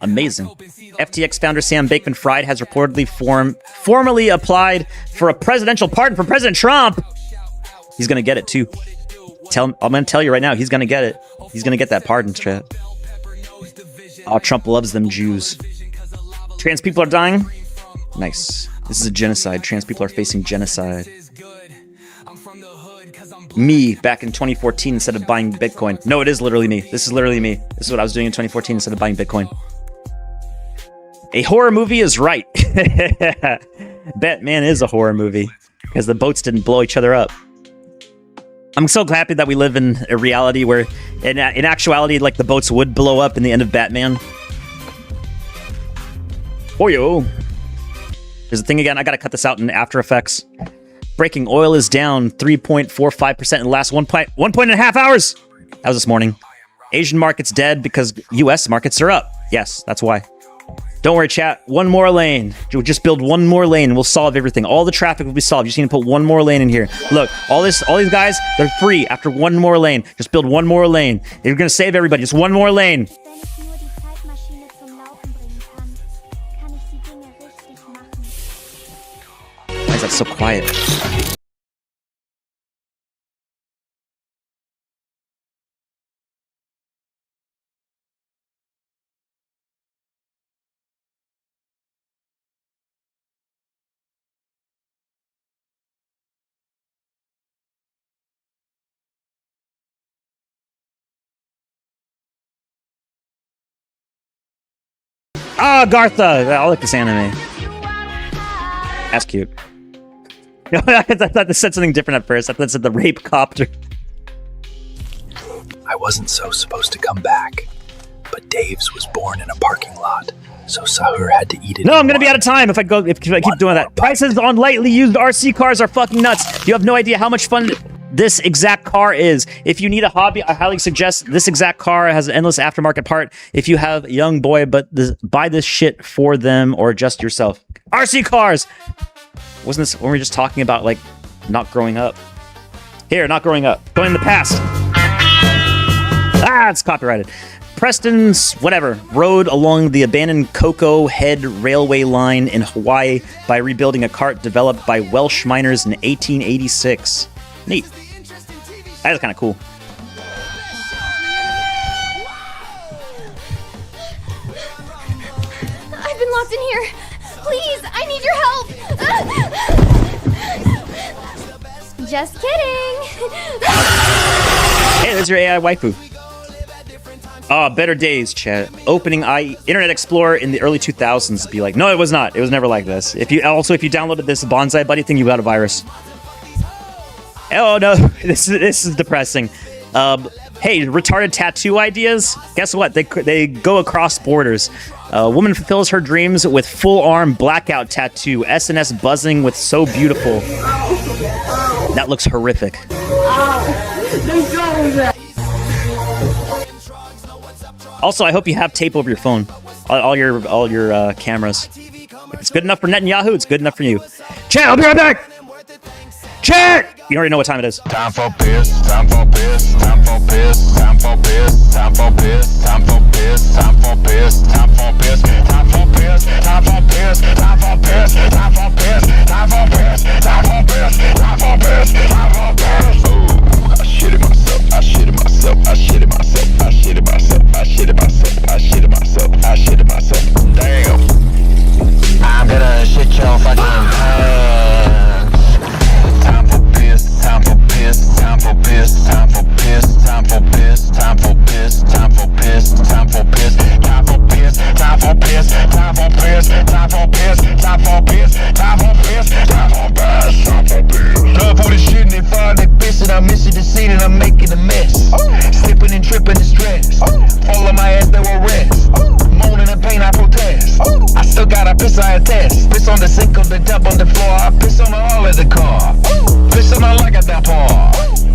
Amazing. FTX founder Sam Bankman-Fried has reportedly formally applied for a presidential pardon for President Trump. He's gonna get it too. I'm gonna tell you right now, he's gonna get it. He's gonna get that pardon, chat. Oh, Trump loves them Jews. Trans people are dying? Nice. This is a genocide. Trans people are facing genocide. Me, back in 2014, instead of buying Bitcoin. No, it is literally me. This is literally me. This is what I was doing in 2014 instead of buying Bitcoin. A horror movie is right. Batman is a horror movie because the boats didn't blow each other up. I'm so happy that we live in a reality where, in actuality, like the boats would blow up in the end of Batman. Oh yo. There's a thing again. I gotta cut this out in After Effects. Breaking oil is down 3.45% in the last 1.5 hours. That was this morning. Asian markets dead because U.S. markets are up. Yes, that's why. Don't worry, chat. One more lane. We'll just build one more lane. We'll solve everything. All the traffic will be solved. You just need to put one more lane in here. Look, all these guys, they're free after one more lane. Just build one more lane. You're gonna save everybody. Just one more lane. Why is that so quiet? Ah, Gartha! I like this anime. That's cute. I thought this said something different at first. I thought it said the rape copter. I wasn't supposed to come back, but Dave's was born in a parking lot, so Sahur had to eat it. No, I'm gonna be out of time if I keep doing that. Prices on lightly used RC cars are fucking nuts. You have no idea how much fun this exact car is. If you need a hobby, I highly suggest this exact car. It has an endless aftermarket part. If you have a young boy, buy this shit for them or just yourself. RC cars! Wasn't this when we were just talking about, like, not growing up? Here, not growing up. Going in the past. Ah, it's copyrighted. Preston's, whatever, rode along the abandoned Coco Head railway line in Hawaii by rebuilding a cart developed by Welsh miners in 1886. Neat. That is kind of cool. I've been locked in here. Please, I need your help. Just kidding. Hey, there's your AI waifu. Oh, better days, chat. Opening Internet Explorer in the early 2000s be like, no, it was not. It was never like this. If you downloaded this Bonsai Buddy thing, you got a virus. Oh no, this is depressing. Hey, retarded tattoo ideas? Guess what? They go across borders. A woman fulfills her dreams with full arm blackout tattoo. SNS buzzing with so beautiful. That looks horrific. Also, I hope you have tape over your phone. All your cameras. If it's good enough for Netanyahu, it's good enough for you. Chat, I'll be right back! Chat! You already know what time it is. Time for piss, time for piss, time for piss, time for piss, time for piss, time for piss, time for piss, time for piss, time for piss, time for piss, time for piss, time for piss, time for piss, time for piss, time for piss, time for piss. Oh, I shit it myself, I shit it myself, I shit it myself, I shit it myself, I shit it myself, I shit it myself, I shit it myself. Damn. I'm gonna shit your fucking pants. Time for piss, time for piss, time for piss, time for piss, time for piss, time for piss, time for piss, time for piss, time for piss, time for piss, time for piss, time for piss, time for piss, time for piss, time for piss, time for piss. Love for the shit and they fall, they pissing. I'm missing the scene and I'm making a mess. Slipping and tripping and stress. All of my ass they will rest. Moaning and pain I protest. I still gotta piss I attest. Piss on the sink of the tub on the floor. I piss on the hall of the car. Pissing on like a dapper.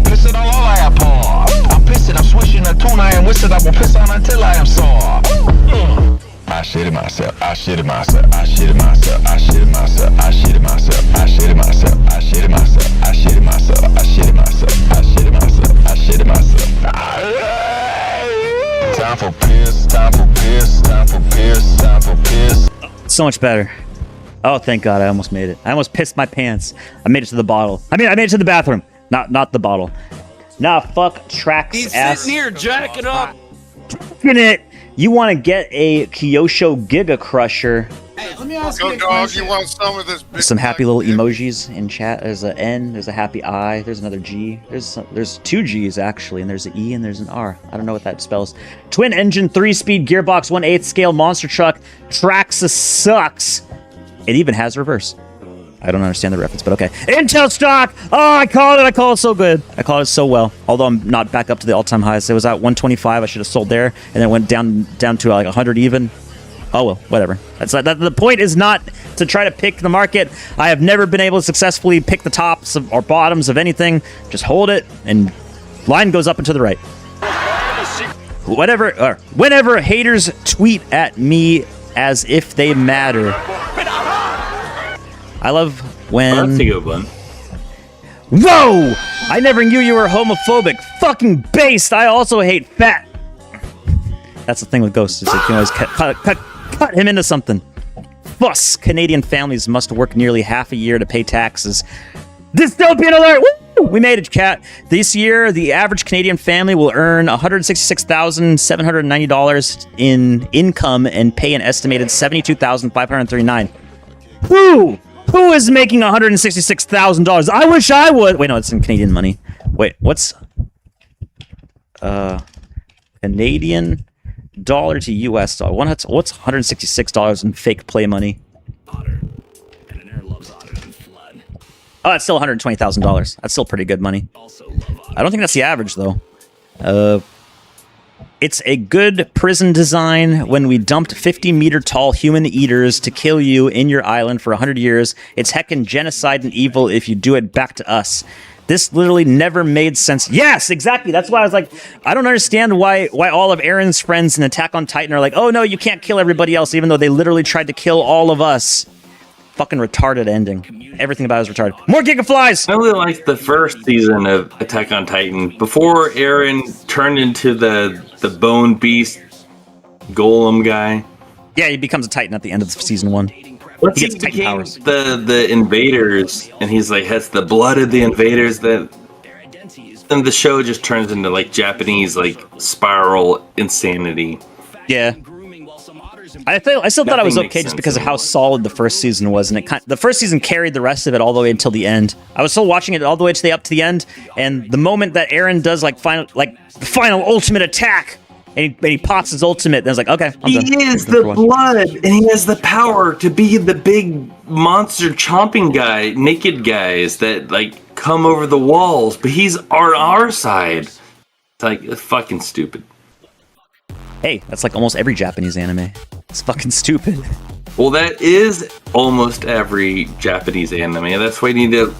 Pissing on all I pour. I'm pissing, I'm swishing a tuna and whistling. I will piss on until I am sore. I shit it myself, I shit it myself, I shit it myself, I shit it myself, I shit it myself, I shit it myself, I shit it myself, I shit it myself, I shit it myself, I shit it myself, I shit it myself. Time for piss. so much better. Oh, thank God, I almost made it. I almost pissed my pants. I made it to the bottle. I made it to the bathroom. Not the bottle. Nah, fuck tracks. He's ass. sitting here jacking up. In it. You want to get a Kyosho Giga Crusher. Hey, let me ask you a question. You want some of this big Some happy little emojis in chat. There's an N, there's a happy I, there's another G. There's 2 G's actually, and there's an E and there's an R. I don't know what that spells. Twin engine, 3-speed gearbox, 1/8 scale monster truck. Traxxas sucks. It even has reverse. I don't understand the reference, but okay. Intel stock! Oh, I called it! I called it so good. I called it so well. Although I'm not back up to the all-time highs. It was at 125. I should have sold there, and then went down to like 100 even. Oh well, whatever. The point is not to try to pick the market. I have never been able to successfully pick the tops or bottoms of anything. Just hold it, and line goes up and to the right. Whenever haters tweet at me as if they matter. I love when... That's a good one. Whoa! I never knew you were homophobic. Fucking based. I also hate fat. That's the thing with ghosts. Is you can always cut him into something. Fuss. Canadian families must work nearly half a year to pay taxes. Dystopian alert! Woo! We made it, cat. This year, the average Canadian family will earn $166,790 in income and pay an estimated $72,539. Who is making $166,000? I wish I would. Wait, no, it's in Canadian money. Wait, what's Canadian dollar to US dollar? What's $166 in fake play money? Oh, it's still $120,000. That's still pretty good money. I don't think that's the average though. It's a good prison design when we dumped 50-meter tall human eaters to kill you in your island for 100 years. It's heckin' genocide and evil if you do it back to us. This literally never made sense. Yes, exactly. That's why I was like, I don't understand why all of Aaron's friends in Attack on Titan are like, oh no, you can't kill everybody else, even though they literally tried to kill all of us. Fucking retarded ending. Everything about it is retarded. More Gigaflies! I really liked the first season of Attack on Titan. Before Eren turned into the bone beast golem guy. Yeah, he becomes a Titan at the end of season 1. He gets Titan powers. The invaders, and he's like, has the blood of the invaders that... And the show just turns into like Japanese like spiral insanity. Yeah. I still thought it was okay just because of how solid the first season was, and the first season carried the rest of it all the way until the end. I was still watching it all the way up to the end, and the moment that Eren does the final ultimate attack, and he pops his ultimate, then I was like, okay, I'm done. He is the blood, and he has the power to be the big monster chomping guy, naked guys that like come over the walls, but he's on our side. It's like, it's fucking stupid. Hey, that's like almost every Japanese anime. It's fucking stupid. Well, that is almost every Japanese anime. That's why you need to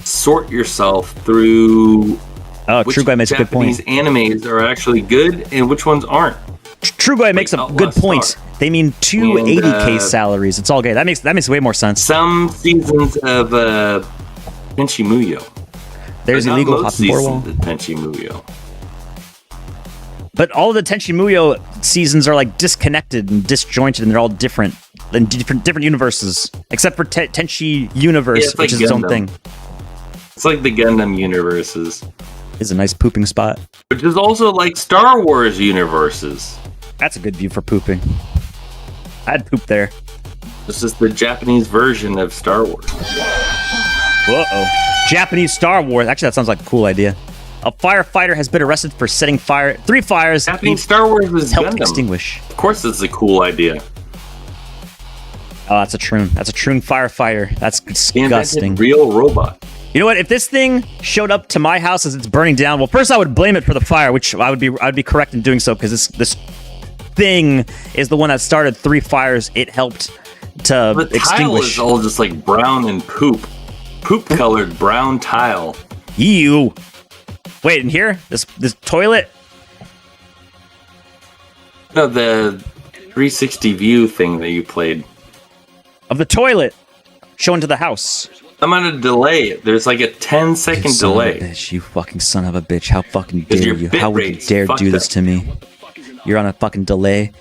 sort yourself through True Guy makes a good point. Japanese animes are actually good and which ones aren't. True Guy makes a good point. They mean 280K salaries. It's all good. That makes way more sense. Some seasons of Tenchi Muyo. There's illegal most seasons of Tenchi Muyo. But all of the Tenchi Muyo seasons are like disconnected and disjointed, and they're all different in different universes, except for Tenchi Universe, which is its own thing. It's like the Gundam universes. It's a nice pooping spot. Which is also like Star Wars universes. That's a good view for pooping. I'd poop there. This is the Japanese version of Star Wars. Uh-oh. Japanese Star Wars. Actually, that sounds like a cool idea. A firefighter has been arrested for setting fire. 3 fires. Japanese Star Wars is helped Gundam. Extinguish. Of course, it's a cool idea. Oh, that's a Troon. That's a Troon firefighter. That's disgusting. Real robot. You know what? If this thing showed up to my house as it's burning down, well, first I would blame it for the fire, which I'd be correct in doing so because this thing is the one that started 3 fires. It helped to the extinguish. Tile is all just like brown and poop colored brown tile. Ew. Wait, in here? This toilet? No, the 360 view thing that you played. Of the toilet. Showing to the house. I'm on a delay. There's like a 10-second delay. Bitch, you fucking son of a bitch. How fucking dare you? How would you dare do this to me? You're on a fucking delay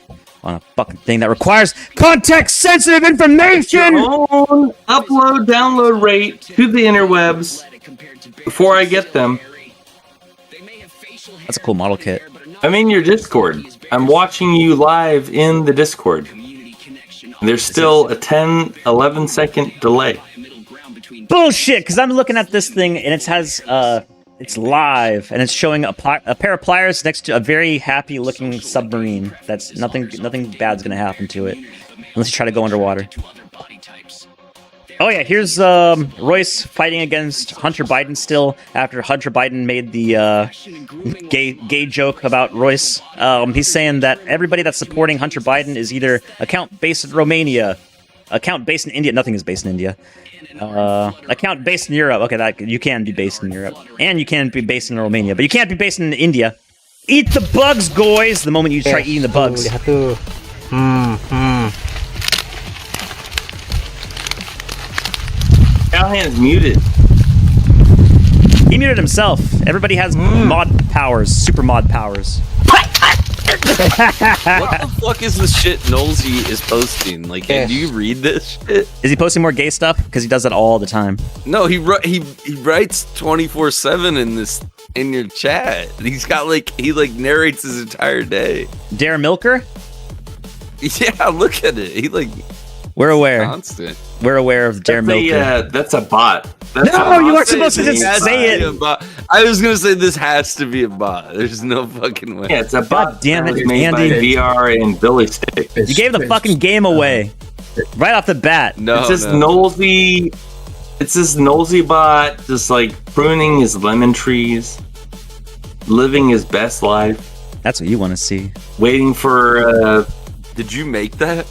on a fucking thing that requires context-sensitive information. Your own upload download rate to the interwebs before I get them. That's a cool model kit. I'm in your Discord. I'm watching you live in the Discord. There's still a 10-11 second delay. Bullshit, because I'm looking at this thing and it has it's live and it's showing a pair of pliers next to a very happy looking submarine. That's nothing bad's gonna happen to it unless you try to go underwater. Oh yeah, here's Royce fighting against Hunter Biden still after Hunter Biden made the gay joke about Royce. He's saying that everybody that's supporting Hunter Biden is either account based in Romania, account based in India. Nothing is based in India. Account based in Europe. Okay, that you can be based in Europe, and you can be based in Romania, but you can't be based in India. Eat the bugs, guys! The moment you try eating the bugs. Callahan's muted. He muted himself. Everybody has mod powers, super mod powers. What the fuck is this shit Nolsey is posting? Like, can you read this shit? Is he posting more gay stuff? Because he does that all the time. No, he writes 24/7 in your chat. He's got he narrates his entire day. Dare Milker? Yeah, look at it. We're aware. Constant. We're aware of Dare Milker. That's a bot. No, you weren't supposed to just say it. I was gonna say this has to be a bot. There's no fucking way. Yeah, it's a bot. God damn it, made Andy. by VR and Billy Stick. You gave the fucking game away right off the bat. No, it's this Nolsey. It's this Nolsey bot, just pruning his lemon trees, living his best life. That's what you want to see. Waiting for. Did you make that?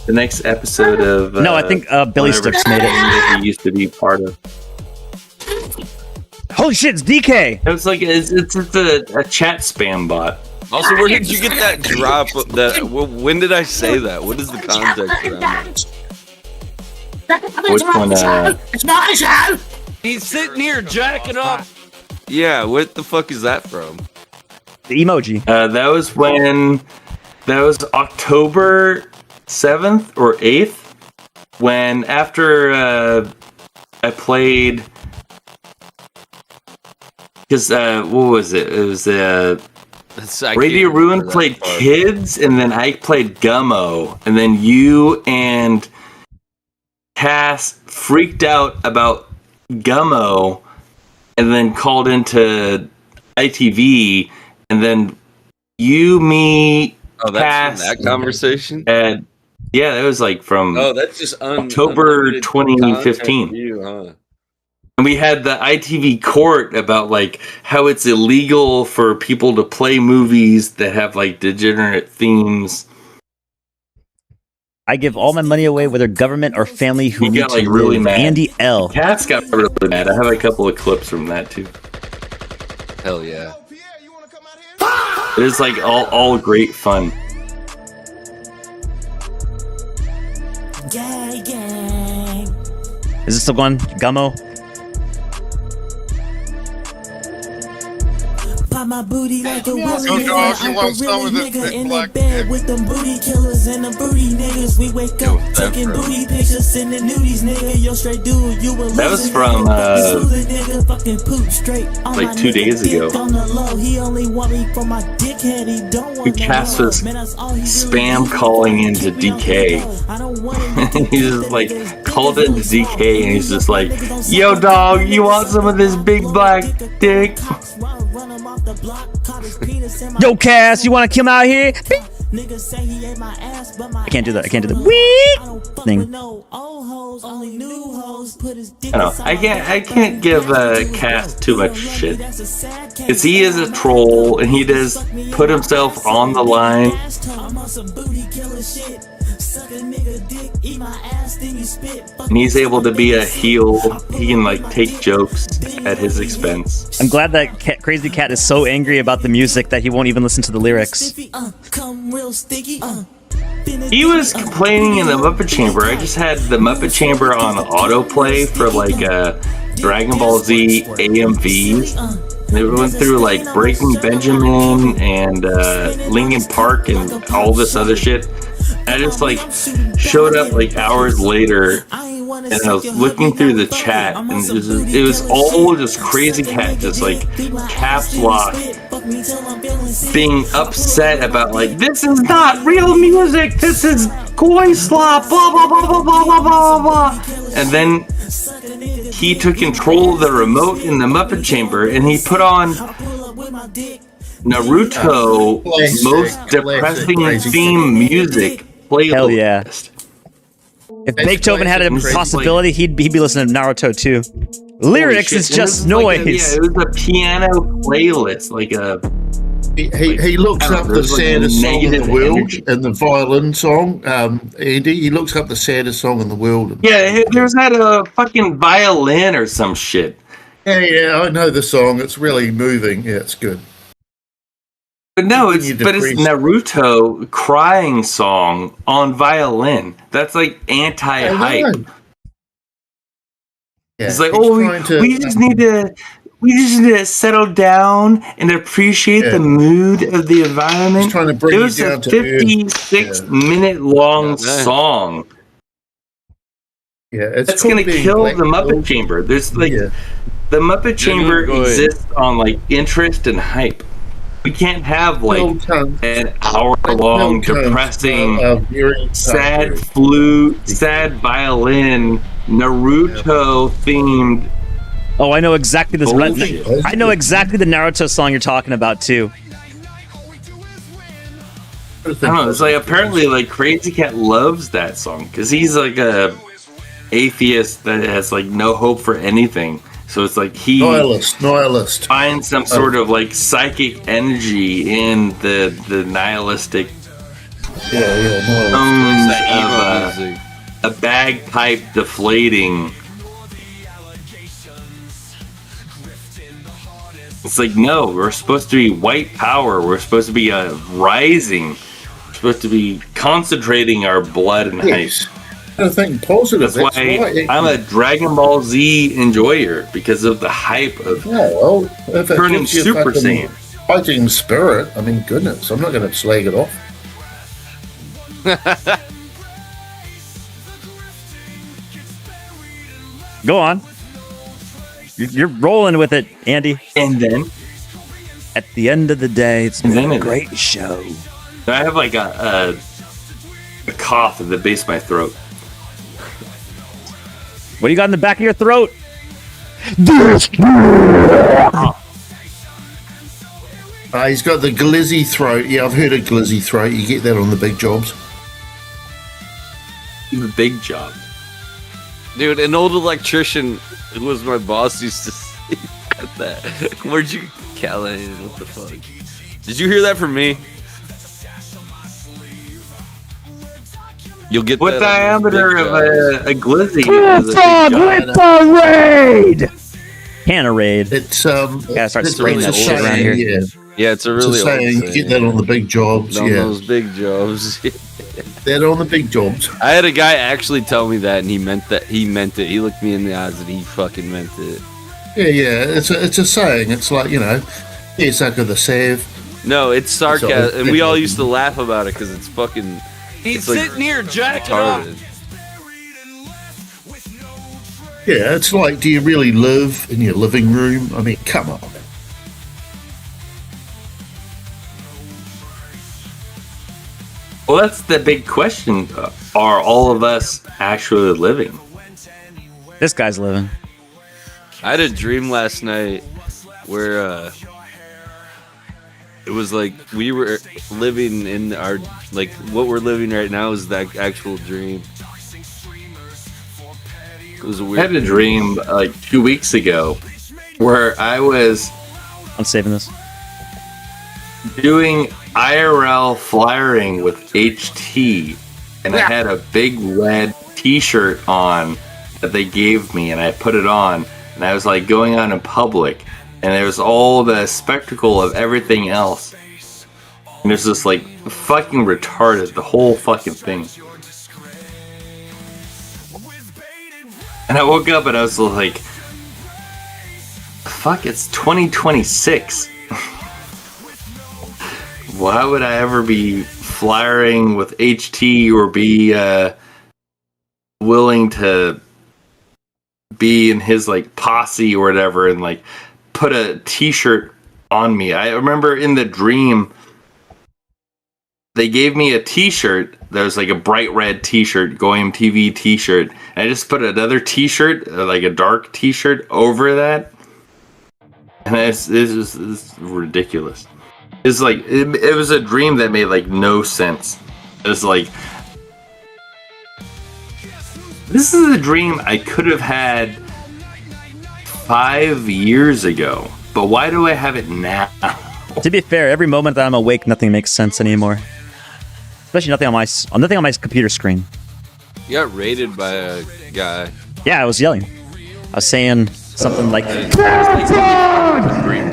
The next episode of no, I think Billy Sticks made it. That he used to be part of. Holy shit, it's DK! It was it's a chat spam bot. Also, where did you get that drop? When did I say that? What is the context around that? Which one? It's my show. He's sitting here jacking up. Yeah, what the fuck is that from? The emoji. That was October 7th or 8th, when after I played, because what was it? It was Radio Ruin played Kids, and then I played Gummo, and then you and Cass freaked out about Gummo, and then called into ITV, and then you, me, Oh, that's from that conversation? And yeah, that was from that's just October 2015. You, huh? And we had the ITV court about how it's illegal for people to play movies that have degenerate themes. I give all my money away, whether government or family who got really mad. Andy L. Cass got really mad. I have a couple of clips from that too. Hell yeah. It is all great fun. Is this still going? Gummo? Pop my booty like a warrior. So, dog, you want some of this Nigga big in the black bed dick? with them booty killers and the booty niggas. We wake up taking booty pictures, sending nudies, nigga. Yo, straight dude, you were That was from fucking poop straight on 2 days ago. on the low. He only want me for my dickhead. He don't want Cass was spam calling into DK. He's just called into DK and he's just yo dog, you want some of this big black dick? Yo, Cass, you want to come out here? I can't do that. I can't do the wee thing. I know. I can't give Cass too much shit. Because he is a troll and he does put himself on the line. And he's able to be a heel. He can take jokes at his expense. I'm glad that Crazy Cat is so angry about the music that he won't even listen to the lyrics. He was complaining in the Muppet Chamber. I just had the Muppet Chamber on autoplay for Dragon Ball Z AMVs. They went through like Breaking Benjamin and Linkin Park and all this other shit. I just like showed up like hours later, and I was looking through the chat, and it was all just crazy cat, just like caps lock, being upset about like, this is not real music, this is koi slop, blah blah blah blah blah blah blah blah. And then he took control of the remote in the Muppet Chamber, and he put on Naruto most depressing theme music playlist. Hell yeah. If Beethoven had a possibility, he'd be listening to Naruto too. Lyrics is just noise. It was a piano playlist, like a. He looks up the saddest song in the world and the violin song. Andy, he looks up the saddest song in the world. Yeah, there's that fucking violin or some shit. Yeah, I know the song. It's really moving. Yeah, it's good. But no, it's Naruto crying song on violin. That's like anti-hype. Yeah, it's like, we just need to settle down and appreciate the mood of the environment. Trying to bring it was a 56-minute long song. Yeah, it's gonna kill the Muppet Chamber. There's like the Muppet Chamber exists on like interest and hype. We can't have like an hour-long, depressing, sad flute, sad violin, Naruto-themed. Oh, I know exactly this. Bullshit. I know exactly the Naruto song you're talking about too. I don't know. It's like apparently like Crazy Cat loves that song because he's like a atheist that has like no hope for anything. So it's like he nihilist finds some sort of like psychic energy in the nihilistic tones of a bagpipe deflating. It's like, no, we're supposed to be white power. We're supposed to be rising. We're supposed to be concentrating our blood and hype. I think positive. That's why I'm a Dragon Ball Z enjoyer because of the hype of turning Super Saiyan. Fighting spirit. I mean, goodness, I'm not going to slag it off. Go on. You're rolling with it, Andy. And then, at the end of the day, it's been a great show. I have like a cough at the base of my throat. What do you got in the back of your throat? He's got the glizzy throat. Yeah, I've heard of glizzy throat. You get that on the big jobs. The big job. Dude, an old electrician who was my boss used to say that. Where'd you, Callahan? What the fuck? Did you hear that from me? You'll get what that diameter of a glizzy? Raid! Cannerade. It's gotta start it's spraying that shit around here. Yeah, it's a really old saying. saying. You get that on the big jobs. On those big jobs. That on the big jobs. I had a guy actually tell me that, and he meant that. He meant it. He looked me in the eyes, and he fucking meant it. Yeah. It's a saying. It's like, sucker the save. No, it's sarcasm, and we all used to laugh about it because it's fucking. He's sitting here jacking retarded. Yeah, it's like, do you really live in your living room? I mean, come on. Well, that's the big question. Are all of us actually living? This guy's living. I had a dream last night where it was like we were living in our, like what we're living right now is that actual dream. It was a weird. I had a dream like 2 weeks ago where I was I'm saving this. Doing IRL flyering with HT, and I had a big red t-shirt on that they gave me, and I put it on, and I was like going out in public, and there was all the spectacle of everything else, and it was just like fucking retarded, the whole fucking thing. And I woke up and I was like, Fuck, it's 2026. Why would I ever be flying with HT or be willing to be in his like posse or whatever and like put a t-shirt on me? I remember in the dream they gave me a t-shirt that was like a bright red t-shirt, Go MTV t-shirt, and I just put another t-shirt, like a dark t-shirt over that, and it's ridiculous. It's like it was a dream that made like no sense. It's like, this is a dream I could have had 5 years ago, but why do I have it now? To be fair, every moment that I'm awake, nothing makes sense anymore. Especially nothing on my computer screen. You got raided by a guy. Yeah, I was yelling. I was saying something like, It's a raid!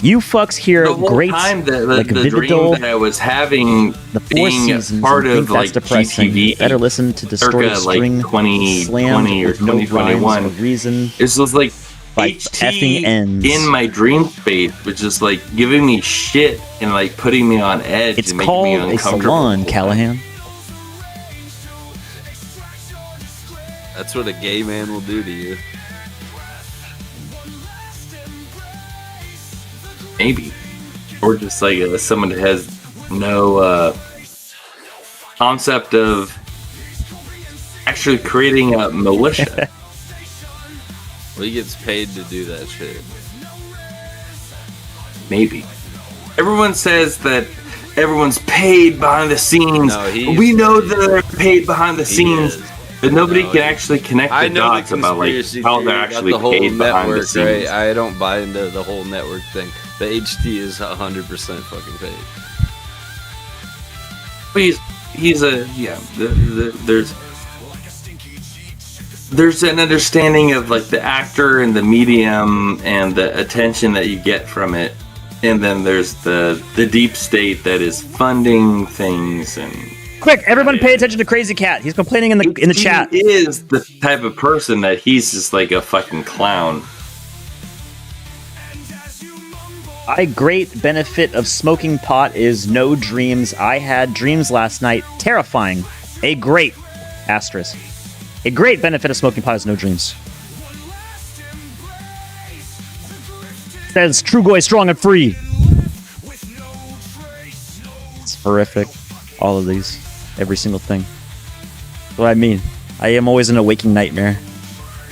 you fucks hear the whole great time the like dream Vividol, that I was having the 4 being seasons, part and of think like that's depressing. GTV, Better listen to Distorted circa, like, String 2020 or with no 2021. rhymes or reason. This was like by HT effing ends. in my dream state, which is like giving me shit and like putting me on edge. It's and making me called a uncomfortable. salon, Callahan. That's what a gay man will do to you. Maybe. Or just like someone that has no concept of actually creating a militia. Well, he gets paid to do that shit. Maybe. Everyone says that everyone's paid behind the scenes. No, we know that they're paid behind the scenes, but nobody No, can actually connect I the know dots the about like conspiracy how theory they're about actually the whole paid behind the network, scenes. right? I don't buy into the whole network thing. The HT is 100% fucking paid. But he's a there's an understanding of like the actor and the medium and the attention that you get from it, and then there's the deep state that is funding things. And Quick, everyone pay attention to Crazy Cat. He's complaining in the chat. He is the type of person that he's just like a fucking clown. A great benefit of smoking pot is no dreams. I had dreams last night. Terrifying. A great asterisk. A great benefit of smoking pot is no dreams. Says Trugoy strong and free. It's horrific. All of these. Every single thing. That's what I mean. I am always in a waking nightmare.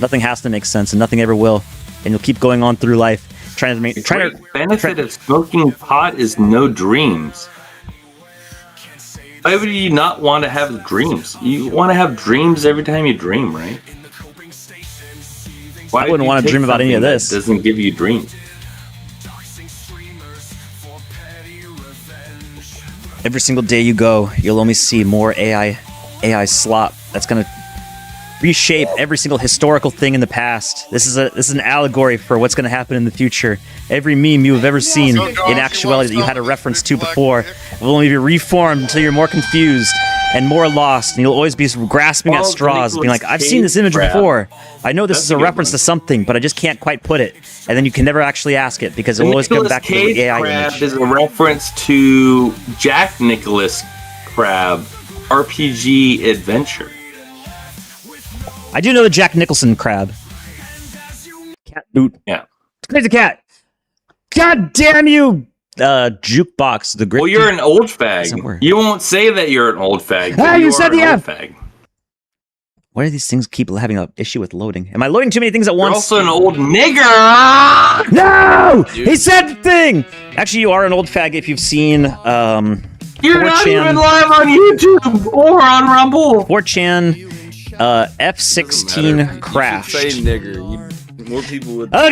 Nothing has to make sense, and nothing ever will. And you'll keep going on through life. The benefit of smoking pot is no dreams. Why would you not want to have dreams? You want to have dreams every time you dream, right? Why I wouldn't want to dream about any of this. Doesn't give you dreams. Every single day you go, you'll only see more AI slop that's gonna reshape every single historical thing in the past. This is an allegory for what's gonna happen in the future. Every meme you have ever seen in actuality that you had a reference to before will only be reformed until you're more confused and more lost, and you'll always be grasping at straws, being like, I've seen this image before. I know this is a reference to something, but I just can't quite put it. And then you can never actually ask it because it'll always come back to the AI image. Is a reference to Jack Nicholas Crab RPG Adventure. I do know the Jack Nicholson crab. Cat boot. Yeah. Crazy Cat. God damn you! Jukebox. The great. Well, you're an old fag. You won't say that you're an old fag. Ah, you said the F. Fag. Why do these things keep having an issue with loading? Am I loading too many things at once? You're also an old nigger. No! He said the thing! Actually, you are an old fag if you've seen, You're 4chan, not even live on YouTube or on Rumble. 4chan, F16 crashed. You say nigger. More people would. Okay.